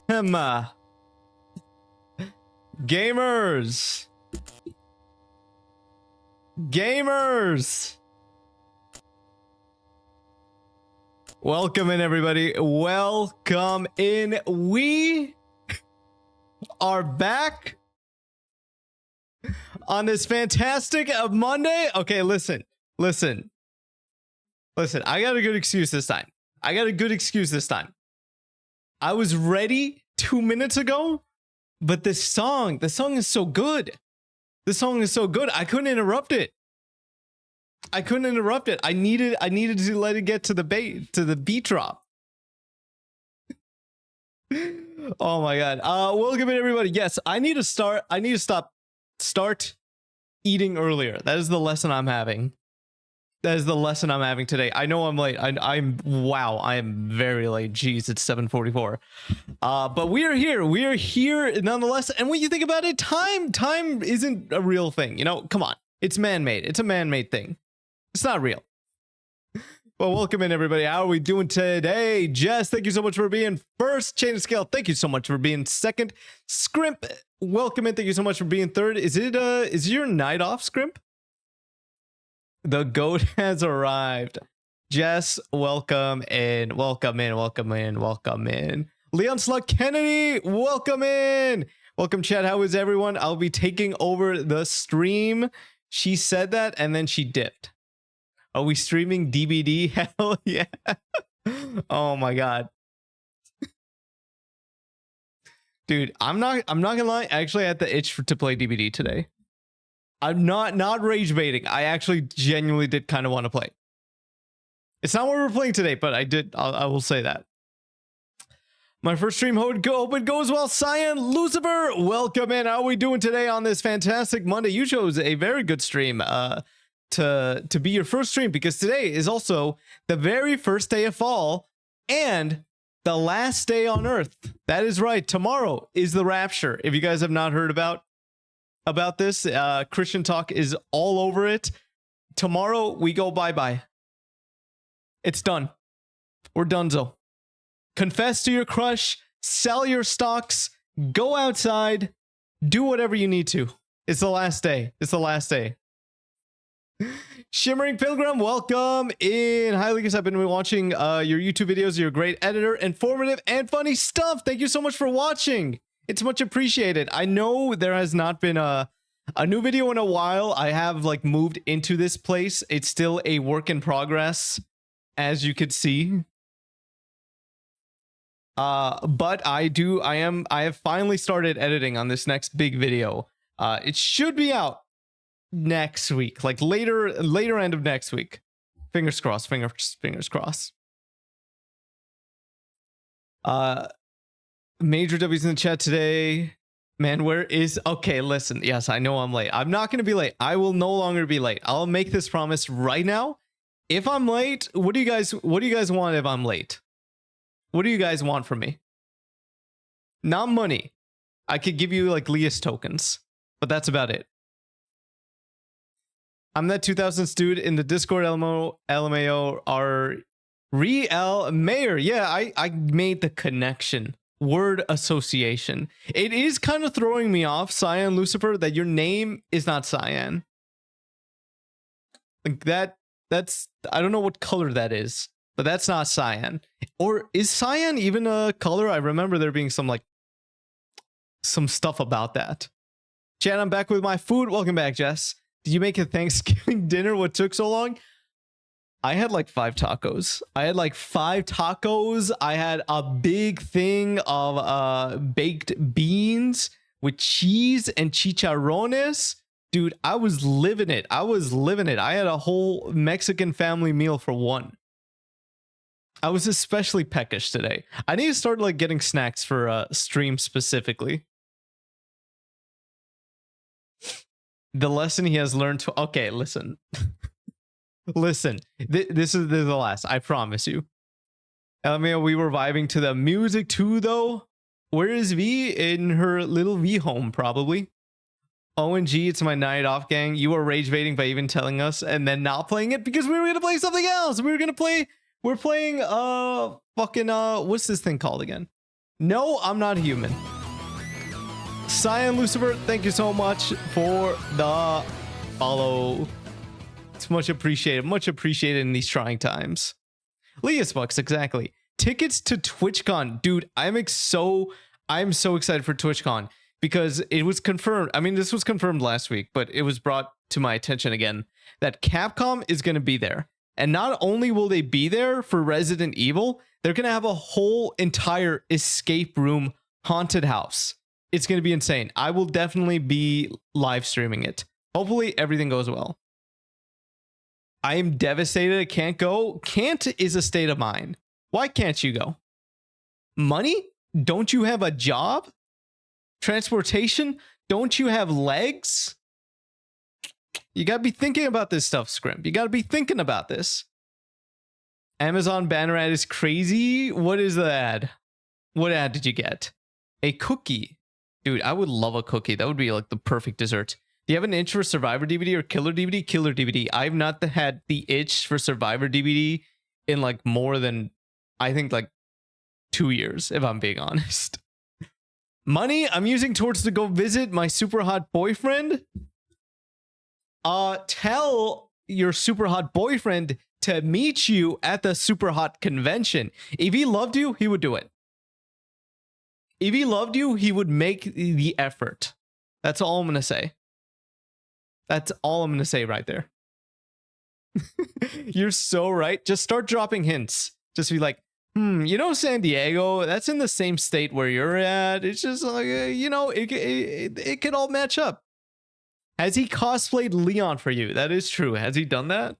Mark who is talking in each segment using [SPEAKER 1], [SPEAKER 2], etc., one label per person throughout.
[SPEAKER 1] Emma. Gamers. Gamers. Welcome in, everybody. Welcome in. We are back on this fantastic Monday. Okay, listen. I got a good excuse this time. I was ready 2 minutes ago, but the song is so good. I couldn't interrupt it. I needed to let it get to the beat drop. Oh my god. Welcome in, everybody. Yes, I need to start eating earlier. That is the lesson I'm having. Today. I know I'm late. I am very late. Jeez, it's 7:44. But we are here. We are here nonetheless. And when you think about it, time isn't a real thing. You know, come on. It's man-made. It's a man-made thing. It's not real. Well, welcome in, everybody. How are we doing today? Jess, thank you so much for being first. Chain of Scale, thank you so much for being second. Scrimp, welcome in. Thank you so much for being third. Is your night off, Scrimp? The goat has arrived. Jess, welcome in. Leon Slug Kennedy, welcome in. Welcome, chat. How is everyone? I'll be taking over the stream. She said that and then she dipped. Are we streaming DBD? Hell yeah. Oh my god. Dude, I'm not gonna lie. I actually had the itch to play DBD today. I'm not rage baiting. I actually genuinely did kind of want to play. It's not what we're playing today, but I will say that. My first stream hope it goes well. Cyan Lucifer, welcome in. How are we doing today on this fantastic Monday? You chose a very good stream to be your first stream, because today is also the very first day of fall and the last day on Earth. That is right. Tomorrow is the Rapture. If you guys have not heard about this, Christian Talk is all over it. Tomorrow we go bye-bye. It's done. We're donezo. Confess to your crush, sell your stocks, go outside, do whatever you need to. It's the last day. Shimmering Pilgrim, welcome in. Hi, Lucas. I've been watching your YouTube videos. You're a great editor, informative and funny stuff. Thank you so much for watching. It's much appreciated. I know there has not been a new video in a while. I have moved into this place. It's still a work in progress, as you could see. But I have finally started editing on this next big video. It should be out next week, later end of next week. Fingers crossed. Major W's in the chat today. Man, where is... Okay, listen. Yes, I know I'm late. I'm not going to be late. I will no longer be late. I'll make this promise right now. If I'm late, what do you guys want if I'm late? What do you guys want from me? Not money. I could give you Leas tokens, but that's about it. I'm that 2000s dude in the Discord LMAO are Real Mayor. Yeah, I made the connection. Word association. It is kind of throwing me off, Cyan Lucifer, that your name is not Cyan. That's I don't know what color that is, but that's not cyan. Or is cyan even a color? I remember there being some stuff about that. Chat, I'm back with my food. Welcome back, Jess. Did you make a Thanksgiving dinner? What took so long? I had 5 tacos. I had a big thing of baked beans with cheese and chicharrones. Dude, I was living it. I had a whole Mexican family meal for one. I was especially peckish today. I need to start getting snacks for stream specifically. The lesson he has learned to... Okay, listen. Listen, this is the last. I promise you. LMAO, we were vibing to the music too, though. Where is V? In her little V home, probably. ONG, it's my night off, gang. You were rage baiting by even telling us and then not playing it because we were gonna play something else. We're playing fucking what's this thing called again? No, I'm not human. Cyan Lucifer, thank you so much for the follow. It's much appreciated. Much appreciated in these trying times. Leah's Bucks, exactly. Tickets to TwitchCon. Dude, I'm so excited for TwitchCon because it was confirmed. I mean, this was confirmed last week, but it was brought to my attention again that Capcom is going to be there. And not only will they be there for Resident Evil, they're going to have a whole entire escape room haunted house. It's going to be insane. I will definitely be live streaming it. Hopefully everything goes well. I am devastated I can't go. Can't is a state of mind. Why can't you go? Money? Don't you have a job? Transportation? Don't you have legs? You got to be thinking about this stuff, Scrimp. You got to be thinking about this. Amazon banner ad is crazy. What is the ad? What ad did you get? A cookie. Dude, I would love a cookie. That would be like the perfect dessert. Do you have an itch for Survivor DVD or Killer DVD? Killer DVD. I've not had the itch for Survivor DVD in like more than, I think, like 2 years, if I'm being honest. Money I'm using towards to go visit my super hot boyfriend. Tell your super hot boyfriend to meet you at the super hot convention. If he loved you, he would do it. If he loved you, he would make the effort. That's all I'm going to say. That's all I'm going to say right there. You're so right. Just start dropping hints. Just be like, you know, San Diego, that's in the same state where you're at. It's just like, you know, it could all match up. Has he cosplayed Leon for you? That is true. Has he done that?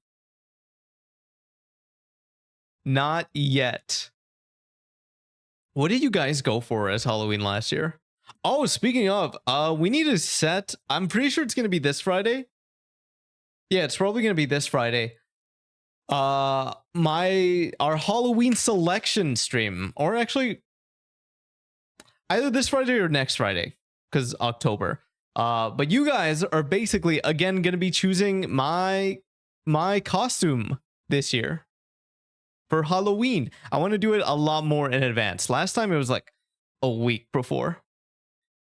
[SPEAKER 1] Not yet. What did you guys go for as Halloween last year? Oh, speaking of, we need a set. I'm pretty sure it's going to be this Friday. Yeah, it's probably going to be this Friday. Our Halloween selection stream, or actually either this Friday or next Friday, because October. But you guys are basically again going to be choosing my costume this year for Halloween. I want to do it a lot more in advance. Last time it was like a week before.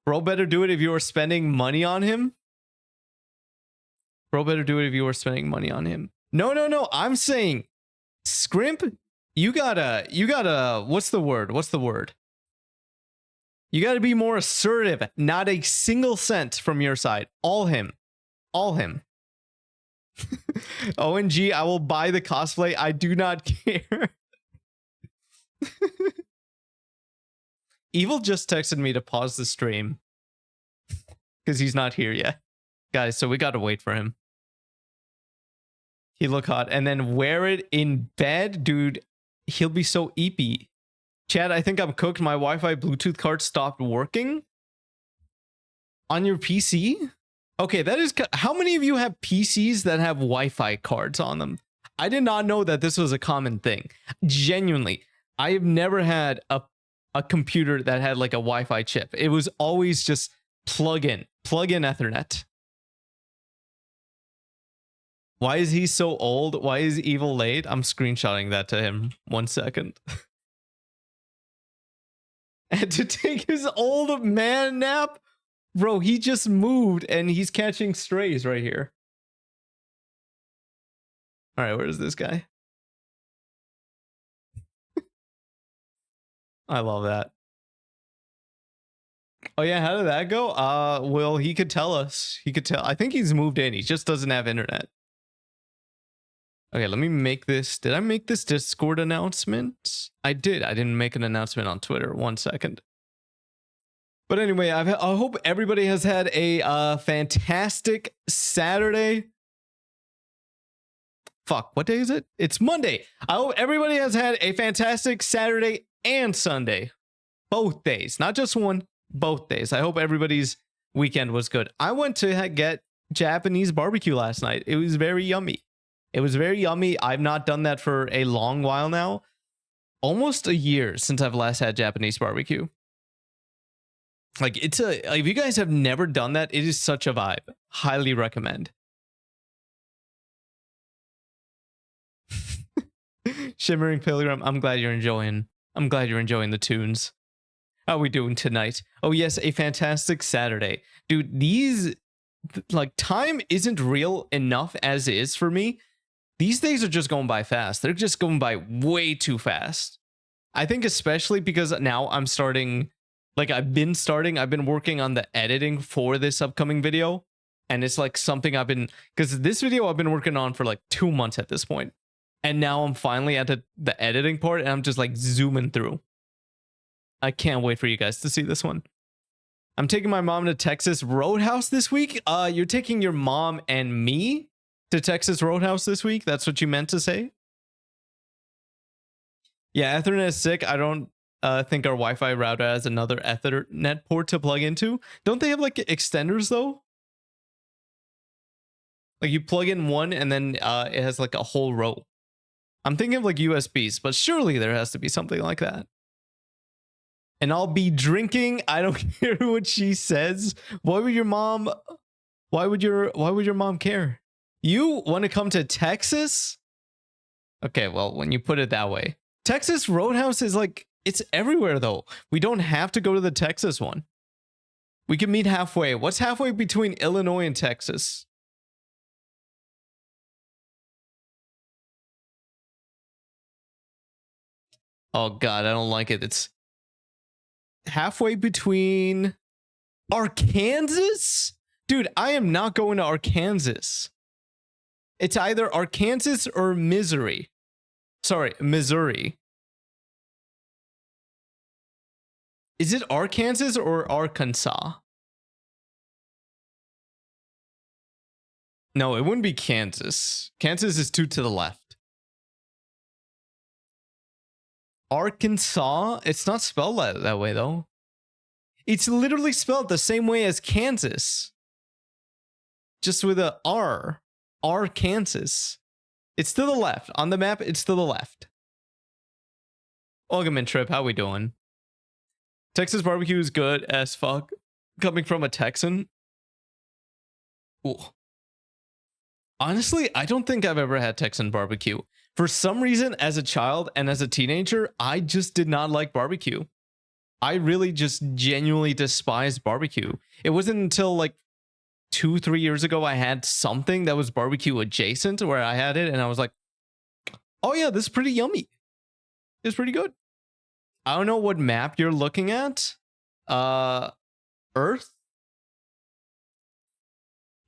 [SPEAKER 1] Bro better do it if you were spending money on him. Bro better do it if you were spending money on him. No. I'm saying, Scrimp, you gotta, what's the word? You gotta be more assertive. Not a single cent from your side. All him. ONG, I will buy the cosplay. I do not care. Evil just texted me to pause the stream because he's not here yet. Guys, so we gotta wait for him. He look hot. And then wear it in bed, dude. He'll be so eepy. Chad, I think I'm cooked. My Wi-Fi Bluetooth card stopped working. On your PC? Okay, that is... How many of you have PCs that have Wi-Fi cards on them? I did not know that this was a common thing. Genuinely. I have never had a computer that had like a Wi-Fi chip. It was always just plug in Ethernet. Why is he so old? Why is Evil late? I'm screenshotting that to him. 1 second. And to take his old man nap? Bro, he just moved and he's catching strays right here. All right, where's this guy? I love that. Oh yeah, how did that go? Well, he could tell us. He could tell. I think he's moved in. He just doesn't have internet. Okay, let me make this. Did I make this Discord announcement? I did. I didn't make an announcement on Twitter. 1 second. But anyway, I hope everybody has had a fantastic Saturday. Fuck, what day is it? It's Monday. I hope everybody has had a fantastic Saturday and Sunday. Both days. Not just one, both days. I hope everybody's weekend was good. I went to get Japanese barbecue last night. It was very yummy. It was very yummy. I've not done that for a long while now. Almost a year since I've last had Japanese barbecue. Like, if you guys have never done that, it is such a vibe. Highly recommend. Shimmering Pilgrim, I'm glad you're enjoying the tunes. How we doing tonight? Oh yes, a fantastic Saturday. Dude, like time isn't real enough as is for me. These days are just going by fast. They're just going by way too fast. I think especially because now I'm starting, like I've been working on the editing for this upcoming video. And it's like something because this video I've been working on for like 2 months at this point. And now I'm finally at the editing part and I'm just like zooming through. I can't wait for you guys to see this one. I'm taking my mom to Texas Roadhouse this week. You're taking your mom and me to Texas Roadhouse this week? That's what you meant to say? Yeah, Ethernet is sick. I don't think our Wi-Fi router has another Ethernet port to plug into. Don't they have like extenders though? Like you plug in one and then it has like a whole row. I'm thinking of like USBs, but surely there has to be something like that. And I'll be drinking. I don't care what she says. Why would your mom care? You want to come to Texas? Okay, well, when you put it that way. Texas Roadhouse is like, it's everywhere though. We don't have to go to the Texas one. We can meet halfway. What's halfway between Illinois and Texas? Oh God, I don't like it. It's halfway between Arkansas? Dude, I am not going to Arkansas. It's either Arkansas or Missouri. Sorry, Missouri. Is it Arkansas or Arkansas? No, it wouldn't be Kansas. Kansas is 2 to the left. Arkansas? It's not spelled that way, though. It's literally spelled the same way as Kansas. Just with a R. Arkansas. It's to the left. On the map, it's to the left. Welcome in, Trip. How we doing? Texas barbecue is good as fuck. Coming from a Texan. Ooh. Honestly, I don't think I've ever had Texan barbecue. For some reason, as a child and as a teenager, I just did not like barbecue. I really just genuinely despised barbecue. It wasn't until like 2-3 years ago I had something that was barbecue adjacent where I had it and I was like, oh yeah, this is pretty yummy. It's pretty good. I don't know what map you're looking at. Earth?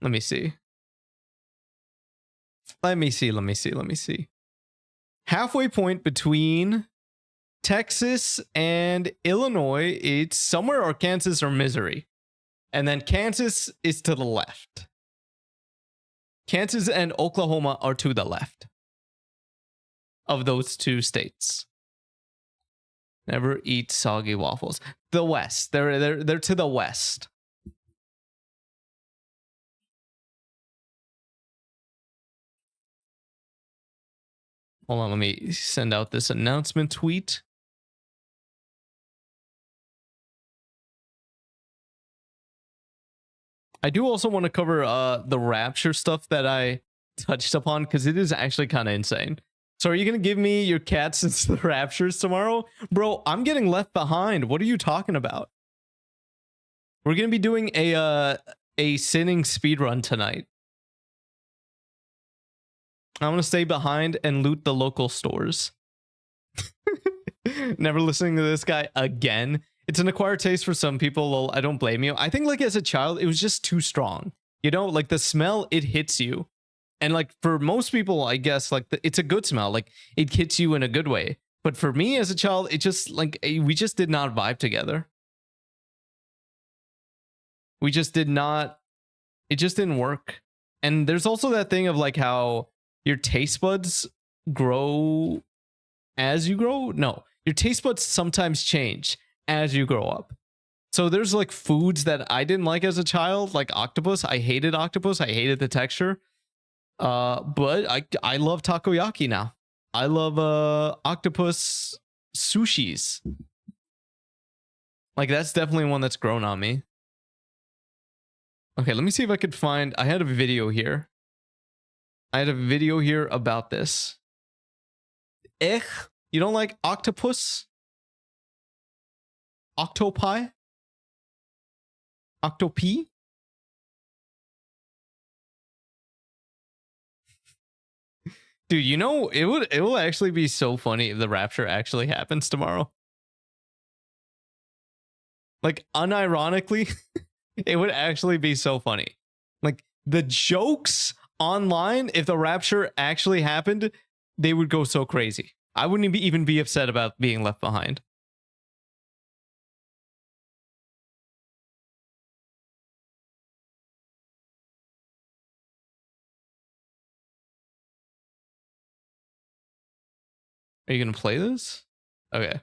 [SPEAKER 1] Let me see. Let me see. Halfway point between Texas and Illinois, it's somewhere Arkansas or Missouri. And then Kansas is to the left. Kansas and Oklahoma are to the left of those 2 states. Never eat soggy waffles. The west. They're to the west. Hold on, let me send out this announcement tweet. I do also want to cover the Rapture stuff that I touched upon because it is actually kind of insane. So are you going to give me your cat since the Raptures tomorrow? Bro, I'm getting left behind. What are you talking about? We're going to be doing a sinning speedrun tonight. I'm going to stay behind and loot the local stores. Never listening to this guy again. It's an acquired taste for some people. Well, I don't blame you. I think like as a child, it was just too strong. You know, like the smell, it hits you. And like for most people, I guess like it's a good smell. Like it hits you in a good way. But for me as a child, it just like we just did not vibe together. We just did not. It just didn't work. And there's also that thing of like how your taste buds grow as you grow. No, your taste buds sometimes change as you grow up. So there's like foods that I didn't like as a child, like octopus. I hated octopus. I hated the texture. But I love takoyaki now. I love octopus sushis. Like that's definitely one that's grown on me. Okay, let me see if I could find. I had a video here. About this. You don't like octopus? Octopi? Octopi? Dude, you know, it will actually be so funny if the rapture actually happens tomorrow. Like, unironically, it would actually be so funny. Like, the jokes online, if the rapture actually happened, they would go so crazy. I wouldn't even be upset about being left behind. Are you gonna play this? Okay.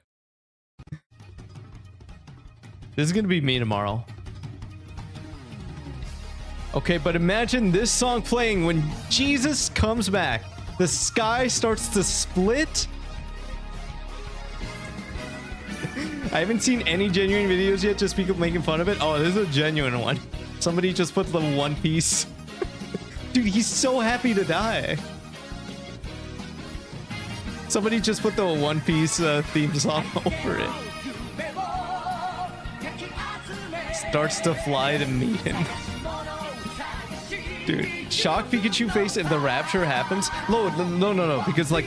[SPEAKER 1] This is gonna be me tomorrow. Okay, but imagine this song playing when Jesus comes back. The sky starts to split. I haven't seen any genuine videos yet, just people making fun of it. Oh, this is a genuine one. Somebody just put the One Piece. Dude, he's so happy to die. Somebody just put the One Piece theme song over it. Starts to fly to meet him. Dude, shock Pikachu face if the rapture happens. No, because like,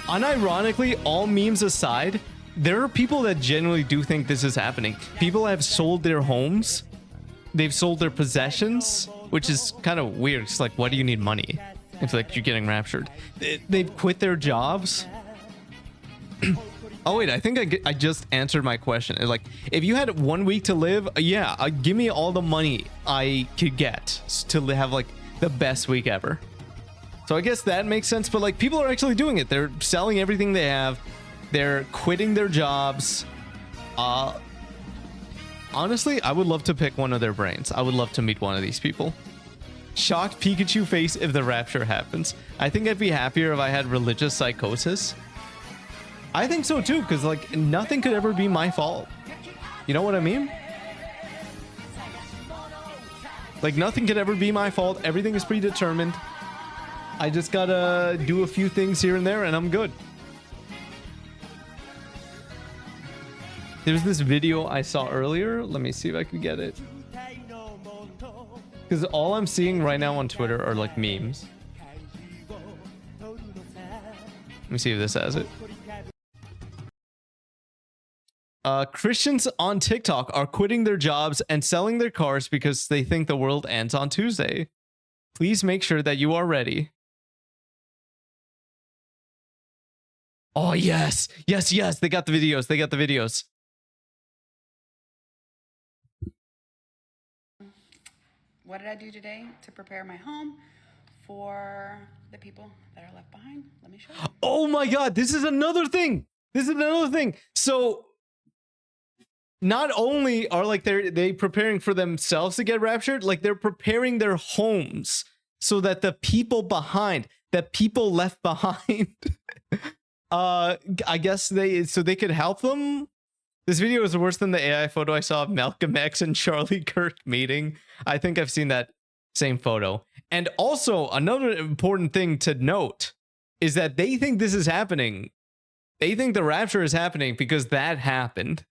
[SPEAKER 1] unironically, all memes aside, there are people that genuinely do think this is happening. People have sold their homes. They've sold their possessions, which is kind of weird. It's like, why do you need money if like you're getting raptured? They've quit their jobs. Oh wait, I think I just answered my question. Like, if you had 1 week to live, yeah, give me all the money I could get to have like the best week ever. So I guess that makes sense. But like, people are actually doing it. They're selling everything they have. They're quitting their jobs. Honestly, I would love to pick one of their brains. I would love to meet one of these people. Shocked Pikachu face if the rapture happens. I think I'd be happier if I had religious psychosis. I think so too, because like nothing could ever be my fault. You know what I mean? Like nothing could ever be my fault. Everything is predetermined. I just gotta do a few things here and there and I'm good. There's this video I saw earlier. Let me see if I can get it. Because all I'm seeing right now on Twitter are like memes. Let me see if this has it. Christians on TikTok are quitting their jobs and selling their cars because they think the world ends on Tuesday. Please make sure that you are ready. Oh, yes. Yes. They got the videos.
[SPEAKER 2] What did I do today to prepare my home for the people that are left behind? Let me show you.
[SPEAKER 1] Oh my God. This is another thing. So not only are like they preparing for themselves to get raptured, like they're preparing their homes so that the people left behind, I guess they could help them. This video is worse than the AI photo I saw of Malcolm X and Charlie Kirk meeting. I think I've seen that same photo. And also another important thing to note is that they think this is happening. They think the rapture is happening because that happened.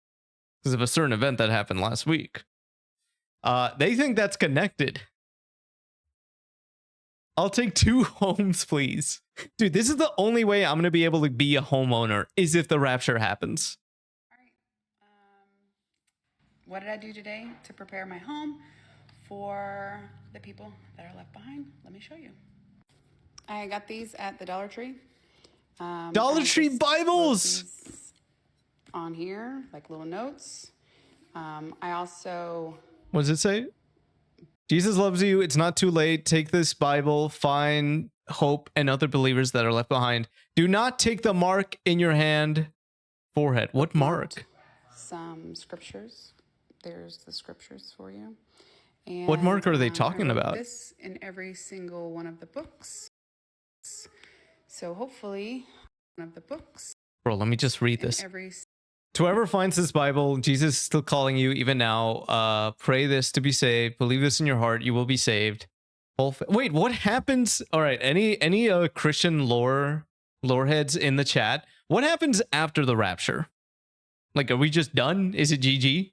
[SPEAKER 1] Because of a certain event that happened last week. They think that's connected. I'll take 2 homes, please. Dude, this is the only way I'm going to be able to be a homeowner is if the rapture happens.
[SPEAKER 2] All right. What did I do today to prepare my home for the people that are left behind? Let me show you. I got these at the Dollar Tree.
[SPEAKER 1] Dollar Tree Bibles!
[SPEAKER 2] On here, like little notes. I also...
[SPEAKER 1] What does it say? Jesus loves you. It's not too late. Take this Bible. Find hope and other believers that are left behind. Do not take the mark in your hand. Forehead. What mark?
[SPEAKER 2] Some scriptures. There's the scriptures for you. And,
[SPEAKER 1] what mark are they talking about?
[SPEAKER 2] This in every single one of the books. So hopefully, one of the books.
[SPEAKER 1] Bro, let me just read this. To whoever finds this Bible, Jesus is still calling you even now. Pray this to be saved. Believe this in your heart. You will be saved. Wait, what happens? All right. Any Christian lore heads in the chat? What happens after the rapture? Like, are we just done? Is it GG?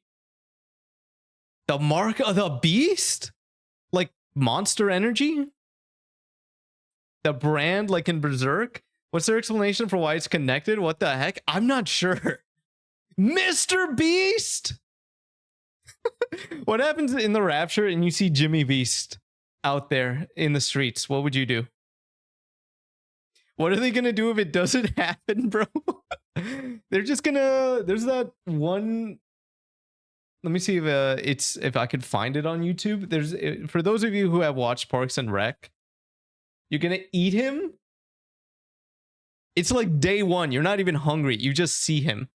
[SPEAKER 1] The mark of the beast? Like Monster Energy? The brand like in Berserk? What's their explanation for why it's connected? What the heck? I'm not sure. Mr. Beast? What happens in the Rapture and you see Jimmy Beast out there in the streets? What would you do? What are they gonna do if it doesn't happen, bro? They're just gonna... There's that one... Let me see if if I could find it on YouTube. There's, for those of you who have watched Parks and Rec, you're gonna eat him. It's like day one. You're not even hungry. You just see him.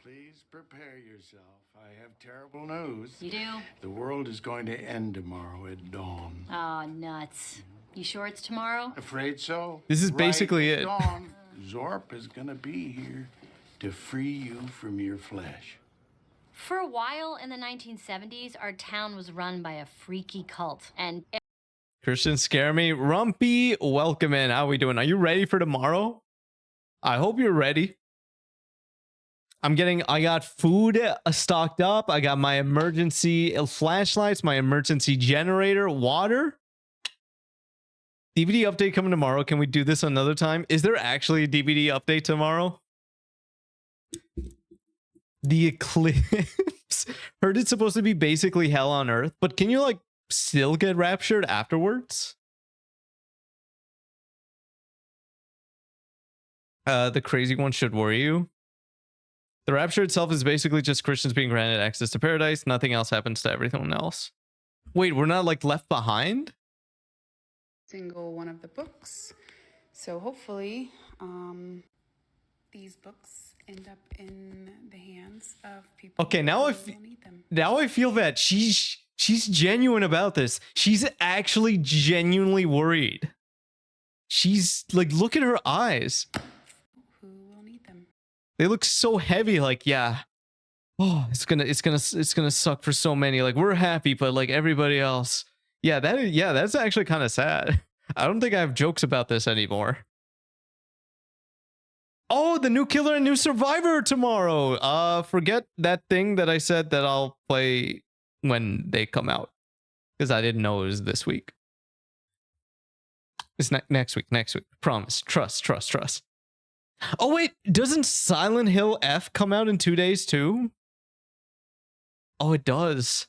[SPEAKER 3] Please prepare yourself. I have terrible news.
[SPEAKER 4] You do?
[SPEAKER 3] The world is going to end tomorrow at dawn.
[SPEAKER 4] Oh, nuts. You sure it's tomorrow?
[SPEAKER 3] Afraid so?
[SPEAKER 1] This is basically
[SPEAKER 3] at
[SPEAKER 1] it.
[SPEAKER 3] Dawn, Zorp is going to be here to free you from your flesh.
[SPEAKER 4] For a while in the 1970s, our town was run by a freaky cult. And
[SPEAKER 1] Christian scare me. Rumpy, welcome in. How are we doing? Are you ready for tomorrow? I hope you're ready. I got food stocked up. I got my emergency flashlights, my emergency generator, water. DVD update coming tomorrow. Can we do this another time? Is there actually a DVD update tomorrow? The Eclipse. Heard it's supposed to be basically hell on earth, but can you like still get raptured afterwards? The crazy one should worry you. The rapture itself is basically just Christians being granted access to paradise. Nothing else happens to everyone else. Wait, we're not like left behind?
[SPEAKER 2] Single one of the books. So hopefully these books end up in the hands of people
[SPEAKER 1] Okay, now
[SPEAKER 2] who will need them.
[SPEAKER 1] now I feel that she's genuine about this. She's actually genuinely worried. She's like, look at her eyes.
[SPEAKER 2] Who will need them?
[SPEAKER 1] They look so heavy. Like, yeah. Oh, it's gonna suck for so many. Like, we're happy, but like everybody else. Yeah, that's actually kind of sad. I don't think I have jokes about this anymore. Oh, the new Killer and new Survivor tomorrow. Forget that thing that I said that I'll play when they come out, because I didn't know it was this week. It's next week. Promise. Trust. Oh wait, doesn't Silent Hill F come out in 2 days too? Oh, it does.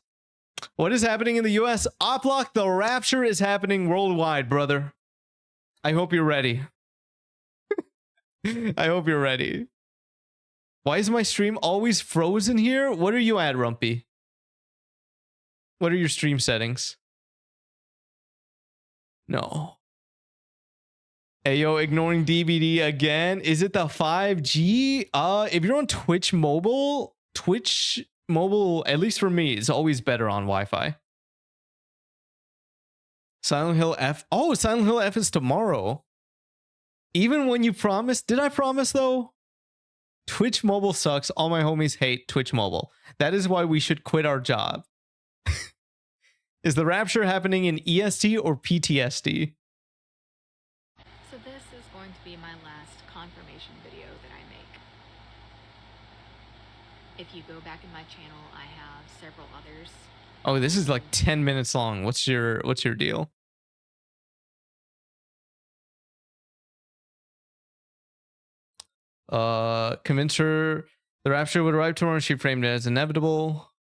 [SPEAKER 1] What is happening in the US? Oplock, the Rapture is happening worldwide, brother. I hope you're ready. I hope you're ready. Why is my stream always frozen here? What are you at, Rumpy? What are your stream settings? No. Ayo, ignoring DVD again. Is it the 5G? If you're on Twitch mobile, at least for me, is always better on Wi-Fi. Silent Hill F. Oh, Silent Hill F is tomorrow. Even when you promised, did I promise though? Twitch mobile sucks. All my homies hate Twitch mobile. That is why we should quit our job. Is the Rapture happening in EST or PTSD?
[SPEAKER 5] So this is going to be my last confirmation video that I make. If you go back in my channel, I have several others.
[SPEAKER 1] Oh, this is like 10 minutes long. What's your deal? Convince her the Rapture would arrive tomorrow. She framed it as inevitable.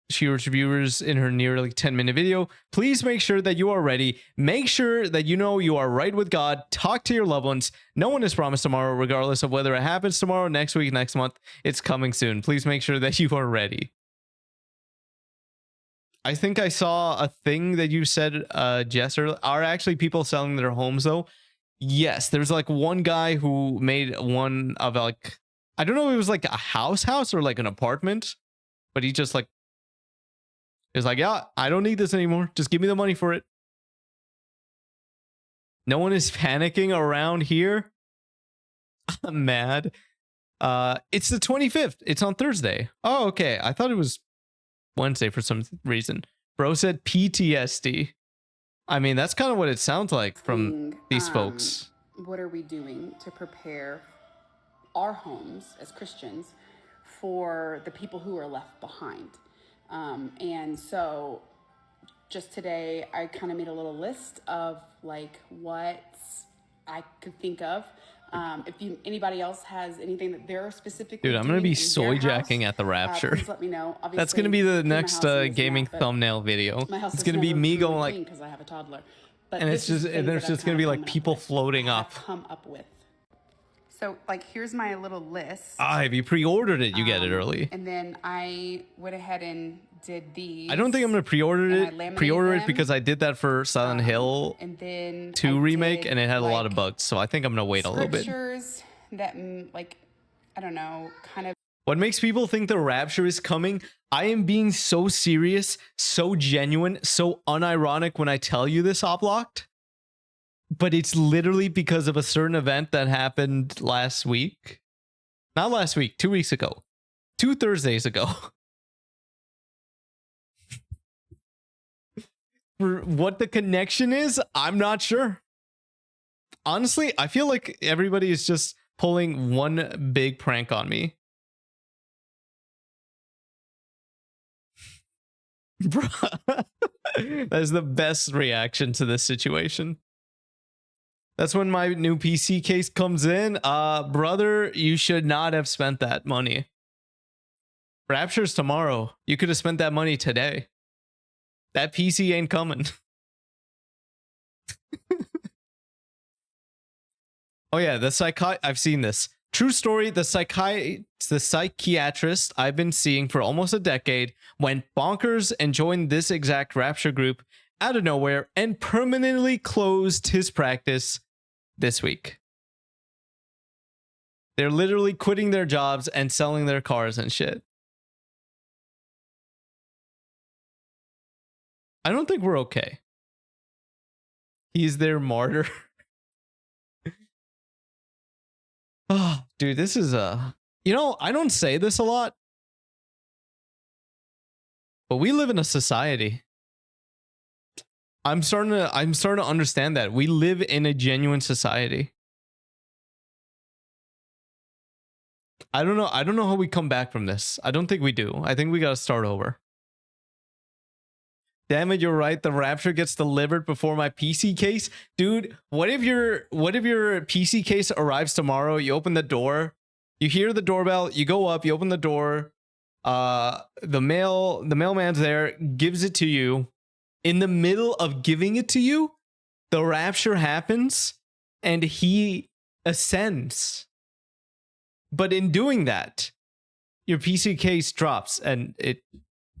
[SPEAKER 1] She urged viewers in her nearly 10-minute video, please make sure that you are ready. Make sure that you know you are right with God. Talk to your loved ones. No one is promised tomorrow, regardless of whether it happens tomorrow, next week, next month. It's coming soon. Please make sure that you are ready. I think I saw a thing that you said, Jess, are actually people selling their homes though? Yes, there's like one guy who made one of like, I don't know if it was like a house or like an apartment, but he just like, is like, yeah, I don't need this anymore. Just give me the money for it. No one is panicking around here. I'm mad. It's the 25th. It's on Thursday. Oh, okay. I thought it was Wednesday for some reason. Bro said PTSD. I mean, that's kind of what it sounds like from
[SPEAKER 2] Thing,
[SPEAKER 1] these folks.
[SPEAKER 2] What are we doing to prepare our homes as Christians for the people who are left behind? And so just today, I kind of made a little list of like what I could think of. If anybody else has anything that they're specifically
[SPEAKER 1] Dude, I'm gonna
[SPEAKER 2] doing
[SPEAKER 1] be
[SPEAKER 2] in
[SPEAKER 1] soy
[SPEAKER 2] their
[SPEAKER 1] jacking
[SPEAKER 2] house,
[SPEAKER 1] at the Rapture.
[SPEAKER 2] please let me know. Obviously,
[SPEAKER 1] That's gonna be the
[SPEAKER 2] in my
[SPEAKER 1] next
[SPEAKER 2] house it is
[SPEAKER 1] gaming
[SPEAKER 2] not, but
[SPEAKER 1] thumbnail video.
[SPEAKER 2] my house
[SPEAKER 1] It's
[SPEAKER 2] is
[SPEAKER 1] gonna be
[SPEAKER 2] never
[SPEAKER 1] me
[SPEAKER 2] truly
[SPEAKER 1] going like,
[SPEAKER 2] clean because I have a toddler. But
[SPEAKER 1] and
[SPEAKER 2] this
[SPEAKER 1] it's
[SPEAKER 2] is
[SPEAKER 1] just,
[SPEAKER 2] things
[SPEAKER 1] and there's
[SPEAKER 2] that I've
[SPEAKER 1] just gonna
[SPEAKER 2] kind
[SPEAKER 1] be
[SPEAKER 2] of
[SPEAKER 1] like
[SPEAKER 2] come up
[SPEAKER 1] people
[SPEAKER 2] with,
[SPEAKER 1] floating
[SPEAKER 2] have
[SPEAKER 1] up.
[SPEAKER 2] come up with. So like, here's my little list.
[SPEAKER 1] Ah, if you pre-ordered it, you get it early.
[SPEAKER 2] And then I went ahead and did these.
[SPEAKER 1] I don't think I'm gonna pre-order
[SPEAKER 2] and I
[SPEAKER 1] it.
[SPEAKER 2] laminated
[SPEAKER 1] Pre-order it
[SPEAKER 2] them.
[SPEAKER 1] because I did that for Silent Hill
[SPEAKER 2] And then
[SPEAKER 1] 2
[SPEAKER 2] I
[SPEAKER 1] remake,
[SPEAKER 2] did,
[SPEAKER 1] and it had a lot of
[SPEAKER 2] like,
[SPEAKER 1] bugs. So I think I'm gonna wait a little bit.
[SPEAKER 2] scriptures that like, I don't know, kind of
[SPEAKER 1] What makes people think the Rapture is coming? I am being so serious, so genuine, so unironic when I tell you this, Oblocked. But it's literally because of a certain event that happened last week. Not last week, 2 weeks ago. 2 Thursdays ago. For what the connection is, I'm not sure. Honestly, I feel like everybody is just pulling one big prank on me. Bruh. That's the best reaction to this situation. That's when my new PC case comes in. Brother, you should not have spent that money. Rapture's tomorrow. You could have spent that money today. That PC ain't coming. Oh yeah, I've seen this. True story, the psychiatrist I've been seeing for almost a decade went bonkers and joined this exact Rapture group out of nowhere and permanently closed his practice this week. They're literally quitting their jobs and selling their cars and shit. I don't think we're okay. He's their martyr. Oh, dude, this is you know, I don't say this a lot, but we live in a society. I'm starting to understand that we live in a genuine society. I don't know how we come back from this. I don't think we do. I think we got to start over. Damn it, you're right. The Rapture gets delivered before my PC case. Dude, what if your PC case arrives tomorrow? You open the door, you hear the doorbell, you go up, you open the door, the mailman's there, gives it to you. In the middle of giving it to you, the Rapture happens and he ascends. But in doing that, your PC case drops and it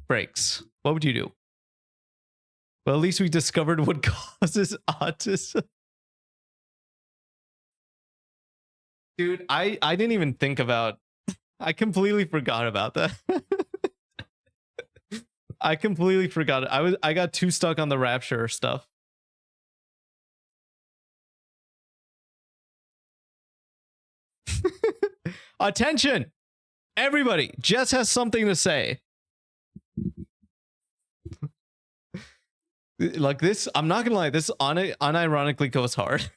[SPEAKER 1] breaks. What would you do? Well, at least we discovered what causes autism. Dude, I didn't even think about... I completely forgot about that. I completely forgot. I got too stuck on the Rapture stuff. Attention! Everybody, Jess has something to say. Like this, I'm not gonna lie, this unironically goes hard.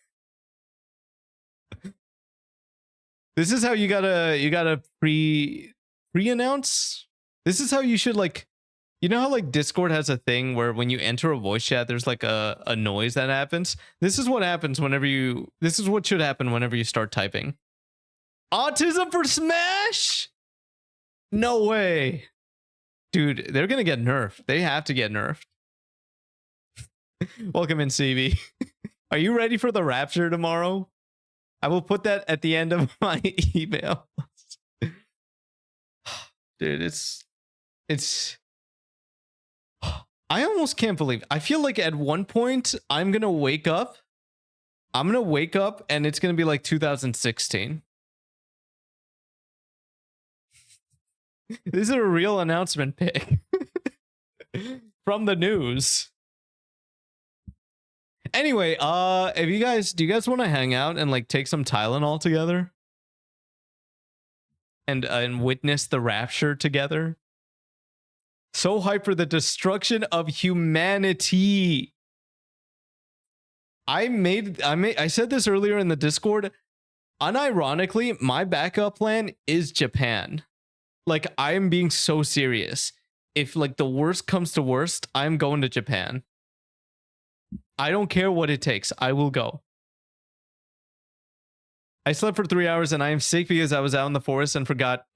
[SPEAKER 1] This is how you gotta pre-announce. This is how you should, like, you know how like Discord has a thing where when you enter a voice chat, there's like a noise that happens. This is what happens this is what should happen whenever you start typing. Autism for Smash? No way. Dude, they're gonna get nerfed. They have to get nerfed. Welcome in, CB. Are you ready for the Rapture tomorrow? I will put that at the end of my email. Dude, it's I almost can't believe. I feel like at one point I'm going to wake up and it's going to be like 2016. This is a real announcement pic from the news. Anyway, do you guys want to hang out and like take some Tylenol together? And witness the Rapture together? So hype for the destruction of humanity. I said this earlier in the Discord. Unironically, my backup plan is Japan. Like, I am being so serious. If like the worst comes to worst, I'm going to Japan. I don't care what it takes. I will go. I slept for 3 hours and I am sick because I was out in the forest and forgot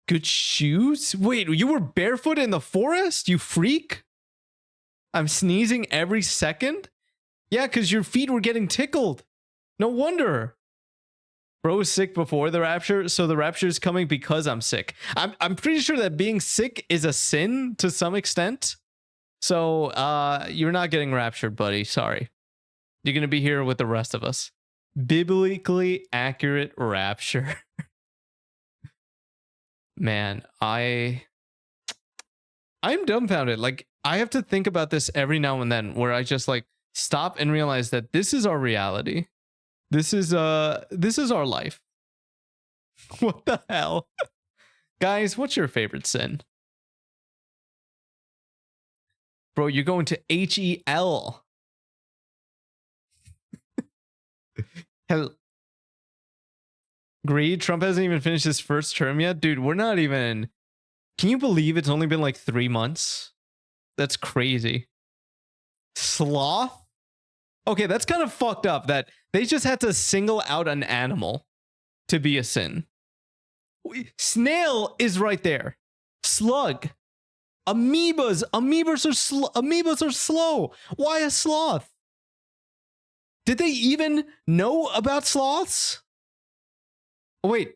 [SPEAKER 1] good shoes. Wait, you were barefoot in the forest? You freak? I'm sneezing every second? Yeah, because your feet were getting tickled. No wonder. Bro was sick before the rapture, so the rapture is coming because I'm sick. I'm pretty sure that being sick is a sin to some extent. So you're not getting raptured, buddy. Sorry. You're gonna be here with the rest of us. Biblically accurate rapture. Man, I'm dumbfounded. Like, I have to think about this every now and then, where I just like stop and realize that this is our reality. This is our life. What the hell? Guys, what's your favorite sin? Bro, you're going to HEL. Hell. Greed, Trump hasn't even finished his first term yet. Dude, we're not even... Can you believe it's only been like 3 months? That's crazy. Sloth? Okay, that's kind of fucked up that they just had to single out an animal to be a sin. Snail is right there. Slug. Amoebas. Amoebas are slow. Why a sloth? Did they even know about sloths? Wait.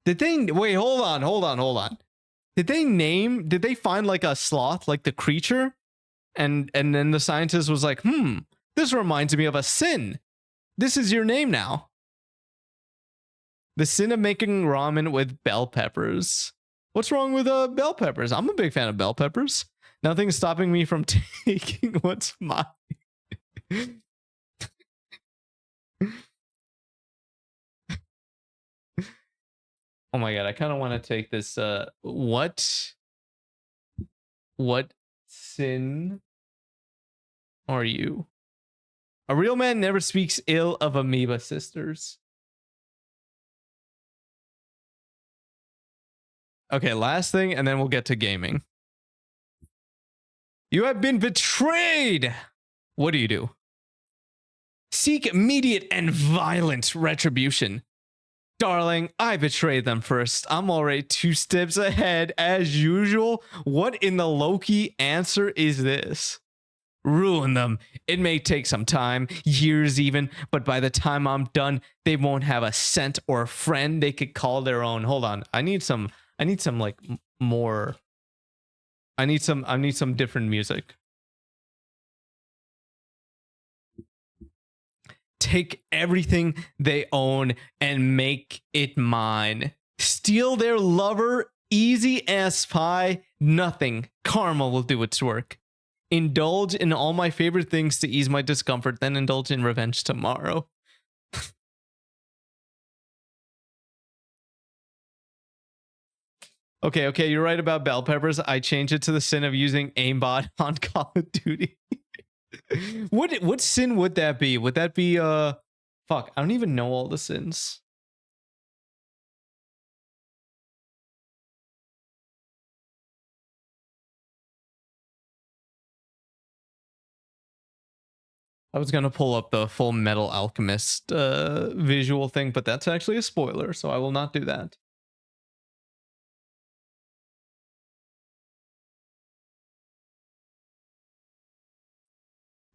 [SPEAKER 1] Wait, hold on. Did they find like a sloth, like the creature? And then the scientist was like, this reminds me of a sin. This is your name now. The sin of making ramen with bell peppers. What's wrong with bell peppers? I'm a big fan of bell peppers. Nothing's stopping me from taking what's mine. Oh my god, I kind of want to take this. What sin are you? A real man never speaks ill of amoeba sisters. Okay, last thing, and then we'll get to gaming. You have been betrayed! What do? Seek immediate and violent retribution. Darling, I betrayed them first. I'm already 2 steps ahead as usual. What in the Loki answer is this? Ruin them. It may take some time, years even, but by the time I'm done, they won't have a scent or a friend they could call their own. Hold on. I need some like more. I need some different music. Take everything they own and make it mine. Steal their lover, easy as pie, nothing. Karma will do its work. Indulge in all my favorite things to ease my discomfort, then indulge in revenge tomorrow. Okay, you're right about bell peppers. I changed it to the sin of using aimbot on Call of Duty. What sin would that be? Would that be fuck, I don't even know all the sins. I was gonna pull up the Full Metal Alchemist visual thing, but that's actually a spoiler, so I will not do that.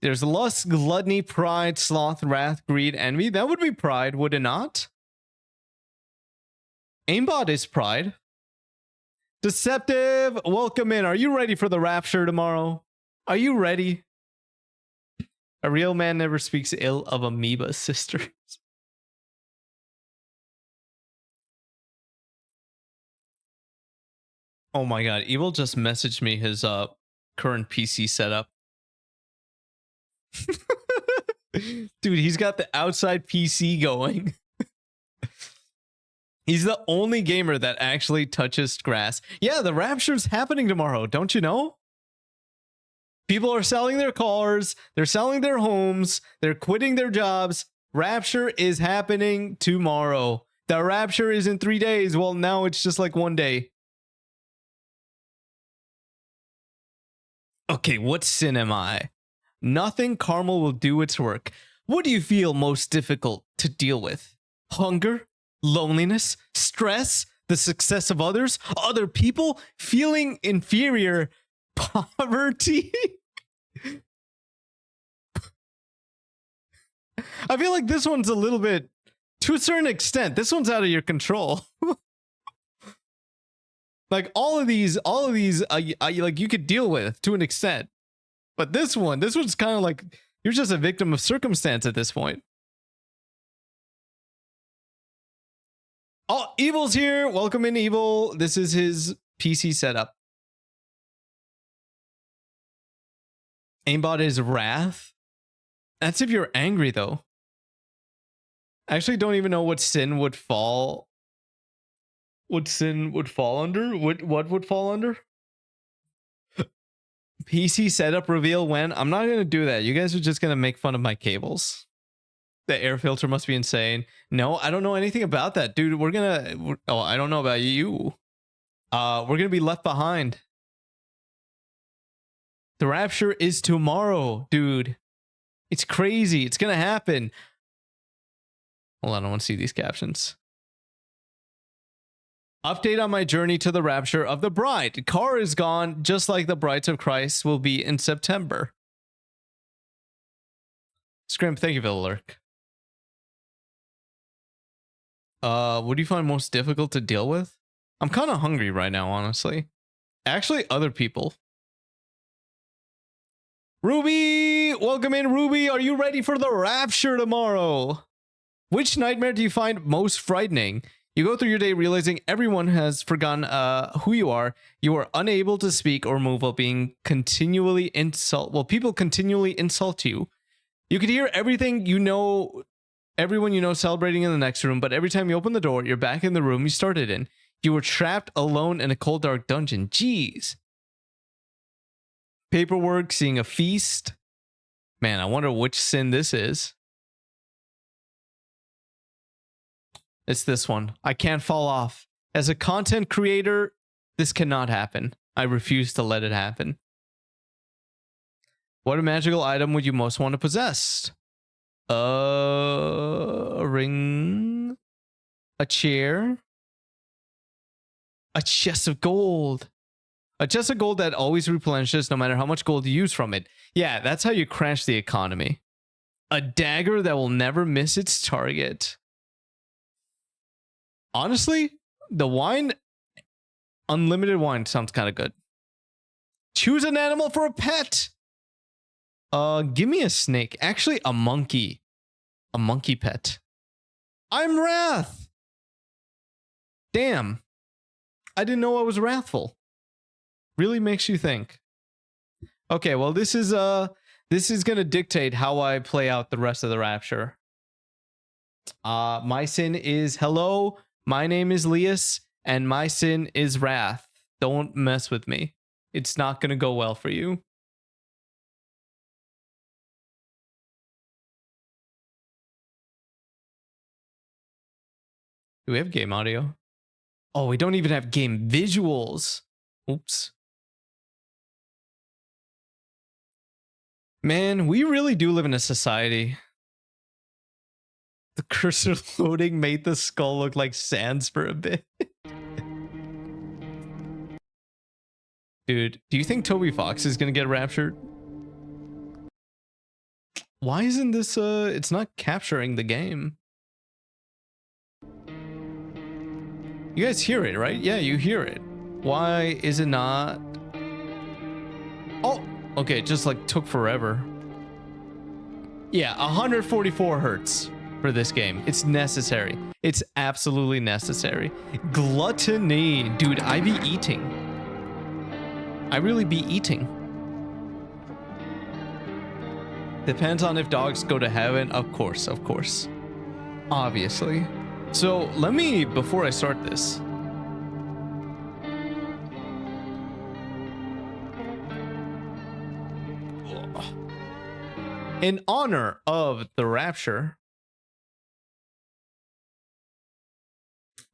[SPEAKER 1] There's lust, gluttony, pride, sloth, wrath, greed, envy. That would be pride, would it not? Aimbot is pride. Deceptive, welcome in. Are you ready for the rapture tomorrow? Are you ready? A real man never speaks ill of amoeba sisters. Oh my god, Evil just messaged me his current PC setup. Dude, he's got the outside PC going. He's the only gamer that actually touches grass. Yeah, the rapture's happening tomorrow, don't you know? People are selling their cars, they're selling their homes, they're quitting their jobs. Rapture is happening tomorrow. The rapture is in 3 days. Well, now it's just like 1 day. Okay, what sin am I? Nothing caramel will do its work. What do you feel most difficult to deal with? Hunger? Loneliness? Stress? The success of others? Other people? Feeling inferior? Poverty? I feel like this one's a little bit, to a certain extent, this one's out of your control. Like all of these, like you could deal with to an extent. But this one's kind of like, you're just a victim of circumstance at this point. Oh, Evil's here. Welcome in, Evil. This is his PC setup. Aimbot is wrath. That's if you're angry, though. I actually don't even know what sin would fall. What sin would fall under? What would fall under? PC setup reveal when? I'm not going to do that. You guys are just going to make fun of my cables. The air filter must be insane. No, I don't know anything about that. Dude, oh, I don't know about you. We're going to be left behind. The rapture is tomorrow, dude. It's crazy. It's going to happen. Hold on, I want to see these captions. Update on my journey to the rapture of the bride. Car is gone, just like the brides of Christ will be in September. Scrimp, thank you for the lurk. What do you find most difficult to deal with? I'm kind of hungry right now, honestly. Actually, other people. Ruby! Welcome in, Ruby. Are you ready for the rapture tomorrow? Which nightmare do you find most frightening? You go through your day realizing everyone has forgotten who you are. You are unable to speak or move while being continually people continually insult you. You could hear everything you know, everyone you know celebrating in the next room, but every time you open the door, you're back in the room you started in. You were trapped alone in a cold, dark dungeon. Jeez. Paperwork, seeing a feast. Man, I wonder which sin this is. It's this one. I can't fall off. As a content creator, this cannot happen. I refuse to let it happen. What magical item would you most want to possess? A ring? A chair? A chest of gold. A chest of gold that always replenishes no matter how much gold you use from it. Yeah, that's how you crash the economy. A dagger that will never miss its target. Honestly, the wine, unlimited wine sounds kind of good. Choose an animal for a pet. Give me a snake. Actually, a monkey. A monkey pet. I'm Wrath. Damn. I didn't know I was wrathful. Really makes you think. Okay, well, this is gonna dictate how I play out the rest of the rapture. My sin is hello. My name is Leas, and my sin is wrath. Don't mess with me. It's not going to go well for you. Do we have game audio? Oh, we don't even have game visuals. Oops. Man, we really do live in a society. The cursor loading made the skull look like sands for a bit. Dude, do you think Toby Fox is gonna get raptured? Why isn't this, it's not capturing the game? You guys hear it, right? Yeah, you hear it. Why is it not? Oh, okay, it just like took forever. Yeah, 144 hertz. For this game. It's necessary. It's absolutely necessary. Gluttony. Dude, I be eating. I really be eating. Depends on if dogs go to heaven. Of course, of course. Obviously. So let me, before I start this. In honor of the Rapture,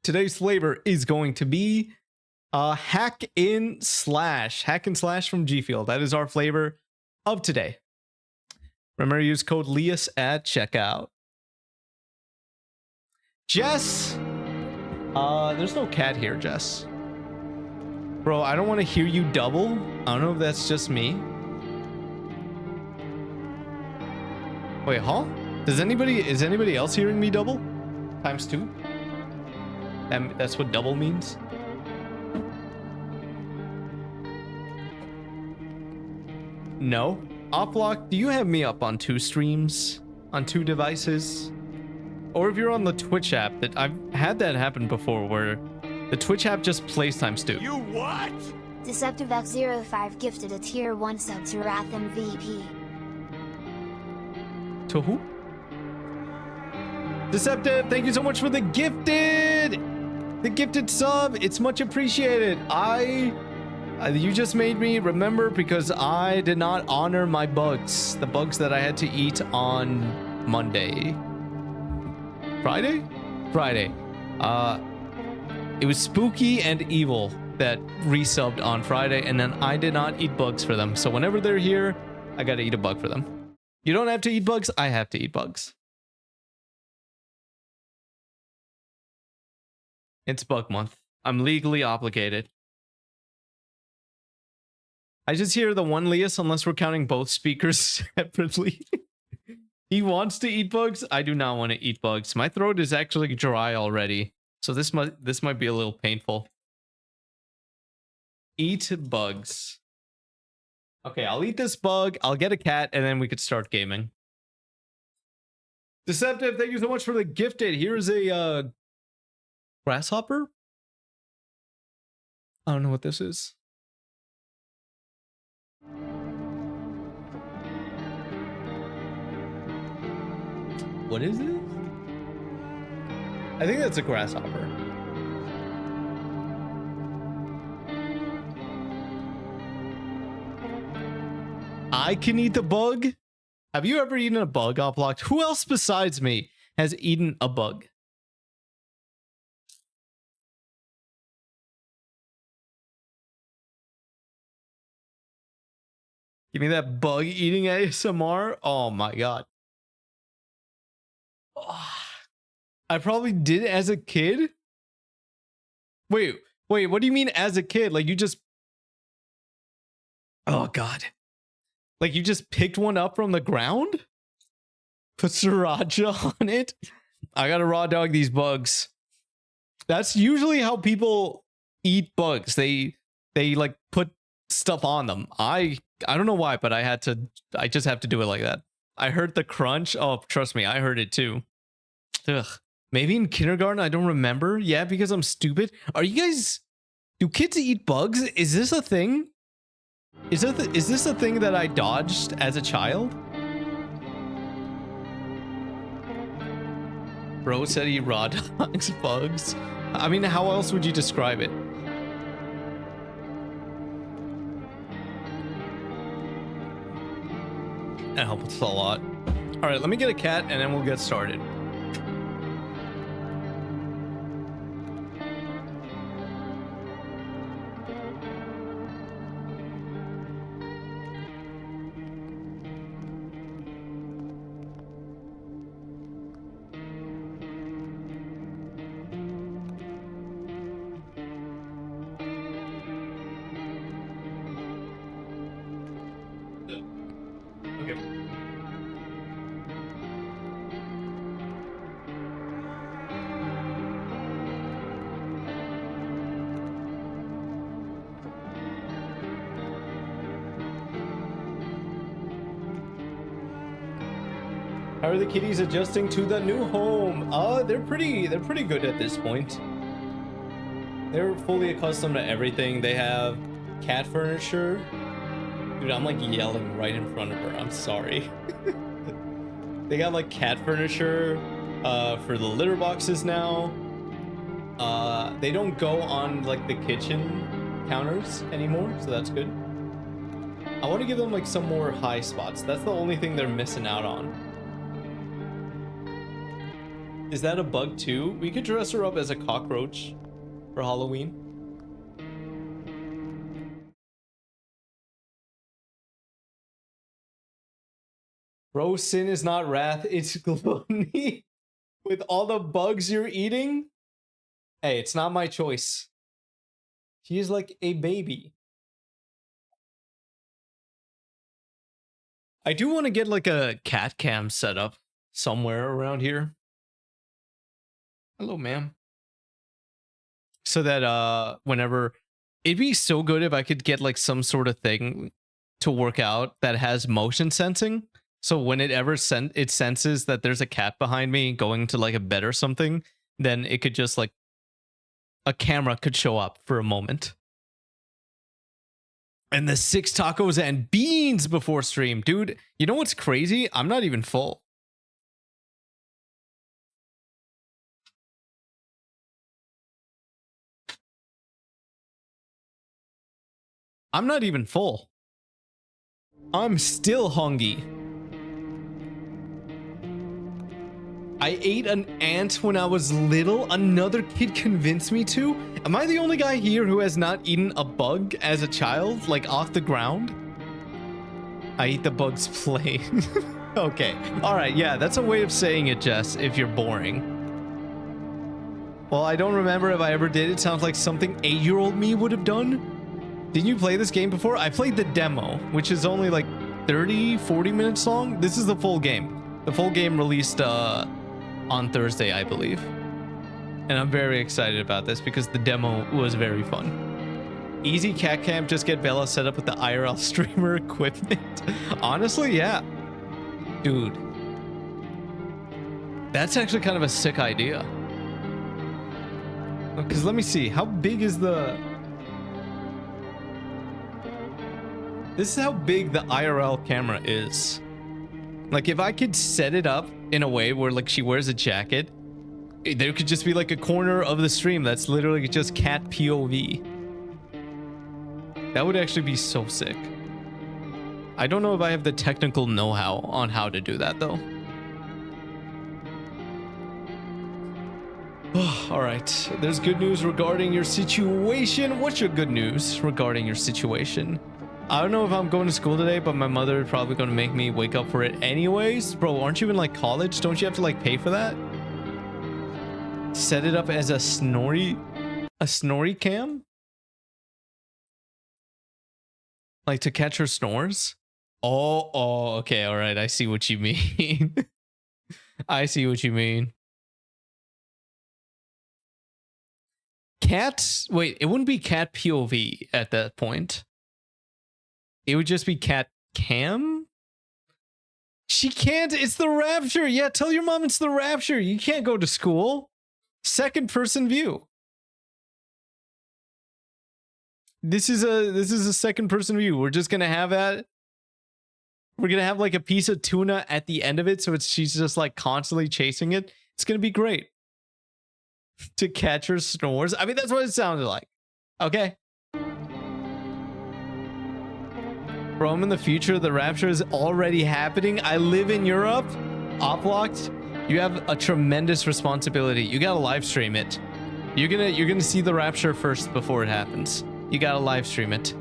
[SPEAKER 1] today's flavor is going to be hack and slash from G Fuel. That is our flavor of today. Remember to use code Lias at checkout. Jess, there's no cat here, Jess. Bro, I don't want to hear you double. I don't know if that's just me. Wait, huh? Is anybody else hearing me double? Times 2? That's what double means? No. Oplock, do you have me up on 2 streams? On 2 devices? Or if you're on the Twitch app, that I've had that happen before where the Twitch app just plays times 2.
[SPEAKER 3] You what?
[SPEAKER 6] DeceptiveX05 gifted a tier 1 sub to Wrath MVP.
[SPEAKER 1] To who? Deceptive, thank you so much for the gifted sub. It's much appreciated. You just made me remember because I did not honor my bugs. The bugs that I had to eat on Monday. Friday. It was Spooky and Evil that resubbed on Friday, and then I did not eat bugs for them. So whenever they're here, I gotta eat a bug for them. You don't have to eat bugs. I have to eat bugs. It's bug month. I'm legally obligated. I just hear the one Lias unless we're counting both speakers separately. He wants to eat bugs. I do not want to eat bugs. My throat is actually dry already. So this might be a little painful. Eat bugs. Okay, I'll eat this bug. I'll get a cat, and then we could start gaming. Deceptive, thank you so much for the gifted. Here's a grasshopper. I don't know what this is. What is this? I think that's a grasshopper. I can eat the bug? Have you ever eaten a bug, Oplocked? Who else besides me has eaten a bug? Give me that bug eating ASMR. Oh my god. Oh, I probably did it as a kid. Wait, what do you mean as a kid? Like you just... Oh god. Like you just picked one up from the ground? Put sriracha on it? I gotta raw dog these bugs. That's usually how people eat bugs. They like put stuff on them. I don't know why, but I just have to do it like that. I heard the crunch. Oh, trust me, I heard it too. Ugh. Maybe in kindergarten, I don't remember. Yeah, because I'm stupid. Are you guys... Do kids eat bugs? Is this a thing? Is this a thing that I dodged as a child? Bro said he raw dogs bugs. I mean, how else would you describe it? That helps a lot. All right, let me get a cat and then we'll get started. How are the kitties adjusting to the new home? They're pretty good at this point. They're fully accustomed to everything. They have cat furniture. Dude, I'm like yelling right in front of her. I'm sorry. They got like cat furniture for the litter boxes now. They don't go on like the kitchen counters anymore, so that's good. I want to give them like some more high spots. That's the only thing they're missing out on. Is that a bug too? We could dress her up as a cockroach for Halloween. Bro, sin is not wrath, it's gluttony. With all the bugs you're eating? Hey, it's not my choice. She is like a baby. I do want to get like a cat cam set up somewhere around here. Hello, ma'am. So that whenever, it'd be so good if I could get like some sort of thing to work out that has motion sensing. So when it senses that there's a cat behind me going to like a bed or something, then it could just like, a camera could show up for a moment. And the 6 tacos and beans before stream. Dude, you know what's crazy? I'm not even full. I'm not even full. I'm still hungry. I ate an ant when I was little. Another kid convinced me to. Am I the only guy here who has not eaten a bug as a child, like off the ground? I eat the bugs plain. Okay. All right. Yeah, that's a way of saying it, Jess, if you're boring. Well, I don't remember if I ever did. It sounds like something 8-year-old me would have done. Didn't you play this game before? I played the demo, which is only like 30, 40 minutes long. This is the full game. The full game released on Thursday, I believe. And I'm very excited about this because the demo was very fun. Easy cat camp, just get Bella set up with the IRL streamer equipment. Honestly, yeah. Dude. That's actually kind of a sick idea. Because let me see, how big is the... This is how big the IRL camera is. Like, if I could set it up in a way where, like, she wears a jacket, there could just be, like, a corner of the stream that's literally just cat POV. That would actually be so sick. I don't know if I have the technical know-how on how to do that, though. All right. There's good news regarding your situation. What's your good news regarding your situation? I don't know if I'm going to school today, but my mother is probably going to make me wake up for it anyways. Bro, aren't you in like college? Don't you have to like pay for that? Set it up as a snorri cam? Like to catch her snores? Oh, okay. All right. I see what you mean. I see what you mean. Cat, wait, it wouldn't be cat POV at that point. It would just be cat cam? She can't. It's the Rapture. Yeah, tell your mom it's the Rapture. You can't go to school. Second person view. This is a second person view. We're just gonna have that. We're gonna have like a piece of tuna at the end of it, so she's just like constantly chasing it. It's gonna be great. To catch her snores. I mean, that's what it sounded like. Okay. Rome in the future, the Rapture is already happening. I live in Europe. Oplocked, you have a tremendous responsibility. You gotta live stream it. You're gonna see the Rapture first before it happens. You gotta live stream it.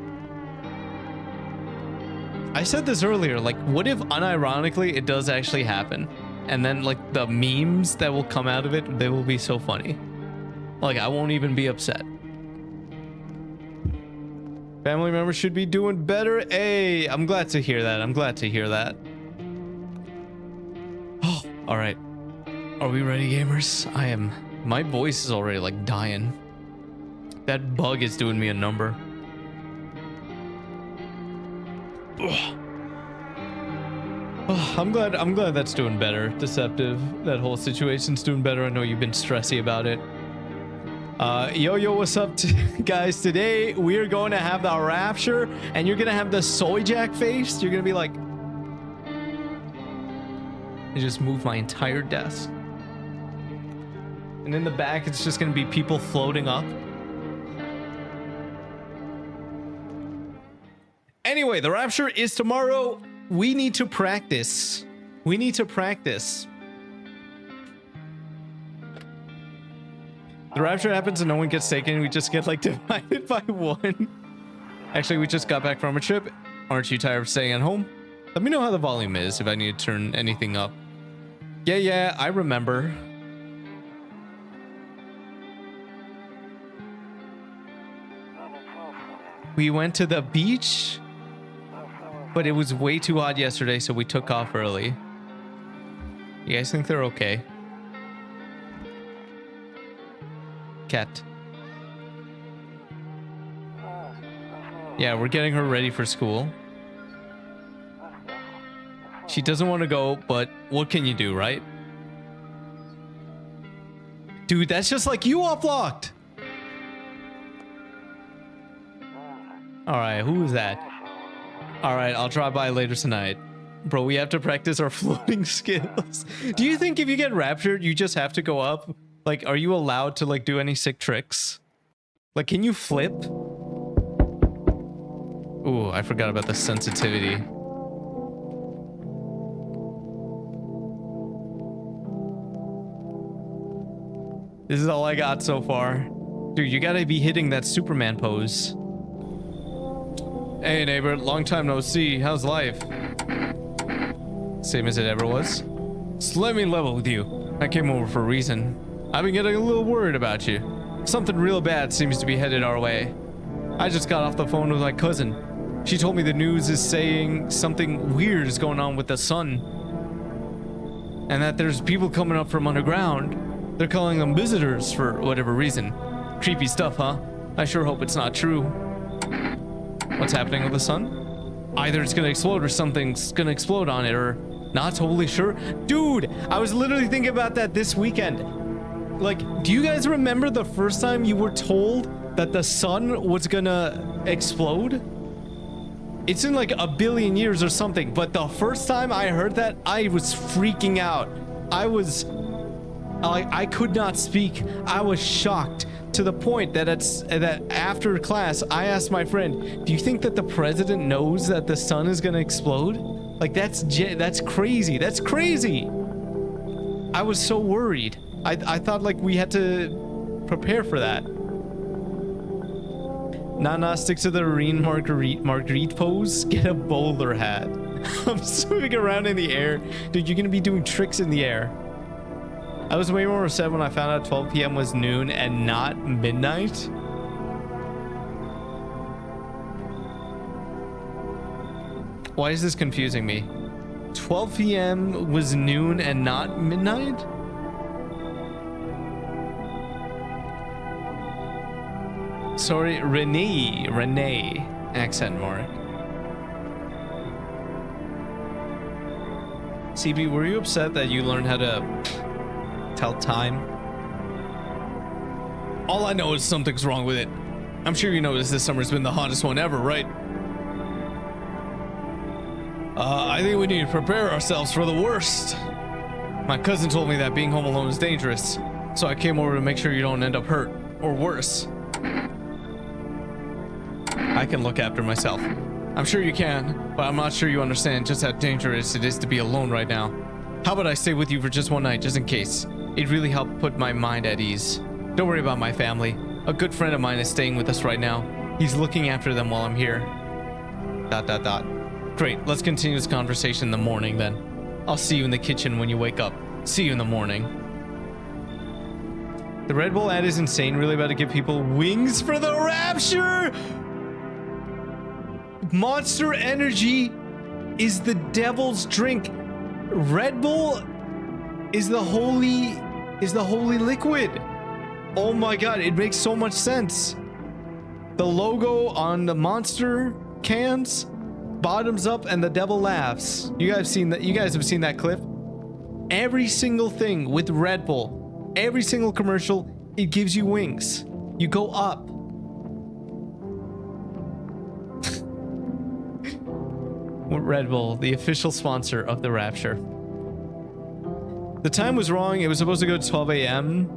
[SPEAKER 1] I said this earlier, like, what if unironically it does actually happen? And then like the memes that will come out of it, they will be so funny. Like, I won't even be upset. Family members should be doing better. Hey, I'm glad to hear that. I'm glad to hear that. Oh, all right. Are we ready, gamers? I am. My voice is already like dying. That bug is doing me a number. Ugh. Oh, I'm glad that's doing better. Deceptive. That whole situation's doing better. I know you've been stressy about it. Yo, what's up, guys? Today we're going to have the Rapture, and you're gonna have the soy jack face. You're gonna be like, I just moved my entire desk, and in the back it's just gonna be people floating up. Anyway, the Rapture is tomorrow. We need to practice. We need to practice. The Rapture happens and no one gets taken. We just get like divided by one. Actually, we just got back from a trip. Aren't you tired of staying at home? Let me know how the volume is if I need to turn anything up. Yeah, I remember. We went to the beach, but it was way too hot yesterday, so we took off early. You guys think they're okay? Cat. Yeah, we're getting her ready for school. She doesn't want to go, but what can you do, right? Dude, that's just like you uplocked. All right, who is that? All right, I'll drop by later tonight. Bro, we have to practice our floating skills. Do you think if you get raptured, you just have to go up? Like, are you allowed to like do any sick tricks? Like, can you flip? Ooh, I forgot about the sensitivity. This is all I got so far. Dude, you gotta be hitting that Superman pose. Hey neighbor, long time no see. How's life? Same as it ever was. Just let me level with you. I came over for a reason. I've been getting a little worried about you. Something real bad seems to be headed our way. I just got off the phone with my cousin. She told me the news is saying something weird is going on with the sun. And that there's people coming up from underground. They're calling them visitors for whatever reason. Creepy stuff, huh? I sure hope it's not true. What's happening with the sun? Either it's gonna explode or something's gonna explode on it, or not totally sure. Dude, I was literally thinking about that this weekend. Like, do you guys remember the first time you were told that the sun was gonna explode? It's in like a billion years or something, but the first time I heard that, I was freaking out. I could not speak. I was shocked to the point that after class, I asked my friend, "Do you think that the president knows that the sun is gonna explode?" Like that's crazy. That's crazy. I was so worried. I thought like we had to prepare for that. Nah, stick to the Irene Marguerite pose. Get a bowler hat. I'm swimming around in the air. Dude, you're gonna be doing tricks in the air. I was way more upset when I found out 12 p.m. was noon and not midnight. Why is this confusing me? 12 p.m. was noon and not midnight? Sorry, Renee, accent mark. CB, were you upset that you learned how to tell time? All I know is something's wrong with it. I'm sure you noticed this summer's been the hottest one ever, right? I think we need to prepare ourselves for the worst. My cousin told me that being home alone is dangerous, so I came over to make sure you don't end up hurt, or worse. I can look after myself. I'm sure you can, but I'm not sure you understand just how dangerous it is to be alone right now. How about I stay with you for just one night, just in case? It really helped put my mind at ease. Don't worry about my family. A good friend of mine is staying with us right now. He's looking after them while I'm here. ... Great, let's continue this conversation in the morning then. I'll see you in the kitchen when you wake up. See you in the morning. The Red Bull ad is insane. Really about to give people wings for the Rapture? Monster Energy is the devil's drink. Red Bull is the holy liquid. Oh my god, it makes so much sense. The logo on the Monster cans, bottoms up and the devil laughs. You guys have seen that clip? Every single thing with Red Bull, every single commercial, it gives you wings. You go up. Red Bull, the official sponsor of the Rapture. The time was wrong. It was supposed to go to 12 a.m.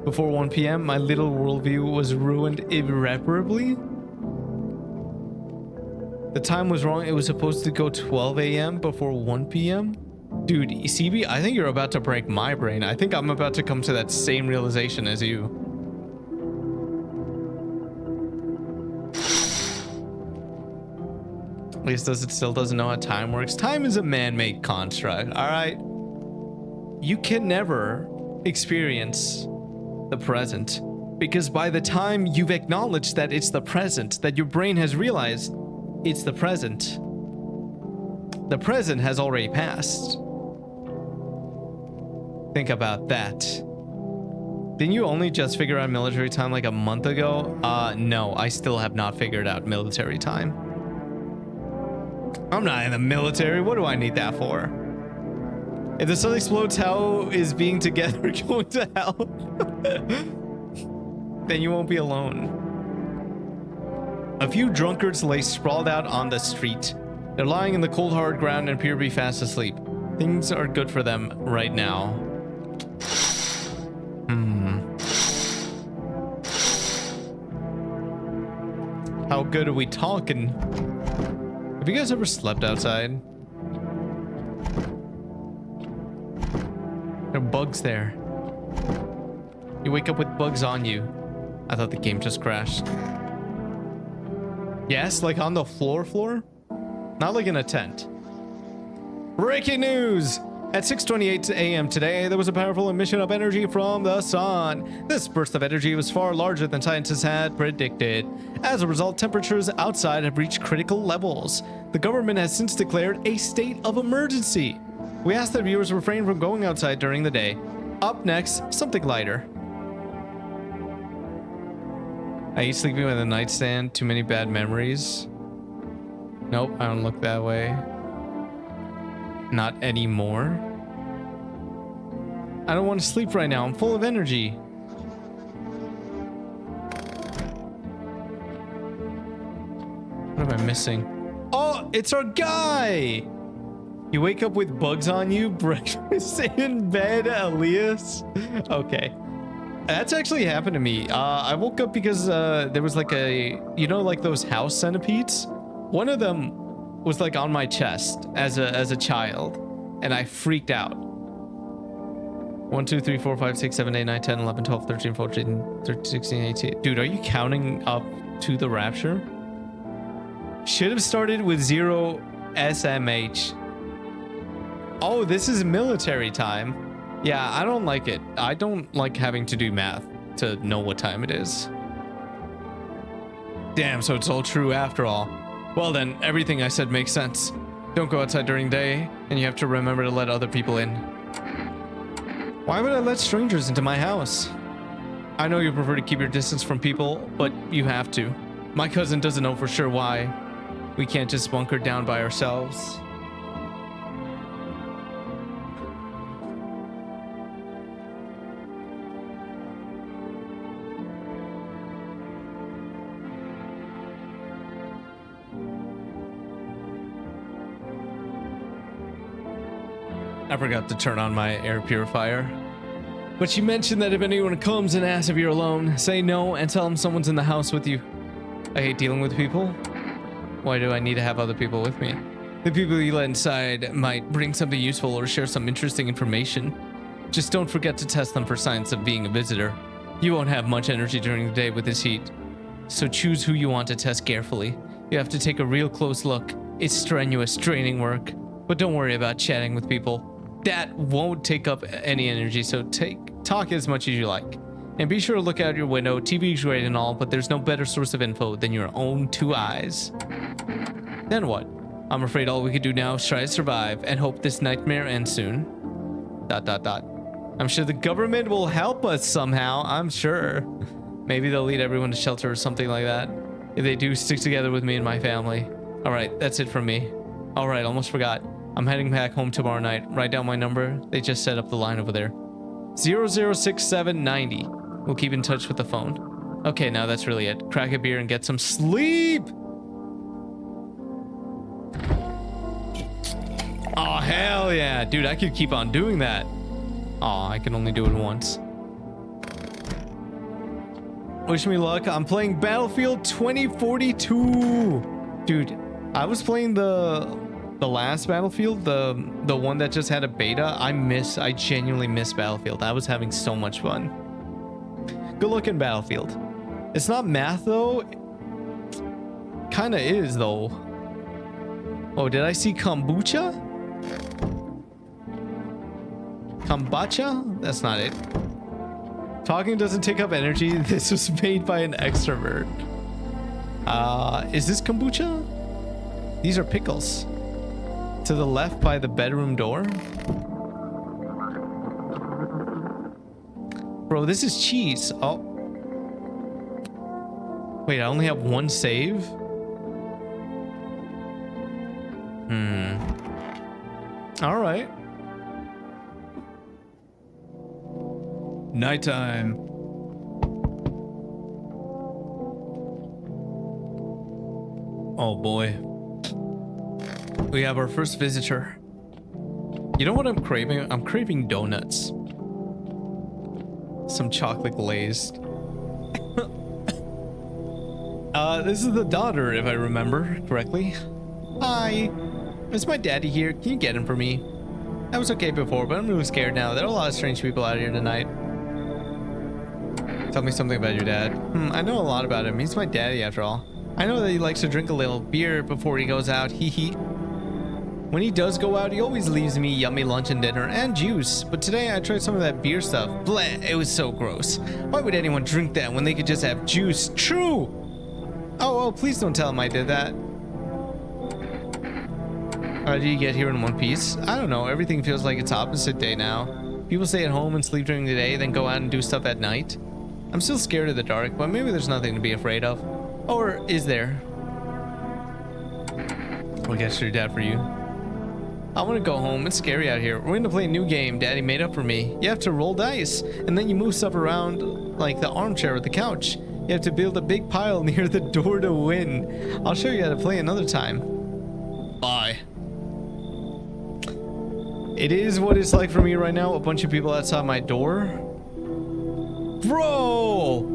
[SPEAKER 1] before 1 p.m. My little worldview was ruined irreparably. The time was wrong. It was supposed to go 12 a.m. before 1 p.m. Dude, CB, I think you're about to break my brain. I think I'm about to come to that same realization as you. At least it still doesn't know how time works. Time is a man-made construct, all right? You can never experience the present, because by the time you've acknowledged that it's the present, that your brain has realized it's the present has already passed. Think about that. Didn't you only just figure out military time like a month ago? No, I still have not figured out military time. I'm not in the military. What do I need that for? If the sun explodes, how is being together going to help? Then you won't be alone. A few drunkards lay sprawled out on the street. They're lying in the cold hard ground and appear to be fast asleep. Things are good for them right now. How good are we talking? Have you guys ever slept outside? There are bugs there. You wake up with bugs on you. I thought the game just crashed. Yes, like on the floor? Not like in a tent. Breaking news! At 6:28 a.m. today, there was a powerful emission of energy from the sun. This burst of energy was far larger than scientists had predicted. As a result, temperatures outside have reached critical levels. The government has since declared a state of emergency. We ask that viewers refrain from going outside during the day. Up next, something lighter. I hate sleeping with a nightstand. Too many bad memories. Nope, I don't look that way. Not anymore. I don't want to sleep right now. I'm full of energy. What am I missing? Oh, it's our guy! You wake up with bugs on you, breakfast in bed, Elias? Okay. That's actually happened to me. I woke up because there was like a, you know, like those house centipedes? One of them was like on my chest as a child, and I freaked out. 1, 2, 3, 4, 5, 6, 7, 8, 9, 10, 11, 12, 13, 14, 13, 16, 18. Dude, are you counting up to the Rapture? Should have started with 0 SMH. Oh, this is military time. Yeah, I don't like it. I don't like having to do math to know what time it is. Damn, so it's all true after all. Well then, everything I said makes sense. Don't go outside during the day, and you have to remember to let other people in. Why would I let strangers into my house? I know you prefer to keep your distance from people, but you have to. My cousin doesn't know for sure why. We can't just bunker down by ourselves. I forgot to turn on my air purifier. But she mentioned that if anyone comes and asks if you're alone, say no and tell them someone's in the house with you. I hate dealing with people. Why do I need to have other people with me? The people you let inside might bring something useful or share some interesting information. Just don't forget to test them for signs of being a visitor. You won't have much energy during the day with this heat. So choose who you want to test carefully. You have to take a real close look. It's strenuous, draining work. But don't worry about chatting with people. That won't take up any energy, so talk as much as you like. And be sure to look out your window. TV's great and all, but there's no better source of info than your own 2 eyes. Then what? I'm afraid all we can do now is try to survive and hope this nightmare ends soon. ... I'm sure the government will help us somehow, I'm sure. Maybe they'll lead everyone to shelter or something like that. If they do, stick together with me and my family. Alright, that's it from me. Alright, almost forgot. I'm heading back home tomorrow night. Write down my number. They just set up the line over there. 006790. We'll keep in touch with the phone. Okay, now that's really it. Crack a beer and get some sleep! Oh, hell yeah. Dude, I could keep on doing that. Oh, I can only do it once. Wish me luck. I'm playing Battlefield 2042. Dude, I was playing the last Battlefield, the one that just had a beta. I genuinely miss Battlefield. I was having so much fun. Good looking Battlefield. It's not math though. Kinda is though. Oh, did I see kombucha? Kombucha? That's not it. Talking doesn't take up energy. This was made by an extrovert. Is this kombucha? These are pickles. To the left by the bedroom door. Bro, this is cheese. Oh. Wait, I only have one save? All right. Nighttime. Oh boy. We have our first visitor. You know what I'm craving? I'm craving donuts. Some chocolate glazed. This is the daughter, if I remember correctly. Hi. Is my daddy here? Can you get him for me? I was okay before, but I'm really scared now. There are a lot of strange people out here tonight. Tell me something about your dad. I know a lot about him. He's my daddy after all. I know that he likes to drink a little beer before he goes out. Hee hee. When he does go out, he always leaves me yummy lunch and dinner and juice. But today I tried some of that beer stuff. Bleh, it was so gross. Why would anyone drink that when they could just have juice? True! Oh, please don't tell him I did that. How did you get here in one piece? I don't know. Everything feels like it's opposite day now. People stay at home and sleep during the day, then go out and do stuff at night. I'm still scared of the dark, but maybe there's nothing to be afraid of. Or is there? I'll get your dad for you. I want to go home. It's scary out here. We're going to play a new game Daddy made up for me. You have to roll dice, and then you move stuff around like the armchair or the couch. You have to build a big pile near the door to win. I'll show you how to play another time. Bye. It is what it's like for me right now. A bunch of people outside my door. Bro!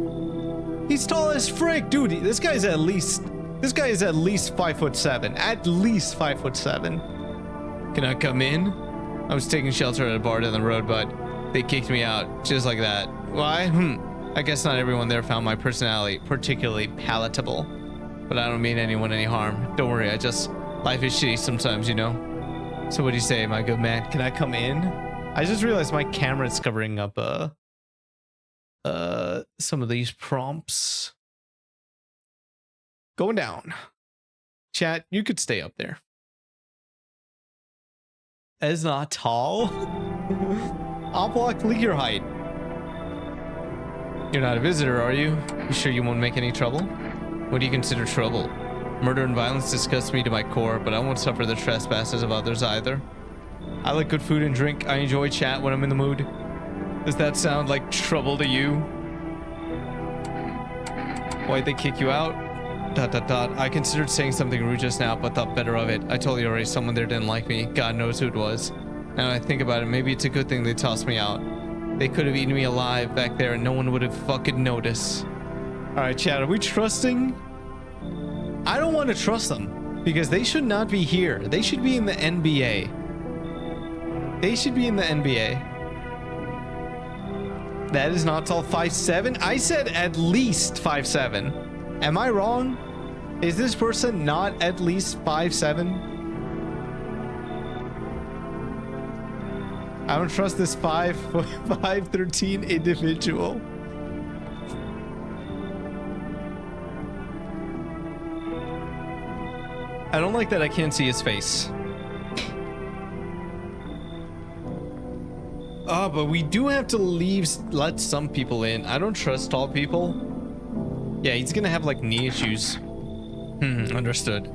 [SPEAKER 1] He's tall as frick. Dude, this guy is at least 5'7". At least 5'7". Can I come in? I was taking shelter at a bar down the road, but they kicked me out just like that. Why? I guess not everyone there found my personality particularly palatable. But I don't mean anyone any harm. Don't worry, life is shitty sometimes, you know? So what do you say, my good man? Can I come in? I just realized my camera's covering up some of these prompts. Going down. Chat, you could stay up there. As not tall. I'll block your height. You're not a visitor, are you? You sure you won't make any trouble? What do you consider trouble? Murder and violence disgusts me to my core, but I won't suffer the trespasses of others either. I like good food and drink. I enjoy chat when I'm in the mood. Does that sound like trouble to you? Why'd they kick you out? ... I considered saying something rude just now, but thought better of it. I told you already, someone there didn't like me. God knows who it was. Now I think about it, maybe it's a good thing they tossed me out. They could have eaten me alive back there and no one would have fucking noticed. Alright, chat, are we trusting? I don't want to trust them because they should not be here. They should be in the NBA. They should be in the NBA. That is not tall. 5'7". I said at least 5'7". Am I wrong? Is this person not at least 5'7"? I don't trust this 5'13" individual. I don't like that I can't see his face. But we do have to let some people in. I don't trust tall people. Yeah, he's gonna have like knee issues. Understood.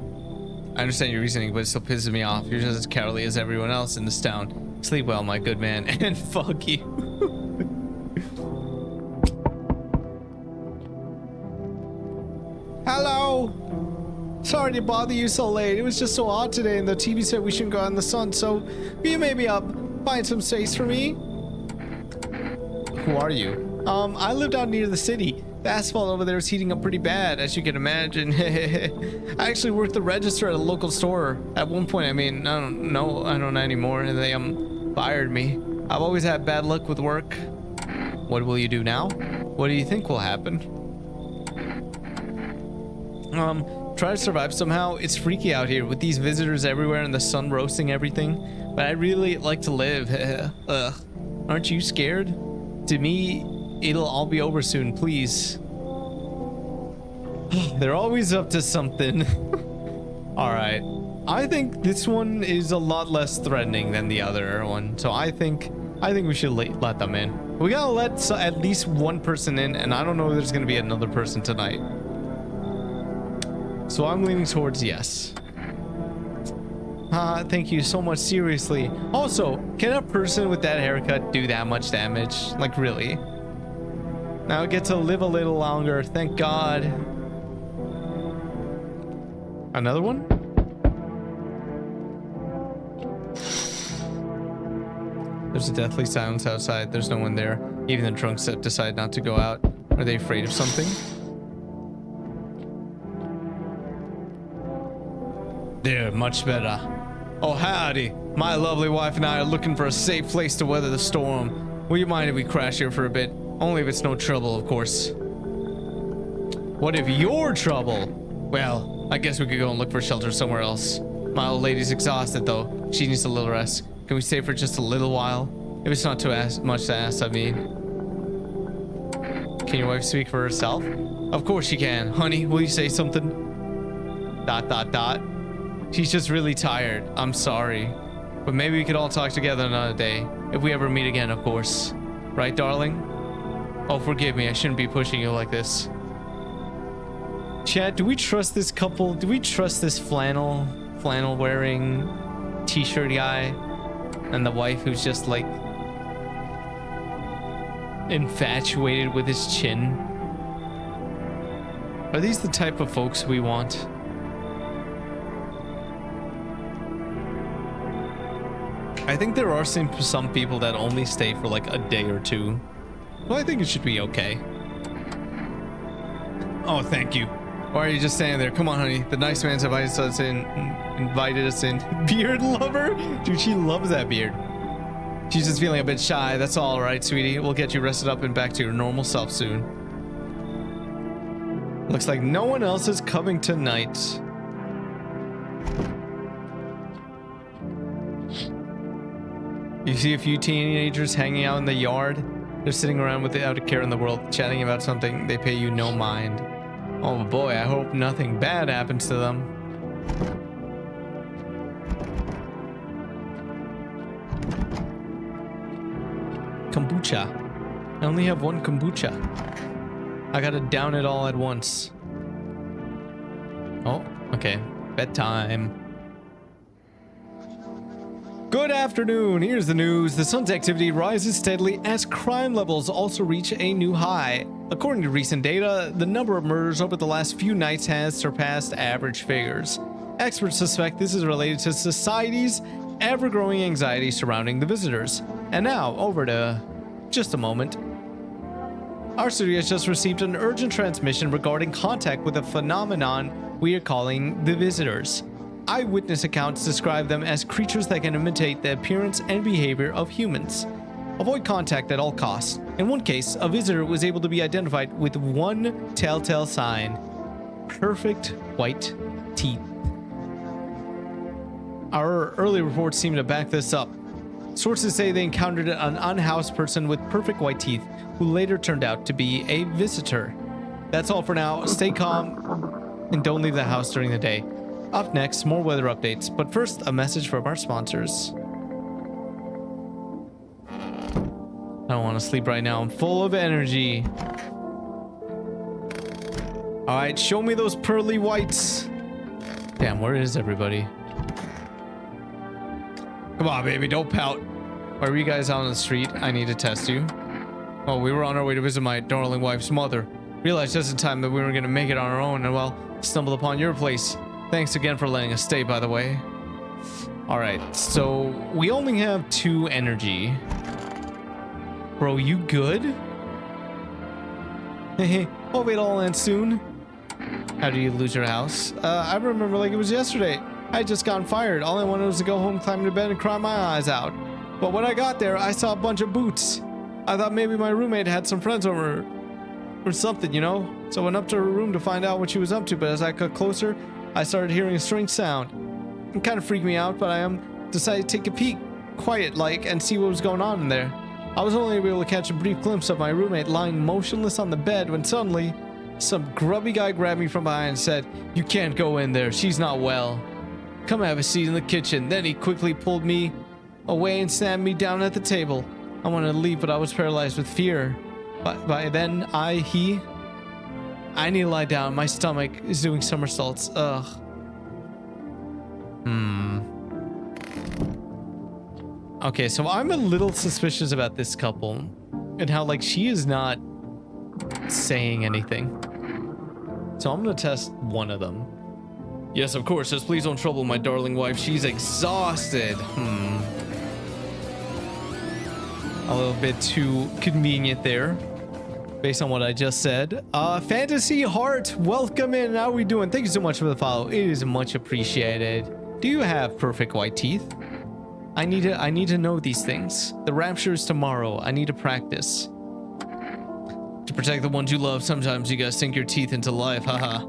[SPEAKER 1] I understand your reasoning, but it still pisses me off. You're just as cowardly as everyone else in this town. Sleep well, my good man, and fuck you. Hello. Sorry to bother you so late. It was just so hot today, and the TV said we shouldn't go out in the sun. So, you may be up. Find some space for me. Who are you? I lived out near the city. The asphalt over there is heating up pretty bad, as you can imagine. I actually worked the register at a local store. At one point, I mean, I don't know anymore. And they fired me. I've always had bad luck with work. What will you do now? What do you think will happen? Try to survive somehow. It's freaky out here with these visitors everywhere and the sun roasting everything. But I'd really like to live. Ugh. Aren't you scared? To me, it'll all be over soon, please. They're always up to something. All right. I think this one is a lot less threatening than the other one. So I think we should let them in. We gotta let at least one person in, and I don't know if there's gonna be another person tonight. So I'm leaning towards yes. Thank you so much, seriously. Also, can a person with that haircut do that much damage? Like, really? Now I get to live a little longer, thank God. Another one? There's a deathly silence outside. There's no one there. Even the drunks that decide not to go out. Are they afraid of something? There, much better. Oh, howdy. My lovely wife and I are looking for a safe place to weather the storm. Will you mind if we crash here for a bit? Only if it's no trouble, of course. What if you're trouble? Well, I guess we could go and look for shelter somewhere else. My old lady's exhausted, though. She needs a little rest. Can we stay for just a little while? If it's not too much to ask, I mean. Can your wife speak for herself? Of course she can. Honey, will you say something? ... She's just really tired. I'm sorry. But maybe we could all talk together another day. If we ever meet again, of course. Right, darling? Oh, forgive me. I shouldn't be pushing you like this. Chat, do we trust this couple? Do we trust this flannel wearing t-shirt guy? And the wife who's just like infatuated with his chin? Are these the type of folks we want? I think there are some people that only stay for like a day or two. Well, I think it should be okay. Oh, thank you. Why are you just standing there? Come on, honey. The nice man's invited us in. Beard lover? Dude, she loves that beard. She's just feeling a bit shy. That's all right, sweetie. We'll get you rested up and back to your normal self soon. Looks like no one else is coming tonight. You see a few teenagers hanging out in the yard. They're sitting around without a care in the world, chatting about something. They pay you no mind. Oh boy, I hope nothing bad happens to them. Kombucha. I only have one kombucha. I gotta down it all at once. Oh, okay. Bedtime. Good afternoon. Here's the news. The sun's activity rises steadily as crime levels also reach a new high. According to recent data, the number of murders over the last few nights has surpassed average figures. Experts suspect this is related to society's ever-growing anxiety surrounding the visitors. And now, over to just a moment. Our studio has just received an urgent transmission regarding contact with a phenomenon we are calling the visitors. Eyewitness accounts describe them as creatures that can imitate the appearance and behavior of humans. Avoid contact at all costs. In one case, a visitor was able to be identified with one telltale sign: perfect white teeth. Our early reports seem to back this up. Sources say they encountered an unhoused person with perfect white teeth who later turned out to be a visitor. That's all for now. Stay calm and don't leave the house during the day. Up next, more weather updates, but first, a message from our sponsors. I don't want to sleep right now. I'm full of energy. All right, show me those pearly whites. Damn, where is everybody? Come on, baby, don't pout. Why were you guys out on the street? I need to test you. Oh, we were on our way to visit my darling wife's mother. Realized just in time that we were going to make it on our own and, well, stumbled upon your place. Thanks again for letting us stay, by the way. All right, so we only have 2 energy. Bro, you good? Hope it all ends soon. How do you lose your house? I remember like it was yesterday. I had just gotten fired. All I wanted was to go home, climb into bed, and cry my eyes out. But when I got there, I saw a bunch of boots. I thought maybe my roommate had some friends over or something, you know? So I went up to her room to find out what she was up to, but as I got closer, I started hearing a strange sound. It kind of freaked me out, but I decided to take a peek, quiet-like, and see what was going on in there. I was only able to catch a brief glimpse of my roommate lying motionless on the bed when suddenly, some grubby guy grabbed me from behind and said, "You can't go in there, she's not well. Come have a seat in the kitchen." Then he quickly pulled me away and slammed me down at the table. I wanted to leave, but I was paralyzed with fear. By then, I need to lie down. My stomach is doing somersaults. Ugh. Okay, so I'm a little suspicious about this couple and how, like, she is not saying anything. So I'm gonna test one of them. Yes, of course. Just please don't trouble my darling wife. She's exhausted. A little bit too convenient there, based on what I just said. Fantasy Heart, welcome in. How are we doing? Thank you so much for the follow. It is much appreciated. Do you have perfect white teeth? I need to know these things. The rapture is tomorrow. I need to practice. To protect the ones you love, sometimes you gotta sink your teeth into life. Haha.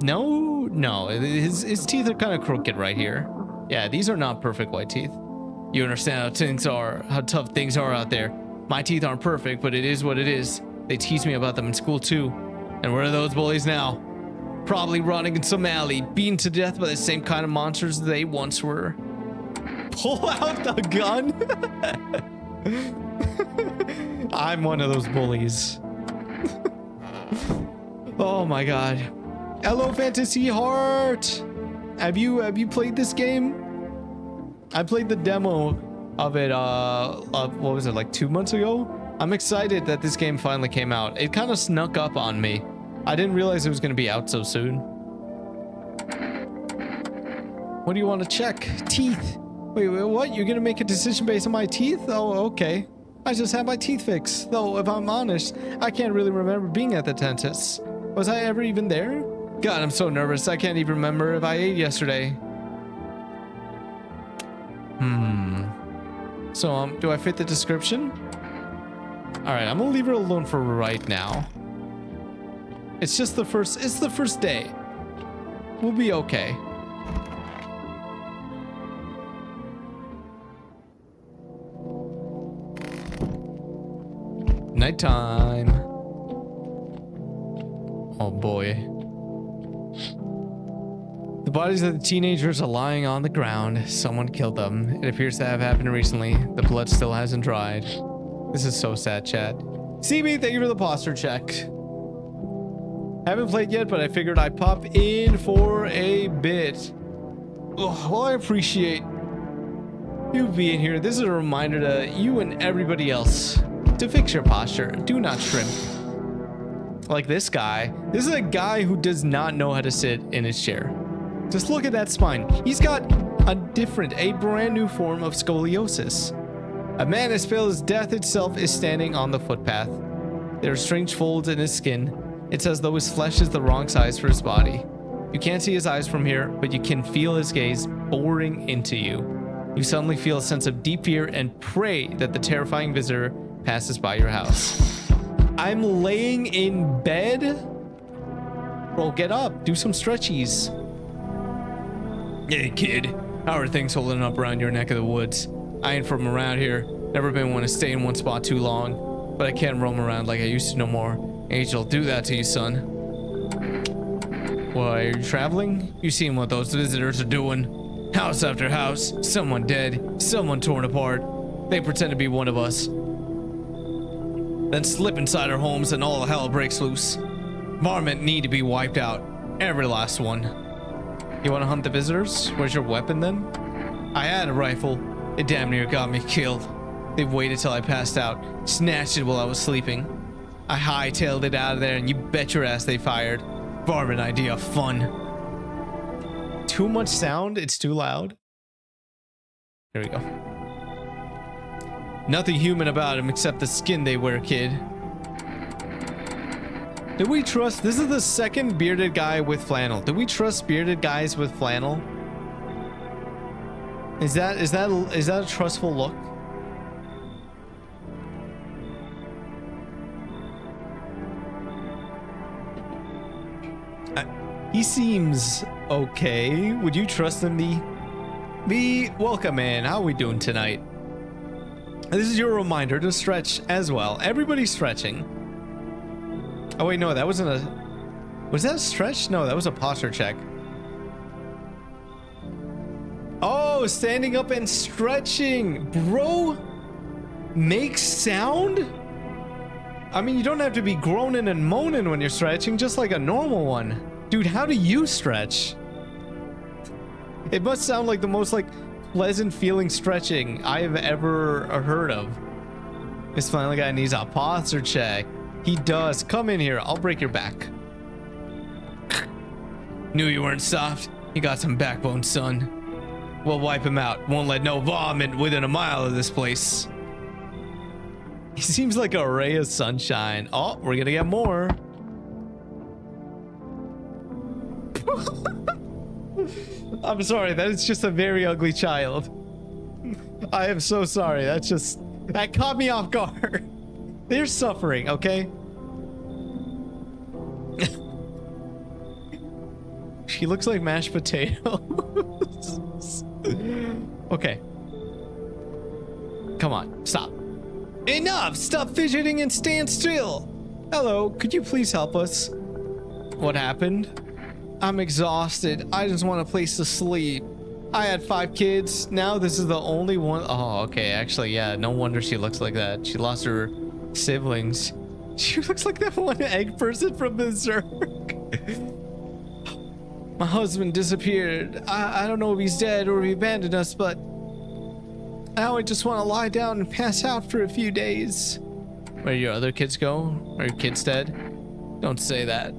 [SPEAKER 1] No, his teeth are kind of crooked right here. Yeah, these are not perfect white teeth. You understand how tough things are out there. My teeth aren't perfect, but it is what it is. They teach me about them in school too. And where are those bullies now? Probably rotting in some alley, beaten to death by the same kind of monsters they once were. Pull out the gun? I'm one of those bullies. Oh my god. Hello, Fantasy Heart. Have you played this game? I played the demo of it, what was it, like 2 months ago? I'm excited that this game finally came out. It kind of snuck up on me. I didn't realize it was going to be out so soon. What do you want to check? Teeth. Wait, what? You're going to make a decision based on my teeth? Oh, okay. I just had my teeth fixed. Though, if I'm honest, I can't really remember being at the dentist. Was I ever even there? God, I'm so nervous. I can't even remember if I ate yesterday. So, do I fit the description? All right, I'm gonna leave her alone for right now. It's the first day. We'll be okay. Nighttime. Oh boy. The bodies of the teenagers are lying on the ground. Someone killed them. It appears to have happened recently. The blood still hasn't dried. This is so sad, chat. CB, thank you for the posture check. Haven't played yet, but I figured I'd pop in for a bit. Oh, well, I appreciate you being here. This is a reminder to you and everybody else to fix your posture. Do not shrimp. Like this guy. This is a guy who does not know how to sit in his chair. Just look at that spine. He's got a brand new form of scoliosis. A man as pale as death itself is standing on the footpath. There are strange folds in his skin. It's as though his flesh is the wrong size for his body. You can't see his eyes from here, but you can feel his gaze boring into you. You suddenly feel a sense of deep fear and pray that the terrifying visitor passes by your house. I'm laying in bed? Bro, get up. Do some stretchies. Hey, kid. How are things holding up around your neck of the woods? I ain't from around here. Never been one to stay in one spot too long. But I can't roam around like I used to no more. Age will do that to you, son. Why, are you traveling? You seen what those visitors are doing? House after house. Someone dead. Someone torn apart. They pretend to be one of us. Then slip inside our homes and all hell breaks loose. Varmint need to be wiped out. Every last one. You want to hunt the visitors? Where's your weapon then? I had a rifle. It damn near got me killed. They waited till I passed out, snatched it while I was sleeping. I hightailed it out of there and you bet your ass they fired. Varmint idea of fun. Too much sound? It's too loud? Here we go. Nothing human about him except the skin they wear, kid. Do we trust? This is the second bearded guy with flannel. Do we trust bearded guys with flannel? Is that a trustful look? He seems okay. Would you trust him, B? Welcome in. How are we doing tonight? This is your reminder to stretch as well. Everybody's stretching. Oh wait, no, that wasn't a... Was that a stretch? No, that was a posture check. Oh, standing up and stretching. Bro, makes sound? I mean, you don't have to be groaning and moaning when you're stretching, just like a normal one. Dude, how do you stretch? It must sound like the most like pleasant feeling stretching I have ever heard of. This finally guy needs a posture check. He does. Come in here. I'll break your back. Knew you weren't soft. You got some backbone, son. We'll wipe him out. Won't let no vomit within a mile of this place. He seems like a ray of sunshine. Oh, we're gonna get more. I'm sorry, that is just a very ugly child. I am so sorry. That caught me off guard. They're suffering, okay? She looks like mashed potatoes. Okay. Come on, stop. Enough! Stop fidgeting and stand still! Hello, could you please help us? What happened? I'm exhausted. I just want a place to sleep. I had 5 kids. Now this is the only one. Oh, okay. Actually, yeah. No wonder she looks like that. She lost her siblings. She looks like that one egg person from Berserk. My husband disappeared. I don't know if he's dead or if he abandoned us, but now I just want to lie down and pass out for a few days. Where your other kids go? Are your kids dead? Don't say that.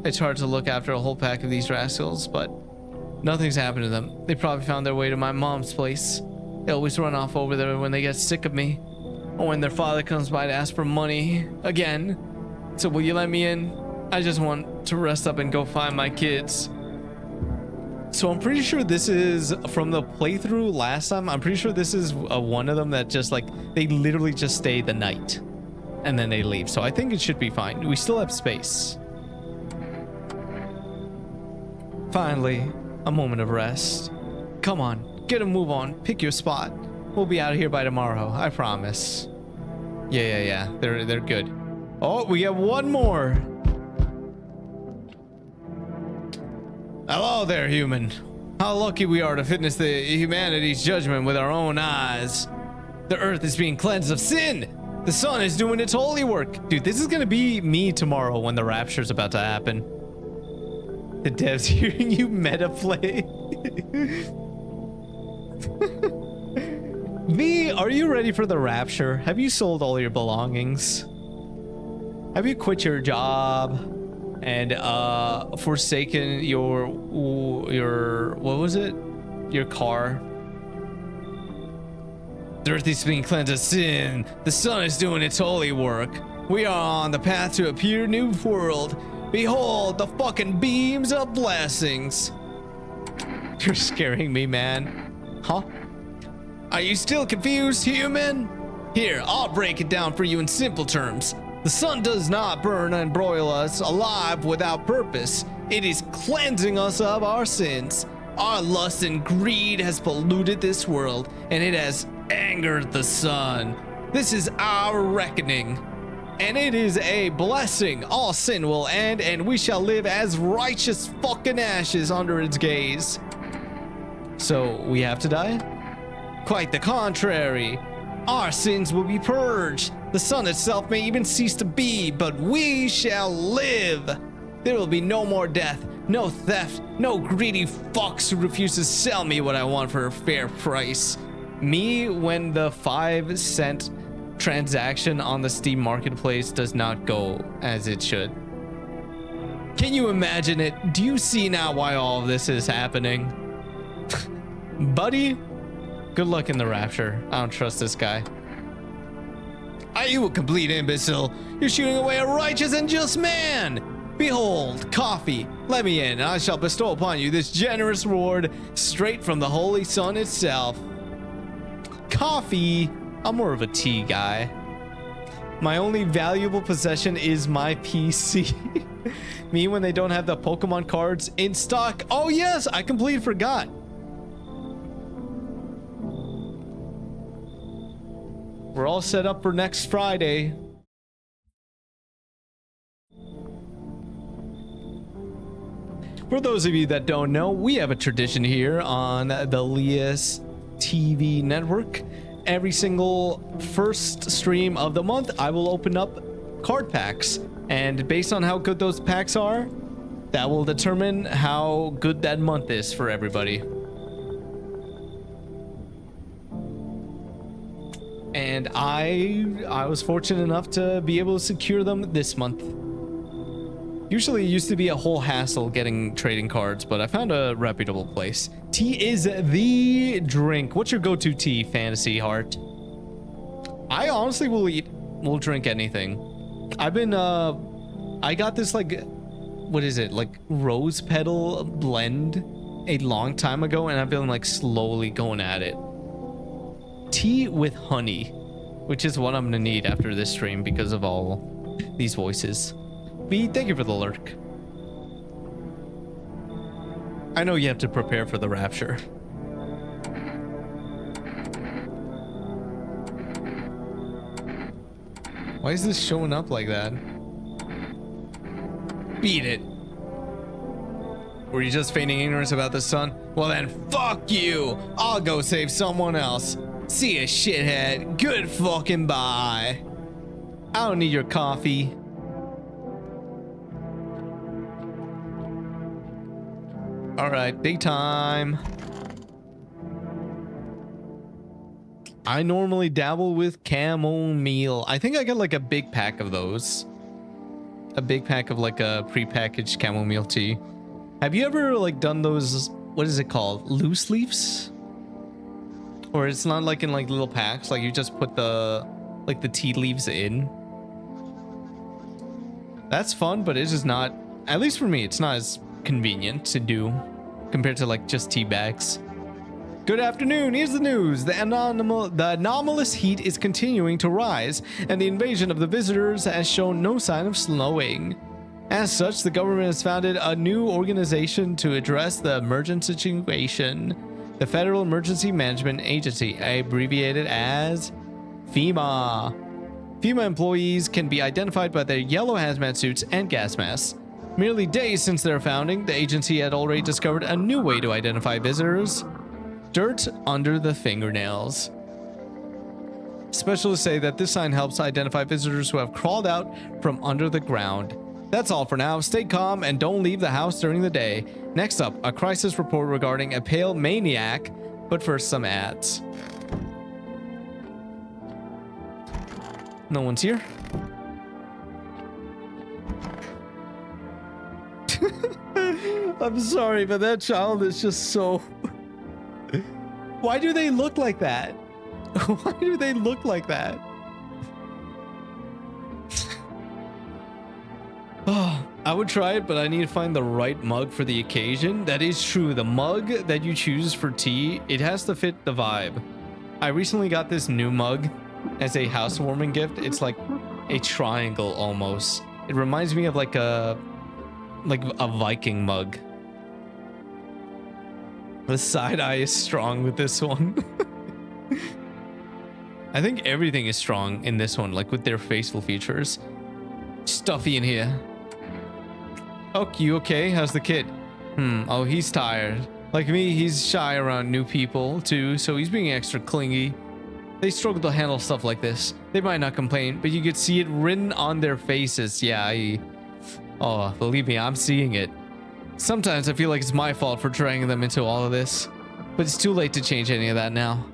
[SPEAKER 1] It's hard to look after a whole pack of these rascals, but nothing's happened to them. They probably found their way to my mom's place. They always run off over there when they get sick of me, or when their father comes by to ask for money again. So will you let me in? I just want to rest up and go find my kids. So I'm pretty sure this is from the playthrough last time. I'm pretty sure this is one of them that just like, they literally just stay the night and then they leave. So I think it should be fine. We still have space. Finally, a moment of rest. Come on, get a move on. Pick your spot. We'll be out of here by tomorrow. I promise. Yeah. They're good. Oh, we have one more. Hello there, human. How lucky we are to witness the humanity's judgment with our own eyes. The earth is being cleansed of sin. The sun is doing its holy work. Dude, this is gonna be me tomorrow when the rapture's about to happen. The devs hearing you meta play. V, are you ready for the rapture? Have you sold all your belongings? Have you quit your job and forsaken your what was it? Your car? The earth is being cleansed of sin. The sun is doing its holy work. We are on the path to a pure new world. Behold the fucking beams of blessings. You're scaring me, man. Huh? Are you still confused, human? Here, I'll break it down for you in simple terms. The sun does not burn and broil us alive without purpose. It is cleansing us of our sins. Our lust and greed has polluted this world, and it has angered the sun. This is our reckoning. And it is a blessing. All sin will end, and we shall live as righteous fucking ashes under its gaze. So we have to die? Quite the contrary. Our sins will be purged. The sun itself may even cease to be, but we shall live. There will be no more death, no theft, no greedy fucks who refuse to sell me what I want for a fair price. Me when the 5-cent transaction on the Steam marketplace does not go as it should. Can you imagine it? Do you see now why all of this is happening? Buddy, good luck in the rapture. I don't trust this guy. Are you a complete imbecile? You're shooting away a righteous and just man. Behold, coffee. Let me in, and I shall bestow upon you this generous reward straight from the Holy Sun itself. Coffee? I'm more of a tea guy. My only valuable possession is my PC. Me when they don't have the Pokemon cards in stock. Oh yes, I completely forgot. We're all set up for next Friday. For those of you that don't know, we have a tradition here on the Lias TV network. Every single first stream of the month, I will open up card packs. And based on how good those packs are, that will determine how good that month is for everybody. And I was fortunate enough to be able to secure them this month. Usually it used to be a whole hassle getting trading cards, but I found a reputable place. Tea is the drink. What's your go-to tea, Fantasy Heart? I honestly will drink anything. I've been I got this like, what is it, like rose petal blend a long time ago, and I've been like slowly going at it. Tea with honey, which is what I'm gonna need after this stream because of all these voices. B, thank you for the lurk. I know you have to prepare for the rapture. Why is this showing up like that? Beat it. Were you just feigning ignorance about the sun? Well then, fuck you! I'll go save someone else. See ya, shithead. Good fucking bye. I don't need your coffee. Alright, big time. I normally dabble with chamomile. I think I got like a big pack of those. A big pack of like a pre-packaged chamomile tea. Have you ever like done those, what is it called? Loose leaves? Or it's not like in like little packs, like you just put the like the tea leaves in. That's fun, but it's just not, at least for me, it's not as convenient to do compared to like just tea bags. Good afternoon, here's the news. The anomalous heat is continuing to rise, and the invasion of the visitors has shown no sign of slowing. As such, the government has founded a new organization to address the emergent situation. The Federal Emergency Management Agency, abbreviated as FEMA. FEMA employees can be identified by their yellow hazmat suits and gas masks. Merely days since their founding, the agency had already discovered a new way to identify visitors. Dirt under the fingernails. Specialists say that this sign helps identify visitors who have crawled out from under the ground. That's all for now. Stay calm and don't leave the house during the day. Next up, a crisis report regarding a pale maniac, but first some ads. No one's here. I'm sorry, but that child is just so... Why do they look like that? Why do they look like that? Oh, I would try it, but I need to find the right mug for the occasion. That is true. The mug that you choose for tea, it has to fit the vibe. I recently got this new mug as a housewarming gift. It's like a triangle almost. It reminds me of like a Viking mug. The side eye is strong with this one. I think everything is strong in this one, like with their facial features. Stuffy in here. Oh, you okay? How's the kid? Oh, he's tired. Like me, he's shy around new people too, so he's being extra clingy. They struggle to handle stuff like this. They might not complain, but you could see it written on their faces. Yeah, oh, believe me, I'm seeing it. Sometimes I feel like it's my fault for dragging them into all of this, but it's too late to change any of that now.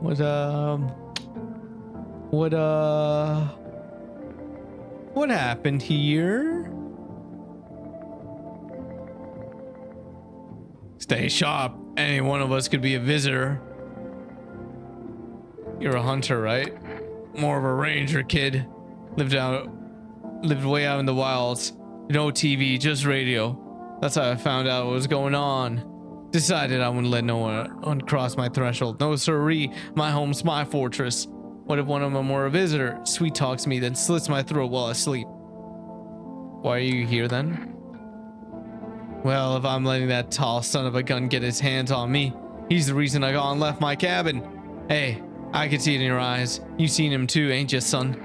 [SPEAKER 1] What, What happened here? Stay sharp. Any one of us could be a visitor. You're a hunter, right? More of a ranger, kid. Lived way out in the wilds. No TV, just radio. That's how I found out what was going on. Decided I wouldn't let no one cross my threshold. No siree, my home's my fortress. What if one of them were a visitor? Sweet talks me, then slits my throat while I sleep. Why are you here then? Well, if I'm letting that tall son of a gun get his hands on me, he's the reason I gone and left my cabin. Hey, I can see it in your eyes. You seen him too, ain't you, son?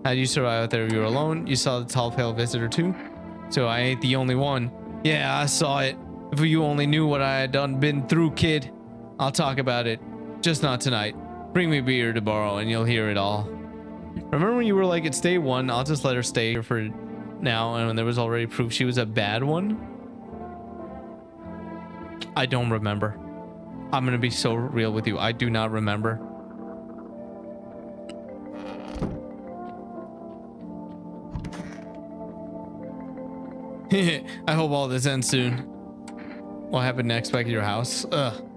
[SPEAKER 1] How'd you survive out there? You were alone? You saw the tall, pale visitor too? So I ain't the only one. Yeah, I saw it. If you only knew what I had been through, kid. I'll talk about it. Just not tonight. Bring me beer to borrow and you'll hear it all. Remember when you were like, it's day one, I'll just let her stay here for now, and when there was already proof she was a bad one? I don't remember. I'm gonna be so real with you. I do not remember. I hope all this ends soon. What happened next back at your house? Ugh.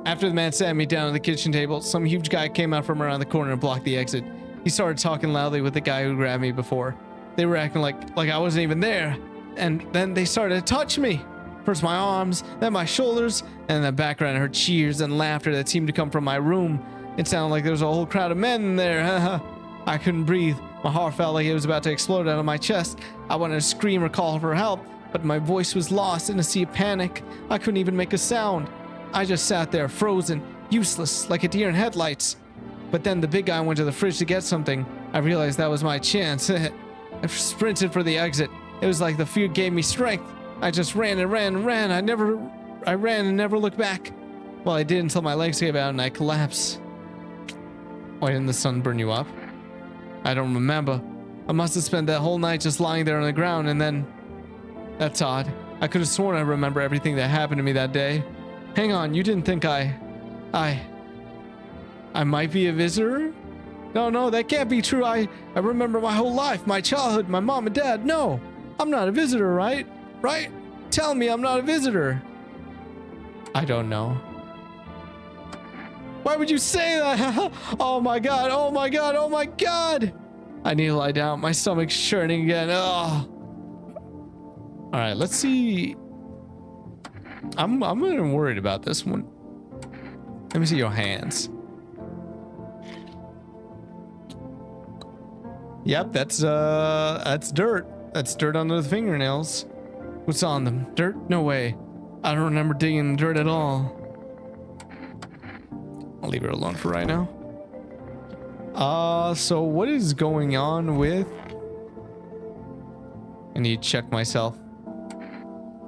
[SPEAKER 1] After the man sat me down at the kitchen table, some huge guy came out from around the corner and blocked the exit. He started talking loudly with the guy who grabbed me before. They were acting like I wasn't even there. And then they started to touch me. First my arms, then my shoulders, and in the background I heard cheers and laughter that seemed to come from my room. It sounded like there was a whole crowd of men in there. I couldn't breathe. My heart felt like it was about to explode out of my chest. I wanted to scream or call for help, but my voice was lost in a sea of panic. I couldn't even make a sound. I just sat there, frozen, useless, like a deer in headlights. But then the big guy went to the fridge to get something. I realized that was my chance. I sprinted for the exit. It was like the fear gave me strength. I just ran and ran and ran. I ran and never looked back. Well, I did until my legs gave out and I collapsed. Why didn't the sun burn you up? I don't remember. I must have spent that whole night just lying there on the ground and then... That's odd. I could have sworn I remember everything that happened to me that day. Hang on, you didn't think I might be a visitor? No, that can't be true. I remember my whole life, my childhood, my mom and dad. No, I'm not a visitor, right? Right? Tell me I'm not a visitor. I don't know. Why would you say that? Oh my god, oh my god, oh my god. I need to lie down. My stomach's churning again. Oh. All right, let's see. I'm worried about this one. Let me see your hands. Yep, that's dirt. That's dirt under the fingernails. What's on them? Dirt? No way. I don't remember digging in the dirt at all. I'll leave her alone for right now. So what is going on with... I need to check myself.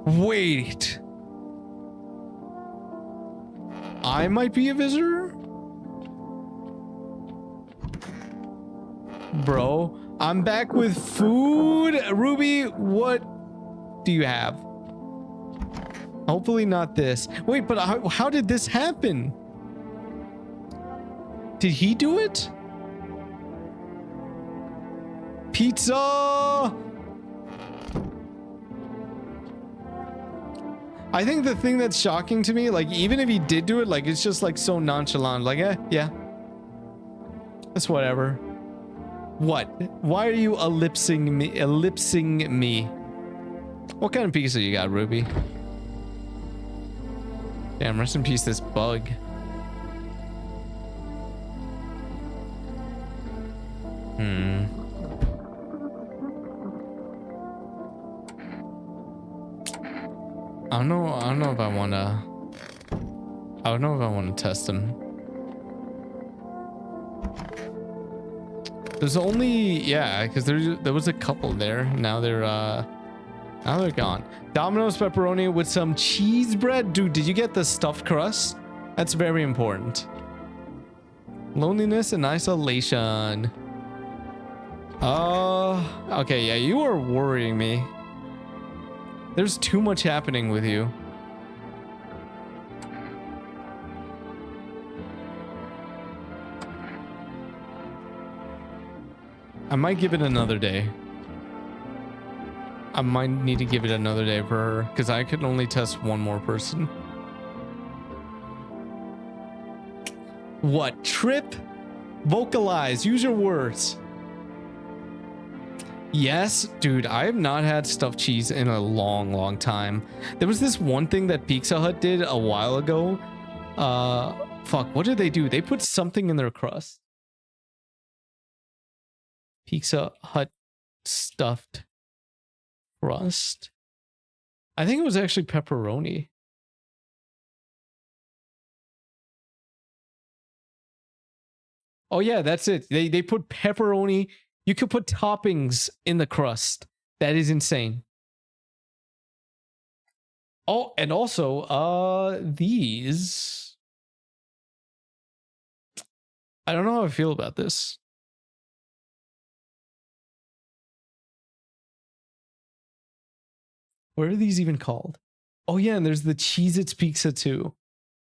[SPEAKER 1] Wait. I might be a visitor? Bro, I'm back with food. Ruby, what do you have? Hopefully not this. Wait, but how did this happen? Did he do it? Pizza! I think the thing that's shocking to me, like, even if he did do it, like, it's just like so nonchalant. Like, yeah. It's whatever. What? Why are you ellipsing me? What kind of pizza you got, Ruby? Damn, rest in peace, this bug. I don't know if I want to test them. There's only, yeah, because there was a couple there. Now they're gone. Domino's pepperoni with some cheese bread. Dude, did you get the stuffed crust? That's very important. Loneliness and isolation. Okay, yeah, you are worrying me. There's too much happening with you. I might give it another day. I might need to give it another day for her because I could only test one more person. What? Trip? Vocalize. Use your words. Yes, dude, I have not had stuffed cheese in a long, long time. There was this one thing that Pizza Hut did a while ago. Fuck, what did they do? They put something in their crust. Pizza Hut stuffed crust. I think it was actually pepperoni. Oh yeah, that's it. They put pepperoni. You could put toppings in the crust. That is insane. Oh, and also, these. I don't know how I feel about this. What are these even called? Oh yeah, and there's the Cheez-Its pizza too.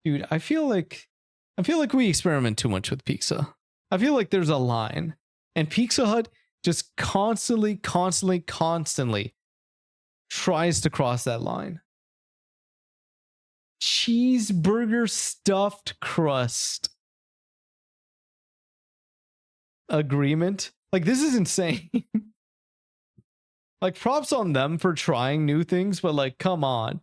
[SPEAKER 1] Dude, I feel like we experiment too much with pizza. I feel like there's a line. And Pizza Hut just constantly tries to cross that line. Cheeseburger stuffed crust. Agreement? Like, this is insane. Like, props on them for trying new things, but like, come on.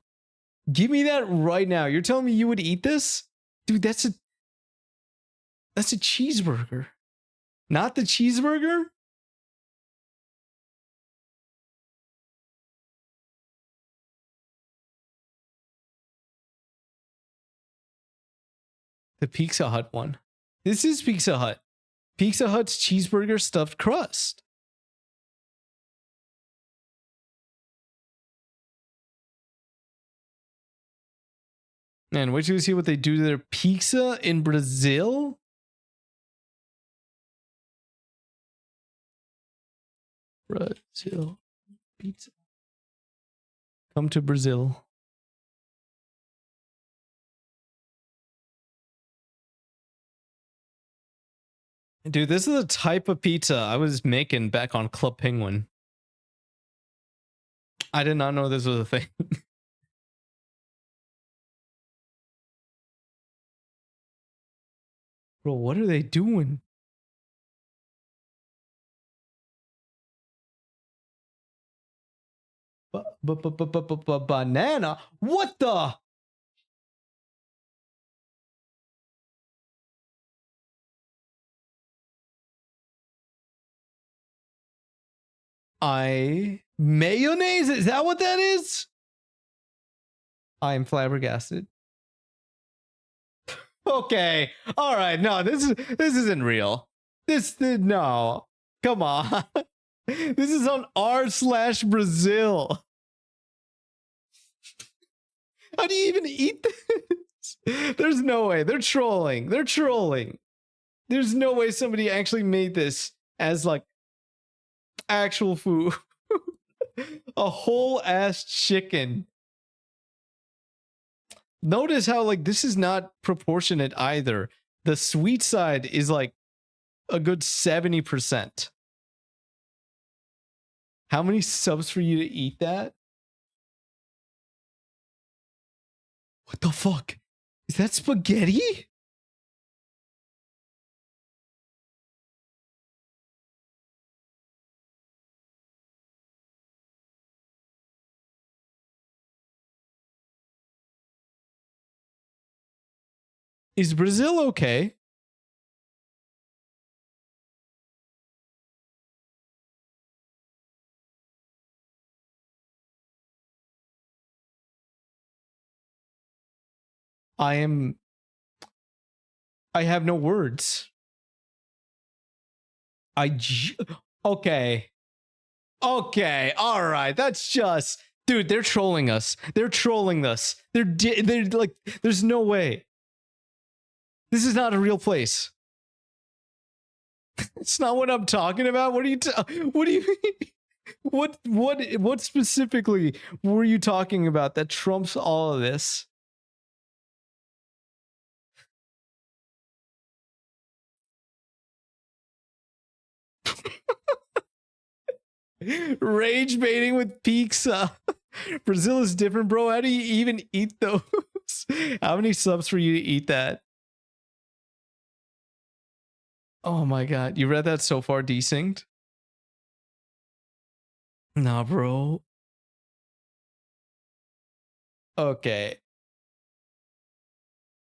[SPEAKER 1] Give me that right now. You're telling me you would eat this? Dude, that's a cheeseburger. Not the cheeseburger? The Pizza Hut one. This is Pizza Hut. Pizza Hut's cheeseburger stuffed crust. Man, wait till you see what they do to their pizza in Brazil. Brazil pizza. Come to Brazil. Dude, this is the type of pizza I was making back on Club Penguin. I did not know this was a thing. Bro, what are they doing? Banana? What the? Mayonnaise? Is that what that is? I am flabbergasted. Okay. All right. No, this isn't real. No. Come on. This is on r/Brazil. How do you even eat this? There's no way. They're trolling. They're trolling. There's no way somebody actually made this as like actual food. A whole ass chicken. Notice how like this is not proportionate either. The sweet side is like a good 70%. How many subs for you to eat that? What the fuck? Is that spaghetti? Is Brazil okay? I have no words. Okay. Okay. All right. That's just, dude, they're trolling us. They're trolling us. They're like, there's no way. This is not a real place. It's not what I'm talking about. What do you mean? What specifically were you talking about that trumps all of this? Rage baiting with pizza. Brazil is different, bro. How do you even eat those? How many subs for you to eat that? Oh my god. You read that so far, desynced? Nah, bro. Okay.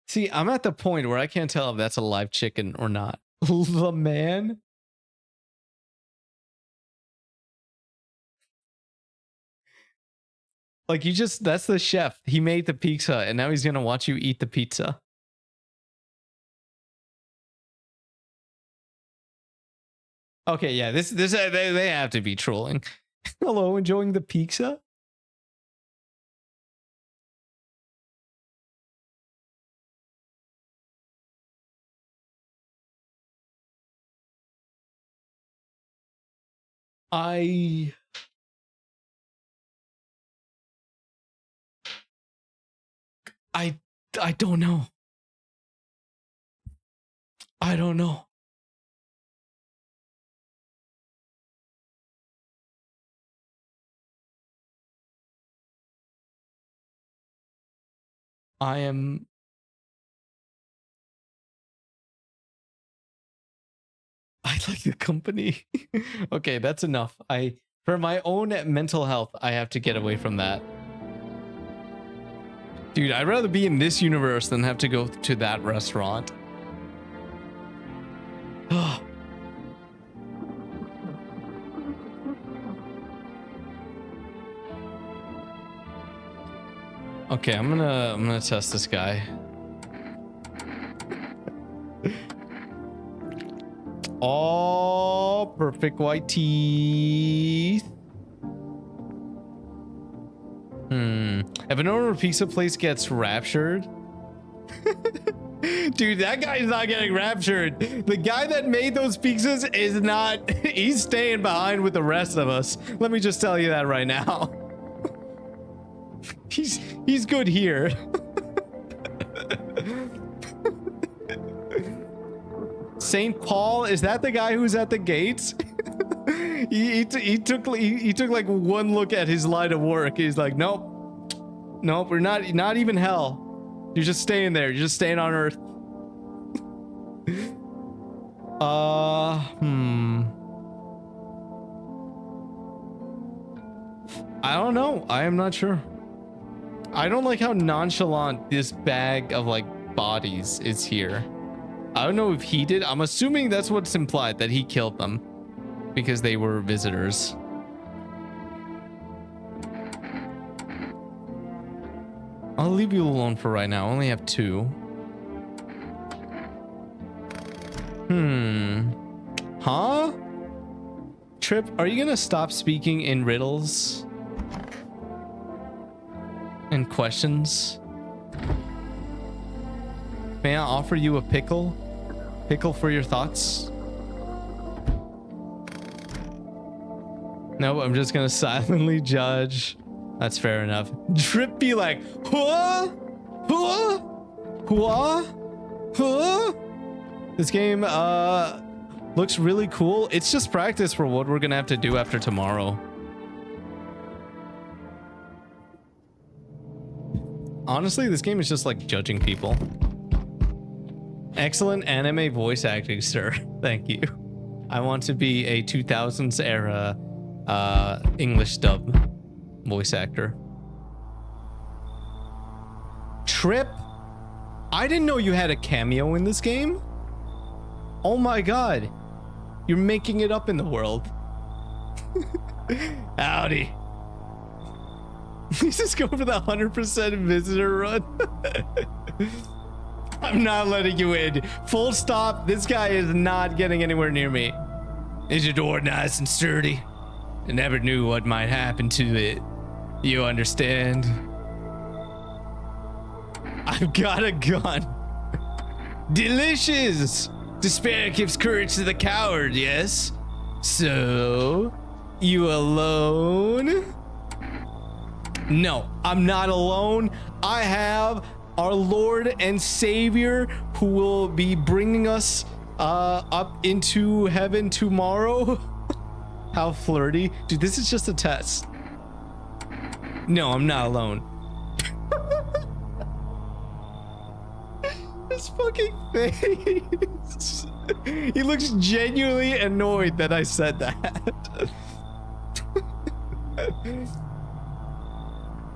[SPEAKER 1] See, I'm at the point where I can't tell if that's a live chicken or not. The man. Like you just, that's the chef. He made the pizza and now he's going to watch you eat the pizza. Okay, yeah, they have to be trolling. Hello, enjoying the pizza? I don't know. I don't know. I like the company. Okay, that's enough. For my own mental health, I have to get away from that. Dude, I'd rather be in this universe than have to go to that restaurant. Okay, I'm gonna test this guy. Oh, perfect white teeth. If an owner of a pizza place gets raptured, dude, that guy's not getting raptured. The guy that made those pizzas is not. He's staying behind with the rest of us. Let me just tell you that right now. He's good here. Saint Paul, is that the guy who's at the gates? he took like one look at his line of work. He's like, nope, we're not even hell. You're just staying there. You're just staying on Earth. I don't know. I am not sure. I don't like how nonchalant this bag of like bodies is here. I don't know if he did. I'm assuming that's what's implied, that he killed them because they were visitors. I'll leave you alone for right now. I only have 2. Huh? Trip, are you gonna stop speaking in riddles and questions? May I offer you a pickle? Pickle for your thoughts? No, I'm just gonna silently judge. That's fair enough. Trip be like, huh? Huh? Huh? Huh? This game looks really cool. It's just practice for what we're gonna have to do after tomorrow. Honestly, this game is just like judging people. Excellent anime voice acting, sir. Thank you. I want to be a 2000s era English dub voice actor. Trip? I didn't know you had a cameo in this game. Oh my god. You're making it up in the world. Howdy. Let's just go for the 100% visitor run. I'm not letting you in. Full stop. This guy is not getting anywhere near me. Is your door nice and sturdy? I never knew what might happen to it. You understand? I've got a gun. Delicious! Despair gives courage to the coward, yes? So, you alone? No, I'm not alone. I have our Lord and Savior who will be bringing us up into heaven tomorrow. How flirty. Dude, this is just a test. No, I'm not alone. His fucking face. He looks genuinely annoyed that I said that.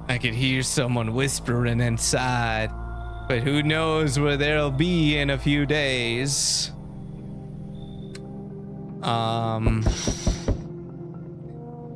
[SPEAKER 1] I could hear someone whispering inside, but who knows where they'll be in a few days.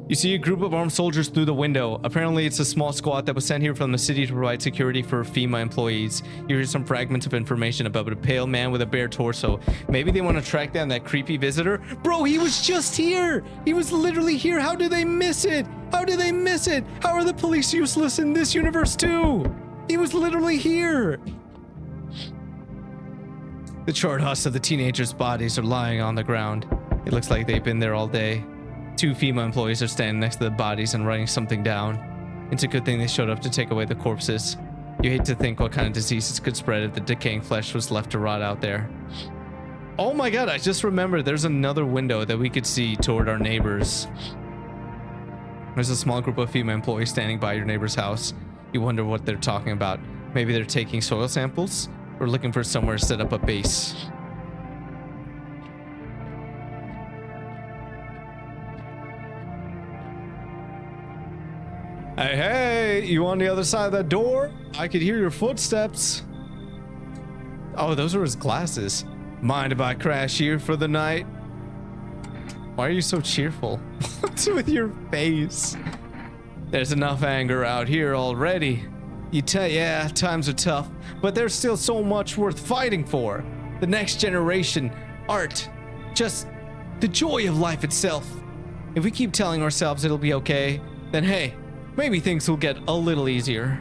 [SPEAKER 1] You see a group of armed soldiers through the window. Apparently, it's a small squad that was sent here from the city to provide security for FEMA employees. You hear some fragments of information about a pale man with a bare torso. Maybe they want to track down that creepy visitor. Bro, he was just here. He was literally here. How did they miss it? How did they miss it? How are the police useless in this universe too? He was literally here. The charred husks of the teenagers' bodies are lying on the ground. It looks like they've been there all day. 2 FEMA employees are standing next to the bodies and writing something down. It's a good thing they showed up to take away the corpses. You hate to think what kind of diseases could spread if the decaying flesh was left to rot out there. Oh my god, I just remembered there's another window that we could see toward our neighbors. There's a small group of FEMA employees standing by your neighbor's house. You wonder what they're talking about. Maybe they're taking soil samples or looking for somewhere to set up a base. Hey, hey, you on the other side of that door? I could hear your footsteps. Oh, those are his glasses. Mind if I crash here for the night? Why are you so cheerful? What's with your face? There's enough anger out here already. Yeah, times are tough, but there's still so much worth fighting for. The next generation, art, just the joy of life itself. If we keep telling ourselves it'll be okay, then hey, maybe things will get a little easier.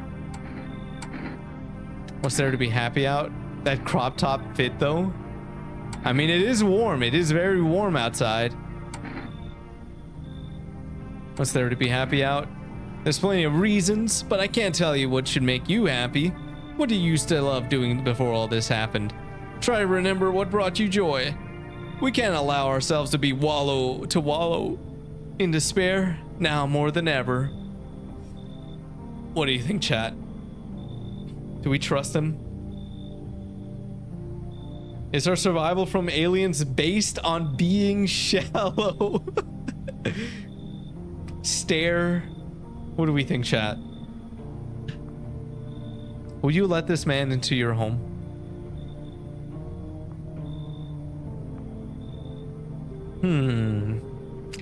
[SPEAKER 1] What's there to be happy out? That crop top fit though? I mean, it is warm. It is very warm outside. What's there to be happy out? There's plenty of reasons, but I can't tell you what should make you happy. What do you used to love doing before all this happened? Try to remember what brought you joy. We can't allow ourselves to wallow in despair now more than ever. What do you think, chat? Do we trust him? Is our survival from aliens based on being shallow? Stare. What do we think, chat? Will you let this man into your home?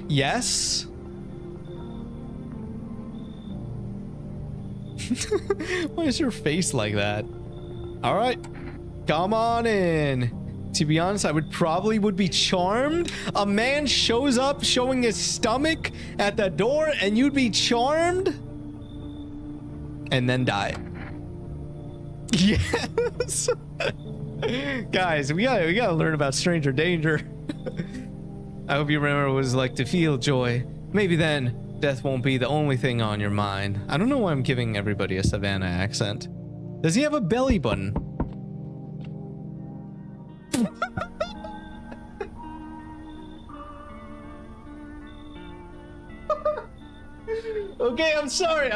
[SPEAKER 1] Yes? Why is your face like that? All right, come on in. To be honest, I would be charmed. A man shows up showing his stomach at the door and you'd be charmed and then die. Yes. Guys, we gotta learn about stranger danger. I hope you remember what it was like to feel joy. Maybe then death won't be the only thing on your mind. I don't know why I'm giving everybody a Savannah accent. Does he have a belly button? Okay, I'm sorry.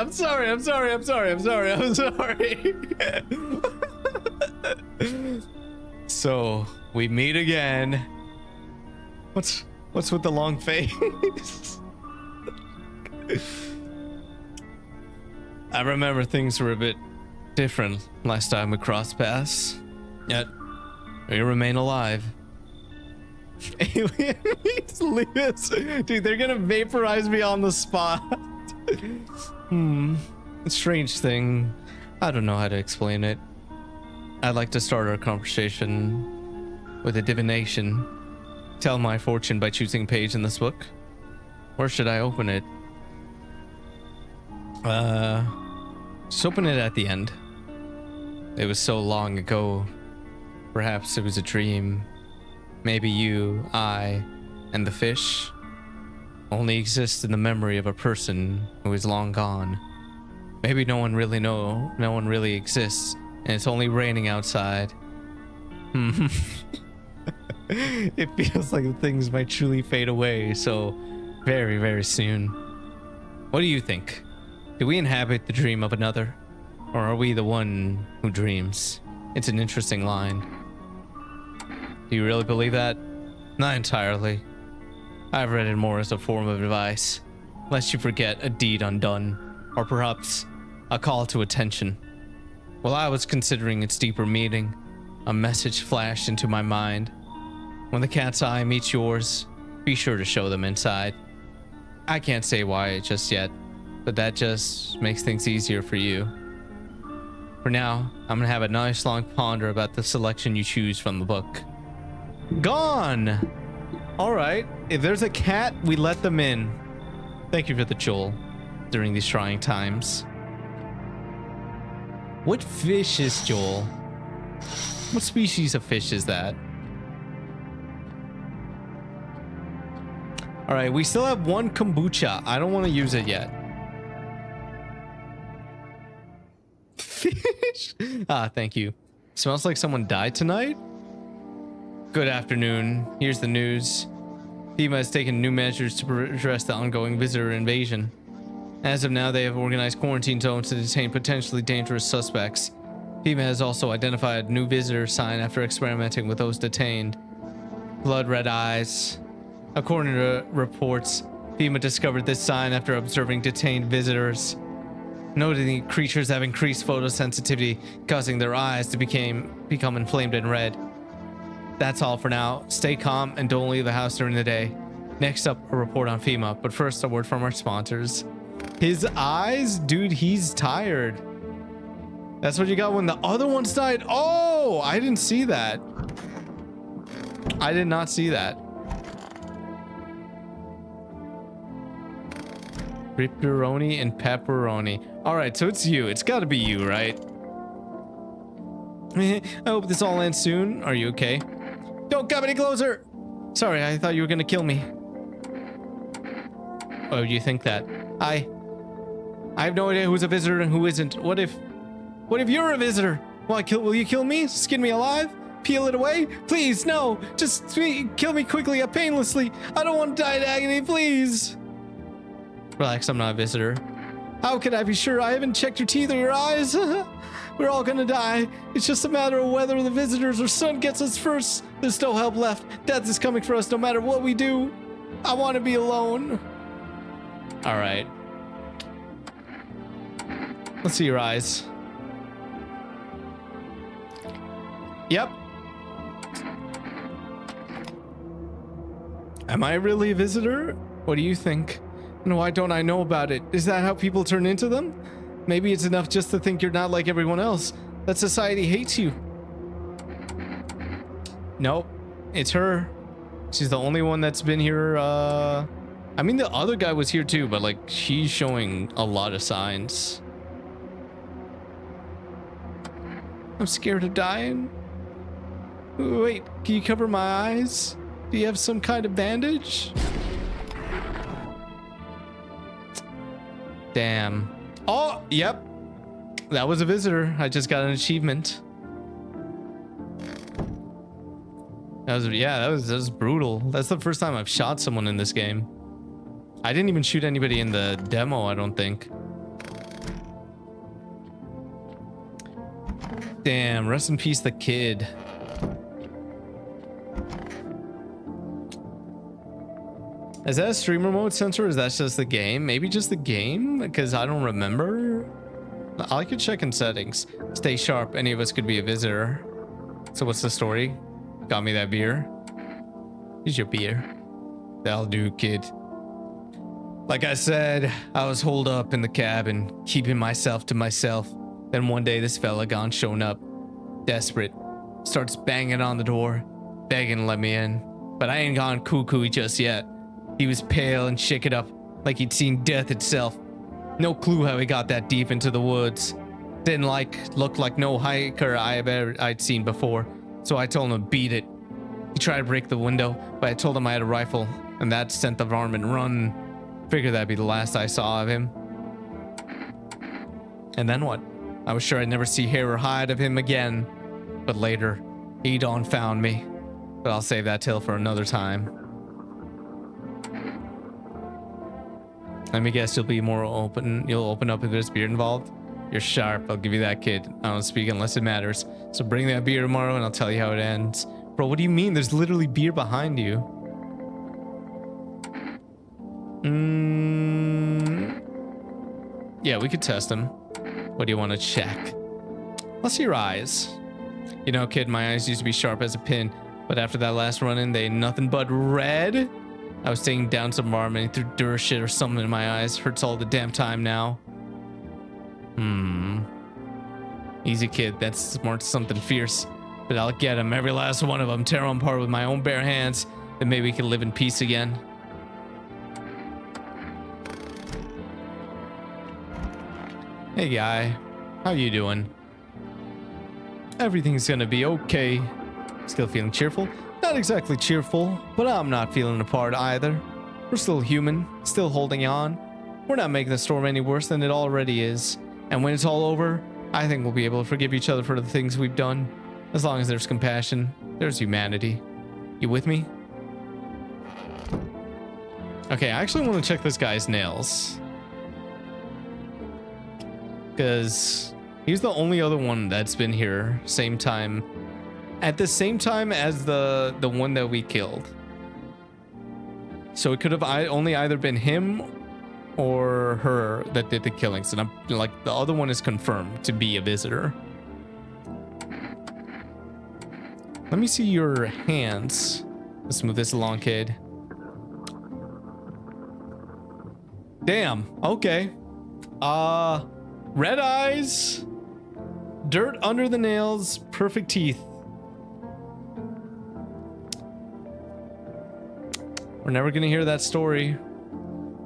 [SPEAKER 1] So, we meet again. What's with the long face? I remember things were a bit different last time we crossed paths. Yet, we remain alive. Alien meets Lewis. Dude, they're gonna vaporize me on the spot. A strange thing. I don't know how to explain it. I'd like to start our conversation with a divination. Tell my fortune by choosing a page in this book. Where should I open it? Just open it at the end. It was so long ago. Perhaps it was a dream. Maybe you, I, and the fish only exist in the memory of a person who is long gone. Maybe no one really exists, and it's only raining outside. It feels like things might truly fade away, so Very, very soon. What do you think? Do we inhabit the dream of another? Or are we the one who dreams? It's an interesting line. Do you really believe that? Not entirely. I've read it more as a form of advice, lest you forget a deed undone, or perhaps a call to attention. While I was considering its deeper meaning, a message flashed into my mind. When the cat's eye meets yours, be sure to show them inside. I can't say why just yet, but that just makes things easier for you. For now, I'm gonna have a nice long ponder about the selection you choose from the book. Gone! Alright, if there's a cat, we let them in. Thank you for the Joel during these trying times. What fish is Joel? What species of fish is that? Alright, we still have one kombucha. I don't want to use it yet. Fish? Ah, thank you. Smells like someone died tonight? Good afternoon. Here's the news. FEMA has taken new measures to address the ongoing visitor invasion. As of now, they have organized quarantine zones to detain potentially dangerous suspects. FEMA has also identified a new visitor sign after experimenting with those detained. Blood red eyes. According to reports, FEMA discovered this sign after observing detained visitors. Noting the creatures have increased photosensitivity, causing their eyes to become inflamed and red. That's all for now. Stay calm and don't leave the house during the day. Next up, a report on FEMA, but first a word from our sponsors. His eyes? Dude, he's tired. That's what you got when the other ones died. Oh, I didn't see that. I did not see that. Ripperoni and pepperoni. All right, so it's you. It's got to be you, right? I hope this all ends soon. Are you okay? Don't come any closer. Sorry, I thought you were gonna kill me. Oh, you think that? I have no idea who's a visitor and who isn't. What if you're a visitor? Will you kill me? Skin me alive? Peel it away? Please, no. Just kill me quickly, painlessly. I don't want to die in agony, please. Relax, I'm not a visitor. How could I be sure? I haven't checked your teeth or your eyes. We're all gonna die. It's just a matter of whether the visitors or sun gets us first. There's no help left. Death is coming for us no matter what we do. I want to be alone. All right. Let's see your eyes. Yep. Am I really a visitor? What do you think? And why don't I know about it? Is that how people turn into them? Maybe it's enough just to think you're not like everyone else. That society hates you. Nope. It's her. She's the only one that's been here. I mean, the other guy was here too, but like she's showing a lot of signs. I'm scared of dying. Wait, can you cover my eyes? Do you have some kind of bandage? Damn. Oh, yep. That was a visitor. I just got an achievement. That was brutal. That's the first time I've shot someone in this game. I didn't even shoot anybody in the demo, I don't think. Damn, rest in peace the kid. Is that a streamer mode sensor or is that just the game? Maybe just the game? Because I don't remember. I could check in settings. Stay sharp. Any of us could be a visitor. So what's the story? Got me that beer. Here's your beer. That'll do, kid. Like I said, I was holed up in the cabin, keeping myself to myself. Then one day this fella gone shown up. Desperate. Starts banging on the door, begging to let me in. But I ain't gone cuckoo just yet. He was pale and shaken up, like he'd seen death itself. No clue how he got that deep into the woods. Didn't look like no hiker I'd seen before, so I told him to beat it. He tried to break the window, but I told him I had a rifle, and that sent the varmint running. Figured that'd be the last I saw of him. And then what? I was sure I'd never see hair or hide of him again. But later, he done found me. But I'll save that tale for another time. Let me guess, you'll be more open. You'll open up if there's beer involved. You're sharp. I'll give you that, kid. I don't speak unless it matters. So bring that beer tomorrow and I'll tell you how it ends. Bro, what do you mean? There's literally beer behind you. Yeah, we could test him. What do you want to check? Let's see your eyes. You know, kid, my eyes used to be sharp as a pin, but after that last run-in, they ain't nothing but red. I was taking down some varmint and threw dirt shit or something in my eyes. Hurts all the damn time now. Easy, kid. That's smart, something fierce. But I'll get him, every last one of them, tear them apart with my own bare hands. Then maybe we can live in peace again. Hey, guy. How you doing? Everything's gonna be okay. Still feeling cheerful? Not exactly cheerful, but I'm not feeling apart either. We're still human, still holding on. We're not making the storm any worse than it already is. And when it's all over, I think we'll be able to forgive each other for the things we've done. As long as there's compassion, there's humanity. You with me? Okay, I actually want to check this guy's nails. Because he's the only other one that's been here same time. At the same time as the one that we killed. So it could have only either been him or her that did the killings. And I'm like, the other one is confirmed to be a visitor. Let me see your hands. Let's move this along, kid. Damn. Okay. Red eyes. Dirt under the nails. Perfect teeth. We're never gonna hear that story.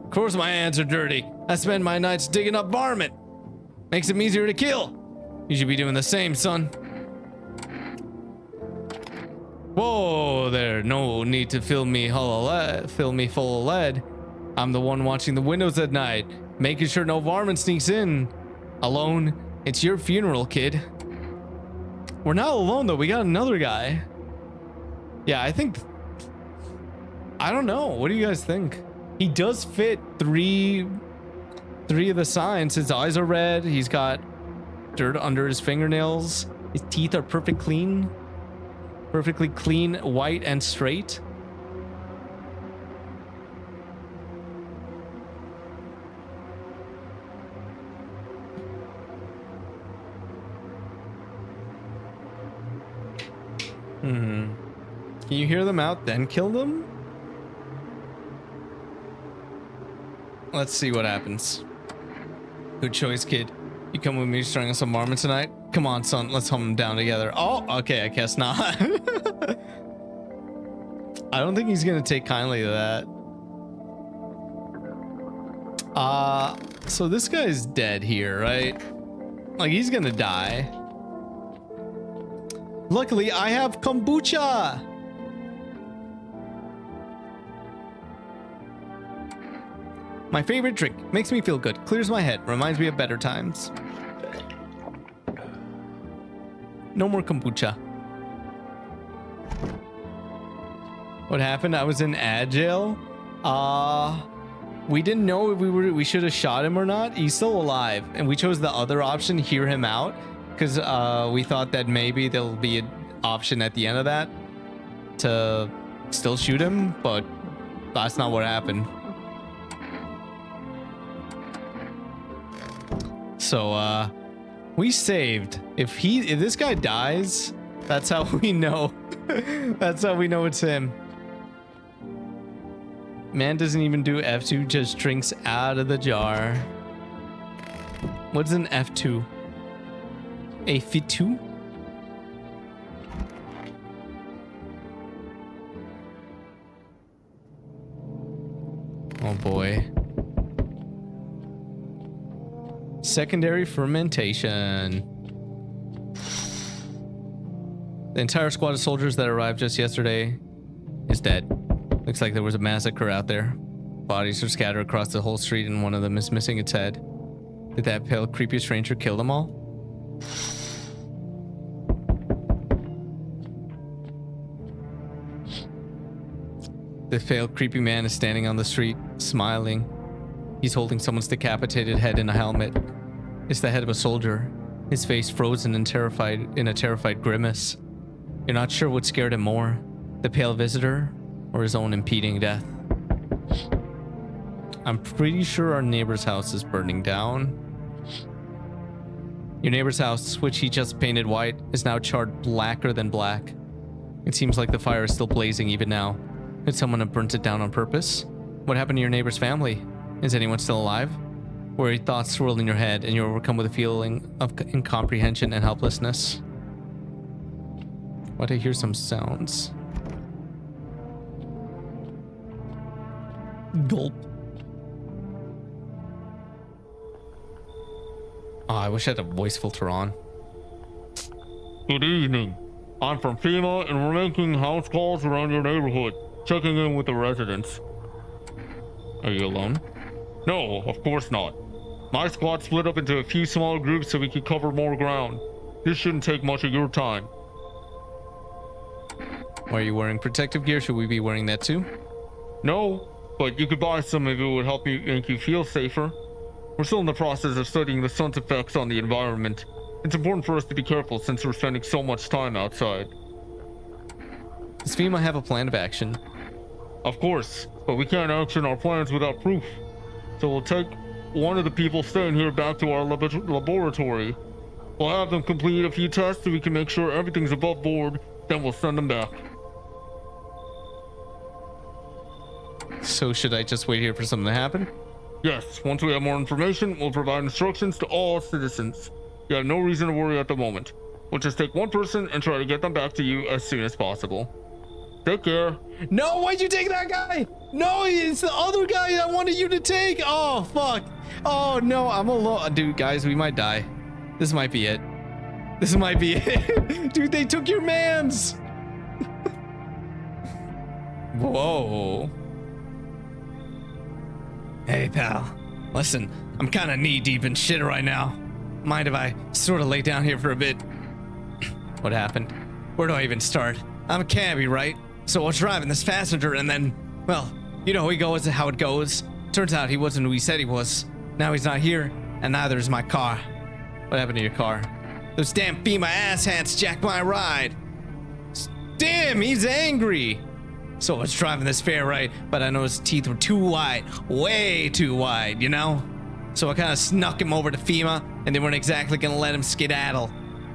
[SPEAKER 1] Of course my hands are dirty. I spend my nights digging up varmint. Makes them easier to kill. You should be doing the same, son. Whoa there, no need to fill me full of lead. I'm the one watching the windows at night, making sure no varmint sneaks in. Alone, it's your funeral, kid. We're not alone though, we got another guy. Yeah, I don't know. What do you guys think? He does fit three of the signs. His eyes are red. He's got dirt under his fingernails. His teeth are perfectly clean, white, and straight. Can you hear them out, then kill them? Let's see what happens. Good choice, kid. You come with me to strangle some varmint tonight? Come on, son. Let's hum them down together. Oh, okay. I guess not. I don't think he's gonna take kindly to that. So this guy's dead here, right? Like, he's gonna die. Luckily, I have kombucha. My favorite drink. Makes me feel good. Clears my head. Reminds me of better times. No more kombucha. What happened? I was in ad jail. We didn't know if we should have shot him or not. He's still alive, and we chose the other option, hear him out, because we thought that maybe there'll be an option at the end of that to still shoot him, but that's not what happened. So we saved. If this guy dies, that's how we know. That's how we know it's him. Man doesn't even do F2, just drinks out of the jar. What's an F2? A F2? Oh boy. Secondary fermentation. The entire squad of soldiers that arrived just yesterday is dead. Looks like there was a massacre out there. Bodies are scattered across the whole street and one of them is missing its head. Did that pale, creepy stranger kill them all? The pale, creepy man is standing on the street, smiling. He's holding someone's decapitated head in a helmet. It's the head of a soldier, his face frozen and terrified in a terrified grimace. You're not sure what scared him more, the pale visitor or his own impending death. I'm pretty sure our neighbor's house is burning down. Your neighbor's house, which he just painted white, is now charred blacker than black. It seems like the fire is still blazing even now. Could someone have burnt it down on purpose? What happened to your neighbor's family? Is anyone still alive? Worried thoughts swirl in your head and you're overcome with a feeling of incomprehension and helplessness. What? I hear some sounds. Gulp. Oh, I wish I had a voice filter on.
[SPEAKER 7] Good evening. I'm from FEMA and we're making house calls around your neighborhood, checking in with the residents. Are you alone? No, of course not. My squad split up into a few small groups so we could cover more ground. This shouldn't take much of your time.
[SPEAKER 1] Why are you wearing protective gear? Should we be wearing that too?
[SPEAKER 7] No, but you could buy some if it would help you make you feel safer. We're still in the process of studying the sun's effects on the environment. It's important for us to be careful since we're spending so much time outside.
[SPEAKER 1] Does FEMA have a plan of action?
[SPEAKER 7] Of course, but we can't action our plans without proof. So we'll take one of the people staying here back to our laboratory. We'll have them complete a few tests so we can make sure everything's above board, then we'll send them back.
[SPEAKER 1] So should I just wait here for something to happen?
[SPEAKER 7] Yes, once we have more information, we'll provide instructions to all citizens. You have no reason to worry at the moment. We'll just take one person and try to get them back to you as soon as possible. Take care.
[SPEAKER 1] No, why'd you take that guy? No, it's the other guy I wanted you to take. Oh, fuck. Oh, no, I'm alone. Dude, guys, we might die. This might be it. This might be it. Dude, they took your mans. Whoa. Hey, pal. Listen, I'm kind of knee-deep in shit right now. Mind if I sort of lay down here for a bit? What happened? Where do I even start? I'm a cabbie, right? So I was driving this passenger and then, well, you know how it goes. Turns out he wasn't who he said he was. Now he's not here, and neither is my car. What happened to your car? Those damn FEMA asshats jacked my ride. Damn, he's angry. So I was driving this fair right, but I know his teeth were too wide, way too wide, you know? So I kind of snuck him over to FEMA, and they weren't exactly gonna let him skedaddle.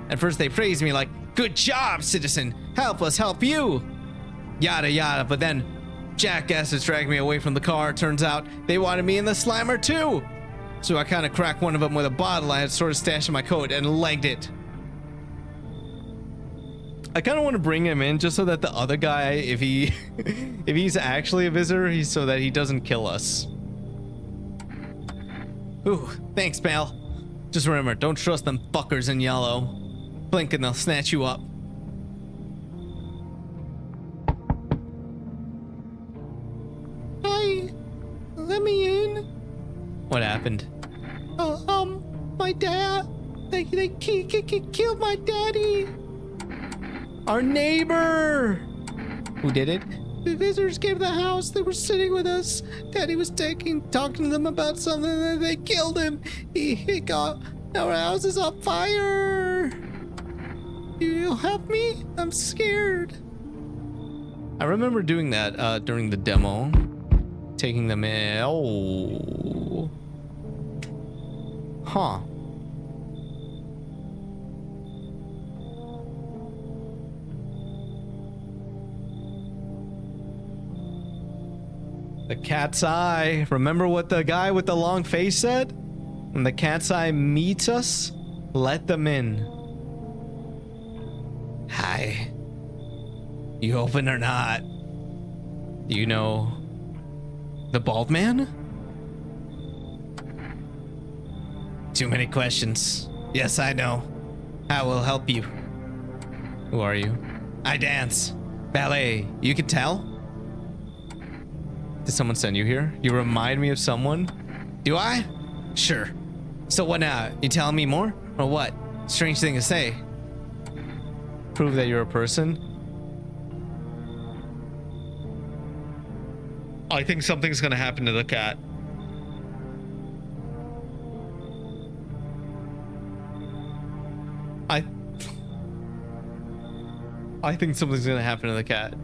[SPEAKER 1] At first they praised me like, good job, citizen, help us help you. Yada yada, but then jackasses dragged me away from the car. Turns out they wanted me in the slimer too. So I kind of cracked one of them with a bottle I had sort of stashed in my coat and legged it. I kind of want to bring him in just so that the other guy, if he's actually a visitor, so that he doesn't kill us. Ooh, thanks, pal. Just remember, don't trust them fuckers in yellow. Blink and they'll snatch you up. Hi, let me in. What happened? My dad. They killed my daddy. Our neighbor. Who did it? The visitors came to the house. They were sitting with us. Daddy was talking to them about something, and they killed him. He got our house is on fire. You'll help me? I'm scared. I remember doing that during the demo, taking them in. Oh, huh. The cat's eye. Remember what the guy with the long face said? When the cat's eye meets us, let them in. Hi. You open or not? Do you know the bald man? Too many questions. Yes, I know. I will help you. Who are you? I dance. Ballet. You can tell? Did someone send you here? You remind me of someone? Do I? Sure. So what now? You telling me more? Or what? Strange thing to say. Prove that you're a person? I think something's gonna happen to the cat. I think something's gonna happen to the cat.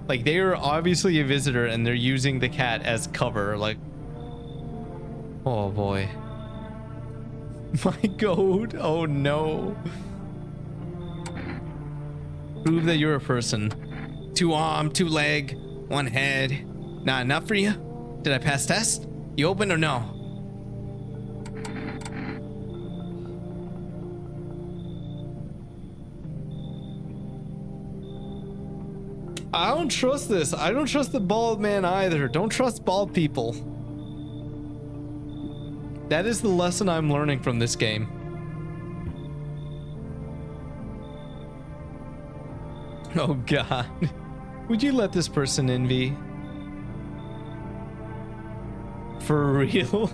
[SPEAKER 1] Like, they are obviously a visitor and they're using the cat as cover. Like, oh boy. My goat. Oh no. Prove that you're a person. 2 arm, 2 leg, 1 head. Not enough for you? Did I pass test? You open or no? I don't trust this. I don't trust the bald man either. Don't trust bald people. That is the lesson I'm learning from this game. Oh God. Would you let this person in, V? For real?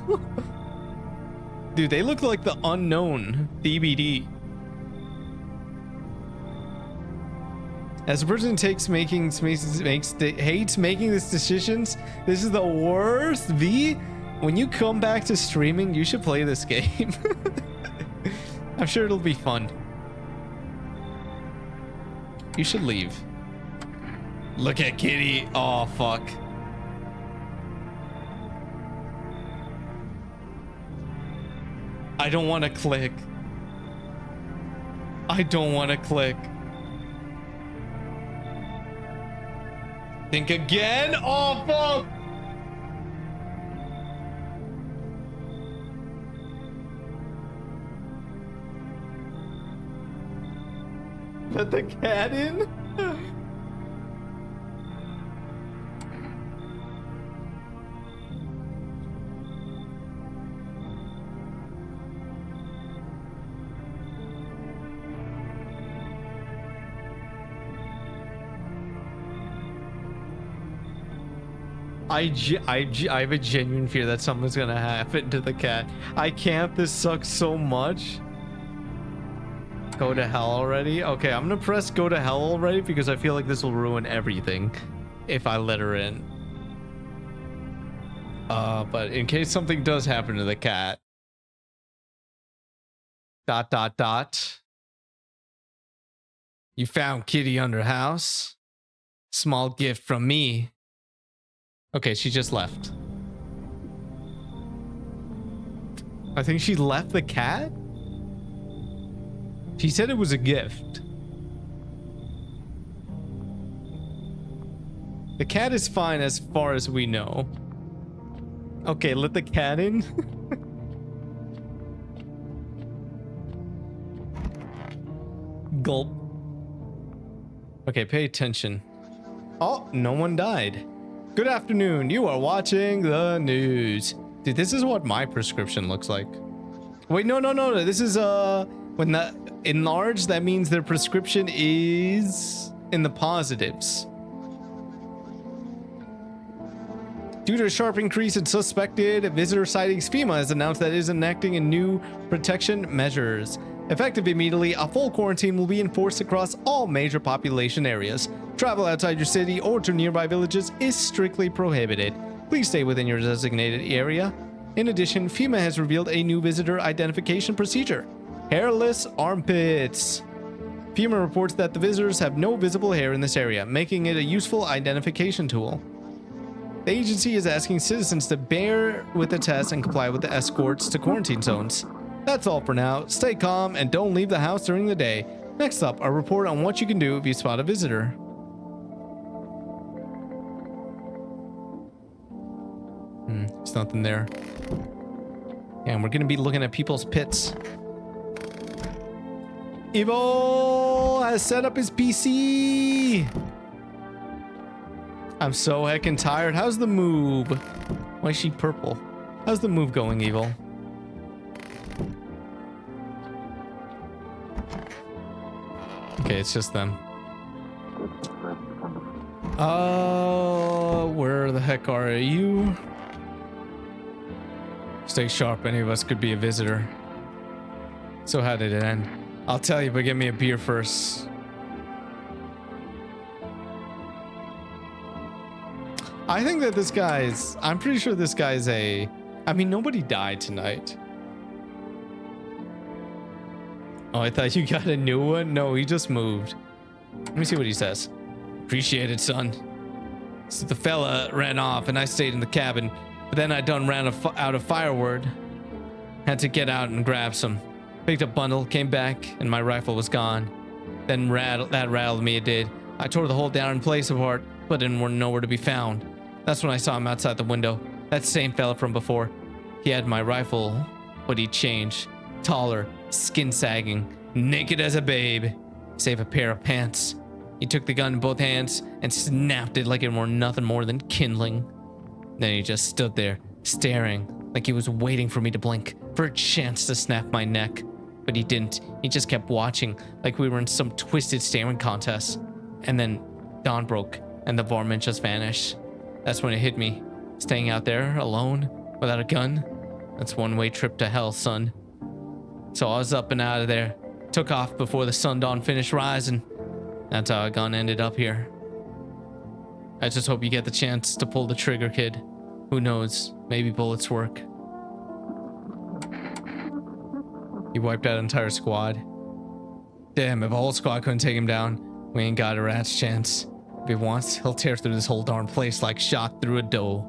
[SPEAKER 1] Dude, they look like the unknown DBD. As a person who hates making these decisions, this is the worst. V, when you come back to streaming, you should play this game. I'm sure it'll be fun. You should leave. Look at Kitty. Oh, fuck. I don't want to click. I don't want to click. Think again? Oh, fuck! Let the cat in? I have a genuine fear that something's gonna happen to the cat. I can't. This sucks so much. Go to hell already? Okay, I'm gonna press go to hell already because I feel like this will ruin everything if I let her in. But in case something does happen to the cat. ... You found Kitty under house. Small gift from me. Okay, she just left. I think she left the cat? She said it was a gift. The cat is fine as far as we know. Okay, let the cat in. Gulp. Okay, pay attention. Oh, no one died. Good afternoon. You are watching the news. Dude, this is what my prescription looks like. Wait, no. This is when that enlarged, that means their prescription is in the positives. Due to a sharp increase in suspected visitor sightings, FEMA has announced that it is enacting a new protection measures. Effective immediately, a full quarantine will be enforced across all major population areas. Travel outside your city or to nearby villages is strictly prohibited. Please stay within your designated area. In addition, FEMA has revealed a new visitor identification procedure: hairless armpits. FEMA reports that the visitors have no visible hair in this area, making it a useful identification tool. The agency is asking citizens to bear with the test and comply with the escorts to quarantine zones. That's all for now. Stay calm and don't leave the house during the day. Next up, a report on what you can do if you spot a visitor. There's nothing there. And we're gonna be looking at people's pits. Evo has set up his PC. I'm so heckin' tired. How's the move? Why is she purple? How's the move going, Evil? Okay, it's just them. Where the heck are you? Stay sharp, any of us could be a visitor. So how did it end? I'll tell you, but get me a beer first. I think that this guy's... I'm pretty sure this guy's a... I mean, nobody died tonight. Oh, I thought you got a new one? No, he just moved. Let me see what he says. Appreciate it, son. So the fella ran off and I stayed in the cabin, but then I done ran out of firewood. Had to get out and grab some. Picked up bundle, came back, and my rifle was gone. Then that rattled me, it did. I tore the whole darn place apart, but didn't were nowhere to be found. That's when I saw him outside the window. That same fella from before. He had my rifle, but he changed. Taller, skin sagging, naked as a babe, save a pair of pants. He took the gun in both hands and snapped it like it were nothing more than kindling. Then he just stood there, staring, like he was waiting for me to blink, for a chance to snap my neck. But he didn't. He just kept watching, like we were in some twisted staring contest. And then dawn broke, and the varmint just vanished. That's when it hit me. Staying out there, alone, without a gun, that's one-way trip to hell, son. So I was up and out of there. Took off before the sundawn finished rising. That's how I gun ended up here. I just hope you get the chance to pull the trigger, kid. Who knows? Maybe bullets work. He wiped out an entire squad. Damn, if a whole squad couldn't take him down, we ain't got a rat's chance. If he wants, he'll tear through this whole darn place like shot through a dough.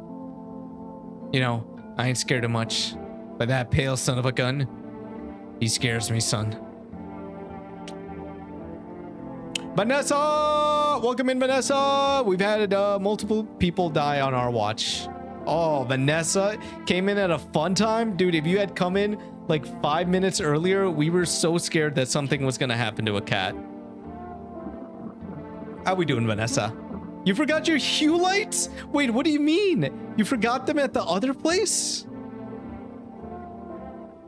[SPEAKER 1] You know, I ain't scared of much, but that pale son of a gun, he scares me, son. Vanessa! Welcome in, Vanessa! We've had multiple people die on our watch. Oh, Vanessa came in at a fun time. Dude, if you had come in like 5 minutes earlier, we were so scared that something was gonna happen to a cat. How we doing, Vanessa? You forgot your hue lights? Wait, what do you mean? You forgot them at the other place?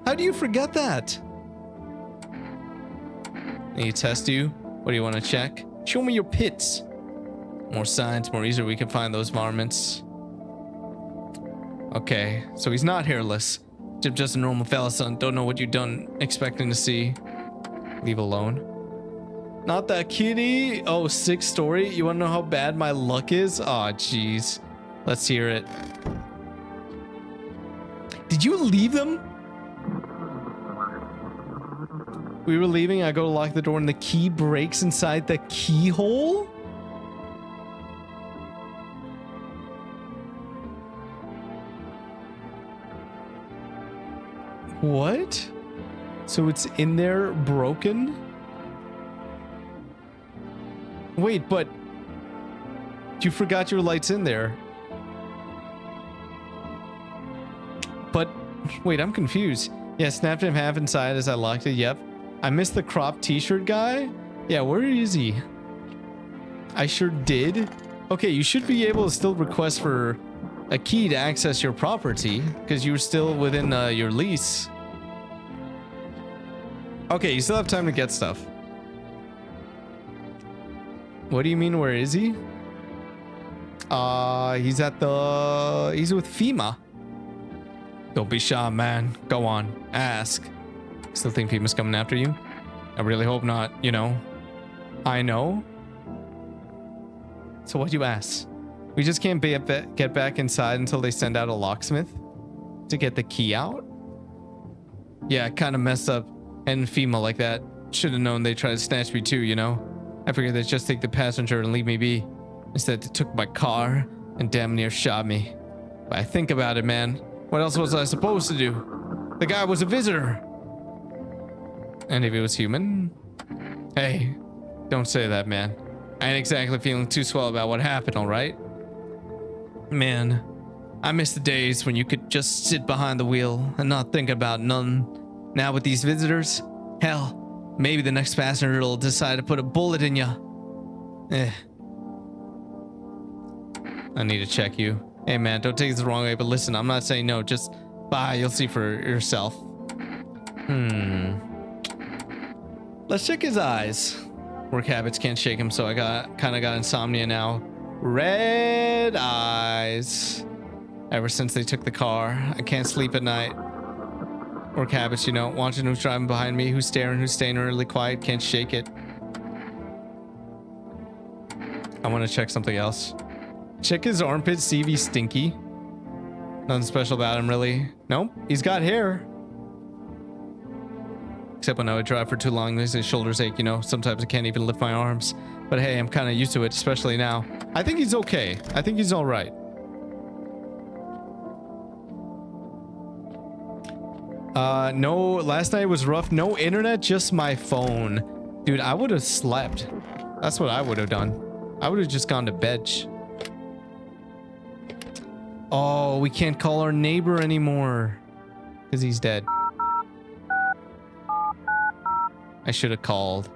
[SPEAKER 1] How do you forget that? Need to test you? What do you want to check? Show me your pits. More signs, more easier we can find those varmints. Okay, so he's not hairless. Just a normal fella, son. Don't know what you done expecting to see. Leave alone. Not that kitty. Oh, 6th story. You want to know how bad my luck is? Aw, jeez. Let's hear it. Did you leave them? We were leaving. I go to lock the door and the key breaks inside the keyhole? What? So it's in there broken? Wait, but you forgot your lights in there. But wait, I'm confused. Yeah, snapped him half inside as I locked it. Yep. I missed the cropped t-shirt guy. Yeah, where is he? I sure did. Okay, you should be able to still request for a key to access your property because you were still within your lease. Okay, you still have time to get stuff. What do you mean, where is he? He's with FEMA. Don't be shy, man. Go on, ask. Still think FEMA's coming after you? I really hope not, you know. I know. So what'd you ask? We just can't get back inside until they send out a locksmith to get the key out? Yeah, kind of messed up. And FEMA like that. Should have known they'd try to snatch me too, you know? I figured they'd just take the passenger and leave me be. Instead, they took my car and damn near shot me. But I think about it, man. What else was I supposed to do? The guy was a visitor. And if he was human? Hey, don't say that, man. I ain't exactly feeling too swell about what happened, alright? Man, I miss the days when you could just sit behind the wheel and not think about none. Now with these visitors, hell, maybe the next passenger will decide to put a bullet in ya. I need to check you. Hey man, don't take this the wrong way, but listen, I'm not saying no, just bye, you'll see for yourself. Let's check his eyes. Work habits can't shake him, so I kinda got insomnia now. Red eyes. Ever since they took the car, I can't sleep at night. Work habits, you know, watching who's driving behind me, who's staring, who's staying really quiet, can't shake it. I want to check something else. Check his armpits, see if he's stinky. Nothing special about him, really. Nope, he's got hair. Except when I would drive for too long, his shoulders ache, you know. Sometimes I can't even lift my arms. But hey, I'm kind of used to it, especially now. I think he's okay. I think he's all right. No, last night was rough. No internet, just my phone. Dude, I would have slept. That's what I would have done. I would have just gone to bed. Oh, we can't call our neighbor anymore because he's dead. I should have called.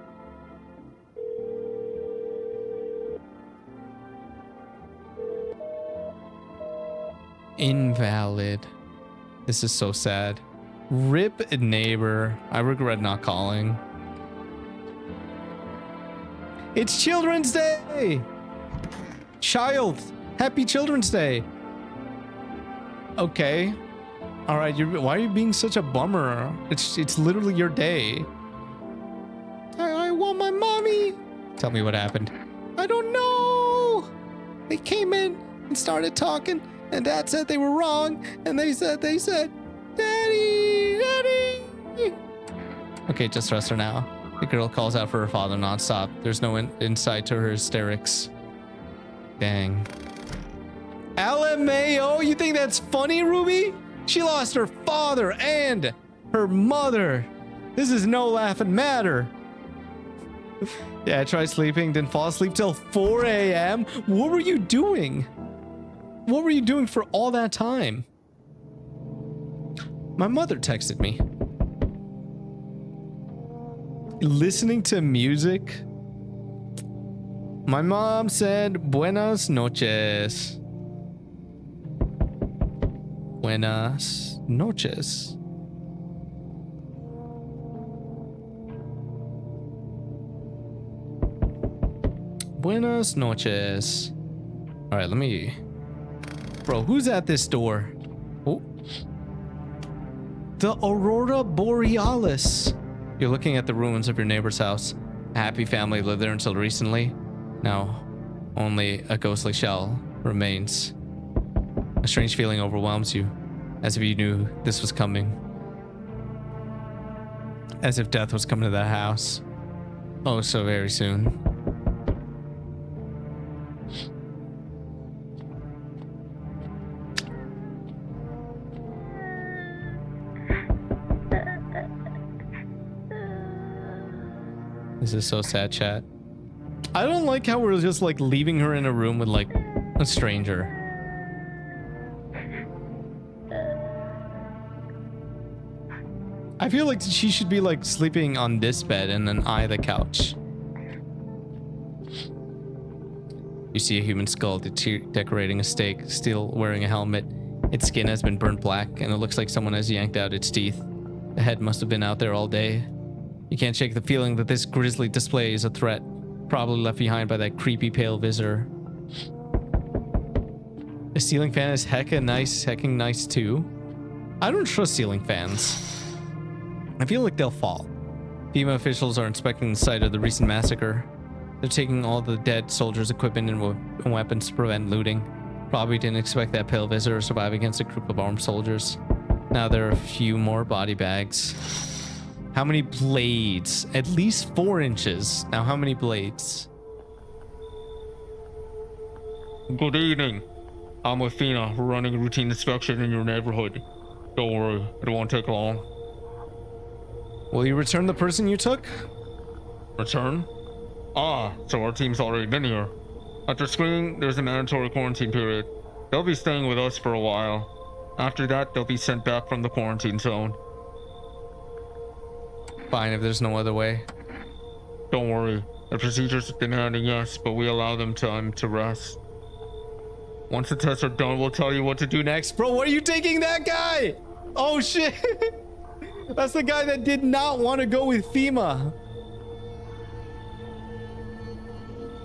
[SPEAKER 1] Invalid. This is so sad. Rip neighbor. I regret not calling. It's Children's Day! Child! Happy Children's Day! Okay. Alright, why are you being such a bummer? It's literally your day. I want my mommy! Tell me what happened. I don't know! They came in and started talking, and Dad said they were wrong, and they said, Daddy! Daddy! Okay, just trust her now. The girl calls out for her father nonstop. There's no insight to her hysterics. Dang. LMAO? You think that's funny, Ruby? She lost her father and her mother. This is no laughing matter. Yeah, I tried sleeping, didn't fall asleep till 4 a.m. What were you doing? What were you doing for all that time? My mother texted me. Listening to music. My mom said, Buenas noches. Buenas noches. Buenas noches. All right, let me... Bro, who's at this door? Oh. The Aurora Borealis. You're looking at the ruins of your neighbor's house. A happy family lived there until recently. Now, only a ghostly shell remains. A strange feeling overwhelms you, as if you knew this was coming. As if death was coming to that house. Oh, so very soon. This is so sad, chat. I don't like how we're just like leaving her in a room with like a stranger. I feel like she should be like sleeping on this bed and then I the couch. You see a human skull decorating a stake, still wearing a helmet. Its skin has been burnt black and it looks like someone has yanked out its teeth. The head must have been out there all day. You can't shake the feeling that this grisly display is a threat, probably left behind by that creepy pale visitor. The ceiling fan is hecking nice too. I don't trust ceiling fans. I feel like they'll fall. FEMA officials are inspecting the site of the recent massacre. They're taking all the dead soldiers' equipment and weapons to prevent looting. Probably didn't expect that pale visitor to survive against a group of armed soldiers. Now there are a few more body bags. How many blades? At least 4 inches. Now how many blades?
[SPEAKER 7] Good evening. I'm with Fina. We're running a routine inspection in your neighborhood. Don't worry, it won't take long.
[SPEAKER 1] Will you return the person you took?
[SPEAKER 7] Return? Ah, so our team's already been here. After screening, there's a mandatory quarantine period. They'll be staying with us for a while. After that, they'll be sent back from the quarantine zone.
[SPEAKER 1] Fine, if there's no other way.
[SPEAKER 7] Don't worry. The procedure's demanding, yes, but we allow them time to rest. Once the tests are done, we'll tell you what to do next.
[SPEAKER 1] Bro, what are you taking that guy? Oh shit. That's the guy that did not want to go with FEMA.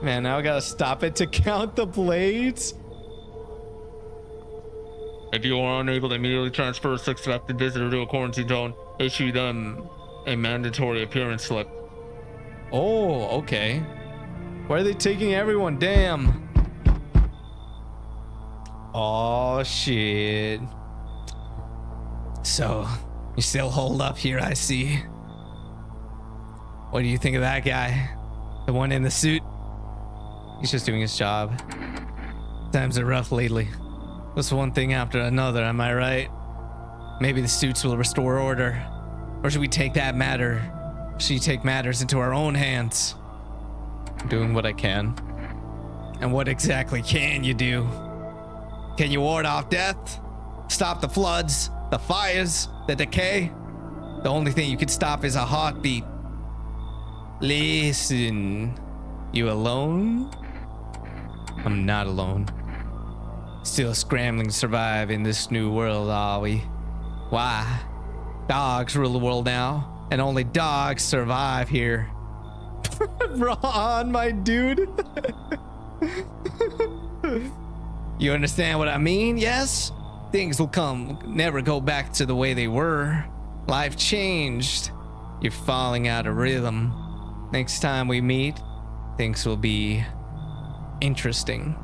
[SPEAKER 1] Man, now I gotta stop it to count the blades.
[SPEAKER 7] If you are unable to immediately transfer a suspected visitor to a quarantine zone, issue them a mandatory appearance slip.
[SPEAKER 1] Oh, okay. Why are they taking everyone? Damn. Oh, shit. So, you still hold up here, I see. What do you think of that guy? The one in the suit? He's just doing his job. Times are rough lately. Just one thing after another, am I right? Maybe the suits will restore order. Or should we take that matter? Should we take matters into our own hands? I'm doing what I can. And what exactly can you do? Can you ward off death? Stop the floods, the fires, the decay? The only thing you can stop is a heartbeat. Listen, you alone? I'm not alone. Still scrambling to survive in this new world, are we? Why? Dogs rule the world now, and only dogs survive here. Ron, my dude. You understand what I mean? Yes? Things will never go back to the way they were. Life changed. You're falling out of rhythm. Next time we meet, things will be interesting.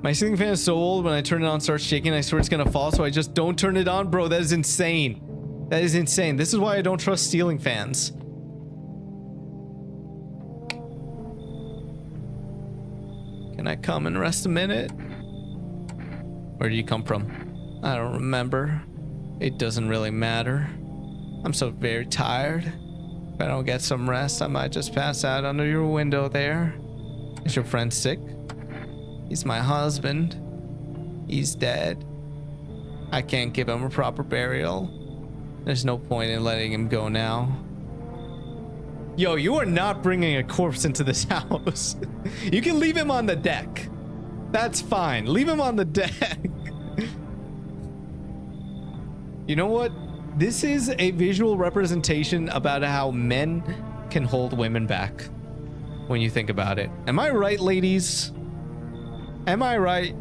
[SPEAKER 1] My ceiling fan is so old, when I turn it on, it starts shaking. I swear it's gonna fall, so I just don't turn it on. Bro, that is insane. That is insane. This is why I don't trust ceiling fans. Can I come and rest a minute? Where do you come from? I don't remember. It doesn't really matter. I'm so very tired. If I don't get some rest, I might just pass out under your window there. Is your friend sick? He's my husband. He's dead. I can't give him a proper burial. There's no point in letting him go now. Yo, you are not bringing a corpse into this house. You can leave him on the deck. That's fine. Leave him on the deck. You know what? This is a visual representation about how men can hold women back when you think about it. Am I right, ladies? Am I right?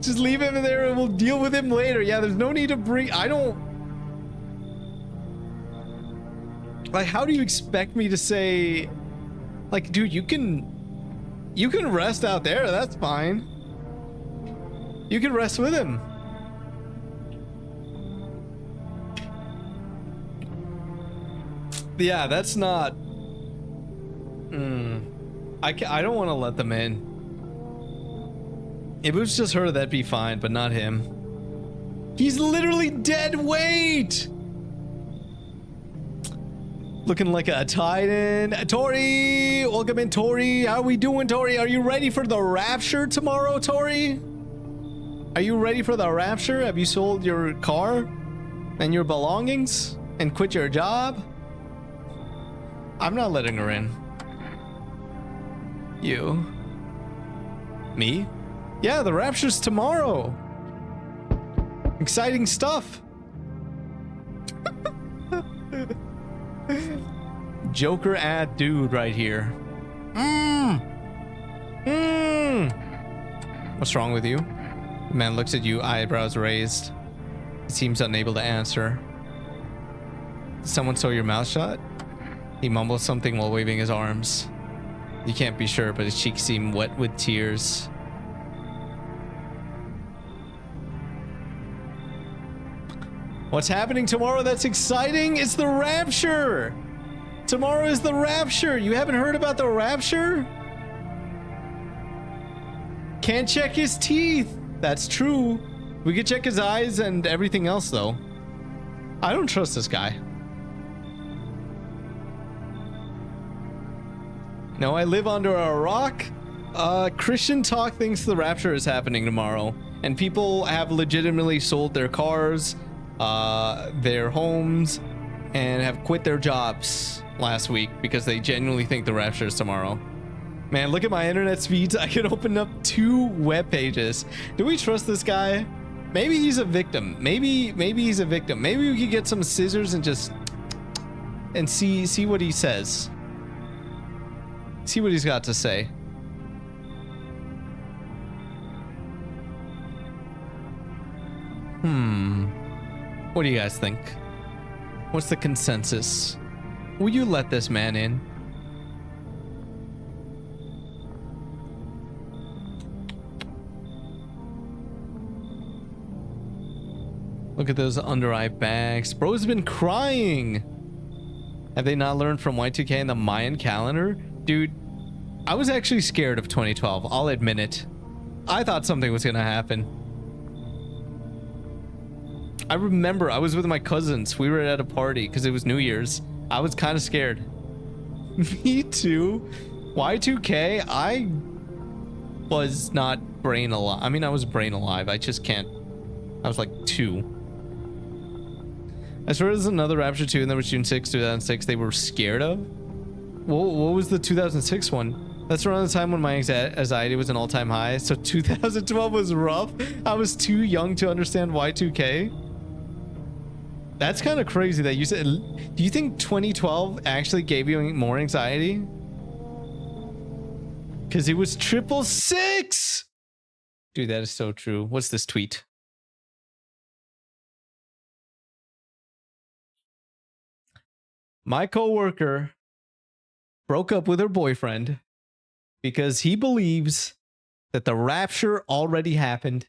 [SPEAKER 1] Just leave him there and we'll deal with him later. Yeah, there's no need to bring... I don't... Like, how do you expect me to say... Like, dude, you can rest out there. That's fine. You can rest with him. Yeah, that's not... I don't want to let them in. If it was just her, that'd be fine, but not him. He's literally dead weight! Looking like a titan. Tori! Welcome in, Tori. How are we doing, Tori? Are you ready for the Rapture tomorrow, Tori? Are you ready for the Rapture? Have you sold your car and your belongings and quit your job? I'm not letting her in. You? Me? Yeah, the Rapture's tomorrow. Exciting stuff. Joker ad dude right here. What's wrong with you? The man looks at you, eyebrows raised. He seems unable to answer. Did someone sew your mouth shut? He mumbles something while waving his arms. You can't be sure, but his cheeks seem wet with tears. What's happening tomorrow that's exciting? It's the Rapture! Tomorrow is the Rapture! You haven't heard about the Rapture? Can't check his teeth! That's true. We could check his eyes and everything else, though. I don't trust this guy. No, I live under a rock. Christian Talk thinks the Rapture is happening tomorrow, and people have legitimately sold their cars, their homes, and have quit their jobs last week because they genuinely think the Rapture is tomorrow. Man, look at my internet speeds. I can open up 2 web pages. Do we trust this guy? Maybe he's a victim. Maybe he's a victim. Maybe we could get some scissors and just see what he says. See what he's got to say. What do you guys think? What's the consensus? Will you let this man in? Look at those under eye bags. Bro's been crying. Have they not learned from Y2K and the Mayan calendar? Dude, I was actually scared of 2012. I'll admit it. I thought something was going to happen. I remember I was with my cousins. We were at a party because it was New Year's. I was kind of scared. Me too. Y2K, I was not brain alive. I mean, I was brain alive. I just can't. I was like 2. I swear there's another Rapture 2 and that was June 6, 2006 they were scared of. What was the 2006 one? That's around the time when my anxiety was an all-time high. So 2012 was rough. I was too young to understand Y2K. That's kind of crazy that you said. Do you think 2012 actually gave you more anxiety? Because it was 666. Dude, that is so true. What's this tweet? My coworker broke up with her boyfriend because he believes that the rapture already happened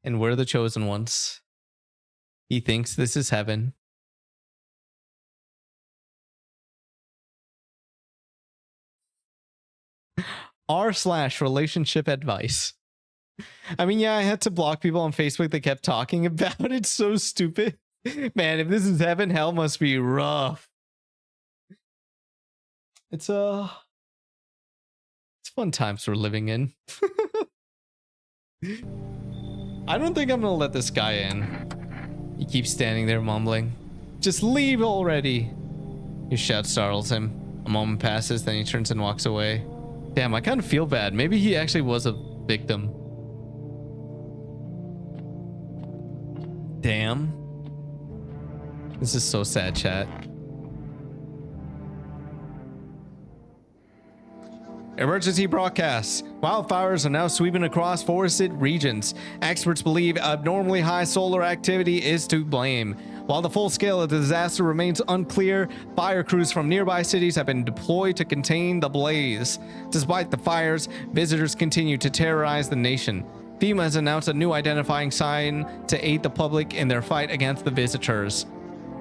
[SPEAKER 1] and we're the chosen ones. He thinks this is heaven. r/relationship advice. I mean, yeah, I had to block people on Facebook that kept talking about it. So stupid. Man, if this is heaven, hell must be rough. It's fun times we're living in. I don't think I'm gonna let this guy in. He keeps standing there mumbling, "Just leave already." His shout startles him. A moment passes, then he turns and walks away. Damn, I kind of feel bad. Maybe he actually was a victim. Damn. This is so sad, chat. Emergency broadcasts. Wildfires are now sweeping across forested regions. Experts believe abnormally high solar activity is to blame. While the full scale of the disaster remains unclear, fire crews from nearby cities have been deployed to contain the blaze. Despite the fires, visitors continue to terrorize the nation. FEMA has announced a new identifying sign to aid the public in their fight against the visitors.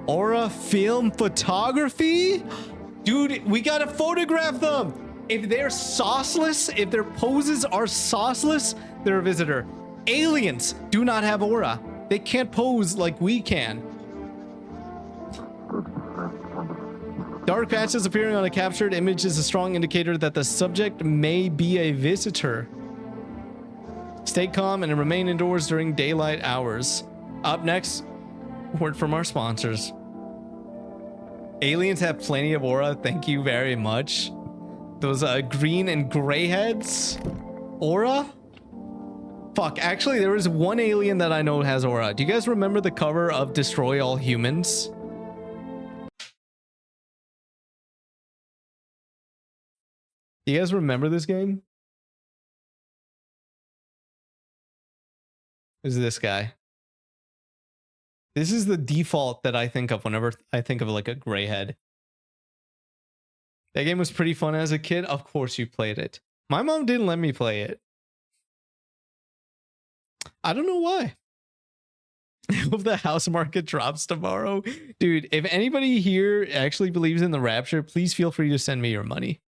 [SPEAKER 1] Aura film photography? Dude, we gotta photograph them! If they're sauceless, if their poses are sauceless, they're a visitor. Aliens do not have aura. They can't pose like we can. Dark patches appearing on a captured image is a strong indicator that the subject may be a visitor. Stay calm and remain indoors during daylight hours. Up next, word from our sponsors. Aliens have plenty of aura. Thank you very much. Those green and gray heads. Aura? Fuck, actually, there is one alien that I know has aura. Do you guys remember the cover of Destroy All Humans? Do you guys remember this game? Is this guy? This is the default that I think of whenever I think of like a gray head. That game was pretty fun as a kid. Of course you played it. My mom didn't let me play it. I don't know why. I hope the house market drops tomorrow. Dude, if anybody here actually believes in the rapture, please feel free to send me your money.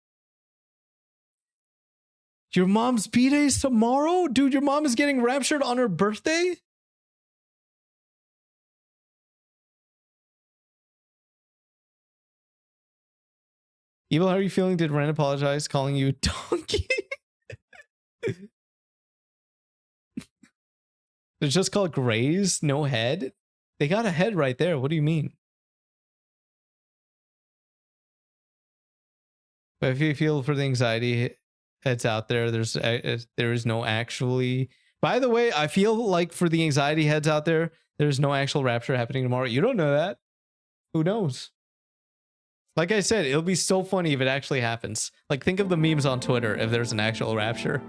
[SPEAKER 1] Your mom's B-Day is tomorrow? Dude, your mom is getting raptured on her birthday? Evil, how are you feeling? Did Rand apologize calling you donkey? They're just called grays, no head. They got a head right there. What do you mean? But if you feel for the anxiety heads out there, there is no actually. By the way, I feel like for the anxiety heads out there, there's no actual rapture happening tomorrow. You don't know that. Who knows? Like I said, it'll be so funny if it actually happens. Like, think of the memes on Twitter if there's an actual rapture.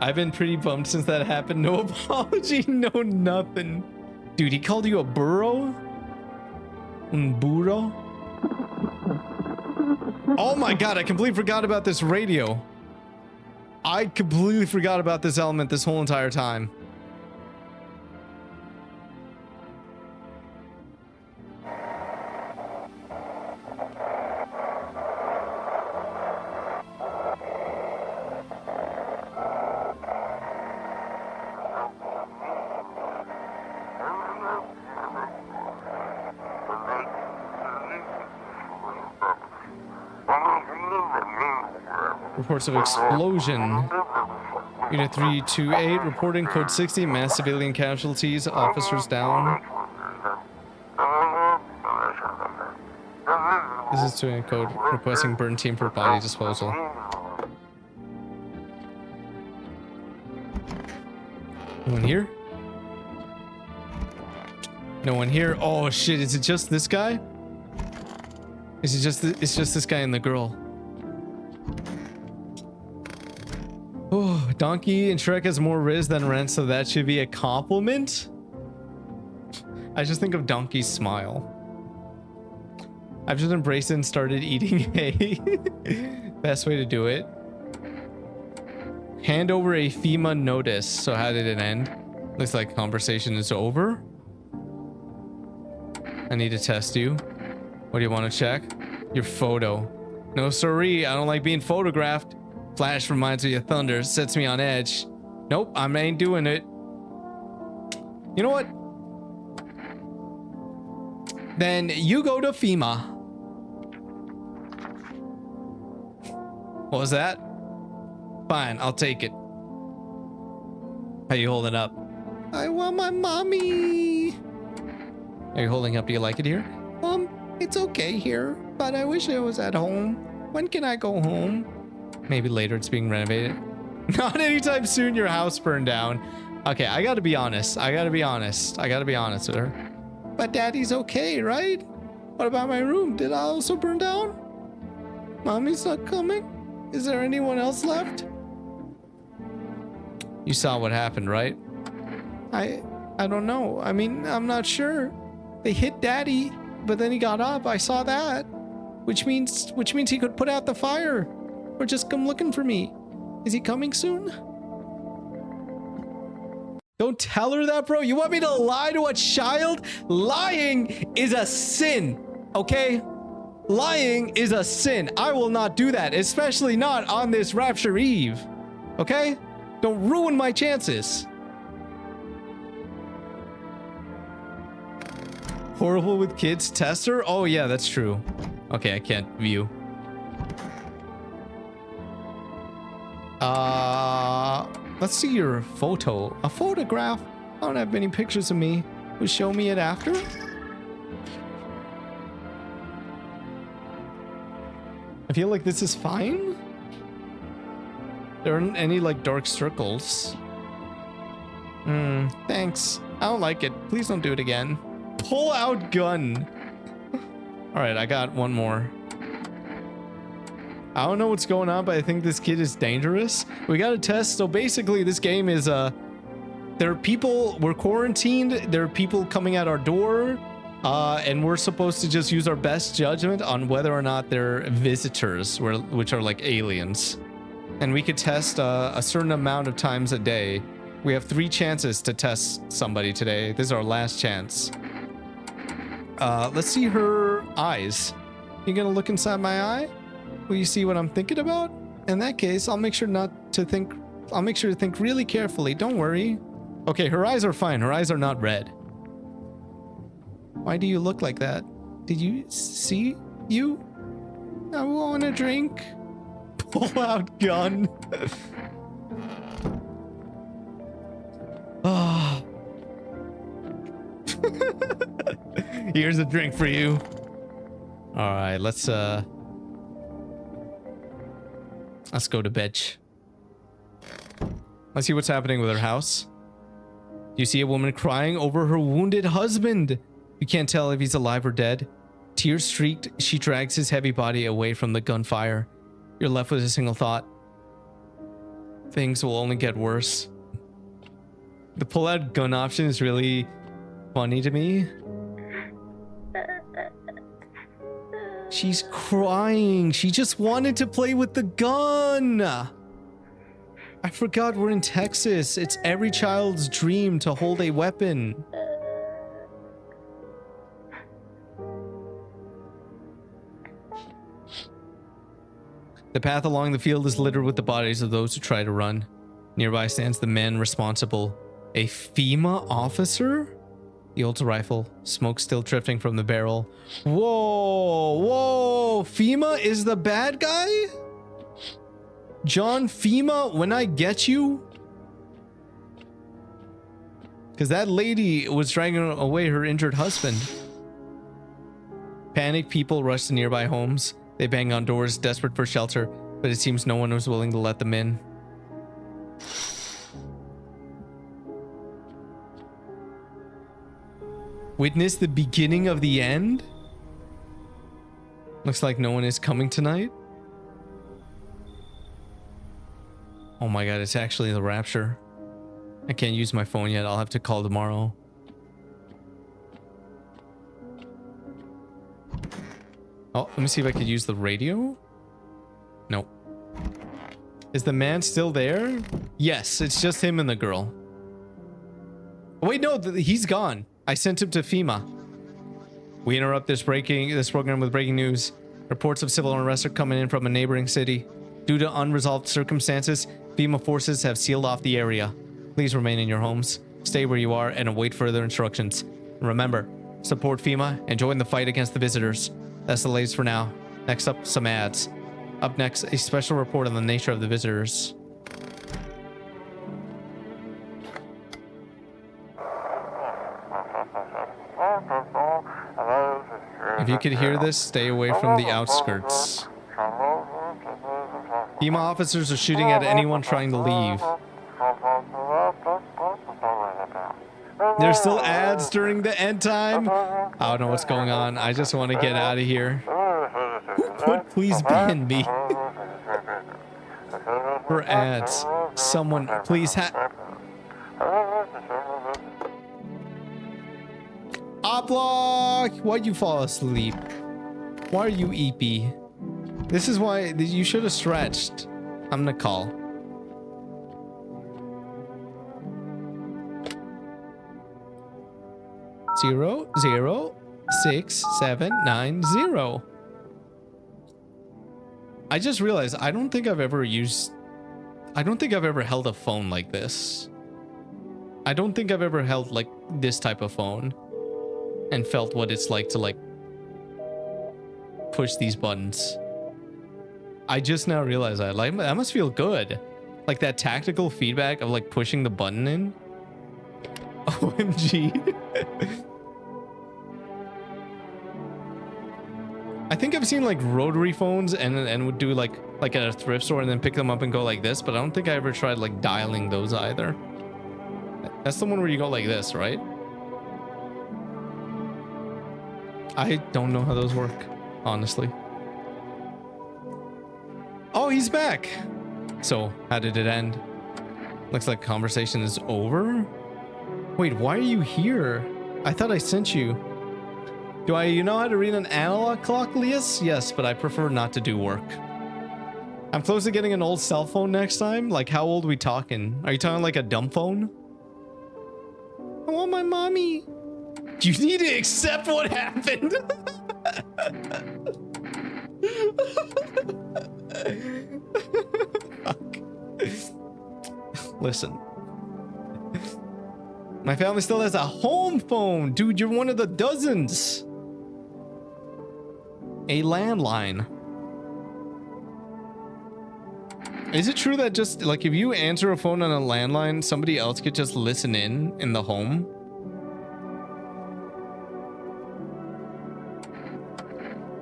[SPEAKER 1] I've been pretty bummed since that happened. No apology, no nothing. Dude, he called you a burro? Un burro? Oh my god, I completely forgot about this radio. I completely forgot about this element this whole entire time. Reports of explosion. Unit 328 reporting code 60, mass civilian casualties, officers down. This is to code requesting burn team for body disposal. No one here? No one here? Oh shit, is it just this guy? Is it just it's just this guy and the girl? Oh, Donkey and Shrek has more Riz than Ren, so that should be a compliment. I just think of Donkey's smile. I've just embraced it and started eating hay. Best way to do it. Hand over a FEMA notice. So how did it end? Looks like conversation is over. I need to test you. What do you want to check? Your photo. No siree, I don't like being photographed. Flash reminds me of thunder, sets me on edge. Nope, I ain't doing it. You know what? Then you go to FEMA. What was that? Fine, I'll take it. How you holding up? I want my mommy. Are you holding up? Do you like it here? It's okay here, but I wish I was at home. When can I go home? Maybe later, it's being renovated. Not anytime soon, your house burned down. Okay, I gotta be honest. I gotta be honest with her. But daddy's okay, right? What about my room? Did I also burn down? Mommy's not coming? Is there anyone else left? You saw what happened, right? I don't know. I mean, I'm not sure. They hit daddy, but then he got up. I saw that. Which means he could put out the fire. Or just come looking for me. Is he coming soon? Don't tell her that, bro. You want me to lie to a child? Lying is a sin, okay? Lying is a sin. I will not do that, especially not on this Rapture Eve, okay? Don't ruin my chances. Horrible with kids, tester? Oh yeah, that's true. Okay, I can't view. Let's see your photo. A photograph? I don't have many pictures of me. Will show me it after? I feel like this is fine. There aren't any like dark circles. Thanks. I don't like it. Please don't do it again. Pull out gun. All right, I got one more. I don't know what's going on, but I think this kid is dangerous. We got to test. So basically this game is, there are people, we're quarantined. There are people coming at our door. And we're supposed to just use our best judgment on whether or not they're visitors, which are like aliens. And we could test a certain amount of times a day. We have 3 chances to test somebody today. This is our last chance. Let's see her eyes. You gonna look inside my eye? Will you see what I'm thinking about? In that case, I'll make sure to think really carefully. Don't worry. Okay, her eyes are fine. Her eyes are not red. Why do you look like that? Did you see you? I want a drink. Pull out gun. Ah. Here's a drink for you. All right, let's go to bed. Let's see what's happening with her house. You see a woman crying over her wounded husband. You can't tell if he's alive or dead. Tears streaked, she drags his heavy body away from the gunfire. You're left with a single thought. Things will only get worse. The pull-out gun option is really funny to me. She's crying. She just wanted to play with the gun. I forgot we're in Texas. It's every child's dream to hold a weapon. The path along the field is littered with the bodies of those who try to run. Nearby stands the man responsible. A FEMA officer? The old rifle, smoke still drifting from the barrel. Whoa, whoa, FEMA is the bad guy? John FEMA, when I get you? Because that lady was dragging away her injured husband. Panicked people rush to nearby homes. They bang on doors, desperate for shelter, but it seems no one was willing to let them in. Witness the beginning of the end? Looks like no one is coming tonight. Oh my god, it's actually the Rapture. I can't use my phone yet. I'll have to call tomorrow. Oh, let me see if I could use the radio. Nope. Is the man still there? Yes, it's just him and the girl. Wait, no, he's gone. I sent him to FEMA. We interrupt this program with breaking news. Reports of civil unrest are coming in from a neighboring city. Due to unresolved circumstances, FEMA forces have sealed off the area. Please remain in your homes, stay where you are, and await further instructions. And remember, support FEMA and join the fight against the visitors. That's the latest for now. Next up, some ads. Up next, a special report on the nature of the visitors. If you could hear this, stay away from the outskirts. FEMA officers are shooting at anyone trying to leave. There's still ads during the end time. I don't know what's going on. I just want to get out of here. Who would please ban me? For ads. Someone please Oblong! Why'd you fall asleep? Why are you eepy? This is why you should have stretched. I'm gonna call. Zero, 6, 7, 9, 0. I just realized I don't think I've ever held a phone like this. I don't think I've ever held like this type of phone and felt what it's like to like push these buttons. I just now realized that must feel good. Like that tactical feedback of like pushing the button in. OMG. I think I've seen like rotary phones and would do like at a thrift store and then pick them up and go like this, but I don't think I ever tried like dialing those either. That's the one where you go like this, right? I don't know how those work, honestly. Oh, he's back. So, how did it end? Looks like conversation is over. Wait, why are you here? I thought I sent you. Do you know how to read an analog clock, Lias? Yes, but I prefer not to do work. I'm close to getting an old cell phone next time. Like, how old are we talking? Are you talking like a dumb phone? I want my mommy. You need to accept what happened. Fuck. Listen. My family still has a home phone. Dude, you're one of the dozens. A landline. Is it true that just like if you answer a phone on a landline, somebody else could just listen in the home?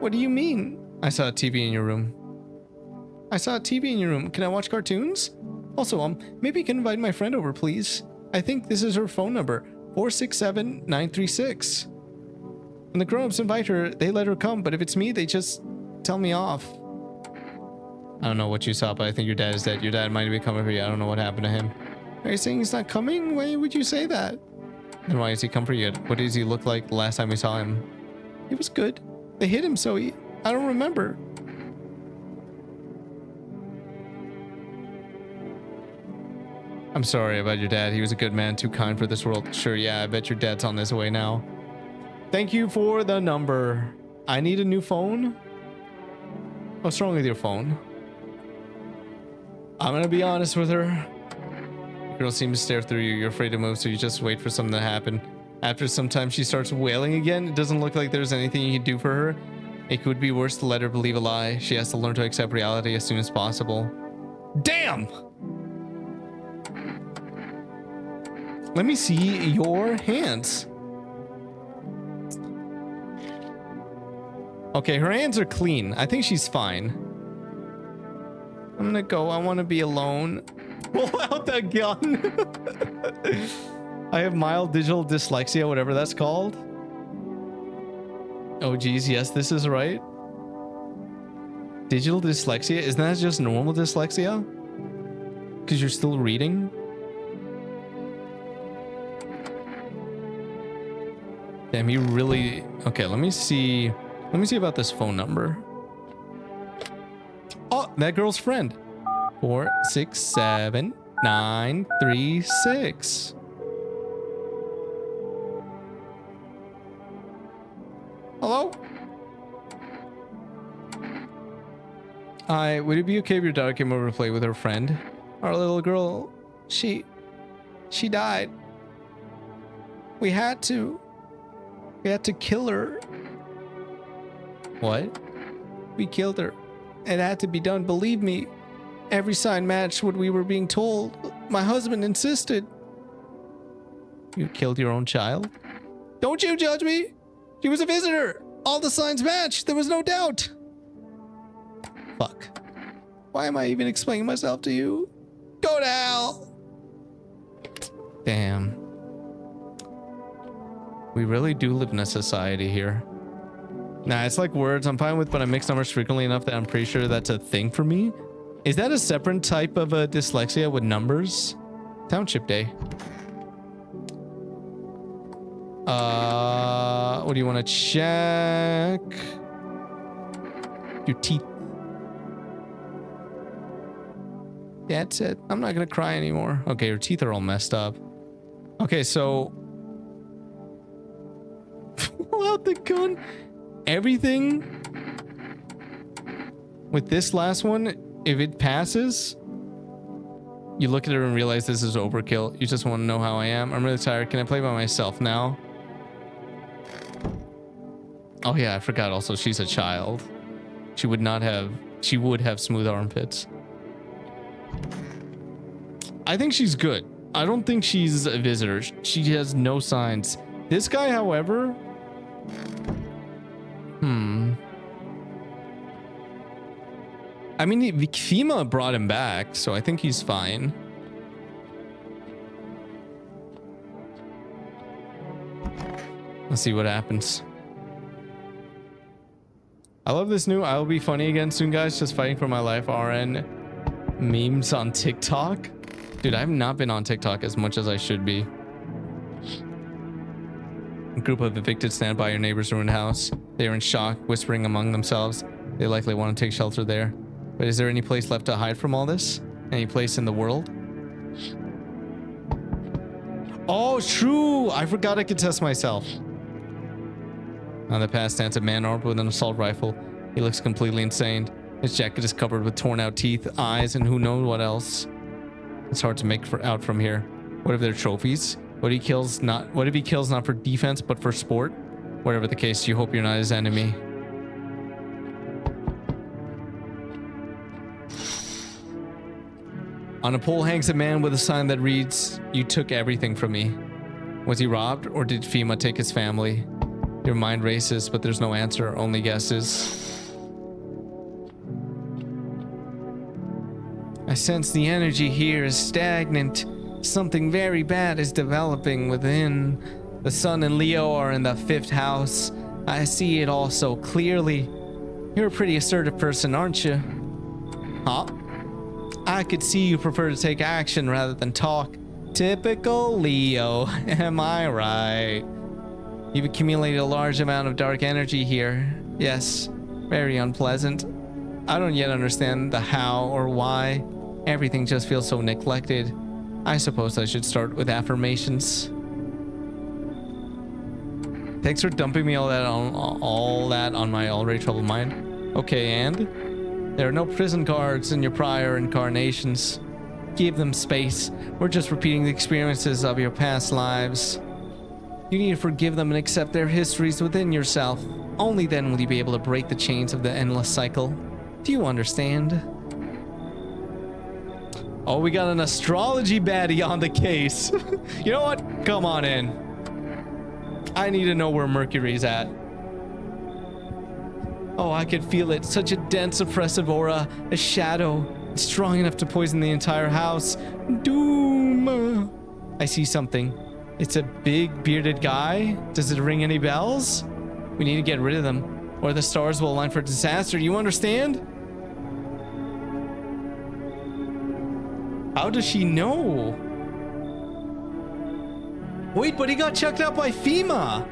[SPEAKER 1] What do you mean? I saw a TV in your room. I saw a TV in your room. Can I watch cartoons? Also, maybe you can invite my friend over, please. I think this is her phone number, 467-936. When the grown-ups invite her, they let her come, but if it's me, they just tell me off. I don't know what you saw, but I think your dad is dead. Your dad might be coming for you. I don't know what happened to him. Are you saying he's not coming? Why would you say that? Then why is he come for you? What does he look like the last time we saw him? He was good. They hit him, so I don't remember. I'm sorry about your dad. He was a good man, too kind for this world. Sure, yeah, I bet your dad's on his way now. Thank you for the number. I need a new phone. What's wrong with your phone? I'm gonna be honest with her. The girl seems to stare through you. You're afraid to move, so you just wait for something to happen. After some time, she starts wailing again. It doesn't look like there's anything you can do for her. It could be worse to let her believe a lie. She has to learn to accept reality as soon as possible. Damn! Let me see your hands. Okay, her hands are clean. I think she's fine. I'm gonna go. I want to be alone. Pull out the gun. I have mild digital dyslexia, whatever that's called. Oh, geez. Yes, this is right. Digital dyslexia? Isn't that just normal dyslexia? Because you're still reading? Damn, you really... Okay, let me see. Let me see about this phone number. Oh, that girl's friend. 467936. Hello? Hi, would it be okay if your daughter came over to play with her friend? Our little girl, she died. We had to kill her. What? We killed her. It had to be done, believe me. Every sign matched what we were being told. My husband insisted. You killed your own child? Don't you judge me. She was a visitor. All the signs matched. There was no doubt. Fuck. Why am I even explaining myself to you? Go to hell. Damn. We really do live in a society here. Nah, it's like words I'm fine with, but I mix numbers frequently enough that I'm pretty sure that's a thing for me. Is that a separate type of a dyslexia with numbers? Township Day. What do you want to check? Your teeth. That's it. I'm not gonna cry anymore. Okay, your teeth are all messed up. Okay, so pull out the gun. Everything with this last one, if it passes, you look at her and realize this is overkill. You just want to know how I am. I'm really tired. Can I play by myself now? Oh yeah, I forgot also she's a child. She would have smooth armpits. I think she's good. I don't think she's a visitor. She has no signs. This guy, however, I mean, FEMA brought him back, so I think he's fine. Let's see what happens. I love this new "I will be funny again soon, guys. Just fighting for my life" RN memes on TikTok. Dude, I've not been on TikTok as much as I should be. A group of evicted stand by your neighbor's ruined house. They are in shock, whispering among themselves. They likely want to take shelter there. But is there any place left to hide from all this? Any place in the world? Oh, true! I forgot I could test myself. On the path stands a man armed with an assault rifle. He looks completely insane. His jacket is covered with torn out teeth, eyes, and who knows what else. It's hard to make out from here. What if they're trophies? What if he kills not for defense but for sport? Whatever the case, you hope you're not his enemy. On a pole hangs a man with a sign that reads, "You took everything from me." Was he robbed, or did FEMA take his family? Your mind races, but there's no answer, only guesses. I sense the energy here is stagnant. Something very bad is developing within. The sun and Leo are in the 5th house. I see it all so clearly. You're a pretty assertive person, aren't you? Huh? I could see you prefer to take action rather than talk. Typical Leo, am I right? You've accumulated a large amount of dark energy here. Yes, very unpleasant. I don't yet understand the how or why. Everything just feels so neglected. I suppose I should start with affirmations. Thanks for dumping me all that on my already troubled mind. Okay, and there are no prison guards in your prior incarnations. Give them space. We're just repeating the experiences of your past lives. You need to forgive them and accept their histories within yourself. Only then will you be able to break the chains of the endless cycle. Do you understand? Oh, we got an astrology baddie on the case. You know what? Come on in. I need to know where Mercury's at. Oh, I could feel it. Such a dense, oppressive aura. A shadow. Strong enough to poison the entire house. Doom. I see something. It's a big, bearded guy. Does it ring any bells? We need to get rid of them, or the stars will align for disaster. You understand? How does she know? Wait, but he got checked out by FEMA.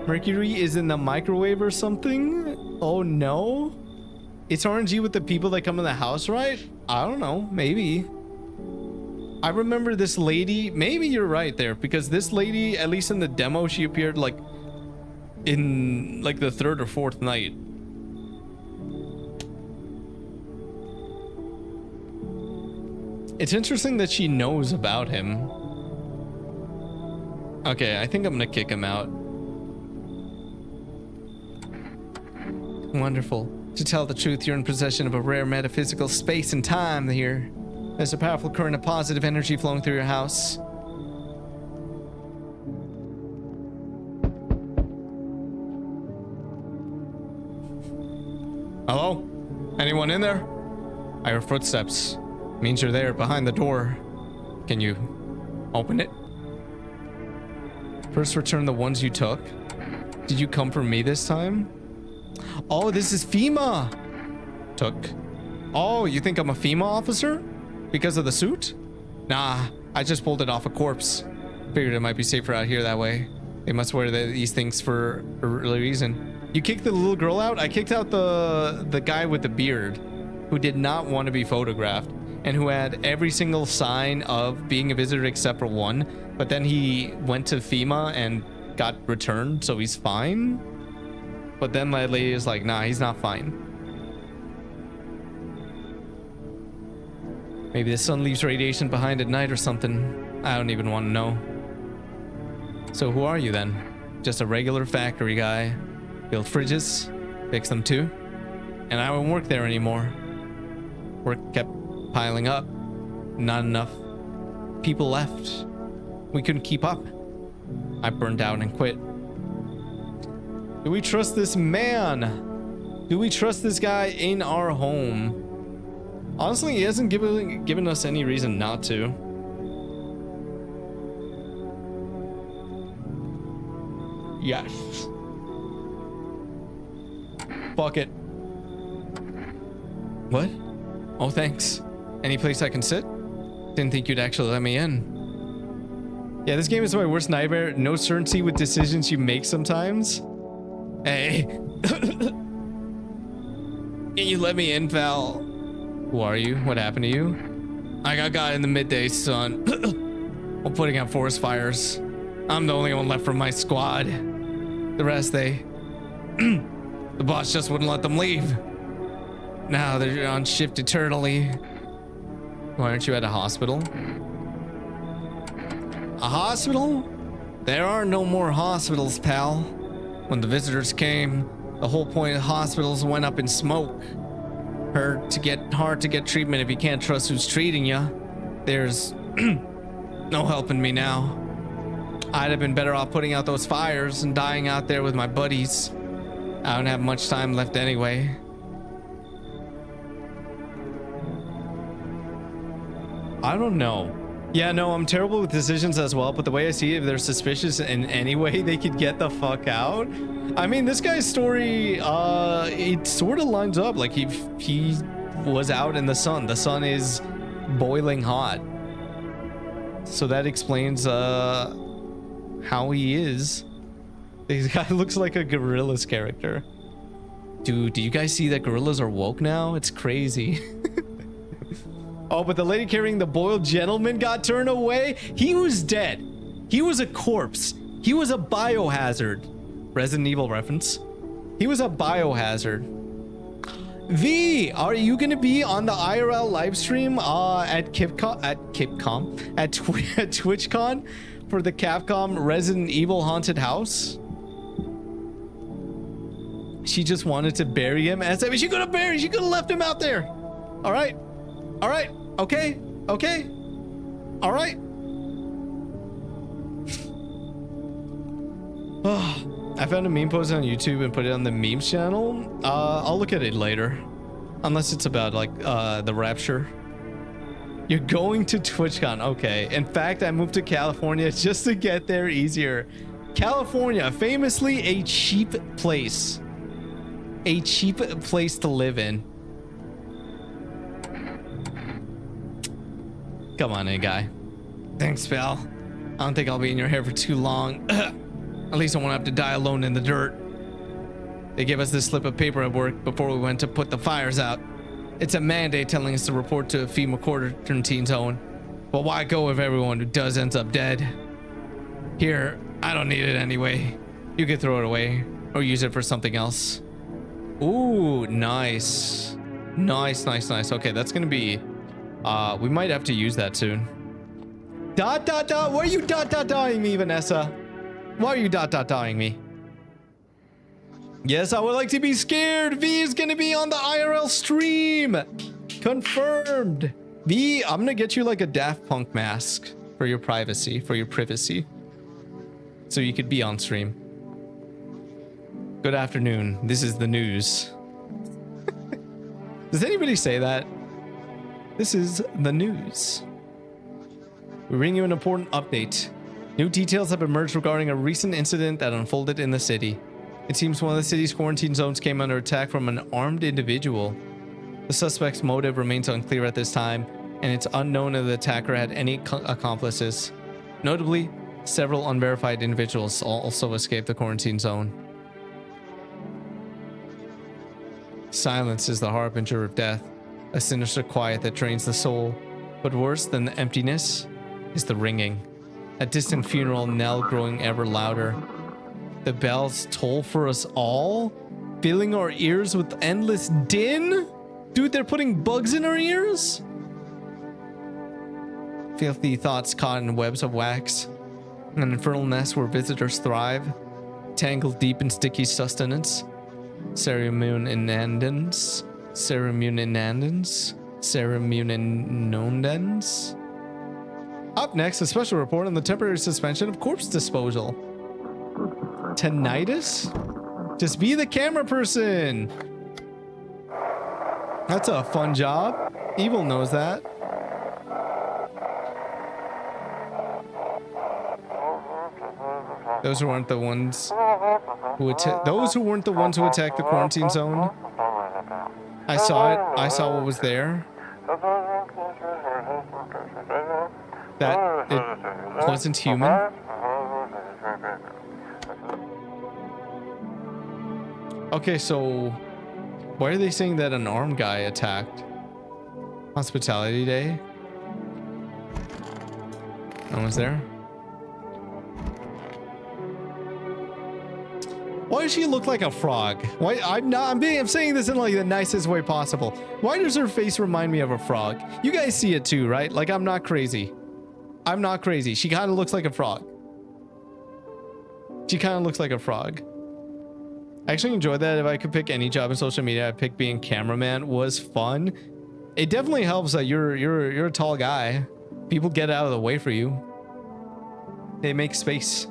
[SPEAKER 1] Mercury is in the microwave or something? Oh no. It's RNG with the people that come in the house, right? I don't know, maybe. I remember this lady, maybe you're right there, because this lady, at least in the demo, she appeared like in like the third or fourth night. It's interesting that she knows about him. Okay, I think I'm gonna kick him out. Wonderful. To tell the truth, you're in possession of a rare metaphysical space and time here. There's a powerful current of positive energy flowing through your house. Hello? Anyone in there? I hear footsteps. Means you're there behind the door. Can you open it? First return the ones you took. Did you come for me this time? Oh, this is FEMA. Took. Oh, you think I'm a FEMA officer? Because of the suit? Nah, I just pulled it off a corpse. Figured it might be safer out here that way. They must wear these things for a really reason. You kicked the little girl out? I kicked out the guy with the beard who did not want to be photographed and who had every single sign of being a visitor except for one. But then he went to FEMA and got returned, so he's fine. But then that lady is like, nah, he's not fine. Maybe the sun leaves radiation behind at night or something. I don't even want to know. So who are you then? Just a regular factory guy. Build fridges, fix them too. And I won't work there anymore. Work kept piling up. Not enough people left. We couldn't keep up. I burned out and quit. Do we trust this man? Do we trust this guy in our home? Honestly, he hasn't given us any reason not to. Yes. Fuck it. What? Oh, thanks. Any place I can sit? Didn't think you'd actually let me in. Yeah, this game is my worst nightmare. No certainty with decisions you make sometimes. Hey. Can you let me in, pal? Who are you? What happened to you? I got in the midday sun. While putting out forest fires. I'm the only one left from my squad. The rest, the boss just wouldn't let them leave. Now they're on shift eternally. Why aren't you at a hospital? A hospital? There are no more hospitals, pal. When the visitors came, the whole point of hospitals went up in smoke. Hard to get treatment if you can't trust who's treating you. There's no helping me now. I'd have been better off putting out those fires and dying out there with my buddies. I don't have much time left anyway. I don't know. Yeah, no, I'm terrible with decisions as well, but the way I see it, if they're suspicious in any way, they could get the fuck out. I mean, this guy's story, it sort of lines up. Like, he was out in the sun. The sun is boiling hot. So that explains, how he is. This guy looks like a Gorillaz character. Dude, do you guys see that gorillas are woke now? It's crazy. Oh, but the lady carrying the boiled gentleman got turned away. He was dead. He was a corpse. He was a biohazard. Resident Evil reference. He was a biohazard. V, are you gonna be on the IRL live stream at TwitchCon for the Capcom Resident Evil Haunted House? She just wanted to bury him. As she could have buried. She could have left him out there. All right. All right. Okay. Okay. All right. I found a meme post on YouTube and put it on the memes channel. I'll look at it later. Unless it's about like the Rapture. You're going to TwitchCon. Okay. In fact, I moved to California just to get there easier. California, famously a cheap place. A cheap place to live in. Come on in, guy. Thanks, pal. I don't think I'll be in your hair for too long. At least I won't have to die alone in the dirt. They gave us this slip of paper at work before we went to put the fires out. It's a mandate telling us to report to a FEMA quarantine zone. But why go if everyone who does ends up dead? Here, I don't need it anyway. You could throw it away or use it for something else. Ooh, nice. Nice, nice, nice. Okay, that's gonna be... we might have to use that soon. Dot, dot, dot. Why are you dot, dot, dotting me, Vanessa? Why are you dot, dot, dotting me? Yes, I would like to be scared. V is gonna be on the IRL stream. Confirmed. V, I'm gonna get you like a Daft Punk mask for your privacy, so you could be on stream. Good afternoon. This is the news. Does anybody say that? This is the news. We bring you an important update. New details have emerged regarding a recent incident that unfolded in the city. It seems one of the city's quarantine zones came under attack from an armed individual. The suspect's motive remains unclear at this time, and it's unknown if the attacker had any accomplices. Notably, several unverified individuals also escaped the quarantine zone. Silence is the harbinger of death, a sinister quiet that drains the soul. But worse than the emptiness is the ringing. A distant funeral knell growing ever louder. The bells toll for us all, filling our ears with endless din? Dude, they're putting bugs in our ears? Filthy thoughts caught in webs of wax. An infernal nest where visitors thrive, tangled deep in sticky sustenance. Ceremuninandans. Up next, a special report on the temporary suspension of corpse disposal. Tinnitus? Just be the camera person. That's a fun job. Evil knows that. Those who weren't the ones who attacked the quarantine zone. I saw it. I saw what was there. That it wasn't human. Okay, so why are they saying that an armed guy attacked? Hospitality Day? No one's there? Why does she look like a frog? Why I'm saying this in like the nicest way possible. Why does her face remind me of a frog? You guys see it too, right? Like I'm not crazy. I'm not crazy. She kind of looks like a frog. She kind of looks like a frog. I actually enjoyed that. If I could pick any job in social media, I'd pick being cameraman. Was fun. It definitely helps that you're a tall guy. People get out of the way for you. They make space.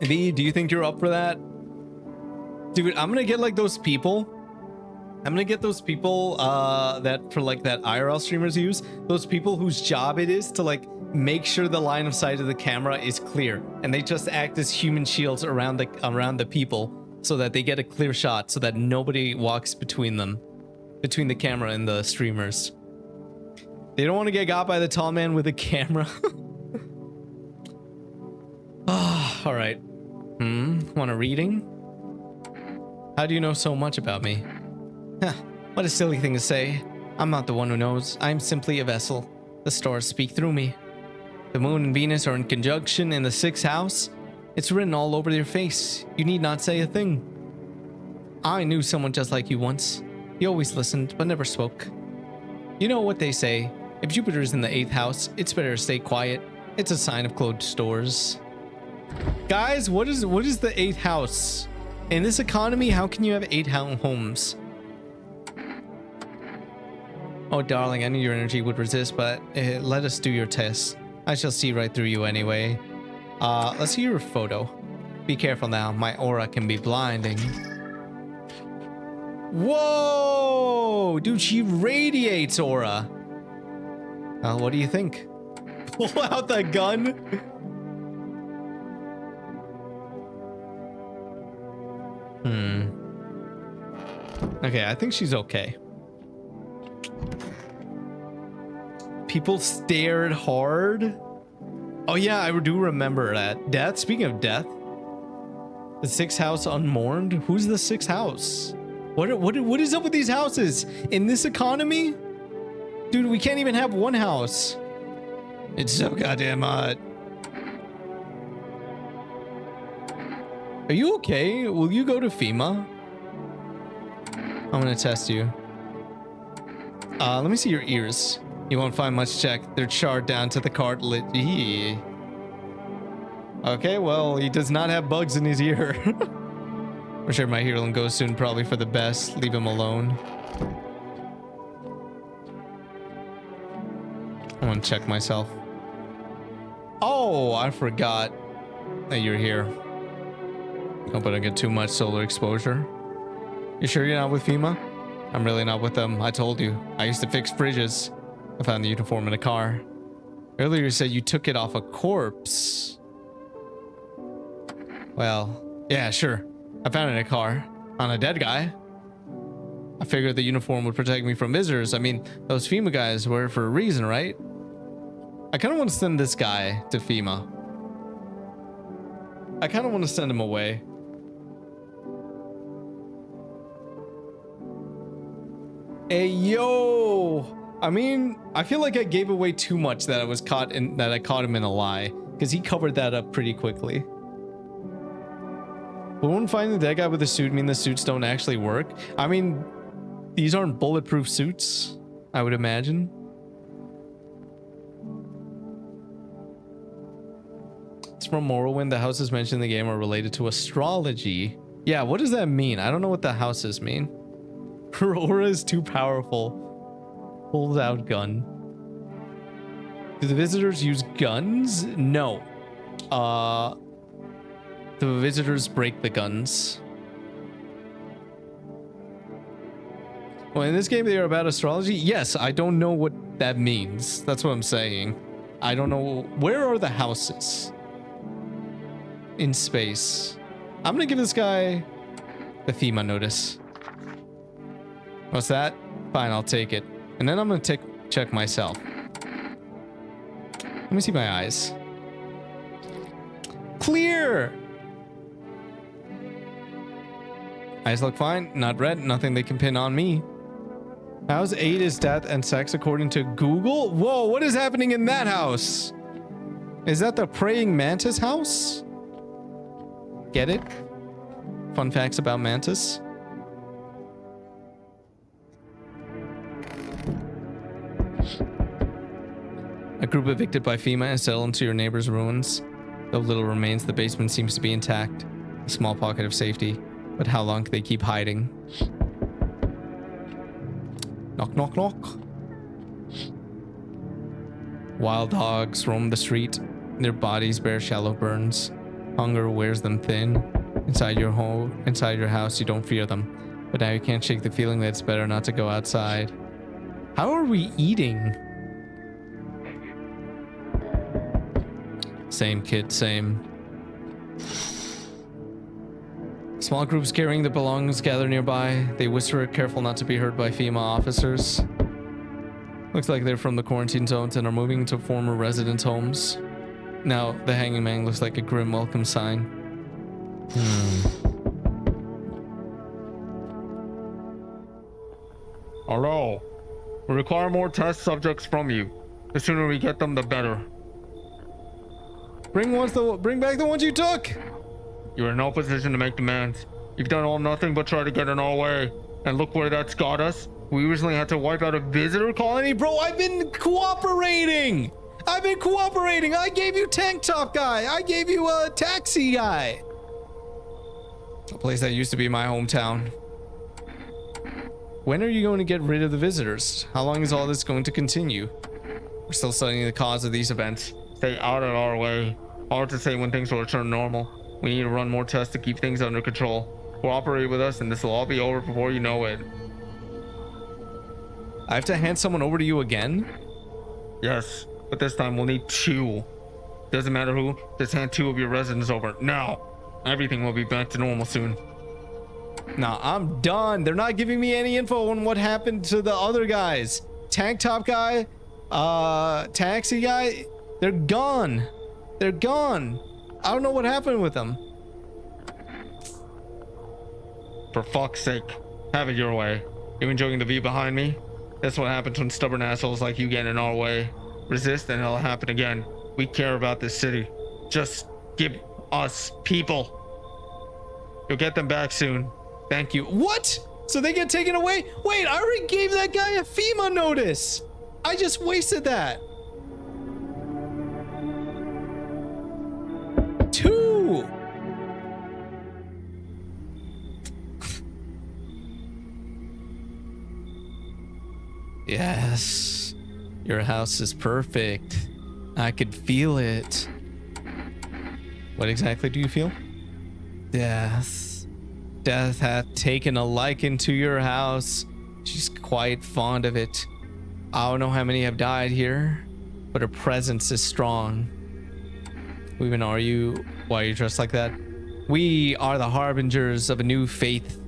[SPEAKER 1] V, do you think you're up for that? Dude, I'm gonna get like those people. I'm gonna get those people that for like that IRL streamers use. Those people whose job it is to like make sure the line of sight of the camera is clear, and they just act as human shields around the people so that they get a clear shot, so that nobody walks between them, between the camera and the streamers. They don't want to get got by the tall man with a camera. All right. Want a reading? How do you know so much about me? Huh, what a silly thing to say. I'm not the one who knows. I'm simply a vessel. The stars speak through me. The moon and Venus are in conjunction in the 6th house. It's written all over your face. You need not say a thing. I knew someone just like you once. He always listened, but never spoke. You know what they say. If Jupiter is in the 8th house, it's better to stay quiet. It's a sign of closed doors. Guys, what is the 8th house? In this economy, how can you have 8 homes? Oh, darling, I knew your energy would resist, but let us do your test. I shall see right through you anyway. Let's see your photo. Be careful now. My aura can be blinding. Whoa! Dude, she radiates aura. Well, what do you think? Pull out the gun? Okay, I think she's okay. People stared hard. Oh yeah, I do remember that. Death, speaking of death. The 6th house unmourned? Who's the 6th house? What is up with these houses? In this economy? Dude, we can't even have one house. It's so goddamn hot. Are you okay? Will you go to FEMA? I'm gonna test you. Let me see your ears. You won't find much check. They're charred down to the cartilage. Eee. Okay, well, he does not have bugs in his ear. I'm sure my healing goes soon, probably for the best. Leave him alone. I want to check myself. Oh, I forgot that you're here. Hope I don't get too much solar exposure. You sure you're not with FEMA? I'm really not with them. I told you. I used to fix fridges. I found the uniform in a car. Earlier you said you took it off a corpse. Well, yeah, sure. I found it in a car on a dead guy. I figured the uniform would protect me from visitors. I mean, those FEMA guys were for a reason, right? I kind of want to send this guy to FEMA. I kind of want to send him away. Hey, yo! I mean, I feel like I gave away too much that I caught him in a lie, because he covered that up pretty quickly. Won't finding the dead guy with a suit mean the suits don't actually work? I mean, these aren't bulletproof suits, I would imagine. It's from Morrowind. The houses mentioned in the game are related to astrology. Yeah, what does that mean? I don't know what the houses mean. Her aura is too powerful. Pulls out gun. Do the visitors use guns? No. The visitors break the guns. Well, in this game, they are about astrology. Yes, I don't know what that means. That's what I'm saying. I don't know. Where are the houses? In space. I'm gonna give this guy the FEMA notice. What's that? Fine, I'll take it. And then I'm gonna check myself. Let me see my eyes. Clear! Eyes look fine. Not red. Nothing they can pin on me. House 8 is death and sex according to Google? Whoa, what is happening in that house? Is that the praying mantis house? Get it? Fun facts about mantis. A group evicted by FEMA and settled into your neighbor's ruins. Though little remains, the basement seems to be intact. A small pocket of safety. But how long can they keep hiding? Knock, knock, knock. Wild dogs roam the street. Their bodies bear shallow burns. Hunger wears them thin. Inside your home, inside your house, you don't fear them. But now you can't shake the feeling that it's better not to go outside. How are we eating? Same, kid, same. Small groups carrying their belongings gather nearby. They whisper, careful not to be heard by FEMA officers. Looks like they're from the quarantine zones and are moving to former residents' homes. Now, the hanging man looks like a grim welcome sign.
[SPEAKER 7] Hello. We require more test subjects from you. The sooner we get them, the better.
[SPEAKER 1] Bring back the ones you took.
[SPEAKER 7] You're in no position to make demands. You've done all nothing but try to get in our way. And look where that's got us. We recently had to wipe out a visitor colony.
[SPEAKER 1] Bro, I've been cooperating. I gave you tank top guy. I gave you a taxi guy. A place that used to be my hometown. When are you going to get rid of the visitors? How long is all this going to continue? We're still studying the cause of these events.
[SPEAKER 7] Stay out of our way. Hard to say when things will return normal. We need to run more tests to keep things under control. Cooperate with us and this will all be over before you know it.
[SPEAKER 1] I have to hand someone over to you again?
[SPEAKER 7] Yes, but this time we'll need 2. Doesn't matter who, just hand 2 of your residents over now. Everything will be back to normal soon.
[SPEAKER 1] Nah, I'm done. They're not giving me any info on what happened to the other guys. Tank top guy, taxi guy, they're gone. They're gone. I don't know what happened with them.
[SPEAKER 7] For fuck's sake, have it your way. You enjoying the view behind me? That's what happens when stubborn assholes like you get in our way. Resist and it'll happen again. We care about this city. Just give us people. You'll get them back soon.
[SPEAKER 1] Thank you. What? So they get taken away? Wait, I already gave that guy a FEMA notice. I just wasted that. 2. Yes. Your house is perfect. I could feel it. What exactly do you feel? Death. Death hath taken a liking to your house. She's quite fond of it. I don't know how many have died here, but her presence is strong. Who even are you? Why are you dressed like that? We are the harbingers of a new faith,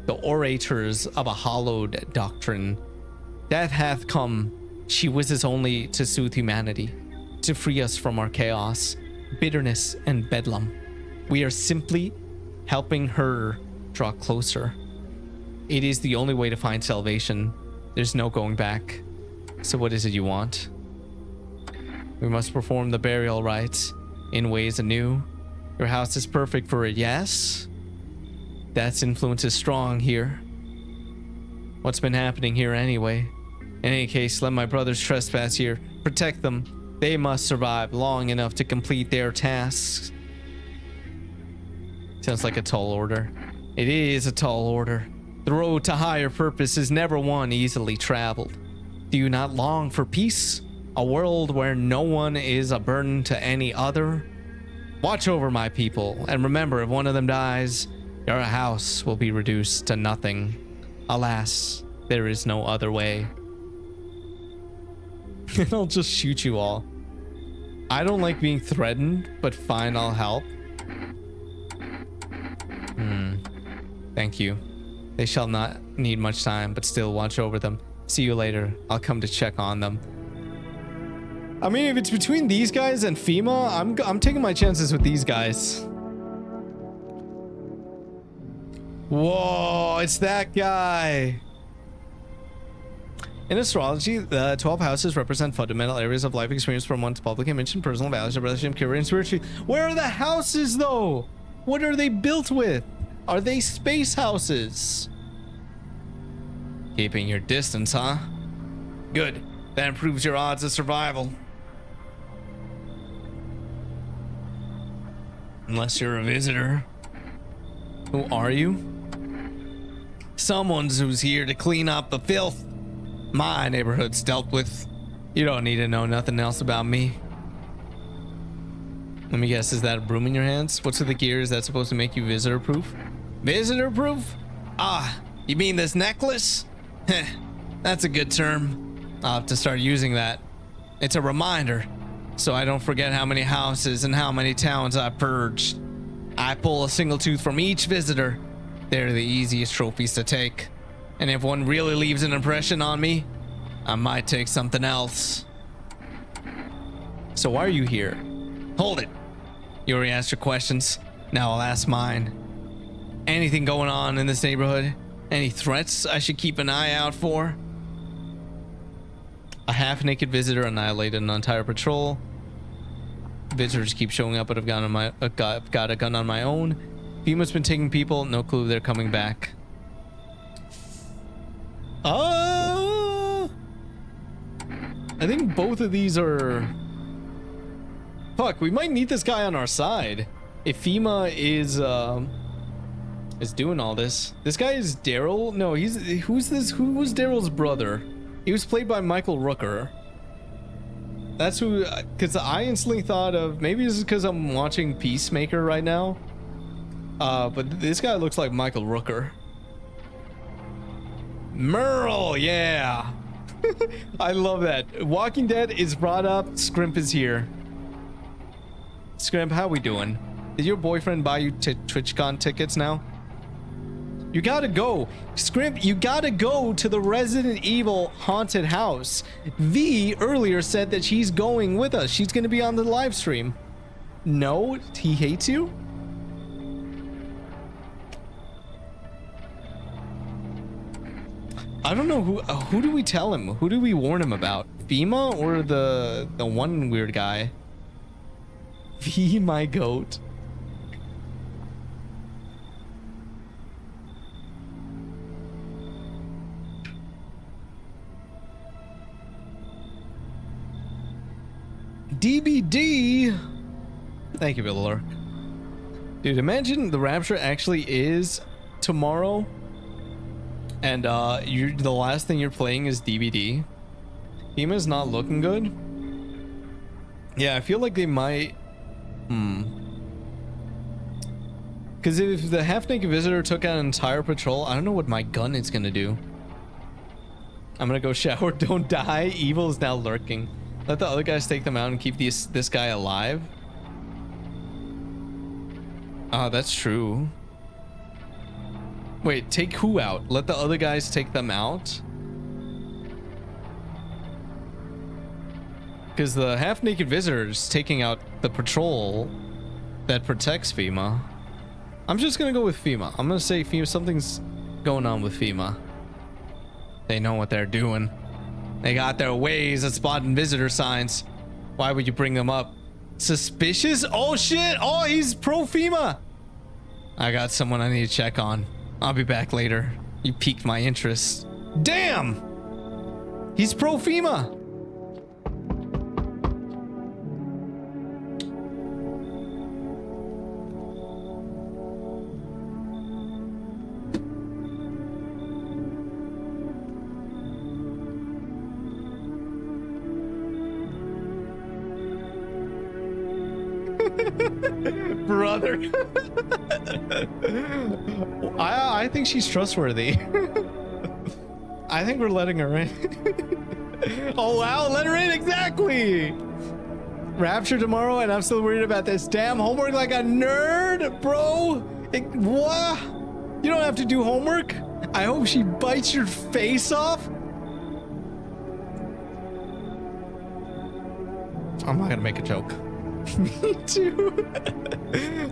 [SPEAKER 1] the orators of a hallowed doctrine. Death hath come. She wishes only to soothe humanity, to free us from our chaos, bitterness, and bedlam. We are simply helping her draw closer. It is the only way to find salvation. There's no going back. So what is it you want? We must perform the burial rites in ways anew. Your house is perfect for it, yes? Death's influence is strong here. What's been happening here anyway? In any case, let my brothers trespass here. Protect them. They must survive long enough to complete their tasks. Sounds like a tall order. It is a tall order. The road to higher purpose is never one easily traveled. Do you not long for peace? A world where no one is a burden to any other? Watch over my people, and remember, if one of them dies, your house will be reduced to nothing. Alas, there is no other way. And I'll just shoot you all. I don't like being threatened, but fine, I'll help. Thank you. They shall not need much time, but still watch over them. See you later. I'll come to check on them. I mean, if it's between these guys and FEMA, I'm taking my chances with these guys. Whoa, it's that guy. In astrology, the 12 houses represent fundamental areas of life experience from one's public image and personal values, relationship, career, and spirituality. Where are the houses, though? What are they built with? Are they space houses? Keeping your distance, huh? Good. That improves your odds of survival. Unless you're a visitor. Who are you? Someone who's here to clean up the filth my neighborhood's dealt with. You don't need to know nothing else about me. Let me guess, is that a broom in your hands? What's with the gear? Is that supposed to make you visitor proof? Visitor proof? Ah, you mean this necklace? Heh, that's a good term. I'll have to start using that. It's a reminder, so I don't forget how many houses and how many towns I've purged. I pull a single tooth from each visitor. They're the easiest trophies to take. And if one really leaves an impression on me, I might take something else. So why are you here? Hold it. You already asked your questions. Now I'll ask mine. Anything going on in this neighborhood? Any threats I should keep an eye out for? A half-naked visitor annihilated an entire patrol. Visitors keep showing up, but I've got a gun on my own. FEMA's been taking people. No clue they're coming back. I think both of these are... Fuck, we might need this guy on our side. If FEMA is doing all this. This guy is Daryl? No, who's this? Who was Daryl's brother? He was played by Michael Rooker. That's who, because I instantly thought of, maybe this is because I'm watching Peacemaker right now. But this guy looks like Michael Rooker. Merle, yeah. I love that. Walking Dead is brought up. Scrimp is here. Scrimp, how we doing? Did your boyfriend buy you TwitchCon tickets now? You gotta go. Scrimp, you gotta go to the Resident Evil haunted house. V earlier said that she's going with us. She's gonna be on the live stream. No, he hates you? I don't know who do we tell him? Who do we warn him about? FEMA or the one weird guy? V, my goat. DBD. Thank you, Bill Lurk. Dude, imagine the Rapture actually is tomorrow, and the last thing you're playing is DBD. FEMA's not looking good. Yeah, I feel like they might. Because if the half-naked visitor took out an entire patrol, I don't know what my gun is gonna do. I'm gonna go shower. Don't die. Evil is now lurking. Let the other guys take them out and keep this guy alive. Ah, that's true. Wait, take who out? Let the other guys take them out? Because the half-naked visitor is taking out the patrol that protects FEMA. I'm just gonna go with FEMA. I'm gonna say FEMA, something's going on with FEMA. They know what they're doing. They got their ways of spotting visitor signs. Why would you bring them up? Suspicious? Oh shit! Oh, he's pro FEMA! I got someone I need to check on. I'll be back later. You piqued my interest. Damn! He's pro FEMA! Brother. I think she's trustworthy. I think we're letting her in. Oh wow, let her in, exactly. Rapture tomorrow and I'm still worried about this damn homework like a nerd, bro. What? You don't have to do homework? I hope she bites your face off. I'm not gonna make a joke. Me too.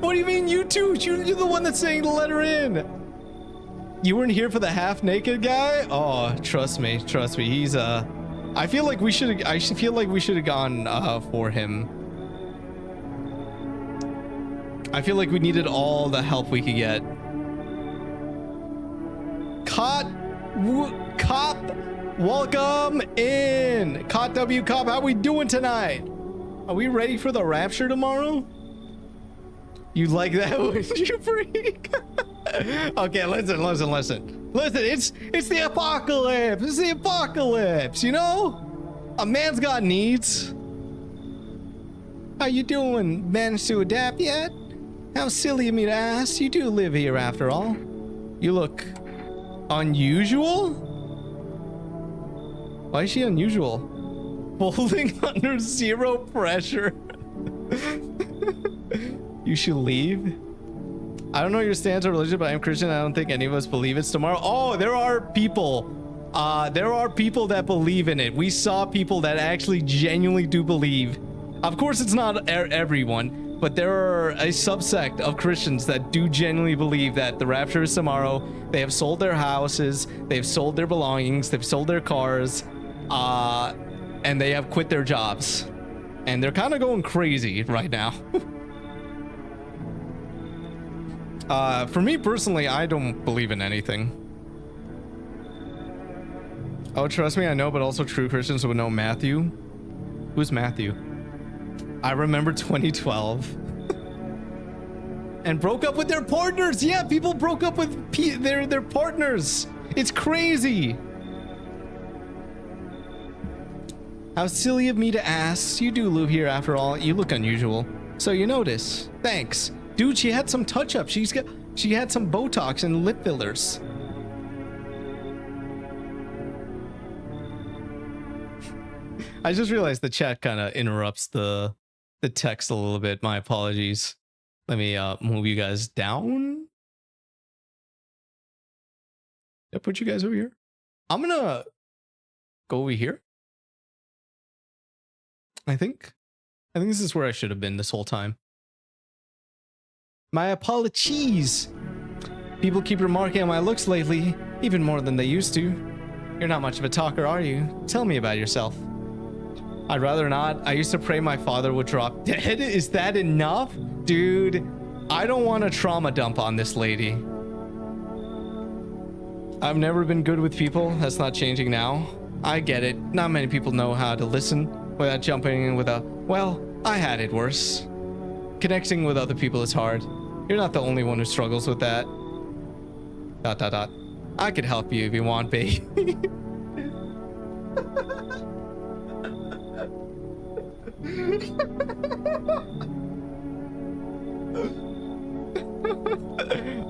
[SPEAKER 1] What do you mean you too? You're the one that's saying to let her in. You weren't here for the half-naked guy? Oh, trust me. He's I feel like we should have gone for him. I feel like we needed all the help we could get. Cop, welcome in. Cop W Cop, how we doing tonight? Are we ready for the Rapture tomorrow? You like that, would you, freak? Okay, listen. Listen, it's the apocalypse. It's the apocalypse, you know? A man's got needs. How you doing? Managed to adapt yet? How silly of me to ask. You do live here after all. You look unusual? Why is she unusual? Folding under zero pressure. You should leave. I don't know your stance on religion, but I'm Christian. I don't think any of us believe it's tomorrow. Oh, there are people. There are people that believe in it. We saw people that actually genuinely do believe. Of course, it's not everyone, but there are a subsect of Christians that do genuinely believe that the Rapture is tomorrow. They have sold their houses. They've sold their belongings. They've sold their cars. and they have quit their jobs. And they're kind of going crazy right now. For me personally, I don't believe in anything. Oh, trust me, I know, but also true Christians would know Matthew. Who's Matthew? I remember 2012. And broke up with their partners. Yeah, people broke up with their partners. It's crazy. How silly of me to ask. You do live here after all. You look unusual. So you notice. Thanks. Dude, she had some touch-up. She had some Botox and lip fillers. I just realized the chat kind of interrupts the text a little bit. My apologies. Let me move you guys down. Did I put you guys over here? I'm gonna go over here. I think this is where I should have been this whole time. My apologies. People keep remarking on my looks lately, even more than they used to. You're not much of a talker, are you? Tell me about yourself. I'd rather not. I used to pray my father would drop dead. Is that enough? Dude, I don't want a trauma dump on this lady. I've never been good with people. That's not changing now. I get it. Not many people know how to listen without jumping in with a, well, I had it worse. Connecting with other people is hard. You're not the only one who struggles with that. ... I could help you if you want, babe.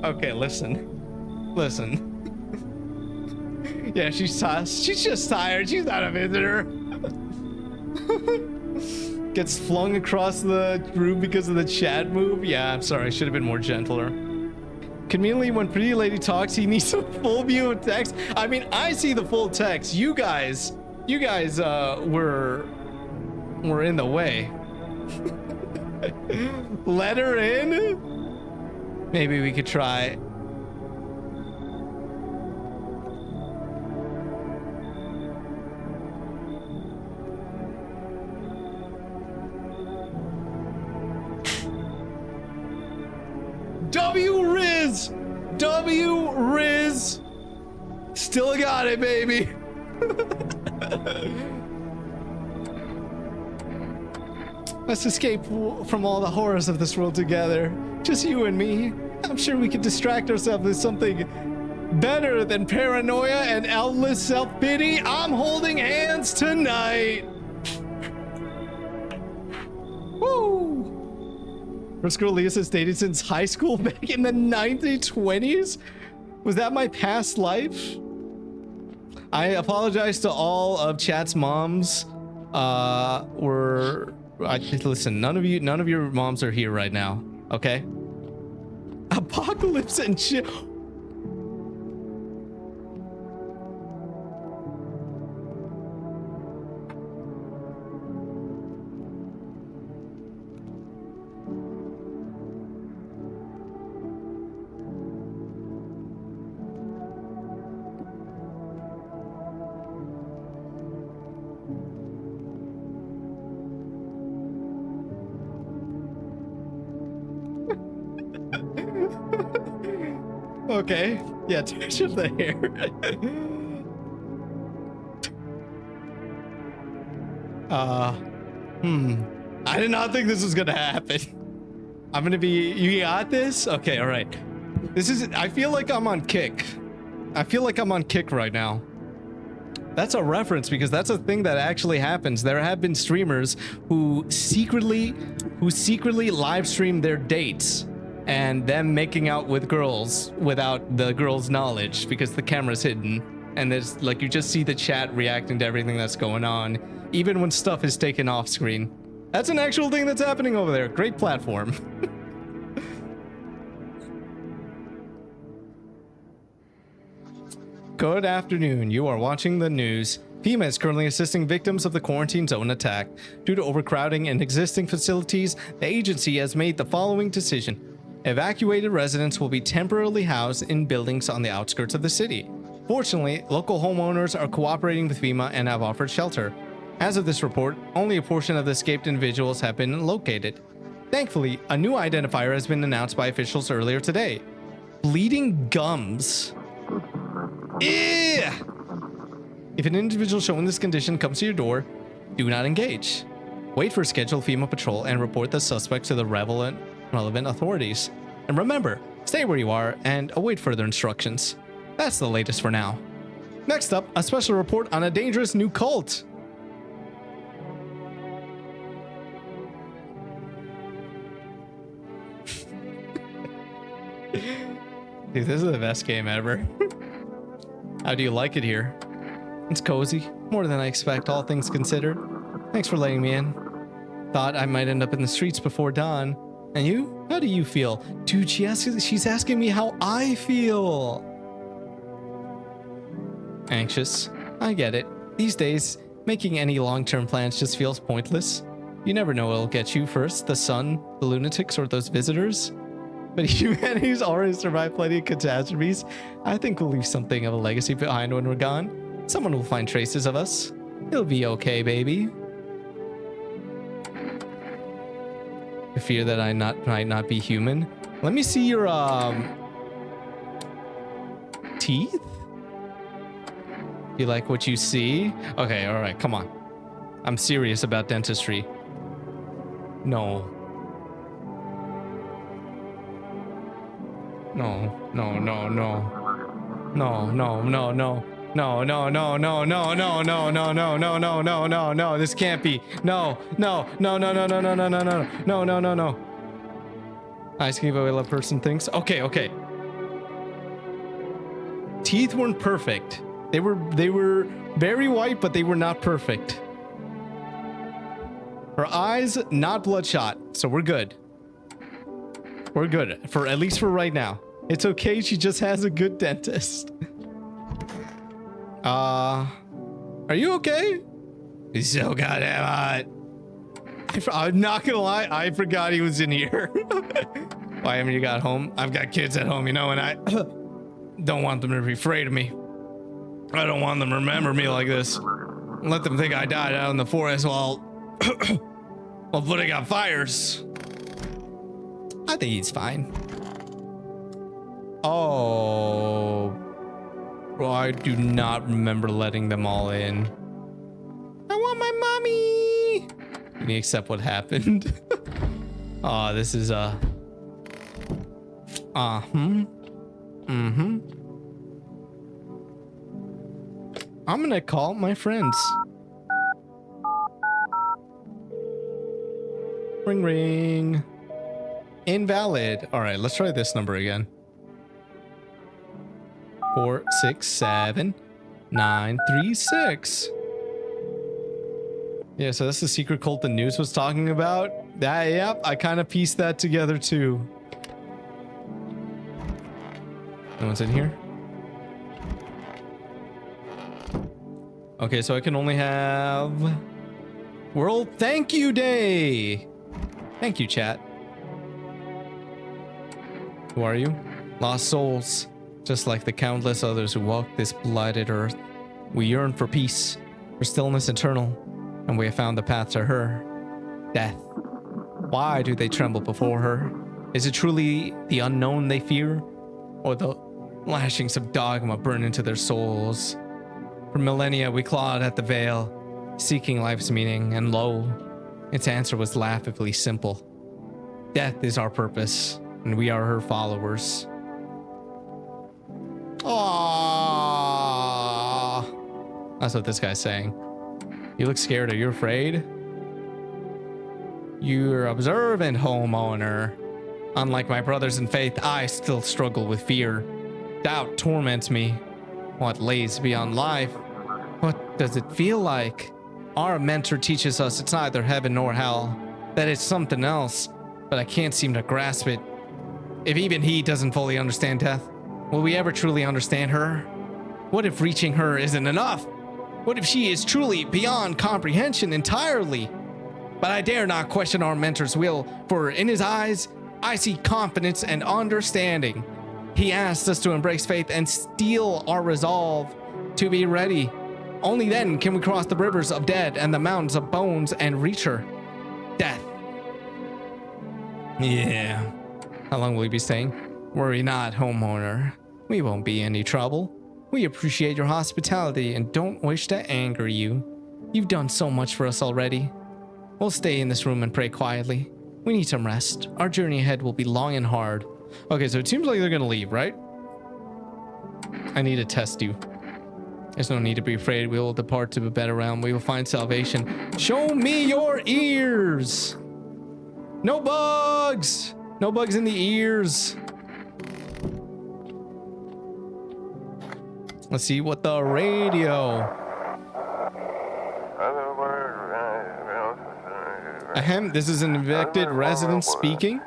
[SPEAKER 1] Okay, listen. Yeah, she's just tired. She's not a visitor. Gets flung across the room because of the chat move. Yeah, I'm sorry. I should have been more gentler. Conveniently, when Pretty Lady talks, he needs a full view of text. I mean, I see the full text. You guys were in the way. Let her in? Maybe we could try. W Riz. Still got it, baby. Let's escape from all the horrors of this world together. Just you and me. I'm sure we could distract ourselves with something better than paranoia and endless self-pity. I'm holding hands tonight. Woo! First girl Leah has dated since high school back in the 1920s? Was that my past life? I apologize to all of chat's moms. Listen, none of your moms are here right now, okay? Apocalypse and shit. Okay. Yeah, touch of the hair. I did not think this was gonna happen. I'm gonna be. You got this? Okay, all right. This is. I feel like I'm on Kick. I feel like I'm on Kick right now. That's a reference because that's a thing that actually happens. There have been streamers who secretly live stream their dates and them making out with girls without the girls' knowledge because the camera's hidden. And there's like, you just see the chat reacting to everything that's going on, even when stuff is taken off screen. That's an actual thing that's happening over there. Great platform. Good afternoon. You are watching the news. FEMA is currently assisting victims of the quarantine zone attack. Due to overcrowding in existing facilities, the agency has made the following decision. Evacuated residents will be temporarily housed in buildings on the outskirts of the city. Fortunately, local homeowners are cooperating with FEMA and have offered shelter. As of this report, only a portion of the escaped individuals have been located. Thankfully, a new identifier has been announced by officials earlier today. Bleeding gums. Ew. If an individual showing this condition comes to your door, do not engage. Wait for a scheduled female patrol and report the suspect to the relevant authorities. And remember, stay where you are and await further instructions. That's the latest for now. Next up, a special report on a dangerous new cult. Dude, this is the best game ever. How do you like it here? It's cozy, more than I expect, all things considered. Thanks for letting me in. Thought I might end up in the streets before dawn. And you? How do you feel? Dude, she's asking me how I feel. Anxious. I get it. These days, making any long-term plans just feels pointless. You never know what'll get you first, the sun, the lunatics, or those visitors. But humanity's already survived plenty of catastrophes. I think we'll leave something of a legacy behind when we're gone. Someone will find traces of us. It'll be okay, baby. I fear that I might not be human. Let me see your teeth. You like what you see? Okay, all right, come on. I'm serious about dentistry. No. No, no, no, no. No, no, no, no. No, no, no, no, no, no, no, no, no, no, no, no, no, no. This can't be. No, no, no, no, no, no, no, no, no, no, no, no, no, no. Asking what a person thinks. Okay, okay. Teeth weren't perfect. They were very white, but they were not perfect. Her eyes not bloodshot, so we're good. We're good for at least for right now. It's okay. She just has a good dentist. Are you okay? He's so goddamn hot. I'm not gonna lie, I forgot he was in here. Why haven't you got home? I've got kids at home, you know, and I don't want them to be afraid of me. I don't want them to remember me like this. Let them think I died out in the forest while putting out fires. I think he's fine. Oh. Bro, I do not remember letting them all in. I want my mommy. Can you accept what happened? Oh, this is I'm gonna call my friends. Ring ring. Invalid. All right, let's try this number again. 467936. Yeah, so that's the secret cult the news was talking about. That, yep, I kind of pieced that together too. No one's in here. Okay, so I can only have World Thank You Day. Thank you, chat. Who are you? Lost souls. Just like the countless others who walk this blighted earth, we yearn for peace, for stillness eternal, and we have found the path to her. Death. Why do they tremble before her? Is it truly the unknown they fear? Or the lashings of dogma burn into their souls? For millennia we clawed at the veil, seeking life's meaning, and lo, its answer was laughably simple. Death is our purpose, and we are her followers. Aww. That's what this guy's saying. You look scared. Are you afraid? You're observant, homeowner. Unlike my brothers in faith, I still struggle with fear. Doubt torments me. What lays beyond life? What does it feel like? Our mentor teaches us it's neither heaven nor hell, that it's something else, but I can't seem to grasp it. If even he doesn't fully understand death, will we ever truly understand her? What if reaching her isn't enough? What if she is truly beyond comprehension entirely? But I dare not question our mentor's will, for in his eyes, I see confidence and understanding. He asks us to embrace faith and steel our resolve to be ready. Only then can we cross the rivers of dead and the mountains of bones and reach her. Death. Yeah. How long will you be staying? Worry not, homeowner. We won't be any trouble. We appreciate your hospitality and don't wish to anger you. You've done so much for us already. We'll stay in this room and pray quietly. We need some rest. Our journey ahead will be long and hard. Okay, so it seems like they're gonna leave, right? I need to test you. There's no need to be afraid. We will depart to a better realm. We will find salvation. Show me your ears. No bugs. No bugs in the ears. Let's see what the radio. Ahem, this is an evicted resident speaking.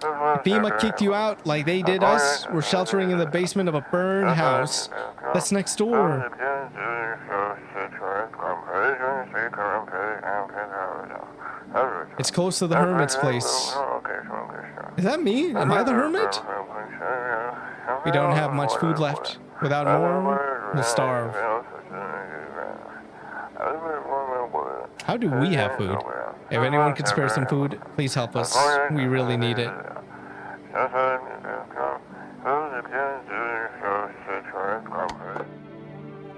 [SPEAKER 1] FEMA kicked you out like they did us. We're sheltering in the basement of a burned house that's next door. It's close to the hermit's place. Is that me? Am I the hermit? We don't have much food left. Without more, we'll starve. How do we have food? If anyone can spare some food, please help us. We really need it.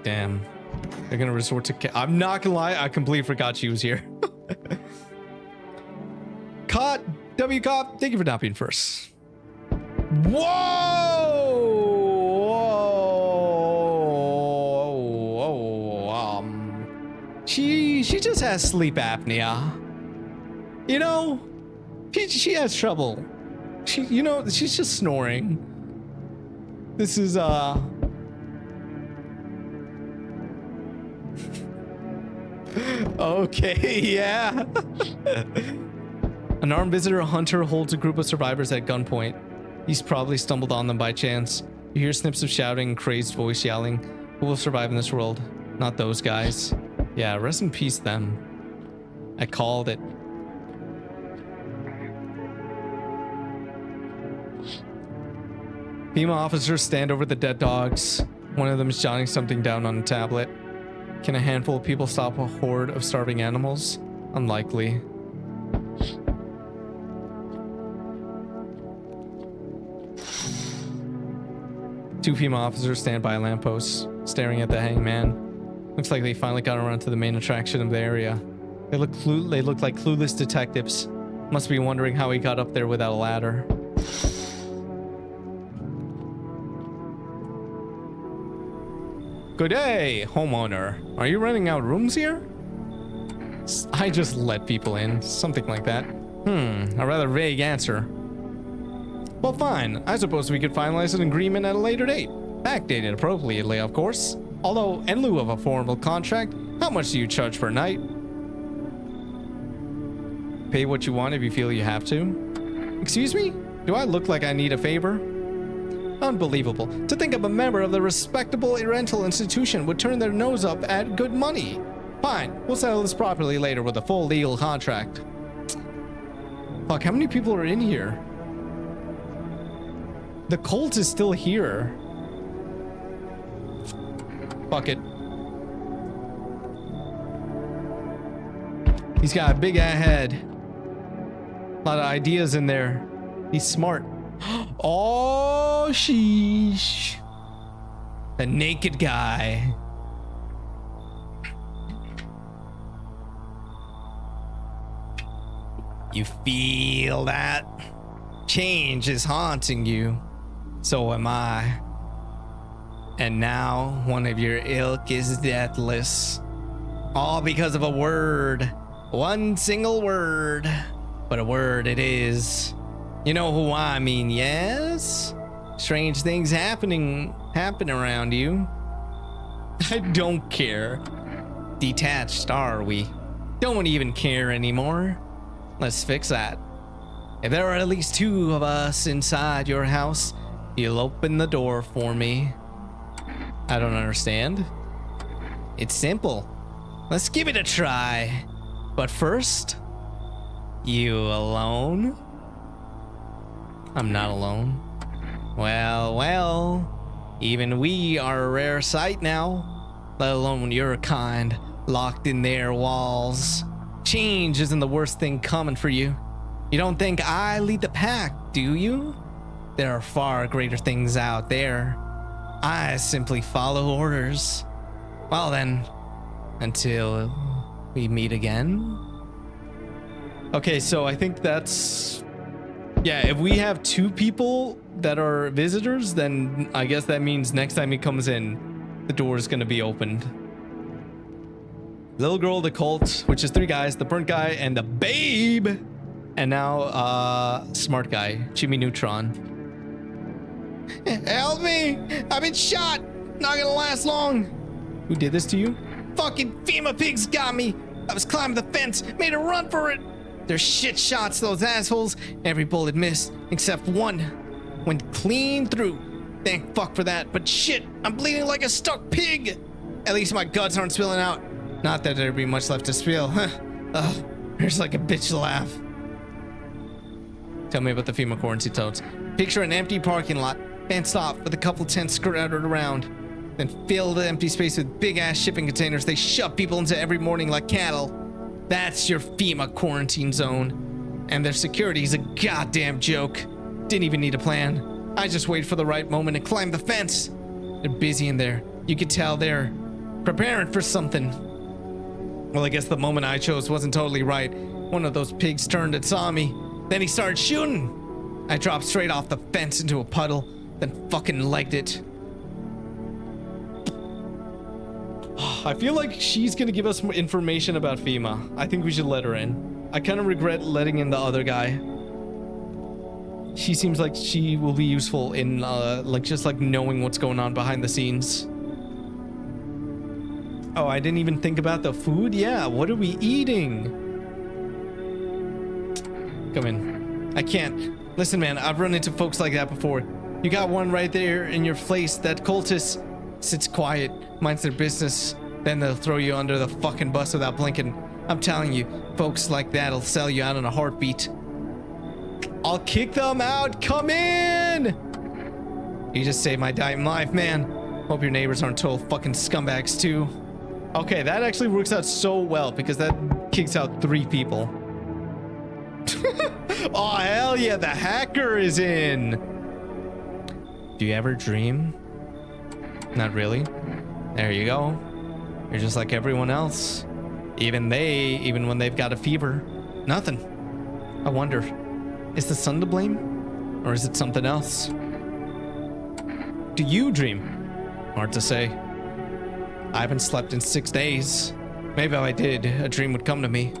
[SPEAKER 1] Damn. They're gonna resort to... I'm not gonna lie, I completely forgot she was here. W-Cop, thank you for not being first. Whoa! She just has sleep apnea. You know, she has trouble. She's just snoring. This is okay, yeah. An armed visitor hunter holds a group of survivors at gunpoint. He's probably stumbled on them by chance. You hear snips of shouting and crazed voice yelling. Who will survive in this world? Not those guys. Yeah, rest in peace them. I called it. FEMA officers stand over the dead dogs. One of them is jotting something down on a tablet. Can a handful of people stop a horde of starving animals? Unlikely. Two FEMA officers stand by a lamppost, staring at the hanged man. Looks like they finally got around to the main attraction of the area. They look like clueless detectives. Must be wondering how he got up there without a ladder. Good day, homeowner. Are you renting out rooms here? I just let people in, something like that. A rather vague answer. Well, fine. I suppose we could finalize an agreement at a later date. Backdated appropriately, of course. Although, in lieu of a formal contract, how much do you charge per night? Pay what you want if you feel you have to. Excuse me? Do I look like I need a favor? Unbelievable. To think of a member of the respectable rental institution would turn their nose up at good money. Fine, we'll settle this properly later with a full legal contract. Fuck, how many people are in here? The cult is still here. Fuck it. He's got a big head. A lot of ideas in there. He's smart. Oh, sheesh. The naked guy. You feel that? Change is haunting you. So am I. And now one of your ilk is deathless. All because of a word. One single word. But a word it is. You know who I mean, yes? Strange things happen around you. I don't care. Detached, are we? Don't even care anymore. Let's fix that. If there are at least two of us inside your house, you'll open the door for me. I don't understand. It's simple. Let's give it a try. But first, you alone? I'm not alone. Well, even we are a rare sight now. let alone when your kind locked in their walls. Change isn't the worst thing coming for you. You don't think I lead the pack, do you? There are far greater things out there. I simply follow orders. Well then, until we meet again. Okay, so I think that's... Yeah, if we have 2 people that are visitors, then I guess that means next time he comes in, the door is going to be opened. Little girl, the cult, which is 3 guys, the burnt guy, and the babe. And now, smart guy, Jimmy Neutron. Help me! I've been shot! Not gonna last long! Who did this to you? Fucking FEMA pigs got me! I was climbing the fence, made a run for it! They're shit shots, those assholes. Every bullet missed, except one. Went clean through. Thank fuck for that, but shit, I'm bleeding like a stuck pig! At least my guts aren't spilling out. Not that there'd be much left to spill, huh? Ugh, there's like a bitch to laugh. Tell me about the FEMA quarantine totes. Picture an empty parking lot, fenced off with a couple tents scattered around. Then fill the empty space with big-ass shipping containers they shove people into every morning like cattle. That's your FEMA quarantine zone. And their security's a goddamn joke. Didn't even need a plan. I just waited for the right moment and climbed the fence. They're busy in there. You could tell they're preparing for something. Well, I guess the moment I chose wasn't totally right. One of those pigs turned and saw me. Then he started shooting. I dropped straight off the fence into a puddle, then fucking legged it. I feel like she's gonna give us more information about FEMA. I think we should let her in. I kind of regret letting in the other guy. She seems like she will be useful in just knowing what's going on behind the scenes. Oh, I didn't even think about the food. Yeah, what are we eating? Come in. I can't. Listen, man, I've run into folks like that before. You got one right there in your face. That cultist sits quiet, minds their business. Then they'll throw you under the fucking bus without blinking. I'm telling you, folks like that'll sell you out in a heartbeat. I'll kick them out. Come in! You just saved my dying life, man. Hope your neighbors aren't total fucking scumbags too. Okay, that actually works out so well because that kicks out 3 people. Oh, hell yeah, the hacker is in. Do you ever dream? Not really. There you go. You're just like everyone else. Even when they've got a fever. Nothing. I wonder, is the sun to blame? Or is it something else? Do you dream? Hard to say. I haven't slept in 6 days. Maybe if I did, a dream would come to me.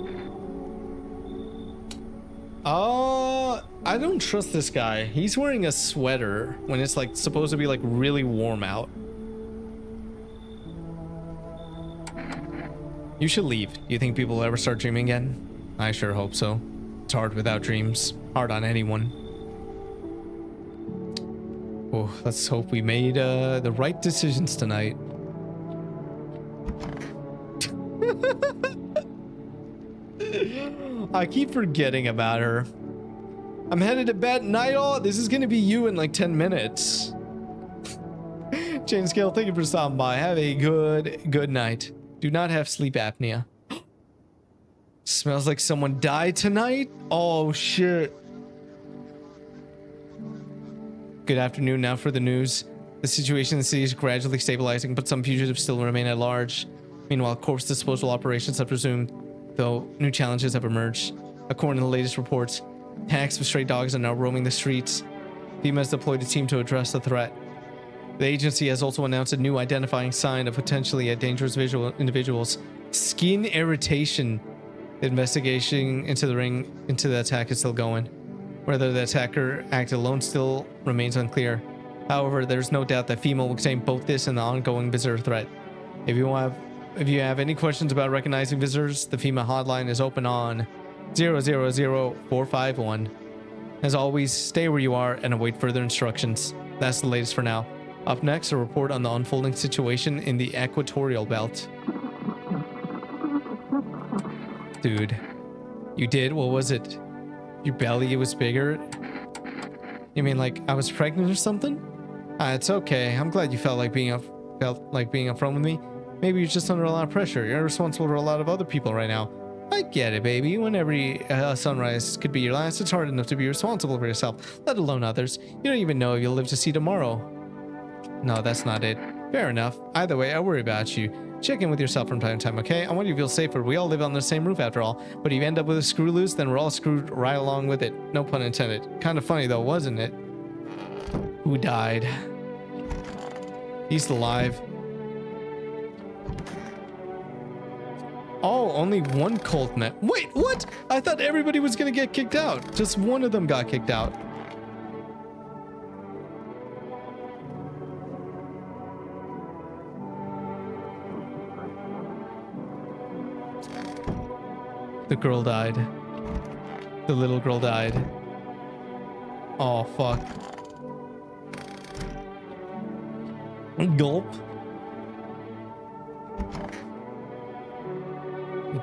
[SPEAKER 1] I don't trust this guy. He's wearing a sweater when it's like supposed to be like really warm out. You should leave. Do you think people will ever start dreaming again? I sure hope so. It's hard without dreams. Hard on anyone. Oh, let's hope we made the right decisions tonight. I keep forgetting about her. I'm headed to bed. Night. This is gonna be you in like 10 minutes. Chain Scale, thank you for stopping by. Have a good night. Do not have sleep apnea. Smells like someone died tonight. Oh shit. Good afternoon. Now for the news. The situation in the city is gradually stabilizing, but some fugitives still remain at large. Meanwhile, corpse disposal operations have resumed, though new challenges have emerged. According to the latest reports, packs of stray dogs are now roaming the streets. FEMA has deployed a team to address the threat. The agency has also announced a new identifying sign of potentially a dangerous individuals. Skin irritation. The investigation into the attack is still going. Whether the attacker acted alone still remains unclear. However, there's no doubt that FEMA will contain both this and the ongoing visitor threat. If you have any questions about recognizing visitors, the FEMA hotline is open on 000-451. As always, stay where you are and await further instructions. That's the latest for now. Up next, a report on the unfolding situation in the equatorial belt. Dude, you did? What was it? Your belly was bigger? You mean like I was pregnant or something? It's okay. I'm glad you felt like being upfront with me. Maybe you're just under a lot of pressure. You're responsible for a lot of other people right now. I get it, baby. When every sunrise could be your last, it's hard enough to be responsible for yourself, let alone others. You don't even know if you'll live to see tomorrow. No, that's not it. Fair enough. Either way, I worry about you. Check in with yourself from time to time, okay? I want you to feel safer. We all live on the same roof after all. But if you end up with a screw loose, then we're all screwed right along with it. No pun intended. Kind of funny though, wasn't it? Who died? He's alive. Oh, only one cult met. Wait, what? I thought everybody was gonna get kicked out. Just one of them got kicked out. The girl died. The little girl died. Oh, fuck. Gulp.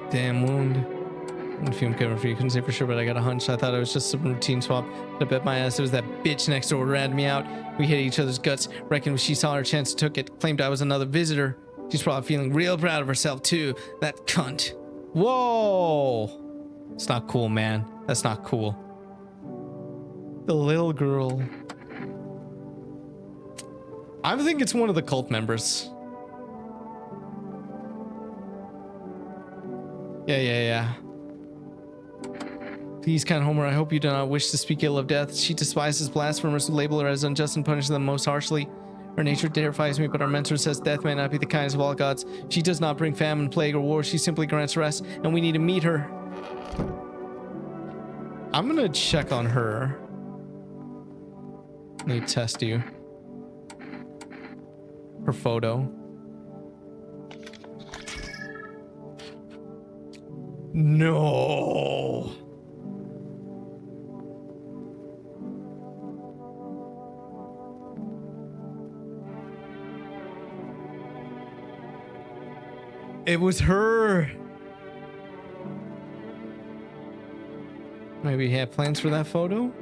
[SPEAKER 1] Damn wound. I feel Kevin free. Couldn't say for sure, but I got a hunch. I thought it was just some routine swap. But I bet my ass it was that bitch next door ratted me out. We hit each other's guts. Reckoned she saw her chance, took it. Claimed I was another visitor. She's probably feeling real proud of herself too. That cunt. Whoa. It's not cool, man. That's not cool. The little girl. I think it's one of the cult members. Yeah. Please, kind Homer, I hope you do not wish to speak ill of death. She despises blasphemers who label her as unjust and punish them most harshly. Her nature terrifies me, but our mentor says death may not be the kindest of all gods. She does not bring famine, plague, or war. She simply grants rest, and we need to meet her. I'm gonna check on her. Let me test you. Her photo. No. It was her. Maybe he had plans for that photo?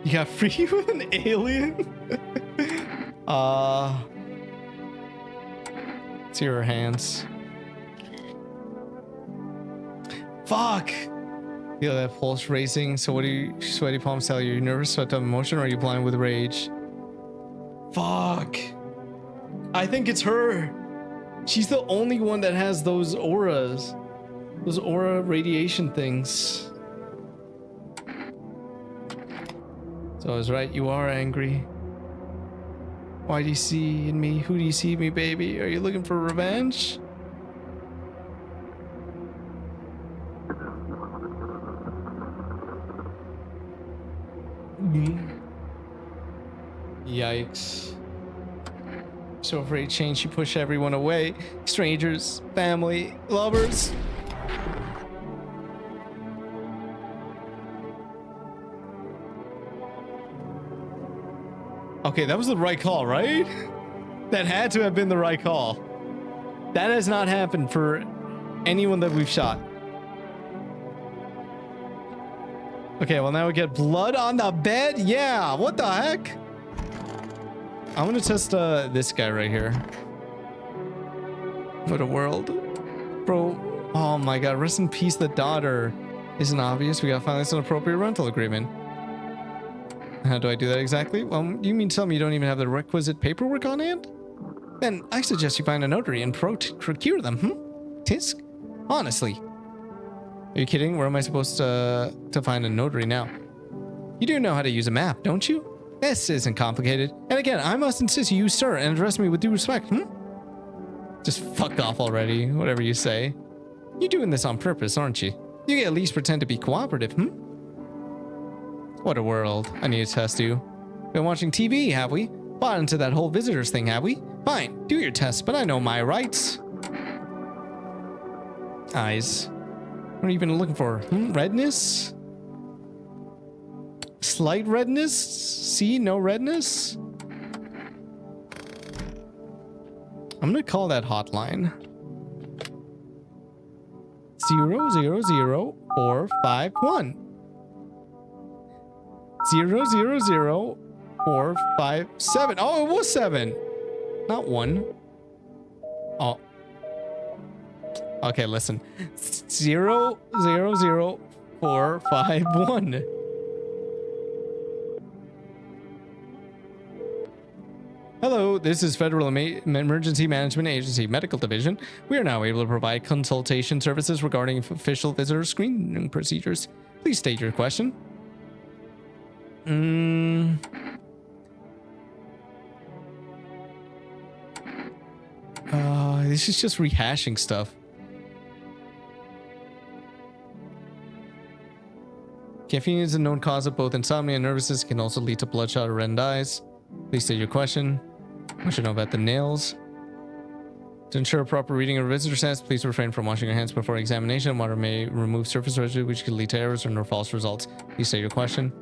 [SPEAKER 1] You got free with an alien? See her hands. Fuck! Feel that pulse racing. So what do you sweaty palms tell you? Are you nervous, sweat of emotion, or are you blind with rage? Fuck! I think it's her. She's the only one that has those auras. Those aura radiation things. So I was right, you are angry. Why do you see in me? Who do you see in me, baby? Are you looking for revenge? Yikes. So afraid of change, she pushed everyone away. Strangers, family, lovers. Okay, that was the right call, right? That had to have been the right call. That has not happened for anyone that we've shot. Okay, well now we get blood on the bed. Yeah, what the heck? I'm gonna test this guy right here. What a world. Bro, oh my god, rest in peace, the daughter. Isn't obvious, we gotta find this an appropriate rental agreement. How do I do that exactly? Well, you mean tell me you don't even have the requisite paperwork on hand? Then I suggest you find a notary and procure them, Tisk? Honestly. Are you kidding? Where am I supposed to find a notary now? You do know how to use a map, don't you? This isn't complicated. And again, I must insist you use sir and address me with due respect, Just fuck off already, whatever you say. You're doing this on purpose, aren't you? You can at least pretend to be cooperative, What a world. I need to test you. Been watching TV, have we? Bought into that whole visitors thing, have we? Fine, do your test, but I know my rights. Eyes. What are you been looking for? Redness? Slight redness? C, no redness? I'm gonna call that hotline. 0000451. 0000457. Oh, it was 7. Not 1. Oh. Okay, listen. 0000451. Hello, this is Federal Emergency Management Agency Medical Division. We are now able to provide consultation services regarding official visitor screening procedures. Please state your question. This is just rehashing stuff. Caffeine is a known cause of both insomnia and nervousness. It can also lead to bloodshot or red eyes. Please state your question. I should know about the nails. To ensure proper reading of visitor stats, please refrain from washing your hands before examination. Water may remove surface residue, which could lead to errors or false results. Please state your question.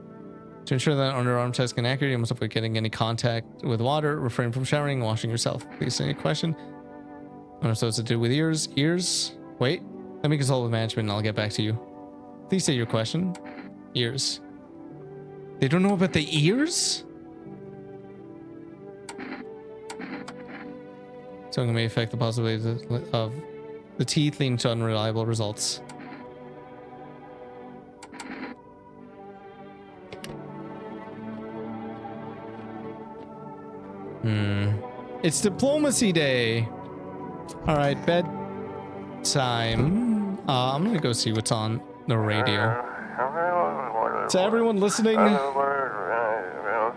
[SPEAKER 1] To ensure that underarm tests can accurate, you must avoid getting any contact with water. Refrain from showering and washing yourself. Please state your question. I'm supposed to do with ears. Ears? Wait. Let me consult with management and I'll get back to you. Please state your question. Ears. They don't know about the ears? So it may affect the possibility of the teeth, leading to unreliable results. It's diplomacy day. All right, bedtime. I'm gonna go see what's on the radio. To everyone listening,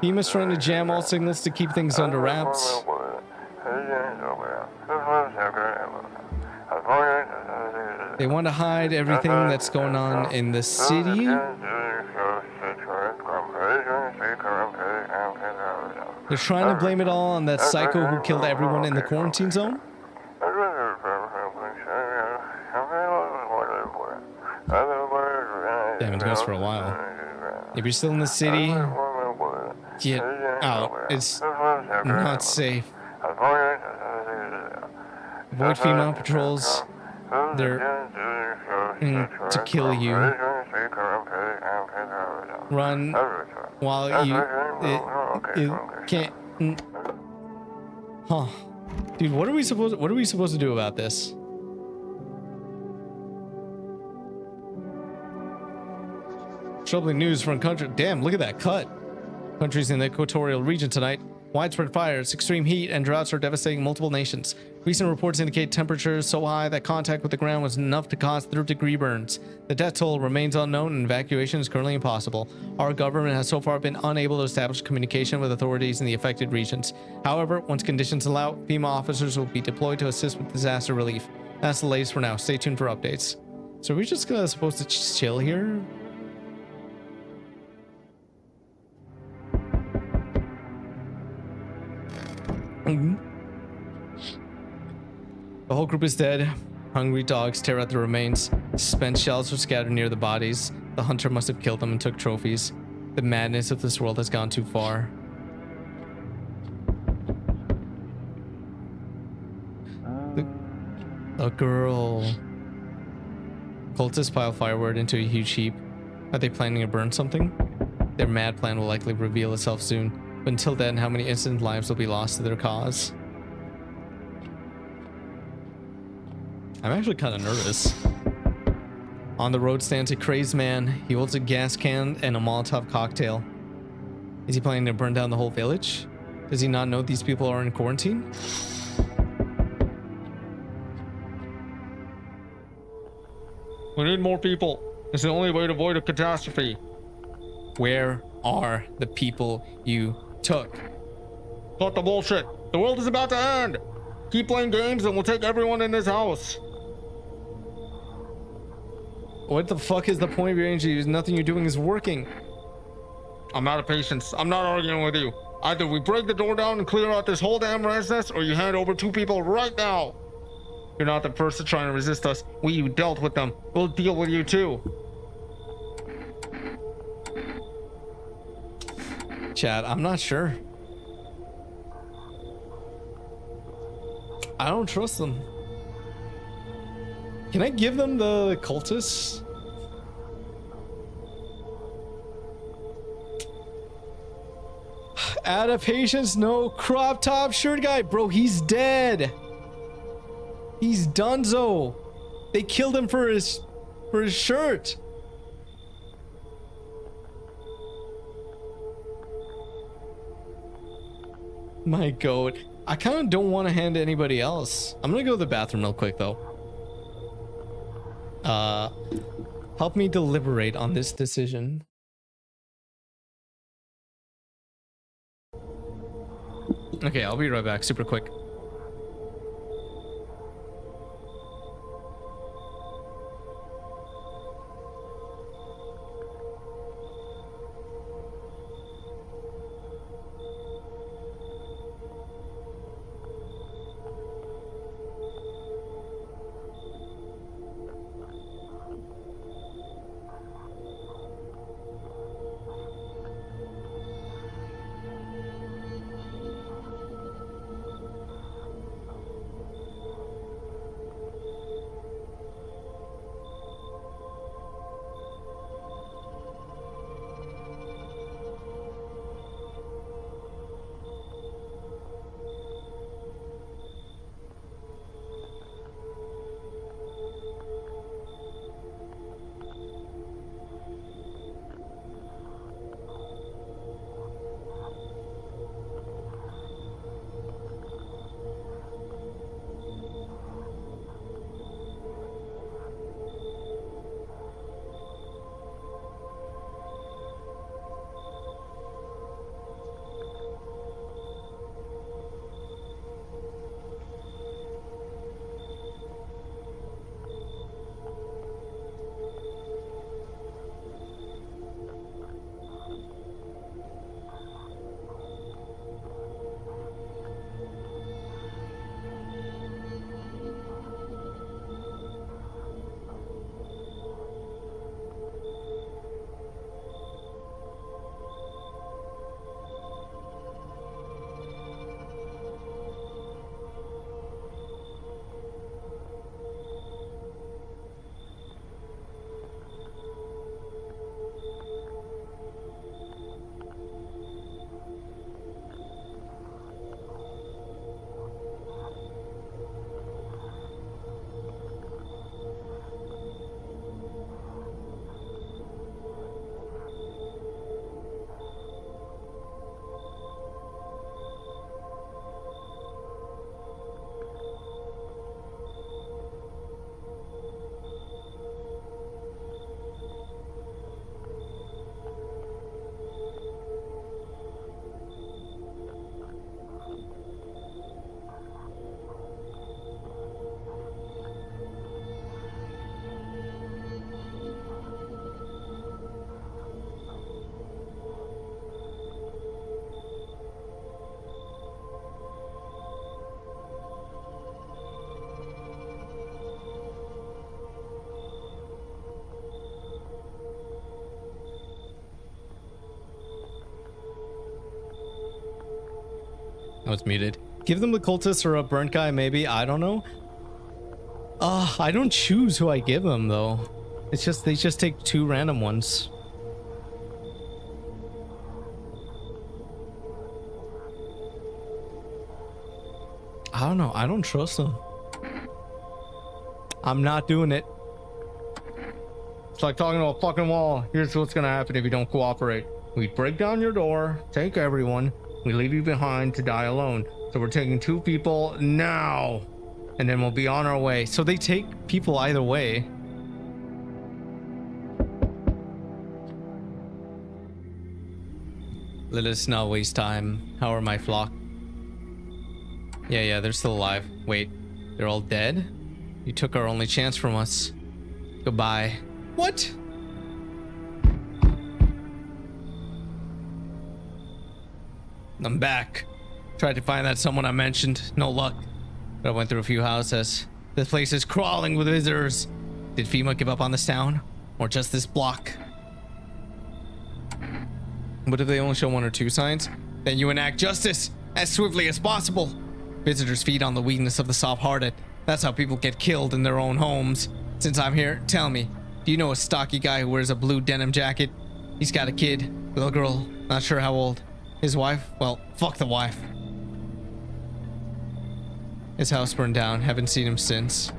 [SPEAKER 1] FEMA's trying to jam all signals to keep things under wraps. They want to hide everything that's going on in the city. They're trying to blame it all on that psycho who killed everyone in the quarantine zone. Damn, it goes for a while. If you're still in the city, get out. It's not safe. Avoid female patrols. They're to kill you. Run while you can't. Huh, dude? What are we supposed to do about this? Troubling news from country. Damn, look at that cut. Countries in the equatorial region tonight. Widespread fires, extreme heat, and droughts are devastating multiple nations. Recent reports indicate temperatures so high that contact with the ground was enough to cause third-degree burns. The death toll remains unknown and evacuation is currently impossible. Our government has so far been unable to establish communication with authorities in the affected regions. However, once conditions allow, FEMA officers will be deployed to assist with disaster relief. That's the latest for now. Stay tuned for updates. So are we just supposed to chill here? The whole group is dead. Hungry dogs tear at the remains. Spent shells are scattered near the bodies. The hunter must have killed them and took trophies. The madness of this world has gone too far. A girl. Cultists pile firewood into a huge heap. Are they planning to burn something? Their mad plan will likely reveal itself soon. But until then, how many innocent lives will be lost to their cause? I'm actually kind of nervous. On the road stands a crazed man. He holds a gas can and a Molotov cocktail. Is he planning to burn down the whole village? Does he not know these people are in quarantine?
[SPEAKER 7] We need more people. It's the only way to avoid a catastrophe.
[SPEAKER 1] Where are the people you took?
[SPEAKER 7] Cut the bullshit. The world is about to end. Keep playing games and we'll take everyone in this house.
[SPEAKER 1] What the fuck is the point of your energy? Nothing you're doing is working.
[SPEAKER 7] I'm out of patience. I'm not arguing with you. Either we break the door down and clear out this whole damn residence, or you hand over 2 people right now. You're not the first to try and resist us. We dealt with them. We'll deal with you too.
[SPEAKER 1] Chat, I'm not sure. I don't trust them. Can I give them the cultists? Out of patience, no crop top shirt guy. Bro, he's dead. He's donezo. They killed him for his shirt. My god. I kind of don't want to hand to anybody else. I'm gonna go to the bathroom real quick though. Help me deliberate on this decision. Okay, I'll be right back super quick. Oh, it's muted. Give them the cultist or a burnt guy, maybe. I don't know. I don't choose who I give them, though. It's just, they just take two random ones. I don't know. I don't trust them. I'm not doing it. It's like talking to a fucking wall. Here's what's gonna happen if you don't cooperate. We break down your door, take everyone, we leave you behind to die alone. So we're taking two people now, and then we'll be on our way. So they take people either way. Let us not waste time. How are my flock? Yeah, they're still alive. Wait, they're all dead? You took our only chance from us. Goodbye. What? I'm back. Tried to find that someone I mentioned. No luck. But I went through a few houses. This place is crawling with visitors. Did FEMA give up on this town? Or just this block? But if they only show 1 or 2 signs, then you enact justice as swiftly as possible. Visitors feed on the weakness of the soft-hearted. That's how people get killed in their own homes. Since I'm here, tell me, do you know a stocky guy who wears a blue denim jacket? He's got a kid, little girl, not sure how old. His wife? Well, fuck the wife. His house burned down, haven't seen him since.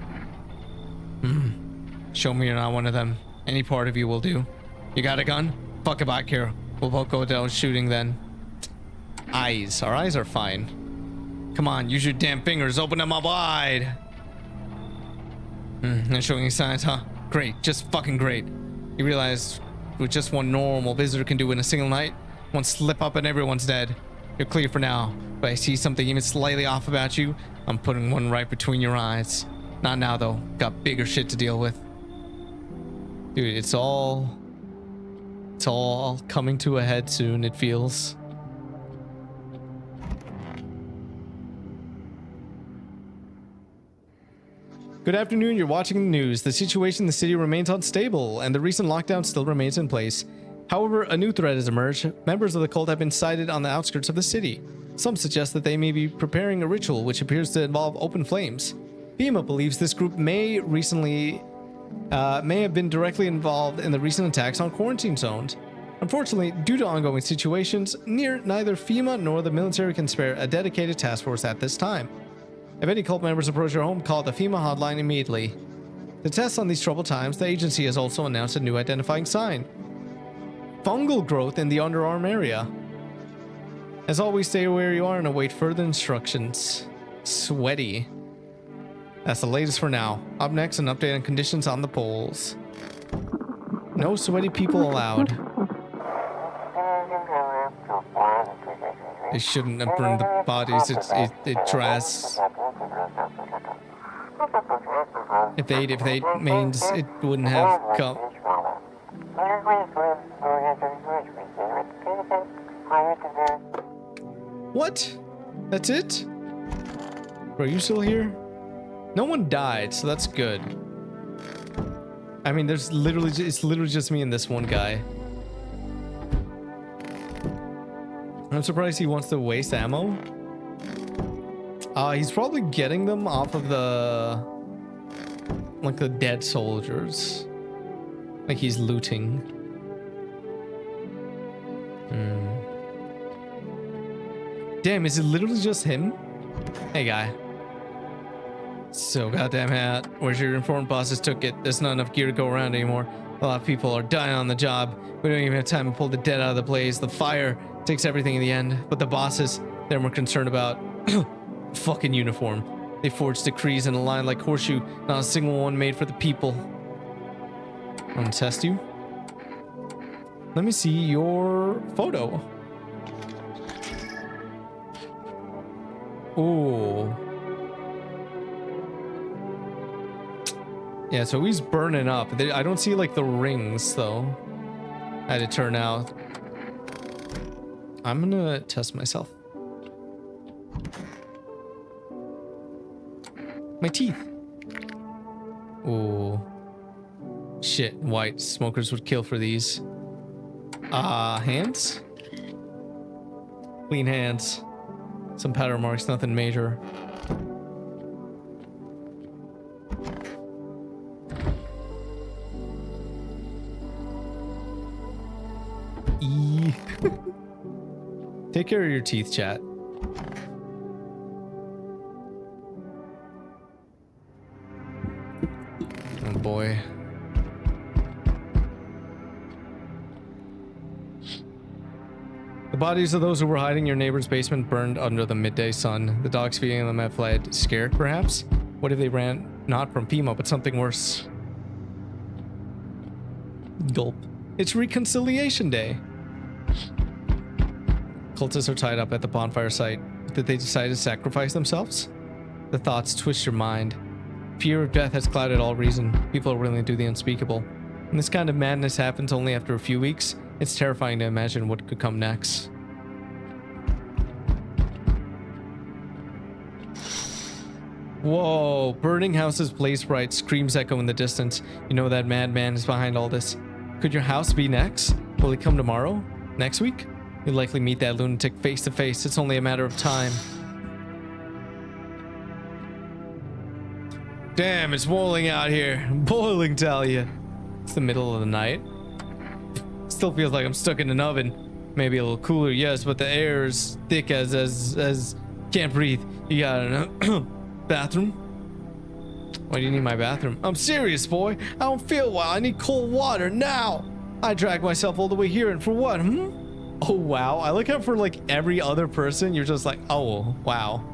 [SPEAKER 1] Show me you're not one of them. Any part of you will do. You got a gun? Fuck it back here. We'll both go down shooting then. Eyes. Our eyes are fine. Come on, use your damn fingers. Open them up wide. Not showing any signs, huh? Great. Just fucking great. You realize what just one normal visitor can do in a single night? One slip up and everyone's dead. You're clear for now. But I see something even slightly off about you, I'm putting one right between your eyes. Not now, though. Got bigger shit to deal with. Dude, it's all coming to a head soon, it feels. Good afternoon, you're watching the news. The situation in the city remains unstable, and the recent lockdown still remains in place. However, a new threat has emerged. Members of the cult have been sighted on the outskirts of the city. Some suggest that they may be preparing a ritual which appears to involve open flames. FEMA believes this group may have been directly involved in the recent attacks on quarantine zones. Unfortunately, due to ongoing situations, neither FEMA nor the military can spare a dedicated task force at this time. If any cult members approach your home, call the FEMA hotline immediately. To test on these troubled times, the agency has also announced a new identifying sign. Fungal growth in the underarm area. As always, stay where you are and await further instructions. Sweaty. That's the latest for now. Up next, an update on conditions on the polls. No sweaty people allowed. They shouldn't have burned the bodies. It dries. If they means it wouldn't have come. What? That's it? Bro, are you still here? No one died, so that's good. I mean, it's literally just me and this one guy. I'm surprised he wants to waste ammo. He's probably getting them off of the dead soldiers. Like he's looting. Damn, is it literally just him? Hey, guy. So goddamn hat. Where's your informed bosses took it? There's not enough gear to go around anymore. A lot of people are dying on the job. We don't even have time to pull the dead out of the blaze. The fire takes everything in the end. But the bosses, they're more concerned about fucking uniform. They forged decrees in a line like horseshoe. Not a single one made for the people. I'm gonna test you. Let me see your photo. Ooh. Yeah, so he's burning up. I don't see like the rings though. How did it turn out? I'm gonna test myself. My teeth. Ooh. Shit, white. Smokers would kill for these. Hands? Clean hands. Some powder marks, nothing major. Take care of your teeth, chat. Oh boy. The bodies of those who were hiding in your neighbor's basement burned under the midday sun. The dogs feeding them have fled. Scared, perhaps? What if they ran not from FEMA, but something worse? Gulp. It's Reconciliation Day. Cultists are tied up at the bonfire site. Did they decide to sacrifice themselves? The thoughts twist your mind. Fear of death has clouded all reason. People are willing to do the unspeakable. And this kind of madness happens only after a few weeks. It's terrifying to imagine what could come next. Whoa, burning houses blaze bright, screams echo in the distance. You know that madman is behind all this. Could your house be next? Will he come tomorrow? Next week? You'll likely meet that lunatic face to face. It's only a matter of time. Damn, it's boiling out here. Boiling, tell ya. It's the middle of the night. Still feels like I'm stuck in an oven. Maybe a little cooler, yes, but the air is thick as can't breathe. You got a bathroom? Why do you need my bathroom? I'm serious, boy. I don't feel well. I need cold water now. I dragged myself all the way here, and for what? Oh wow. I like how for like every other person, you're just like, oh wow.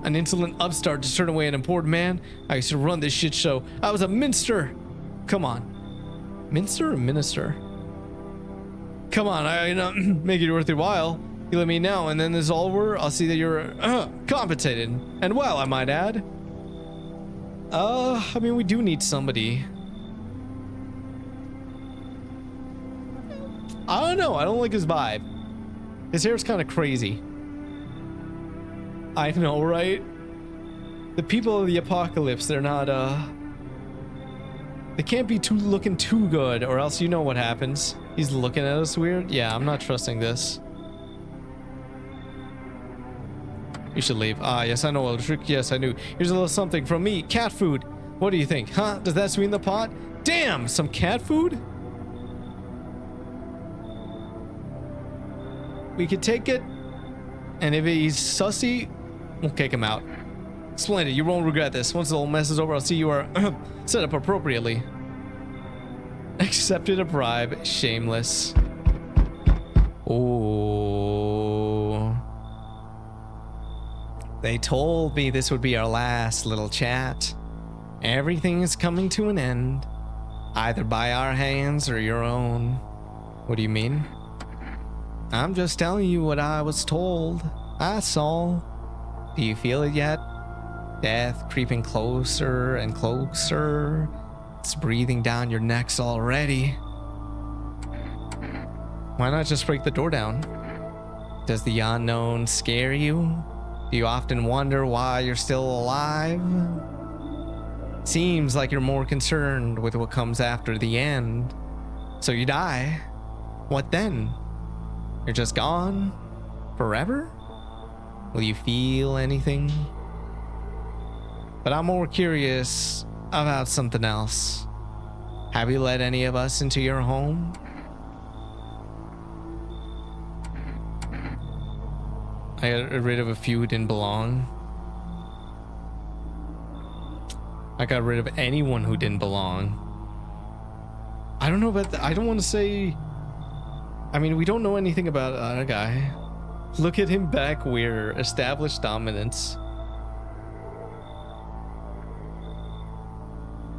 [SPEAKER 1] An insolent upstart to turn away an important man. I used to run this shit show. I was a minster. Come on. Minster or minister? Come on, I make it worth your while. You let me know, and then this is all over. I'll see that you're compensated. And well, I might add. I mean, we do need somebody. I don't know. I don't like his vibe. His hair's kind of crazy. I know, right? The people of the apocalypse, they're not, they can't be looking too good, or else you know what happens. He's looking at us weird. Yeah, I'm not trusting this. You should leave. Ah, yes, I know a trick. Yes, I knew. Here's a little something from me. Cat food. What do you think? Huh? Does that sweeten the pot? Damn, some cat food? We could take it, and if he's sussy, we'll kick him out. Splendid, you won't regret this. Once the whole mess is over, I'll see you are set up appropriately. Accepted a bribe. Shameless. Oh. They told me this would be our last little chat. Everything is coming to an end. Either by our hands or your own. What do you mean? I'm just telling you what I was told. That's all. Do you feel it yet? Death creeping closer and closer. It's breathing down your necks already. Why not just break the door down? Does the unknown scare you? Do you often wonder why you're still alive? Seems like you're more concerned with what comes after the end. So you die. What then? You're just gone? Forever? Will you feel anything? But I'm more curious about something else. Have you let any of us into your home? I got rid of a few who didn't belong. I got rid of anyone who didn't belong. I don't know about I don't want to say... I mean, we don't know anything about a guy. Look at him back weirder. Established dominance.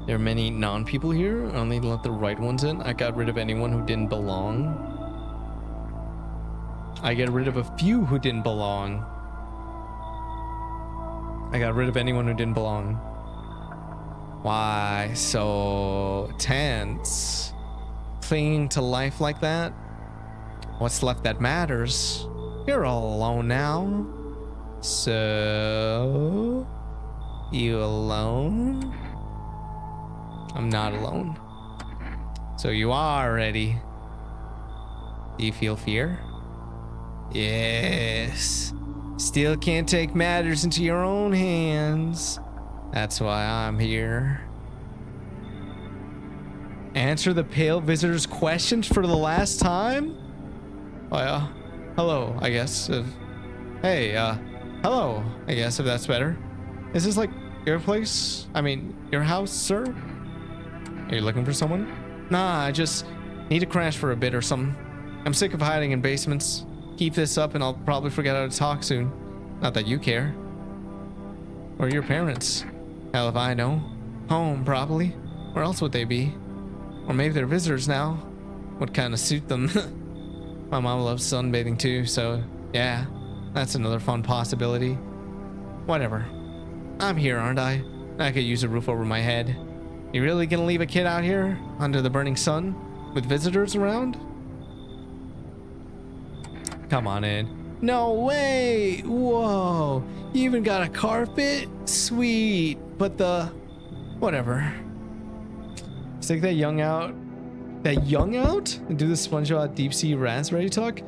[SPEAKER 1] There are many non-people here. Only let the right ones in. I got rid of anyone who didn't belong. I get rid of a few who didn't belong. I got rid of anyone who didn't belong. Why so tense? Clinging to life like that? What's left that matters? You're all alone now. So... you alone? I'm not alone. So you are ready. Do you feel fear? Yes. Still can't take matters into your own hands. That's why I'm here. Answer the pale visitor's questions for the last time? Oh yeah. Hello, I guess. Hey, hello, I guess, if that's better. Is this like your place? I mean, your house, sir? Are you looking for someone? Nah, I just need to crash for a bit or something. I'm sick of hiding in basements. Keep this up and I'll probably forget how to talk soon. Not that you care. Or your parents. Hell if I know. Home, probably. Where else would they be? Or maybe they're visitors now. Would kind of suit them. My mom loves sunbathing too, so yeah, that's another fun possibility. Whatever. I'm here, aren't I? I could use a roof over my head. You really gonna leave a kid out here under the burning sun with visitors around? Come on in. No way! Whoa! You even got a carpet? Sweet. But the... whatever. Stick that young out. That young out? And do the SpongeBob deep sea raspberry talk?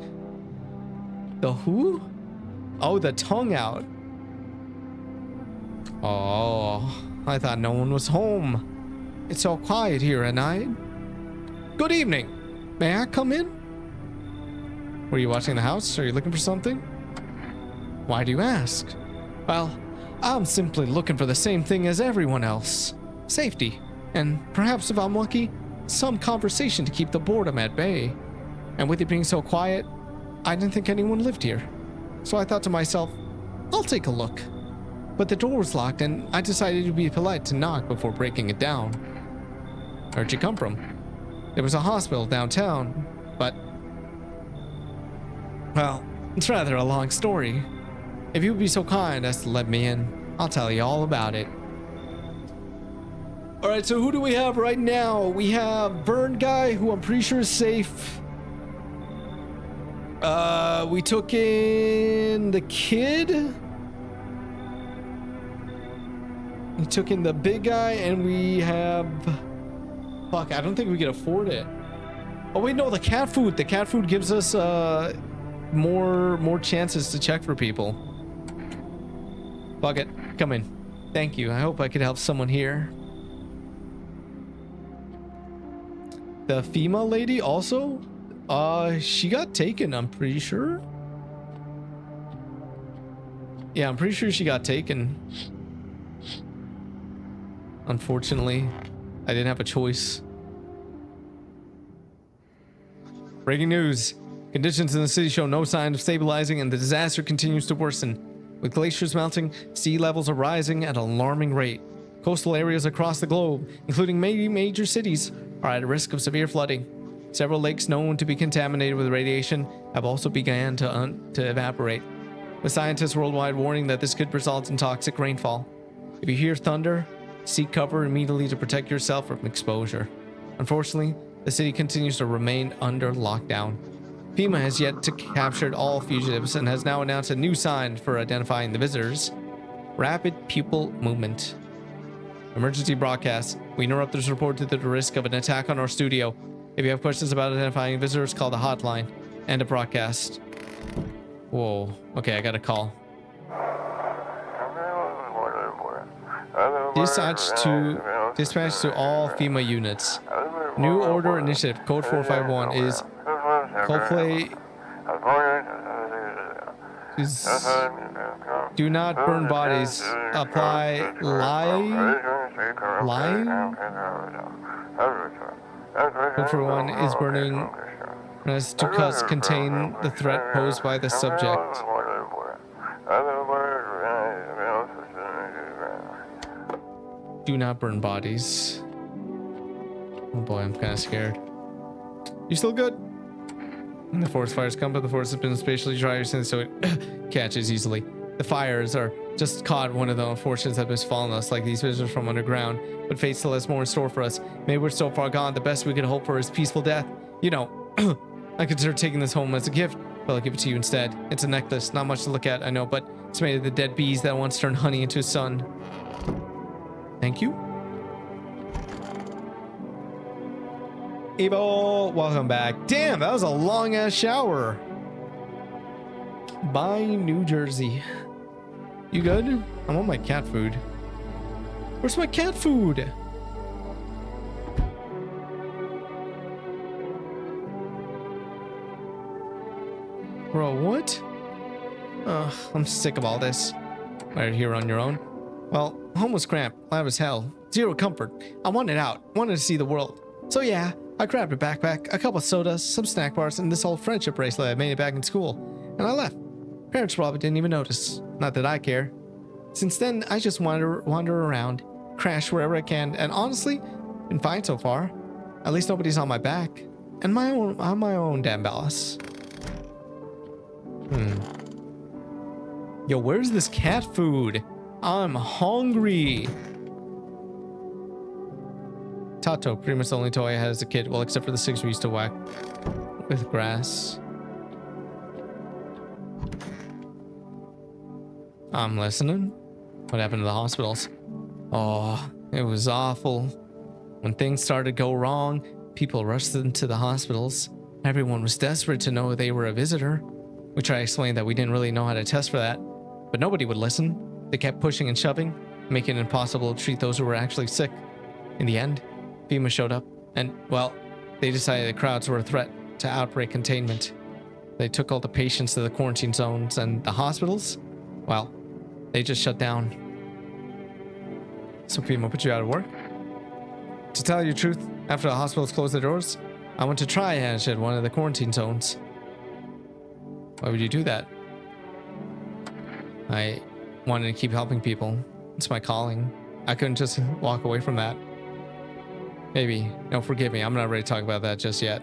[SPEAKER 1] The who? Oh, the tongue out. Oh, I thought no one was home. It's so quiet here at night. Good evening. May I come in? Were you watching the house? Are you looking for something? Why do you ask? Well, I'm simply looking for the same thing as everyone else. Safety. And perhaps if I'm lucky, some conversation to keep the boredom at bay. And with it being so quiet, I didn't think anyone lived here. So I thought to myself, I'll take a look. But the door was locked and I decided to be polite to knock before breaking it down. Where'd you come from? There was a hospital downtown, but... well, it's rather a long story. If you would be so kind as to let me in, I'll tell you all about it. Alright, so who do we have right now? We have Burn Guy, who I'm pretty sure is safe. We took in the kid. We took in the big guy, and we have... fuck, I don't think we can afford it. Oh wait, no, the cat food. The cat food gives us more chances to check for people. Fuck it, come in. Thank you. I hope I could help someone here. The female lady also? She got taken, I'm pretty sure. Yeah, I'm pretty sure she got taken. Unfortunately, I didn't have a choice. Breaking news. Conditions in the city show no sign of stabilizing and the disaster continues to worsen. With glaciers melting, sea levels are rising at an alarming rate. Coastal areas across the globe, including major cities, are at risk of severe flooding. Several lakes known to be contaminated with radiation have also begun to evaporate, with scientists worldwide warning that this could result in toxic rainfall. If you hear thunder, seek cover immediately to protect yourself from exposure. Unfortunately, the city continues to remain under lockdown. FEMA has yet to capture all fugitives and has now announced a new sign for identifying the visitors: rapid pupil movement. Emergency broadcast. We interrupt this report due to the risk of an attack on our studio. If you have questions about identifying visitors, call the hotline. End of broadcast. Whoa. Okay, I got a call. Dispatch to all FEMA units. New order initiative. Code 451 is Coldplay is do not burn bodies. Apply line. Code 451 is burning as to cause contain the threat posed by the subject. Do not burn bodies. Oh boy, I'm kind of scared. You still good? When the forest fires come, but the forest has been spatially drier since, so it catches easily. The fires are just caught one of the unfortunates that has befallen us, like these visitors from underground. But fate still has more in store for us. Maybe we're so far gone, the best we could hope for is peaceful death. You know, I consider taking this home as a gift, but I'll give it to you instead. It's a necklace, not much to look at, I know, but it's made of the dead bees that once turned honey into sun. Thank you. Evo, welcome back. Damn, that was a long ass shower. Bye, New Jersey. You good? I want my cat food. Where's my cat food? Bro, what? Ugh, I'm sick of all this. Right here on your own. Well, home was cramped, loud as hell. Zero comfort. I wanted out, wanted to see the world. So yeah, I grabbed a backpack, a couple of sodas, some snack bars, and this old friendship bracelet I made it back in school. And I left. Parents probably didn't even notice. Not that I care. Since then, I just wander around, crash wherever I can, and honestly, been fine so far. At least nobody's on my back. And I'm my own damn boss. Yo, where's this cat food? I'm hungry. Tato, pretty much the only toy I had as a kid. Well, except for the 6 we used to whack with grass. I'm listening. What happened to the hospitals? Oh, it was awful. When things started to go wrong, People rushed into the hospitals. Everyone was desperate to know they were a visitor. We tried to explain that we didn't really know how to test for that, but nobody would listen. They kept pushing and shoving, making it impossible to treat those who were actually sick. In the end, FEMA showed up, and, well, they decided the crowds were a threat to outbreak containment. They took all the patients to the quarantine zones, and the hospitals, well, they just shut down. So FEMA put you out of work? To tell you the truth, after the hospitals closed their doors, I went to triage at one of the quarantine zones. Why would you do that? I wanted to keep helping people. It's my calling. I couldn't just walk away from that. Maybe. No, forgive me. I'm not ready to talk about that just yet.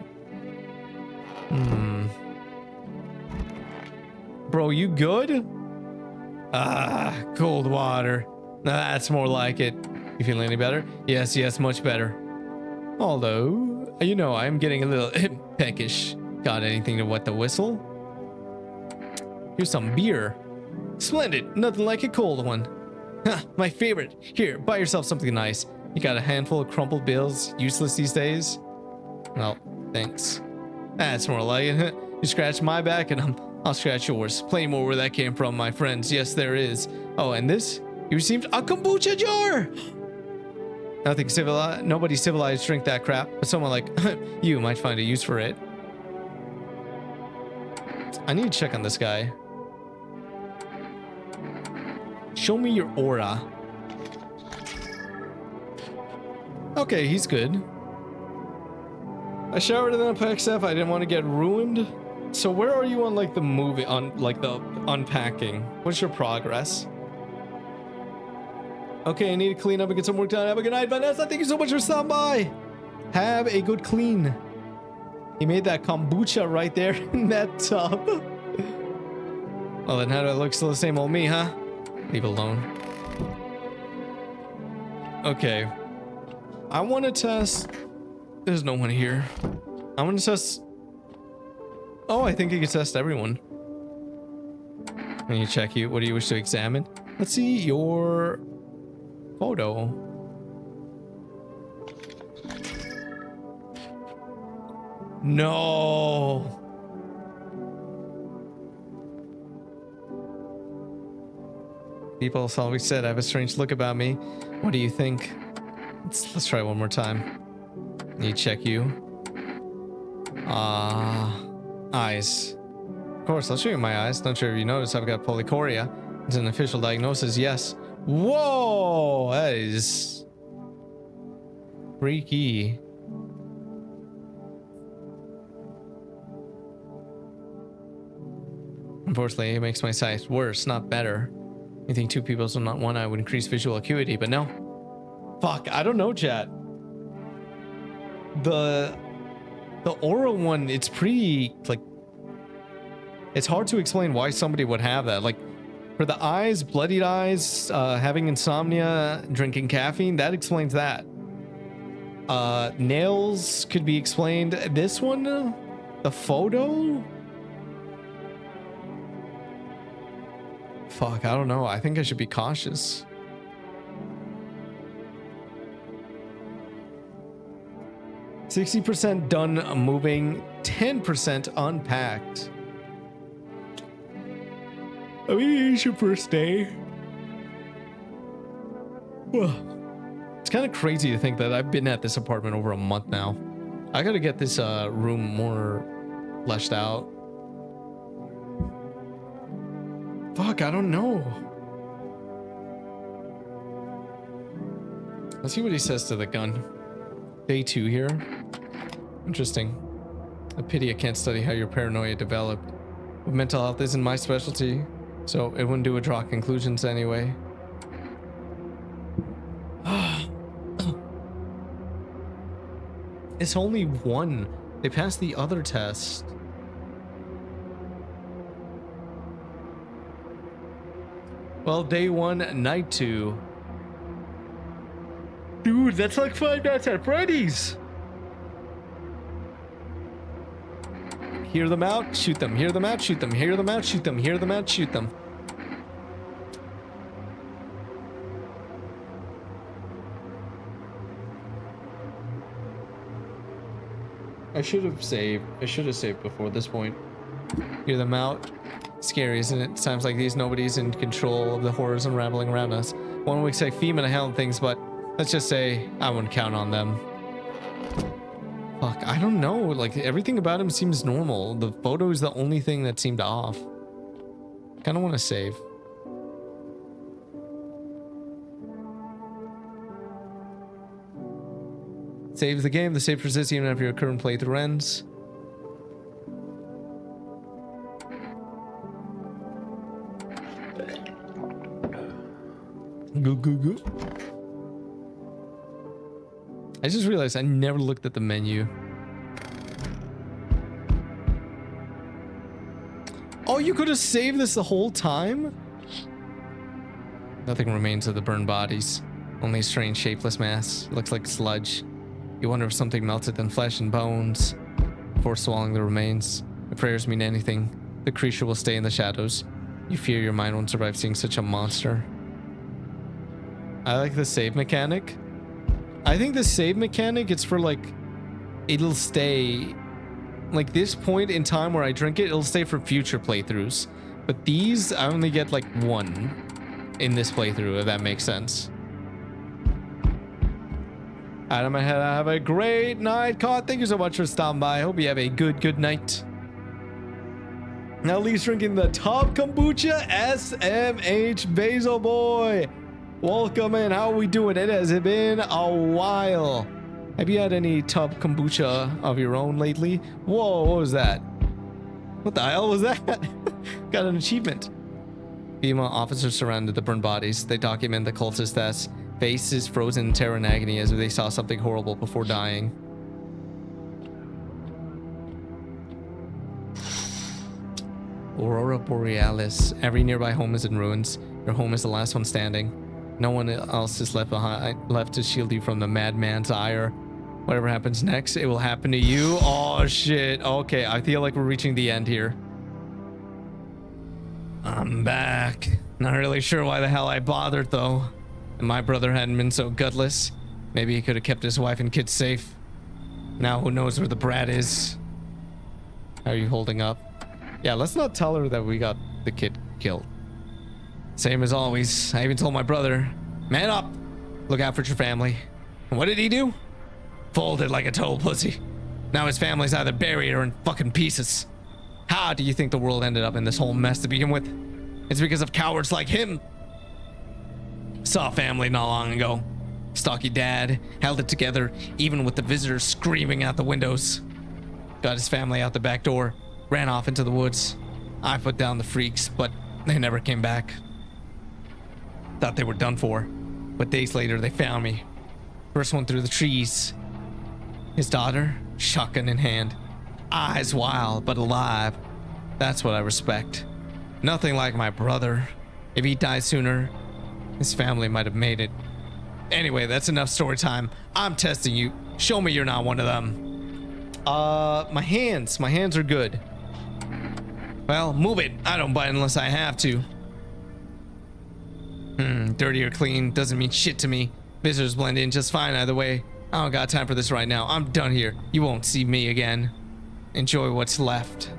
[SPEAKER 1] Bro, you good? Cold water. That's more like it. You feeling any better? Yes, much better. Although, you know, I'm getting a little peckish. Got anything to wet the whistle? Here's some beer. Splendid. Nothing like a cold one. My favorite. Here, buy yourself something nice. You got a handful of crumpled bills, useless these days? Well, thanks. That's more like it. You scratch my back and I'll scratch yours. Plenty more where that came from, my friends. Yes, there is. Oh, and this? You received a kombucha jar! Nothing civilized. Nobody civilized drink that crap, but someone like you might find a use for it. I need to check on this guy. Show me your aura. Okay, he's good. I showered and then unpacked stuff. I didn't want to get ruined. So where are you on like the movie, on like the unpacking? What's your progress? Okay, I need to clean up and get some work done. Have a good night, Vanessa. Thank you so much for stopping by. Have a good clean. He made that kombucha right there in that tub. Well, then how do I look? Still the same old me, huh? Leave it alone. Okay. I want to test... There's no one here. I want to test... Oh, I think you can test everyone. Let me check you. What do you wish to examine? Let's see your photo. No. People always said I have a strange look about me. What do you think? Let's try one more time. Need to check you. Eyes. Of course, I'll show you my eyes. Not sure if you noticed I've got polychoria. It's an official diagnosis, yes. Whoa! That is... freaky. Unfortunately, it makes my sight worse, not better. You think two peoples on not one eye would increase visual acuity, but no. Fuck, I don't know, chat. The aura one, it's pretty, like... It's hard to explain why somebody would have that. Like, for the eyes, bloodied eyes, having insomnia, drinking caffeine, that explains that. Nails could be explained. This one, the photo? Fuck, I don't know. I think I should be cautious. %60 done moving, 10% unpacked. I mean, it's your first day. Well, it's kind of crazy to think that I've been at this apartment over a month now. I gotta get this room more fleshed out. Fuck, I don't know. Let's see what he says to the gun. Day 2 here. Interesting. A pity I can't study how your paranoia developed. But mental health isn't my specialty, so it wouldn't do to draw conclusions anyway. It's only one. They passed the other test. Well, day 1, night 2. Dude, that's like Five Nights at Freddy's. Hear them out, shoot them. Hear them out, shoot them. Hear them out, shoot them. Hear them out, shoot them. I should have saved. I should have saved before this point. Hear them out. Scary, isn't it? Times like these, nobody's in control of the horrors unraveling around us. One would say FEMA to handle things, but let's just say I wouldn't count on them. Fuck, I don't know. Like, everything about him seems normal. The photo is the only thing that seemed off. Kind of want to save. Save the game. The save persists even after your current playthrough ends. Go. I just realized I never looked at the menu. Oh, you could have saved this the whole time? Nothing remains of the burned bodies. Only a strange shapeless mass. It looks like sludge. You wonder if something melted in flesh and bones before swallowing the remains. If prayers mean anything, the creature will stay in the shadows. You fear your mind won't survive seeing such a monster. I like the save mechanic. I think the save mechanic, it's for like, it'll stay, like this point in time where I drink it, it'll stay for future playthroughs. But these, I only get like one in this playthrough, if that makes sense. Adam, I have a great night. Cod, thank you so much for stopping by. I hope you have a good night. Now Lee's drinking the top kombucha, SMH Basil Boy. Welcome in. How are we doing? It has been a while. Have you had any tub kombucha of your own lately? Whoa, what was that? What the hell was that? Got an achievement. FEMA officers surrounded the burned bodies. They document the cultist deaths. Faces frozen in terror and agony as if they saw something horrible before dying. Aurora Borealis. Every nearby home is in ruins. Your home is the last one standing. No one else is left behind, left to shield you from the madman's ire. Whatever happens next, it will happen to you. Oh shit. Okay, I feel like we're reaching the end here. I'm back. Not really sure why the hell I bothered though. And my brother hadn't been so gutless. Maybe he could have kept his wife and kids safe. Now who knows where the brat is? How are you holding up? Yeah, let's not tell her that we got the kid killed. Same as always. I even told my brother, man up, look out for your family. And what did he do? Folded like a total pussy. Now his family's either buried or in fucking pieces. How do you think the world ended up in this whole mess to begin with? It's because of cowards like him. Saw family not long ago. Stocky dad held it together even with the visitors screaming out the windows. Got his family out the back door, ran off into the woods. I put down the freaks, but they never came back. Thought they were done for, but days later they found me. First one through the trees. His daughter, shotgun in hand, eyes wild but alive. That's what I respect. Nothing like my brother. If he died sooner, his family might have made it. Anyway, that's enough story time. I'm testing you. Show me you're not one of them. My hands are good. Well, move it. I don't bite unless I have to. Dirty or clean doesn't mean shit to me. Visitors blend in just fine either way. I don't got time for this right now. I'm done here. You won't see me again. Enjoy what's left.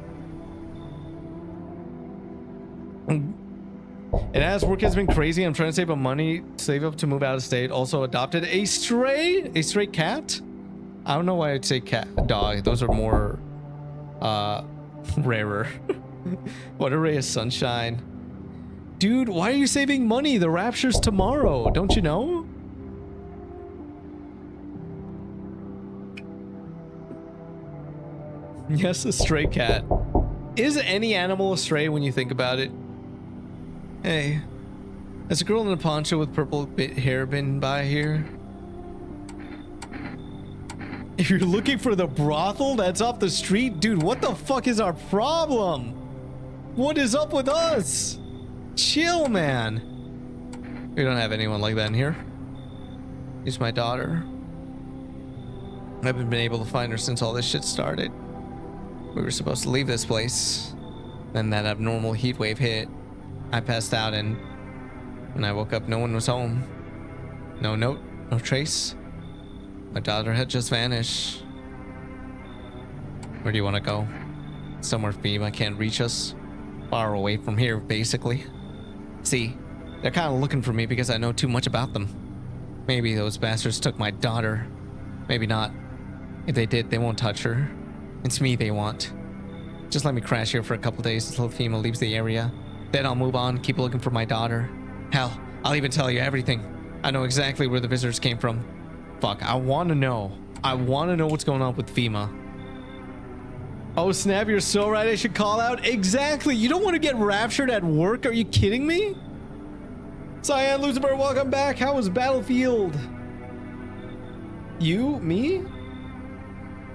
[SPEAKER 1] It has work has been crazy. I'm trying to save up money, save up to move out of state. Also adopted a stray cat. I don't know why I'd say cat, dog. Those are more rarer. What a ray of sunshine. Dude, why are you saving money? The Rapture's tomorrow. Don't you know? Yes, a stray cat. Is any animal a stray when you think about it? Hey, there's a girl in a poncho with purple hair been by here. If you're looking for the brothel that's off the street, dude, what the fuck is our problem? What is up with us? Chill, man. We don't have anyone like that in here. Here's my daughter. I haven't been able to find her since all this shit started. We were supposed to leave this place. Then that abnormal heat wave hit. I passed out and when I woke up, no one was home. No note, no trace. My daughter had just vanished. Where do you want to go? Somewhere FEMA can't reach us. Far away from here, basically. See, they're kind of looking for me because I know too much about them. Maybe those bastards took my daughter. Maybe not. If they did, they won't touch her. It's me they want. Just let me crash here for a couple days until FEMA leaves the area. Then I'll move on, keep looking for my daughter. Hell, I'll even tell you everything. I know exactly where the visitors came from. Fuck, I want to know. I want to know what's going on with FEMA. Oh snap, you're so right, I should call out. Exactly, you don't want to get raptured at work, are you kidding me? Cyan Lucifer, welcome back. How was Battlefield? You? Me?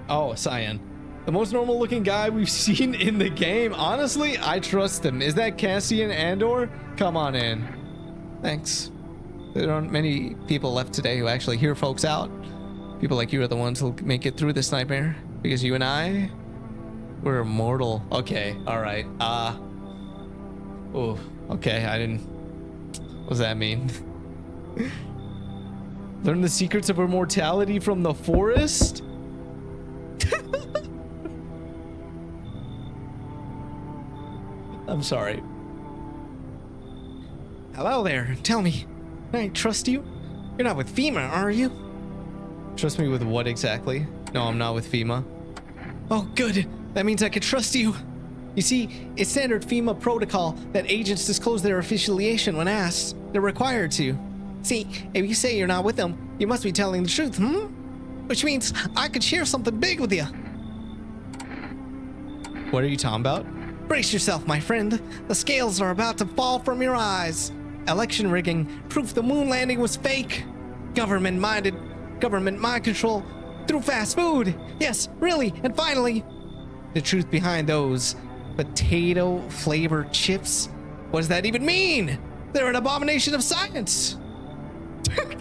[SPEAKER 1] Oh, Cyan. The most normal looking guy we've seen in the game. Honestly, I trust him. Is that Cassian Andor? Come on in. Thanks. There aren't many people left today who actually hear folks out. People like you are the ones who'll make it through this nightmare. Because you and I, we're immortal. Okay, alright. Oh, okay, I didn't... What does that mean? Learn the secrets of immortality from the forest? I'm sorry. Hello there. Tell me, can I trust you? You're not with FEMA, are you? Trust me with what exactly? No, I'm not with FEMA. Oh, good. That means I can trust you. You see, it's standard FEMA protocol that agents disclose their affiliation when asked. They're required to. See, if you say you're not with them, you must be telling the truth, Which means I could share something big with you. What are you talking about? Brace yourself, my friend. The scales are about to fall from your eyes. Election rigging, proof the moon landing was fake. Government mind control through fast food. Yes, really, and finally, the truth behind those potato flavored chips. What does that even mean? They're an abomination of science.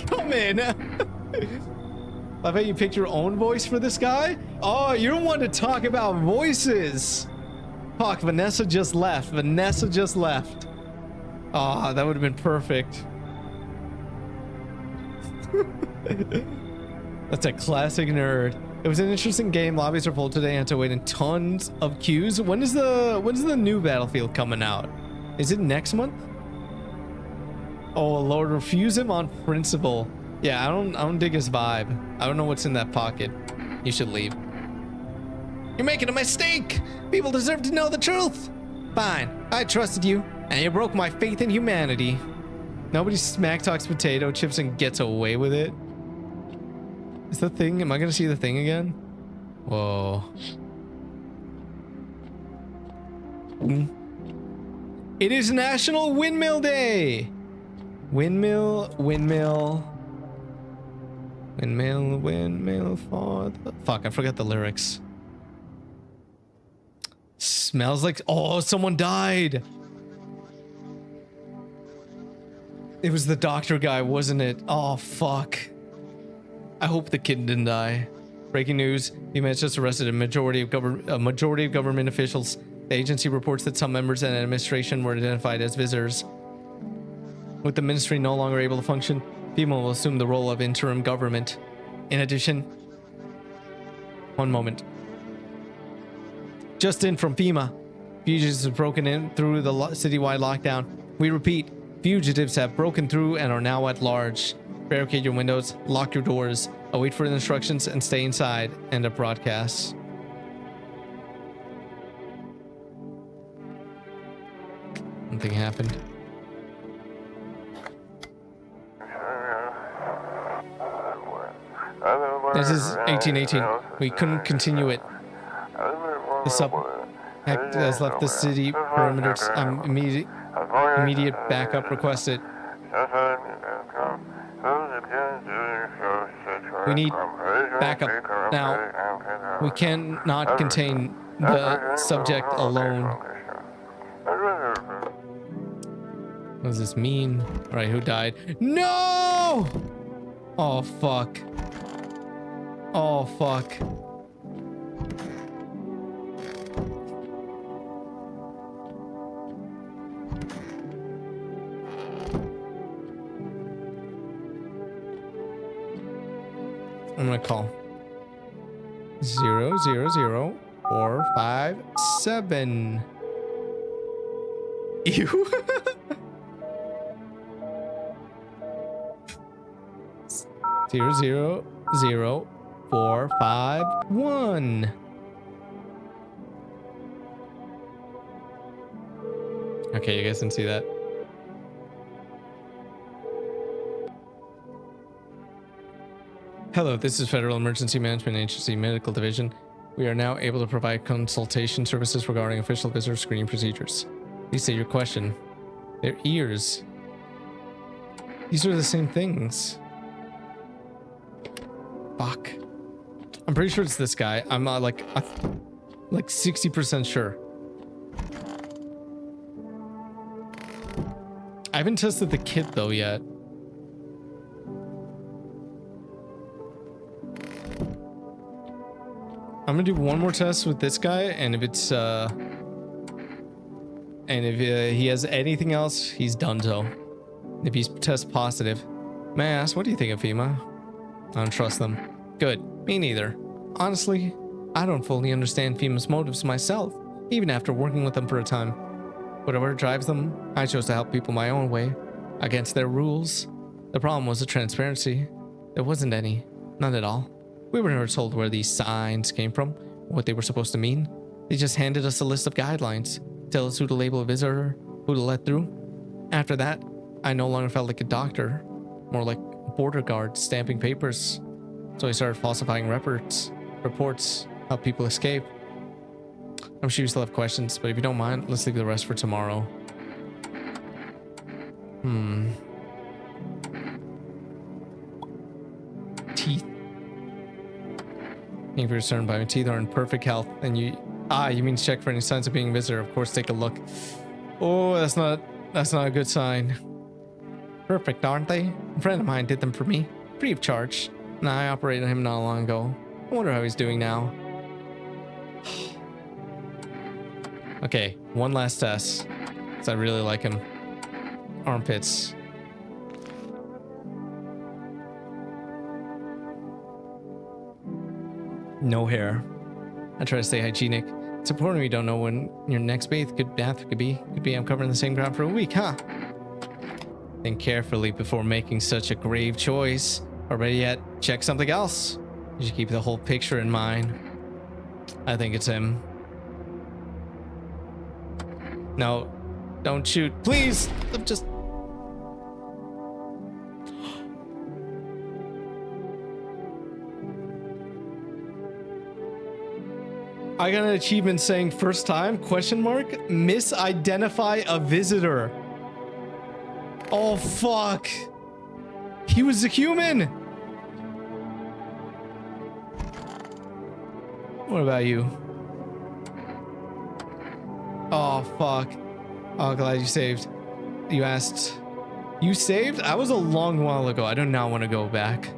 [SPEAKER 1] Come in. I bet you picked your own voice for this guy. Oh, you're one to talk about voices. Fuck, Vanessa just left. Vanessa just left. Ah, that would have been perfect. That's a classic nerd. It was an interesting game. Lobbies are full today. I had to wait in tons of queues. When's the new Battlefield coming out? Is it next month? Oh Lord, refuse him on principle. Yeah, I don't dig his vibe. I don't know what's in that pocket. You should leave. You're making a mistake. People deserve to know the truth. Fine, I trusted you, and you broke my faith in humanity. Nobody smack talks potato chips and gets away with it. Is the thing? Am I gonna see the thing again? Whoa. It is National Windmill Day. Windmill for the... Fuck, I forgot the lyrics. Smells like... Oh, someone died. It was the doctor guy, wasn't it? Oh, fuck. I hope the kid didn't die. Breaking news. The man just arrested a majority of government officials. The agency reports that some members and administration were identified as visitors. With the ministry no longer able to function, FEMA will assume the role of interim government. In addition... One moment. Just in from FEMA. Fugitives have broken in through the citywide lockdown. We repeat, fugitives have broken through and are now at large. Barricade your windows, lock your doors, await for instructions, and stay inside. End of broadcast. Nothing happened. This is 1818. We couldn't continue it. The sub has left the city perimeters. Immediate backup requested. We need backup now. We cannot contain the subject alone. What does this mean? All right, who died? No! Oh, fuck. Oh, fuck. I'm gonna call 000 4, 5, 7. Ew. 0, 0, 0, 4, 5, 1. Okay, you guys can see that. Hello, this is Federal Emergency Management Agency Medical Division. We are now able to provide consultation services regarding official visitor screening procedures. Please state your question. Their ears. These are the same things. Fuck. I'm pretty sure it's this guy. I'm like 60% sure. I haven't tested the kit though yet. I'm gonna do one more test with this guy, and if it's he has anything else, he's done so. If he's test positive, may I ask, what do you think of FEMA? I don't trust them. Good, me neither. Honestly, I don't fully understand FEMA's motives myself, even after working with them for a time. Whatever drives them, I chose to help people my own way, against their rules. The problem was the transparency. There wasn't any, none at all. We were never told where these signs came from, what they were supposed to mean. They just handed us a list of guidelines, tell us who to label a visitor, who to let through. After that, I no longer felt like a doctor, more like a border guard stamping papers. So I started falsifying reports, how people escape. I'm sure you still have questions, but if you don't mind, let's leave the rest for tomorrow. Teeth. Thank you for your concern, but my teeth are in perfect health, and you mean check for any signs of being a visitor. Of course, take a look. Oh, that's not a good sign. Perfect, aren't they? A friend of mine did them for me, free of charge. And I operated him not long ago. I wonder how he's doing now. Okay, one last test, because I really like him. Armpits. No hair. I try to stay hygienic. It's important we don't know when your next bath could be. Could be I'm covering the same ground for a week, huh? Think carefully before making such a grave choice. Or better yet, check something else. You should keep the whole picture in mind. I think it's him. No, don't shoot. Please! I'm just... I got an achievement saying first time, question mark, misidentify a visitor. Oh, fuck. He was a human. What about you? Oh, fuck. Oh, glad you saved. You asked. You saved? I was a long while ago. I do not want to go back.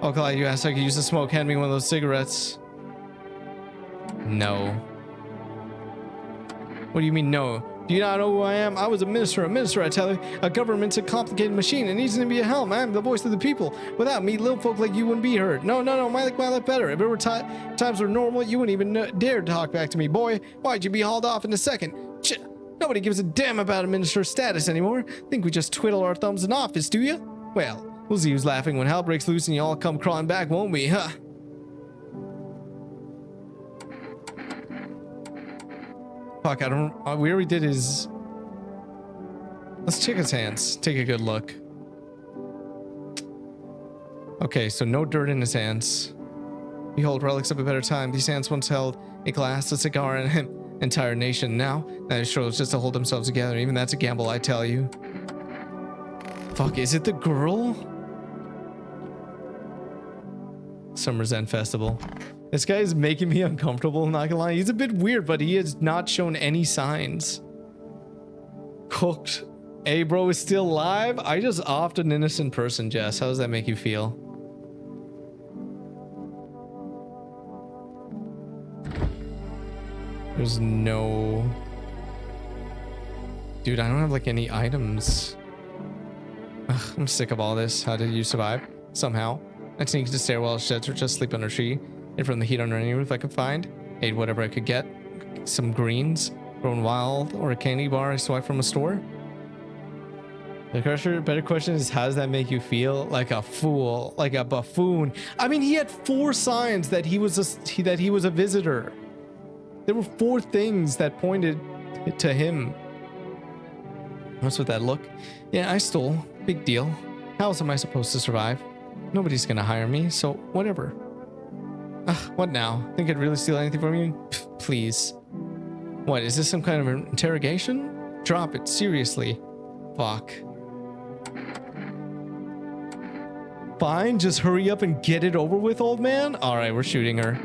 [SPEAKER 1] Oh, glad you asked. I could use the smoke. Hand me one of those cigarettes. No. What do you mean, no? Do you not know who I am? I was a minister, I tell you. A government's a complicated machine. It needs to be a helm. I'm the voice of the people. Without me, little folk like you wouldn't be heard. No, my life better. If it were times were normal, you wouldn't even dare to talk back to me. Boy, why'd you be hauled off in a second? Nobody gives a damn about a minister's status anymore. Think we just twiddle our thumbs in office, do you? Well, we'll see who's laughing when hell breaks loose and you all come crawling back, won't we, huh? Fuck, I don't... we already did his... Let's check his hands. Take a good look. Okay, so no dirt in his hands. Behold, relics of a better time. These hands once held a glass, a cigar, and an entire nation. Now, that struggles just to hold themselves together. Even that's a gamble, I tell you. Fuck, is it the girl? Summer's End Festival. This guy is making me uncomfortable, not gonna lie. He's a bit weird, but he has not shown any signs. Cooked. Hey, bro, is still alive? I just offed an innocent person, Jess. How does that make you feel? There's no... Dude, I don't have like any items. Ugh, I'm sick of all this. How did you survive? Somehow. I sneak to stairwell sheds or just sleep under a tree. And from the heat under any roof I could find. Ate whatever I could get. Some greens grown wild or a candy bar I swiped from a store. The better question is, how does that make you feel? Like a fool, like a buffoon. I mean, he had 4 signs that he was a visitor. There were 4 things that pointed to him. What's with that look? Yeah, I stole. Big deal. How else am I supposed to survive? Nobody's gonna hire me, so whatever. Ugh, what now? Think I'd really steal anything from you? Pff, please. What, is this some kind of an interrogation? Drop it, seriously. Fuck. Fine, just hurry up and get it over with, old man. All right, we're shooting her.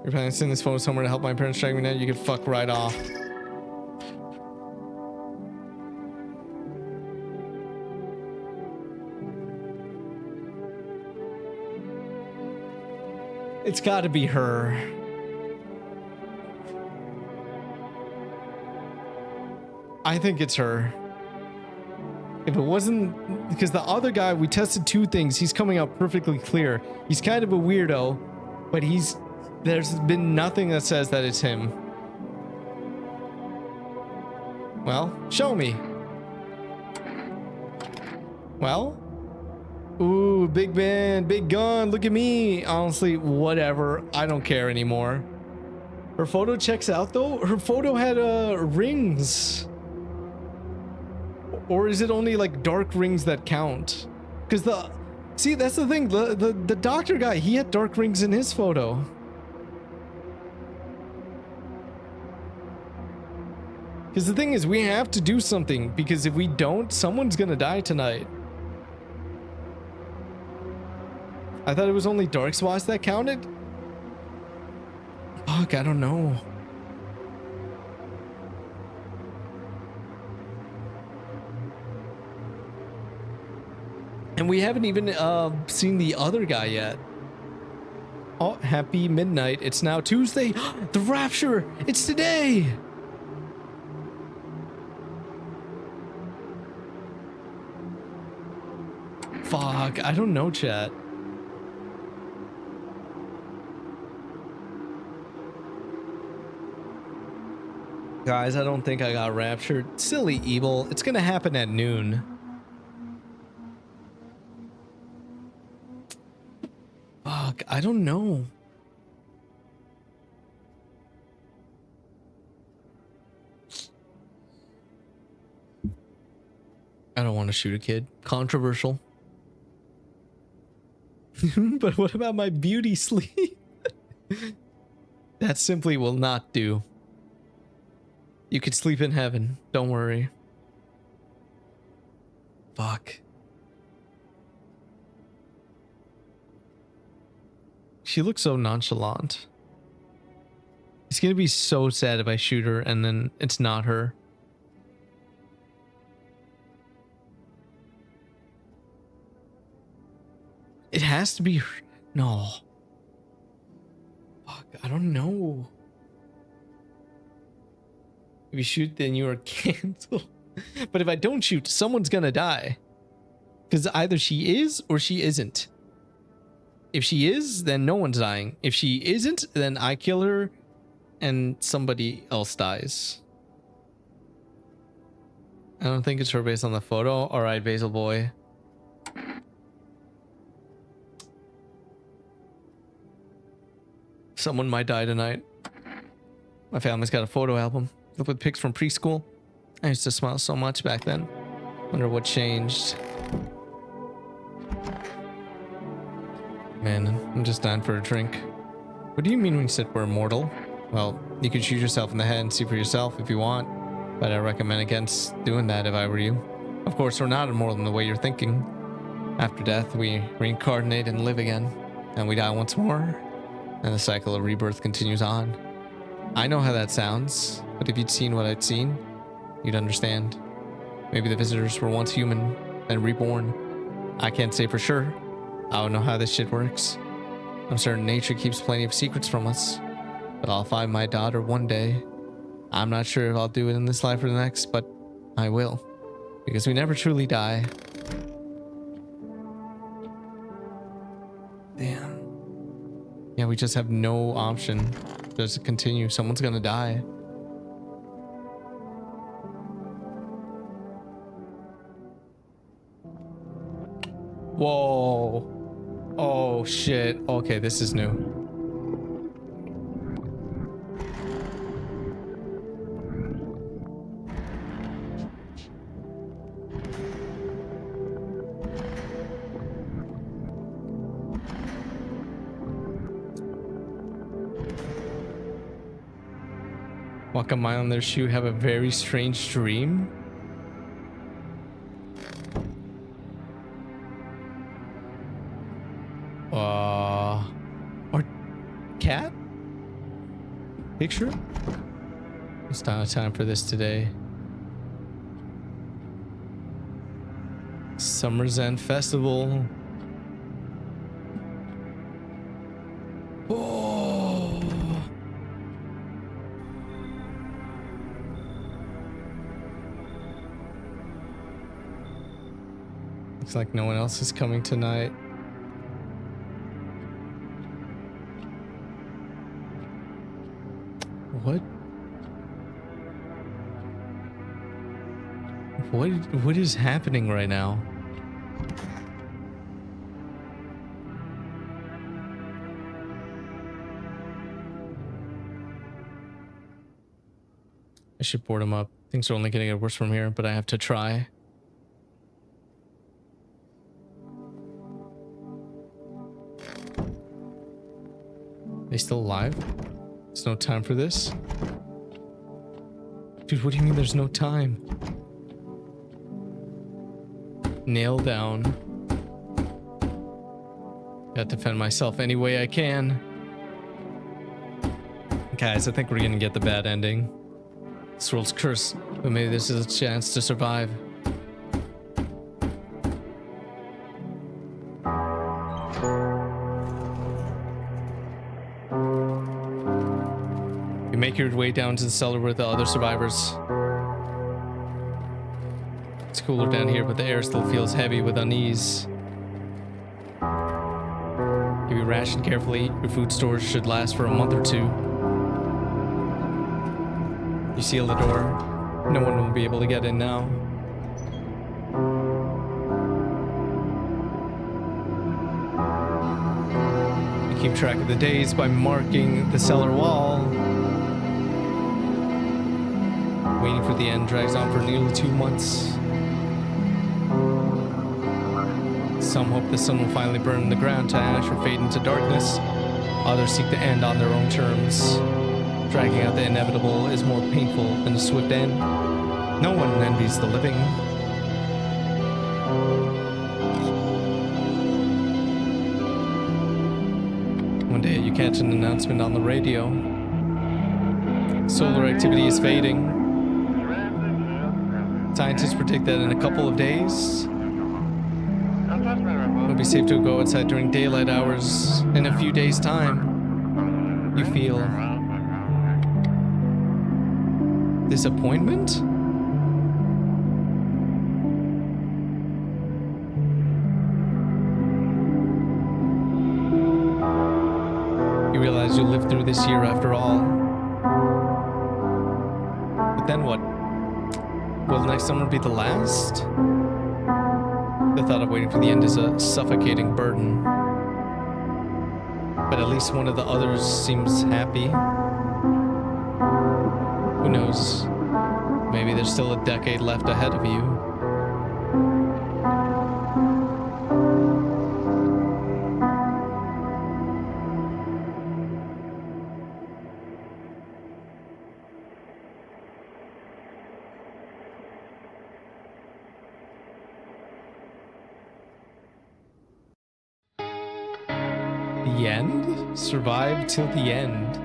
[SPEAKER 1] You're planning to send this photo somewhere to help my parents track me down? You can fuck right off. It's got to be her. I think it's her. If it wasn't, because the other guy, we tested 2 things. He's coming out perfectly clear. He's kind of a weirdo, but there's been nothing that says that it's him. Well, show me. Well, ooh, big man, big gun. Look at me. Honestly, whatever. I don't care anymore. Her photo checks out though. Her photo had rings. Or is it only like dark rings that count? Because see, that's the thing. The doctor guy, he had dark rings in his photo. Because the thing is, we have to do something, because if we don't, someone's gonna die tonight. I thought it was only dark spots that counted. Fuck, I don't know. And we haven't even seen the other guy yet. Oh, happy midnight. It's now Tuesday. The Rapture. It's today. Fuck, I don't know, chat. Guys, I don't think I got raptured. Silly evil. It's gonna happen at noon. Fuck, I don't know. I don't want to shoot a kid. Controversial. But what about my beauty sleep? That simply will not do. You could sleep in heaven. Don't worry. Fuck. She looks so nonchalant. It's gonna be so sad if I shoot her and then it's not her. It has to be her. No. Fuck, I don't know. If you shoot, then you are canceled. But if I don't shoot, someone's gonna die. Because either she is or she isn't. If she is, then no one's dying. If she isn't, then I kill her and somebody else dies. I don't think it's her based on the photo. All right, Basil boy. Someone might die tonight. My family's got a photo album with pics from preschool. I used to smile so much back then. Wonder what changed. Man, I'm just dying for a drink. What do you mean when you said we're immortal? Well, you can shoot yourself in the head and see for yourself if you want, but I recommend against doing that if I were you. Of course, we're not immortal in the way you're thinking. After death, we reincarnate and live again, and we die once more, and the cycle of rebirth continues on. I know how that sounds, but if you'd seen what I'd seen, you'd understand. Maybe the visitors were once human, then reborn. I can't say for sure. I don't know how this shit works. I'm certain nature keeps plenty of secrets from us, but I'll find my daughter one day. I'm not sure if I'll do it in this life or the next, but I will, because we never truly die. we just have no option. Just continue. Someone's gonna die. Whoa. Oh shit. Okay, this is new. Walk a mile in their shoe, have a very strange dream. Or cat? Picture? It's not time for this today. Summer's End Festival. Oh. Looks like no one else is coming tonight. What is happening right now? I should board him up. Things are only gonna get worse from here, but I have to try. They still alive? There's no time for this? Dude, what do you mean there's no time? Nail down. Gotta defend myself any way I can. Guys, I think we're gonna get the bad ending. This world's cursed, but maybe this is a chance to survive. You make your way down to the cellar with the other survivors. It's cooler down here, but the air still feels heavy with unease. If you ration carefully, your food storage should last for a month or two. You seal the door. No one will be able to get in now. You keep track of the days by marking the cellar wall. Waiting for the end drags on for nearly 2 months. Some hope the sun will finally burn the ground to ash or fade into darkness. Others seek the end on their own terms. Dragging out the inevitable is more painful than a swift end. No one envies the living. One day you catch an announcement on the radio. Solar activity is fading. Scientists predict that in a couple of days, it'll be safe to go outside during daylight hours. In a few days' time, you feel disappointment? You realize you'll live through this year after all. But then what? Will next summer be the last? The thought of waiting for the end is a suffocating burden. But at least one of the others seems happy. Who knows? Maybe there's still a decade left ahead of you. The end? Survive till the end.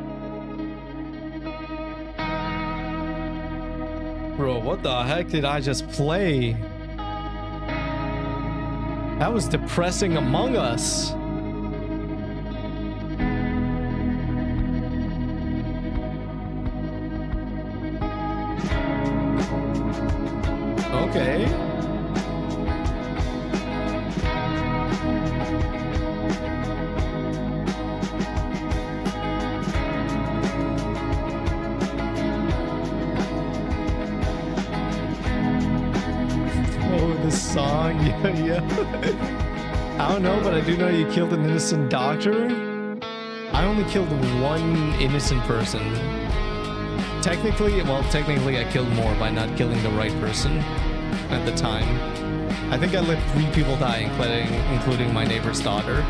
[SPEAKER 1] Bro, what the heck did I just play? That was depressing Among Us. Okay. yeah. I don't know, but I do know you killed an innocent doctor. I only killed one innocent person. Technically, I killed more by not killing the right person at the time. I think I let 3 people die, including my neighbor's daughter.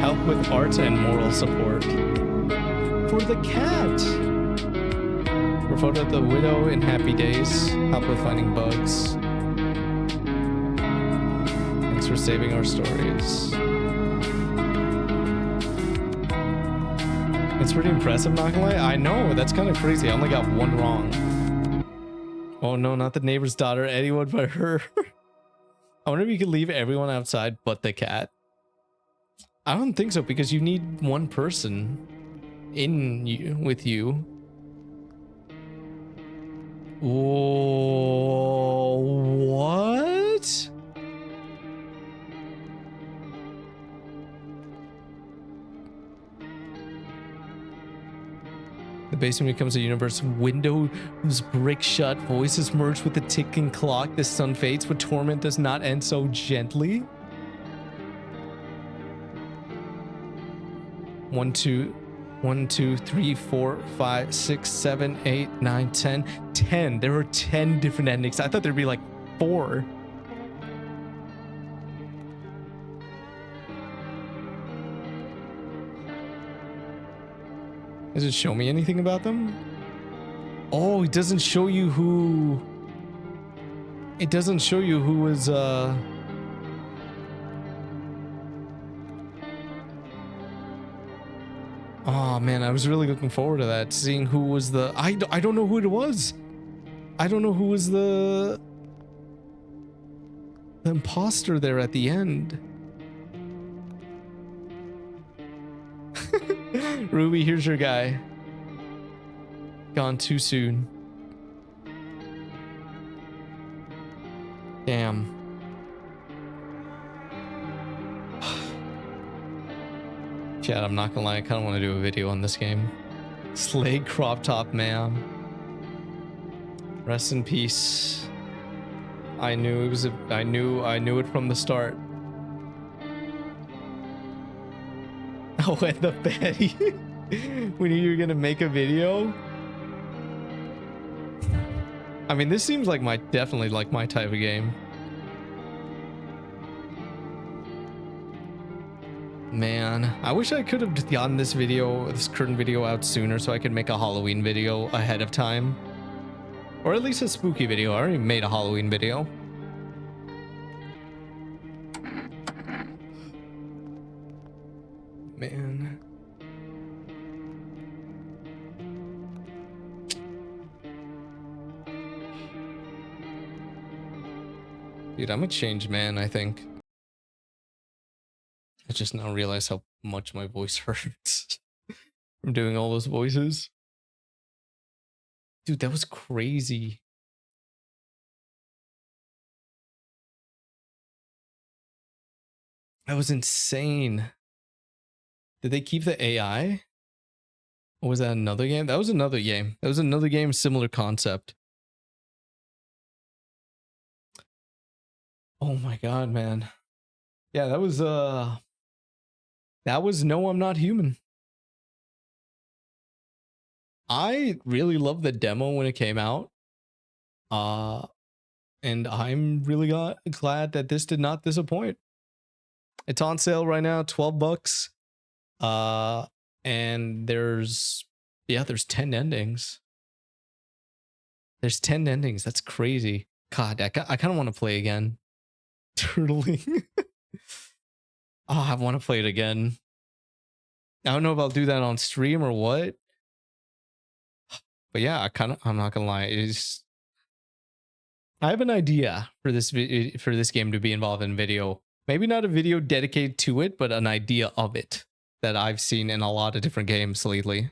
[SPEAKER 1] Help with art and moral support. For the cat! For photo of the widow in Happy Days. Help with finding bugs. Thanks for saving our stories. It's pretty impressive, not gonna lie. I know, that's kind of crazy. I only got 1 wrong. Oh no, not the neighbor's daughter. Anyone but her. I wonder if you could leave everyone outside but the cat. I don't think so, because you need 1 person with you. Whoa, what? The basement becomes a universe. Windows break shut. Voices merge with the ticking clock. The sun fades, but torment does not end so gently. 1, 2, 3, 4, 5, 6, 7, 8, 9, 10. 10. There were 10 different endings. I thought there'd be like 4. Does it show me anything about them? Oh, it doesn't show you who... It doesn't show you who was, Oh man, I was really looking forward to that, seeing who was the... I don't know who it was. I don't know who was the imposter there at the end. Ruby, here's your guy. Gone too soon. Damn. Chad, I'm not gonna lie, I kind of want to do a video on this game. Slay crop top, man. Rest in peace. I knew it was I knew it from the start. Oh, and the Betty. We knew you were gonna make a video. I mean, this seems like definitely like my type of game. Man, I wish I could have gotten this current video out sooner so I could make a Halloween video ahead of time. Or at least a spooky video. I already made a Halloween video. Man. Dude, I'm a changed man, I think. I just now realize how much my voice hurts from doing all those voices. Dude, that was crazy. That was insane. Did they keep the AI? Or was that another game? That was another game. That was another game, similar concept. Oh my god, man. Yeah, that was No, I'm Not Human. I really loved the demo when it came out. And I'm really glad that this did not disappoint. It's on sale right now, $12. And there's 10 endings. There's 10 endings. That's crazy. God, I kind of want to play again. Turtling. Oh, I want to play it again. I don't know if I'll do that on stream or what. But yeah, I'm not gonna lie. I have an idea for this game to be involved in video. Maybe not a video dedicated to it, but an idea of it that I've seen in a lot of different games lately.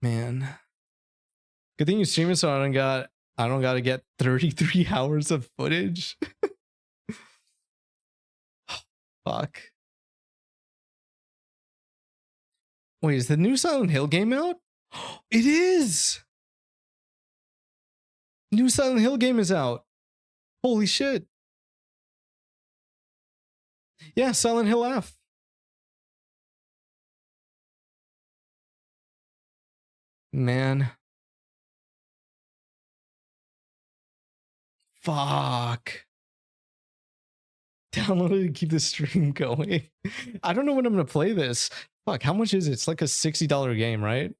[SPEAKER 1] Man. Good thing you stream it so I don't gotta get 33 hours of footage. Fuck. Wait, is the new Silent Hill game out? It is! New Silent Hill game is out. Holy shit. Yeah, Silent Hill F. Man. Fuck. Download it to keep the stream going. I don't know when I'm gonna play this. Fuck, how much is it? It's like a $60 game, right?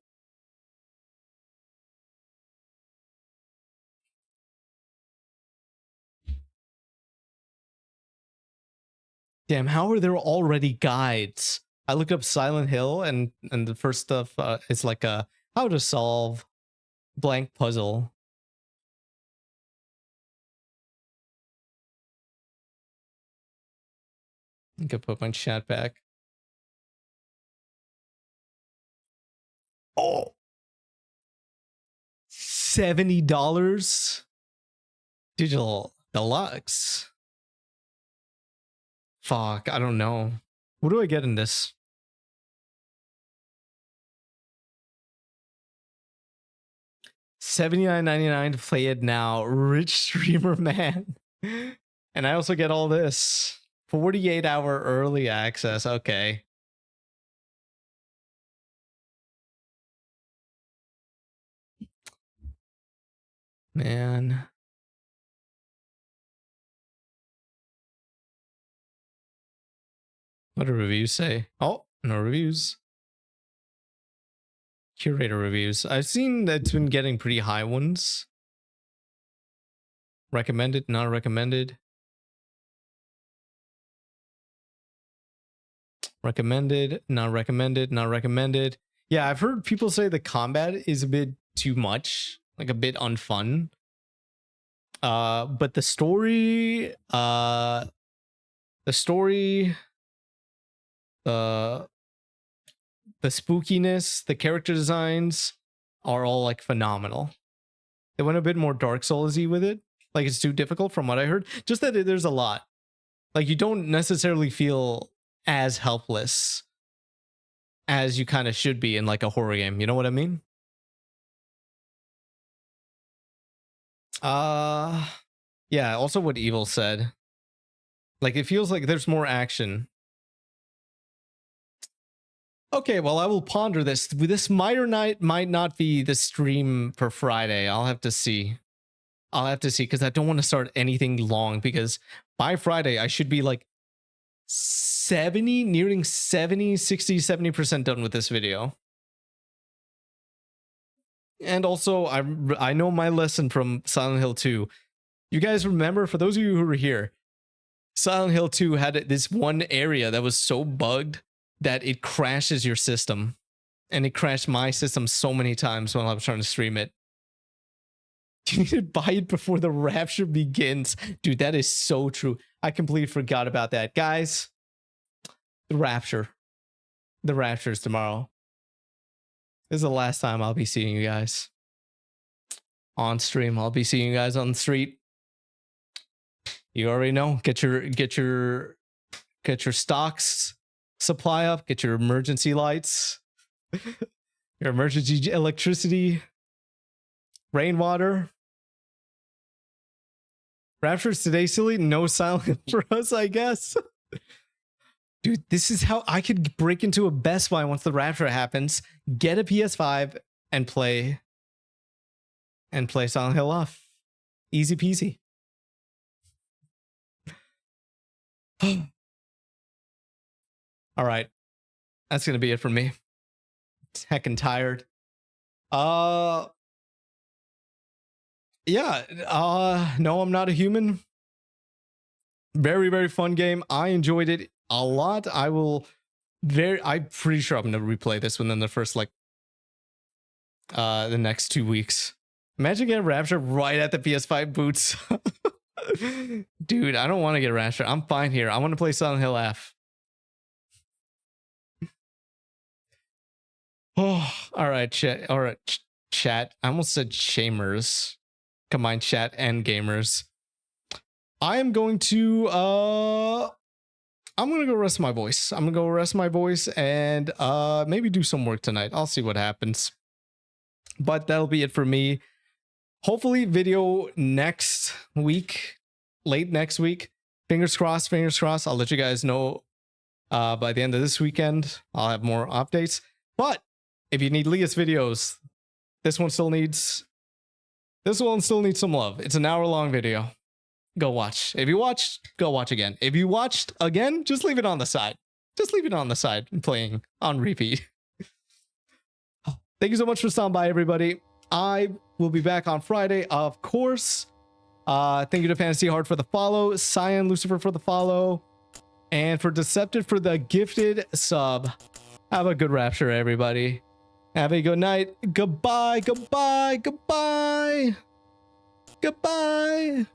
[SPEAKER 1] Damn, how are there already guides? I look up Silent Hill and the first stuff is like a how to solve blank puzzle. I can put my chat back. Oh, $70 digital deluxe. Fuck, I don't know. What do I get in this? $79.99 to play it now. Rich streamer man. And I also get all this. 48-hour early access. Okay. Man. What do reviews say? Oh, no reviews. Curator reviews. I've seen that it's been getting pretty high ones. Recommended, not recommended. Recommended, not recommended, not recommended. Yeah, I've heard people say the combat is a bit too much, like a bit unfun. But the story, the spookiness, the character designs are all like phenomenal. They went a bit more Dark Souls-y with it. Like it's too difficult from what I heard. Just that there's a lot. Like you don't necessarily feel as helpless as you kind of should be in like a horror game. You know what I mean? Yeah, also what Evil said. Like it feels like there's more action. Okay, well, I will ponder this. This might or might not be the stream for Friday. I'll have to see. I'll have to see because I don't want to start anything long because by Friday I should be like 70, 60, 70% done with this video. And also, I know my lesson from Silent Hill 2. You guys remember, for those of you who were here, Silent Hill 2 had this one area that was so bugged that it crashes your system. And it crashed my system so many times when I was trying to stream it. You need to buy it before the Rapture begins. Dude, that is so true. I completely forgot about that. Guys, the Rapture. The Rapture is tomorrow. This is the last time I'll be seeing you guys on stream. I'll be seeing you guys on the street. You already know. Get your stocks supply up. Get your emergency lights. Your emergency electricity. Rainwater. Rapture's today, silly. No Silent for us, I guess. Dude, this is how I could break into a Best Buy once the Rapture happens, get a PS5, and play Silent Hill off. Easy peasy. All right. That's going to be it for me. Heckin' tired. Yeah, no, I'm not a human. Very, very fun game. I enjoyed it a lot. I'm pretty sure I'm gonna replay this within the first the next 2 weeks. Imagine getting Rapture right at the PS5 boots. Dude, I don't want to get Rapture. I'm fine here. I want to play Silent Hill F. Oh, all right, chat. All right, chat. I almost said shamers. Combine chat and gamers. I am going to I'm gonna go rest my voice. I'm gonna go rest my voice and maybe do some work tonight. I'll see what happens. But that'll be it for me. Hopefully video next week, late next week. Fingers crossed, fingers crossed. I'll let you guys know by the end of this weekend. I'll have more updates. But if you need Leah's videos, this one still needs some love. It's an hour-long video. Go watch. If you watched, go watch again. If you watched again, just leave it on the side. Just leave it on the side and playing on repeat. Thank you so much for stopping by, everybody. I will be back on Friday, of course. Thank you to Fantasy Heart for the follow, Cyan Lucifer for the follow, and for Deceptive for the gifted sub. Have a good Rapture, everybody. Have a good night. Goodbye, goodbye, goodbye. Goodbye.